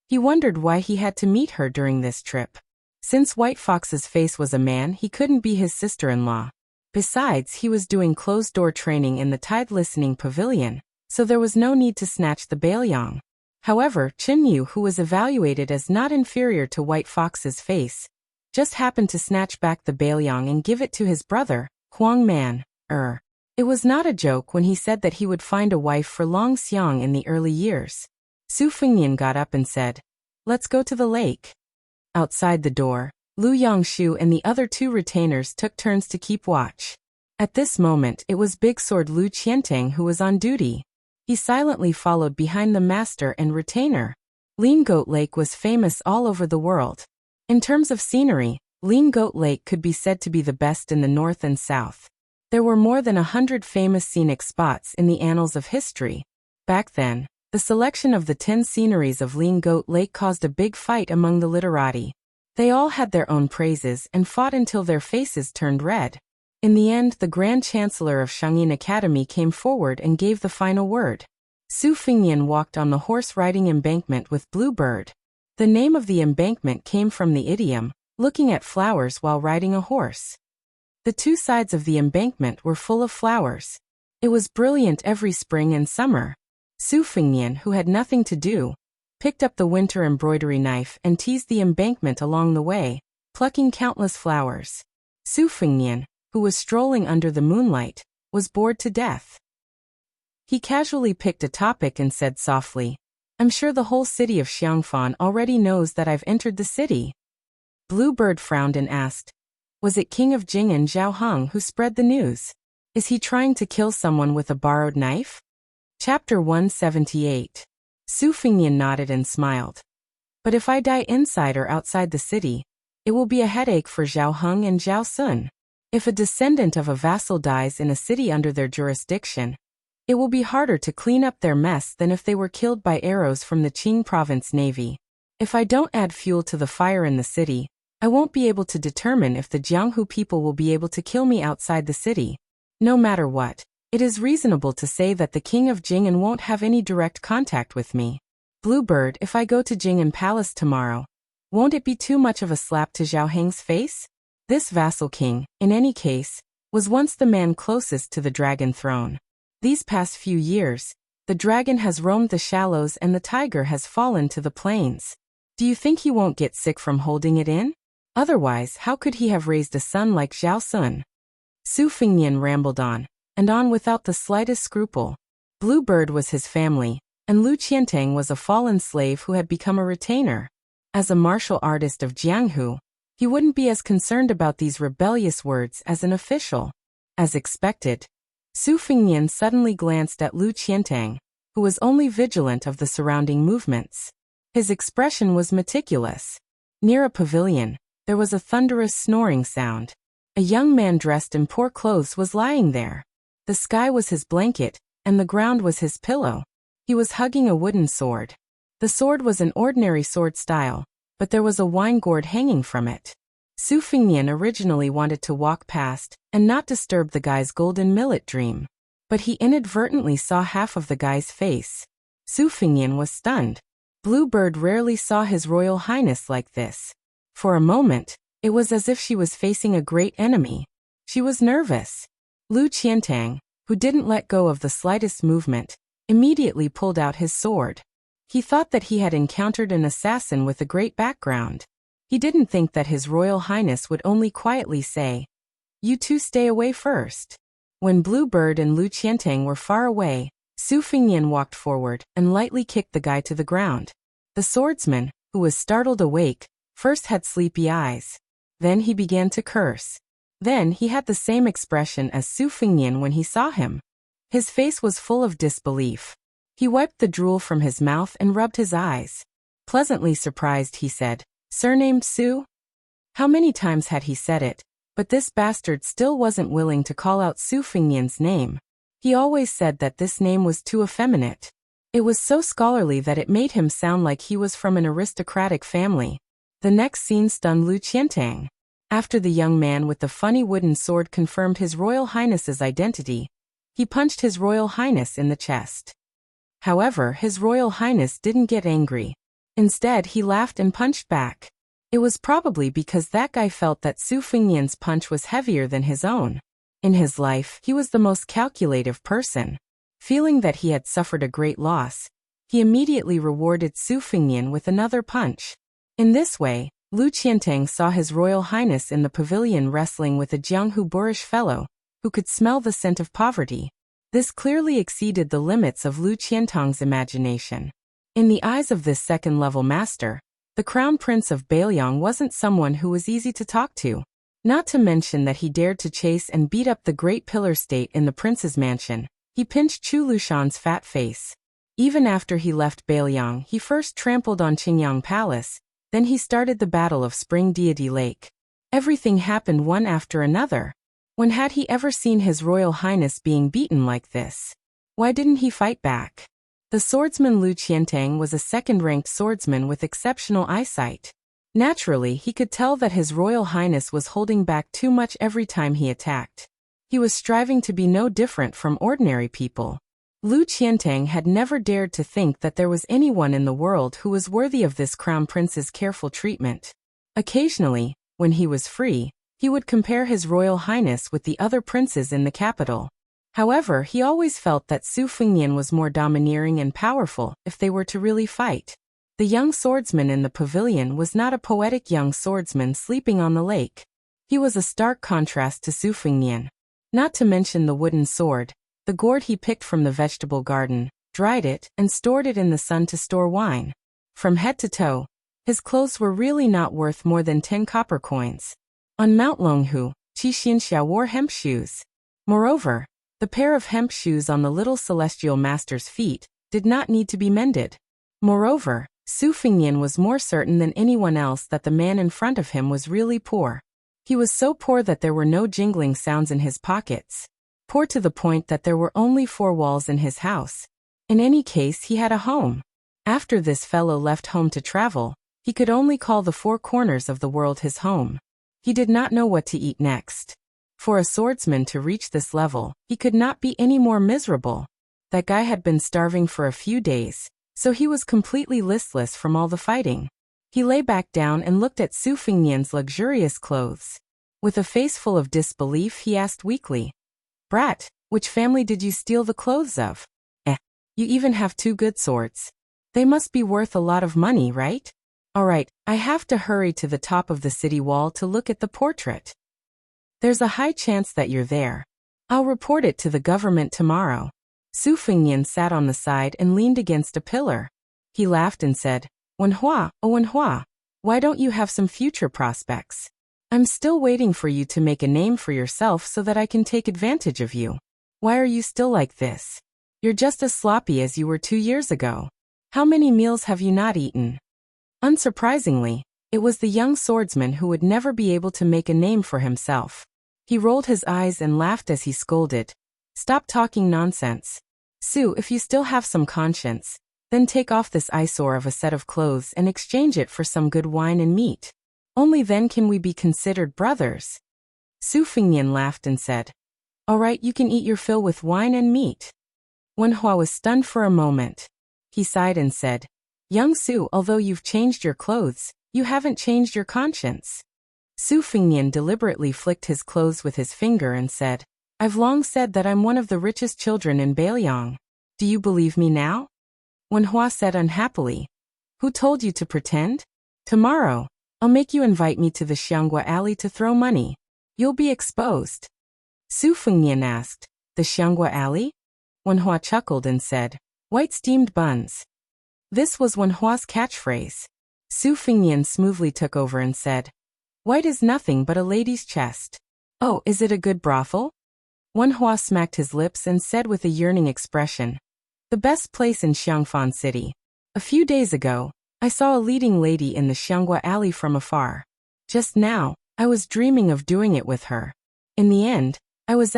[SPEAKER 1] He wondered why he had to meet her during this trip. Since White Fox's face was a man, he couldn't be his sister-in-law. Besides, he was doing closed-door training in the Tide Listening Pavilion, so there was no need to snatch the Baelyang. However, Chin Yu, who was evaluated as not inferior to White Fox's face, just happened to snatch back the Baelyang and give it to his brother, Huang Man. It was not a joke when he said that he would find a wife for Long Xiang in the early years. Su Fingyan got up and said, "Let's go to the lake." Outside the door, Lu Yangshu and the other 2 retainers took turns to keep watch. At this moment, it was Big Sword Lu Qiantang who was on duty. He silently followed behind the master and retainer. Lean Goat Lake was famous all over the world. In terms of scenery, Lean Goat Lake could be said to be the best in the north and south. There were more than 100 famous scenic spots in the annals of history. Back then, the selection of the 10 sceneries of Lean Goat Lake caused a big fight among the literati. They all had their own praises and fought until their faces turned red. In the end, the Grand Chancellor of Shangyin Academy came forward and gave the final word. Su Fingyan walked on the horse-riding embankment with Bluebird. The name of the embankment came from the idiom, looking at flowers while riding a horse. The two sides of the embankment were full of flowers. It was brilliant every spring and summer. Su Fengnian, who had nothing to do, picked up the winter embroidery knife and teased the embankment along the way, plucking countless flowers. Su Fengnian, who was strolling under the moonlight, was bored to death. He casually picked a topic and said softly, "I'm sure the whole city of Xiangfan already knows that I've entered the city." Bluebird frowned and asked, "Was it King of Jing and Zhao Heng who spread the news? Is he trying to kill someone with a borrowed knife?" Chapter 178. Su Fengnian nodded and smiled. "But if I die inside or outside the city, it will be a headache for Zhao Heng and Zhao Sun. If a descendant of a vassal dies in a city under their jurisdiction, it will be harder to clean up their mess than if they were killed by arrows from the Qing province navy. If I don't add fuel to the fire in the city, I won't be able to determine if the Jianghu people will be able to kill me outside the city. No matter what, it is reasonable to say that the King of Jing'an won't have any direct contact with me. Bluebird, if I go to Jing'an Palace tomorrow, won't it be too much of a slap to Zhao Heng's face? This vassal king, in any case, was once the man closest to the dragon throne. These past few years, the dragon has roamed the shallows and the tiger has fallen to the plains. Do you think he won't get sick from holding it in? Otherwise, how could he have raised a son like Zhao Sun?" Su Fengnian rambled on, and on without the slightest scruple. Bluebird was his family, and Lu Qiantang was a fallen slave who had become a retainer. As a martial artist of Jianghu, he wouldn't be as concerned about these rebellious words as an official. As expected, Su Fengnian suddenly glanced at Lu Qiantang, who was only vigilant of the surrounding movements. His expression was meticulous. Near a pavilion, there was a thunderous snoring sound. A young man dressed in poor clothes was lying there. The sky was his blanket, and the ground was his pillow. He was hugging a wooden sword. The sword was an ordinary sword style, but there was a wine gourd hanging from it. Su Fengnian originally wanted to walk past and not disturb the guy's golden millet dream, but he inadvertently saw half of the guy's face. Su Fengnian was stunned. Bluebird rarely saw His Royal Highness like this. For a moment, it was as if she was facing a great enemy. She was nervous. Lu Qiantang, who didn't let go of the slightest movement, immediately pulled out his sword. He thought that he had encountered an assassin with a great background. He didn't think that His Royal Highness would only quietly say, "You two stay away first." When Bluebird and Lu Qiantang were far away, Su Fengnian walked forward and lightly kicked the guy to the ground. The swordsman, who was startled awake, first had sleepy eyes. Then he began to curse. Then he had the same expression as Su Fengnian when he saw him. His face was full of disbelief. He wiped the drool from his mouth and rubbed his eyes. Pleasantly surprised, he said, "Surnamed Su?" How many times had he said it, but this bastard still wasn't willing to call out Su Fengnian's name. He always said that this name was too effeminate. It was so scholarly that it made him sound like he was from an aristocratic family. The next scene stunned Lu Qiantang. After the young man with the funny wooden sword confirmed His Royal Highness's identity, he punched His Royal Highness in the chest. However, His Royal Highness didn't get angry. Instead, he laughed and punched back. It was probably because that guy felt that Su Fengnian's punch was heavier than his own. In his life, he was the most calculative person. Feeling that he had suffered a great loss, he immediately rewarded Su Fengnian with another punch. In this way, Lu Qiantang saw His Royal Highness in the pavilion wrestling with a Jianghu boorish fellow, who could smell the scent of poverty. This clearly exceeded the limits of Lu Qiantang's imagination. In the eyes of this second-level master, the Crown Prince of Bailiang wasn't someone who was easy to talk to. Not to mention that he dared to chase and beat up the great pillar state in the prince's mansion. He pinched Chu Lushan's fat face. Even after he left Bailiang, he first trampled on Qingyang Palace, then he started the Battle of Spring Deity Lake. Everything happened one after another. When had he ever seen His Royal Highness being beaten like this? Why didn't he fight back? The swordsman Lu Qiantang was a second-ranked swordsman with exceptional eyesight. Naturally, he could tell that His Royal Highness was holding back too much every time he attacked. He was striving to be no different from ordinary people. Lu Qiantang had never dared to think that there was anyone in the world who was worthy of this crown prince's careful treatment. Occasionally, when he was free, He would compare His Royal Highness with the other princes in the capital. However, he always felt that Su Fengnian was more domineering and powerful if they were to really fight. The young swordsman in the pavilion was not a poetic young swordsman sleeping on the lake. He was a stark contrast to Su Fengnian. Not to mention the wooden sword, the gourd he picked from the vegetable garden, dried it, and stored it in the sun to store wine. From head to toe, his clothes were really not worth more than 10 copper coins. On Mount Longhu, Qi Xianxia wore hemp shoes. Moreover, the pair of hemp shoes on the little celestial master's feet did not need to be mended. Moreover, Su Fengnian was more certain than anyone else that the man in front of him was really poor. He was so poor that there were no jingling sounds in his pockets. Poor to the point that there were only 4 walls in his house. In any case, he had a home. After this fellow left home to travel, he could only call the 4 corners of the world his home. He did not know what to eat next. For a swordsman to reach this level, he could not be any more miserable. That guy had been starving for a few days, so he was completely listless from all the fighting. He lay back down and looked at Su Fengnian's luxurious clothes. With a face full of disbelief, he asked weakly, "Brat, which family did you steal the clothes of? You even have 2 good swords. They must be worth a lot of money, right? Alright, I have to hurry to the top of the city wall to look at the portrait. There's a high chance that you're there. I'll report it to the government tomorrow." Su Fengnian sat on the side and leaned against a pillar. He laughed and said, "Wenhua, oh Wenhua, why don't you have some future prospects? I'm still waiting for you to make a name for yourself so that I can take advantage of you. Why are you still like this? You're just as sloppy as you were 2 years ago. How many meals have you not eaten?" Unsurprisingly, it was the young swordsman who would never be able to make a name for himself. He rolled his eyes and laughed as he scolded, "Stop talking nonsense. Su, if you still have some conscience, then take off this eyesore of a set of clothes and exchange it for some good wine and meat. Only then can we be considered brothers." Su Fengnian laughed and said, "All right, you can eat your fill with wine and meat." Wenhua was stunned for a moment. He sighed and said, "Young Su, although you've changed your clothes, you haven't changed your conscience." Su Fengnian deliberately flicked his clothes with his finger and said, "I've long said that I'm one of the richest children in Beiliang. Do you believe me now?" Wenhua said unhappily, "Who told you to pretend? Tomorrow, I'll make you invite me to the Xianghua Alley to throw money. You'll be exposed." Su Fengnian asked, "The Xianghua Alley?" Wenhua chuckled and said, "White steamed buns." This was Wenhua's catchphrase. Su Fengnian smoothly took over and said, "White is nothing but a lady's chest." "Oh, is it a good brothel?" Wenhua smacked his lips and said with a yearning expression, "The best place in Xiangfan City. A few days ago, I saw a leading lady in the Xianghua Alley from afar. Just now, I was dreaming of doing it with her. In the end, I was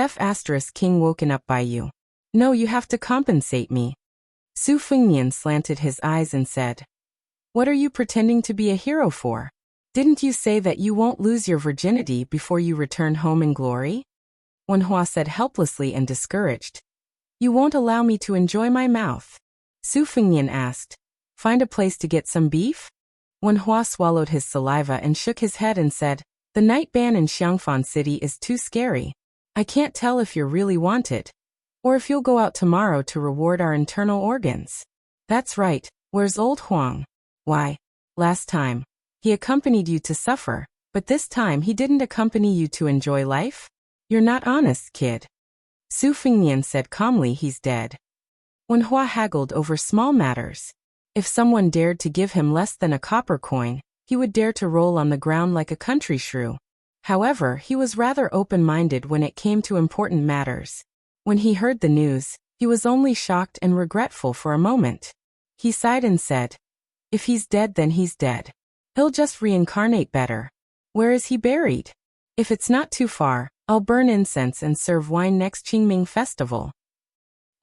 [SPEAKER 1] King woken up by you. No, you have to compensate me." Su Fengnian slanted his eyes and said, "What are you pretending to be a hero for? Didn't you say that you won't lose your virginity before you return home in glory?" Wenhua said helplessly and discouraged, "You won't allow me to enjoy my mouth." Su Fengnian asked, "Find a place to get some beef?" Wenhua swallowed his saliva and shook his head and said, "The night ban in Xiangfan City is too scary. I can't tell if you're really wanted, or if you'll go out tomorrow to reward our internal organs." "That's right, where's old Huang?" "Why, last time, he accompanied you to suffer, but this time he didn't accompany you to enjoy life? You're not honest, kid." Su Fengnian said calmly, "He's dead." Wenhua haggled over small matters. If someone dared to give him less than a copper coin, he would dare to roll on the ground like a country shrew. However, he was rather open-minded when it came to important matters. When he heard the news, he was only shocked and regretful for a moment. He sighed and said, "If he's dead, then he's dead. He'll just reincarnate better. Where is he buried? If it's not too far, I'll burn incense and serve wine next Qingming festival."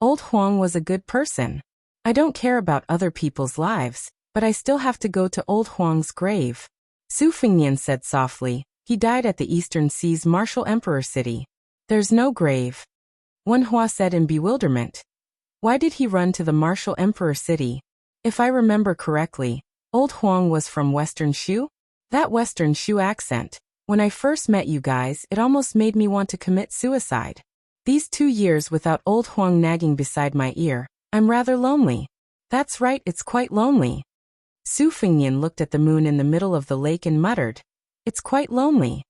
[SPEAKER 1] Old Huang was a good person. I don't care about other people's lives, but I still have to go to old Huang's grave. Su Fengnian said softly, "He died at the Eastern Sea's Martial Emperor City. There's no grave." Wenhua said in bewilderment, "Why did he run to the Martial Emperor City? If I remember correctly, old Huang was from Western Shu? That Western Shu accent. When I first met you guys, it almost made me want to commit suicide. These 2 years without old Huang nagging beside my ear, I'm rather lonely. That's right, it's quite lonely. Su Fengnian looked at the moon in the middle of the lake and muttered, It's quite lonely.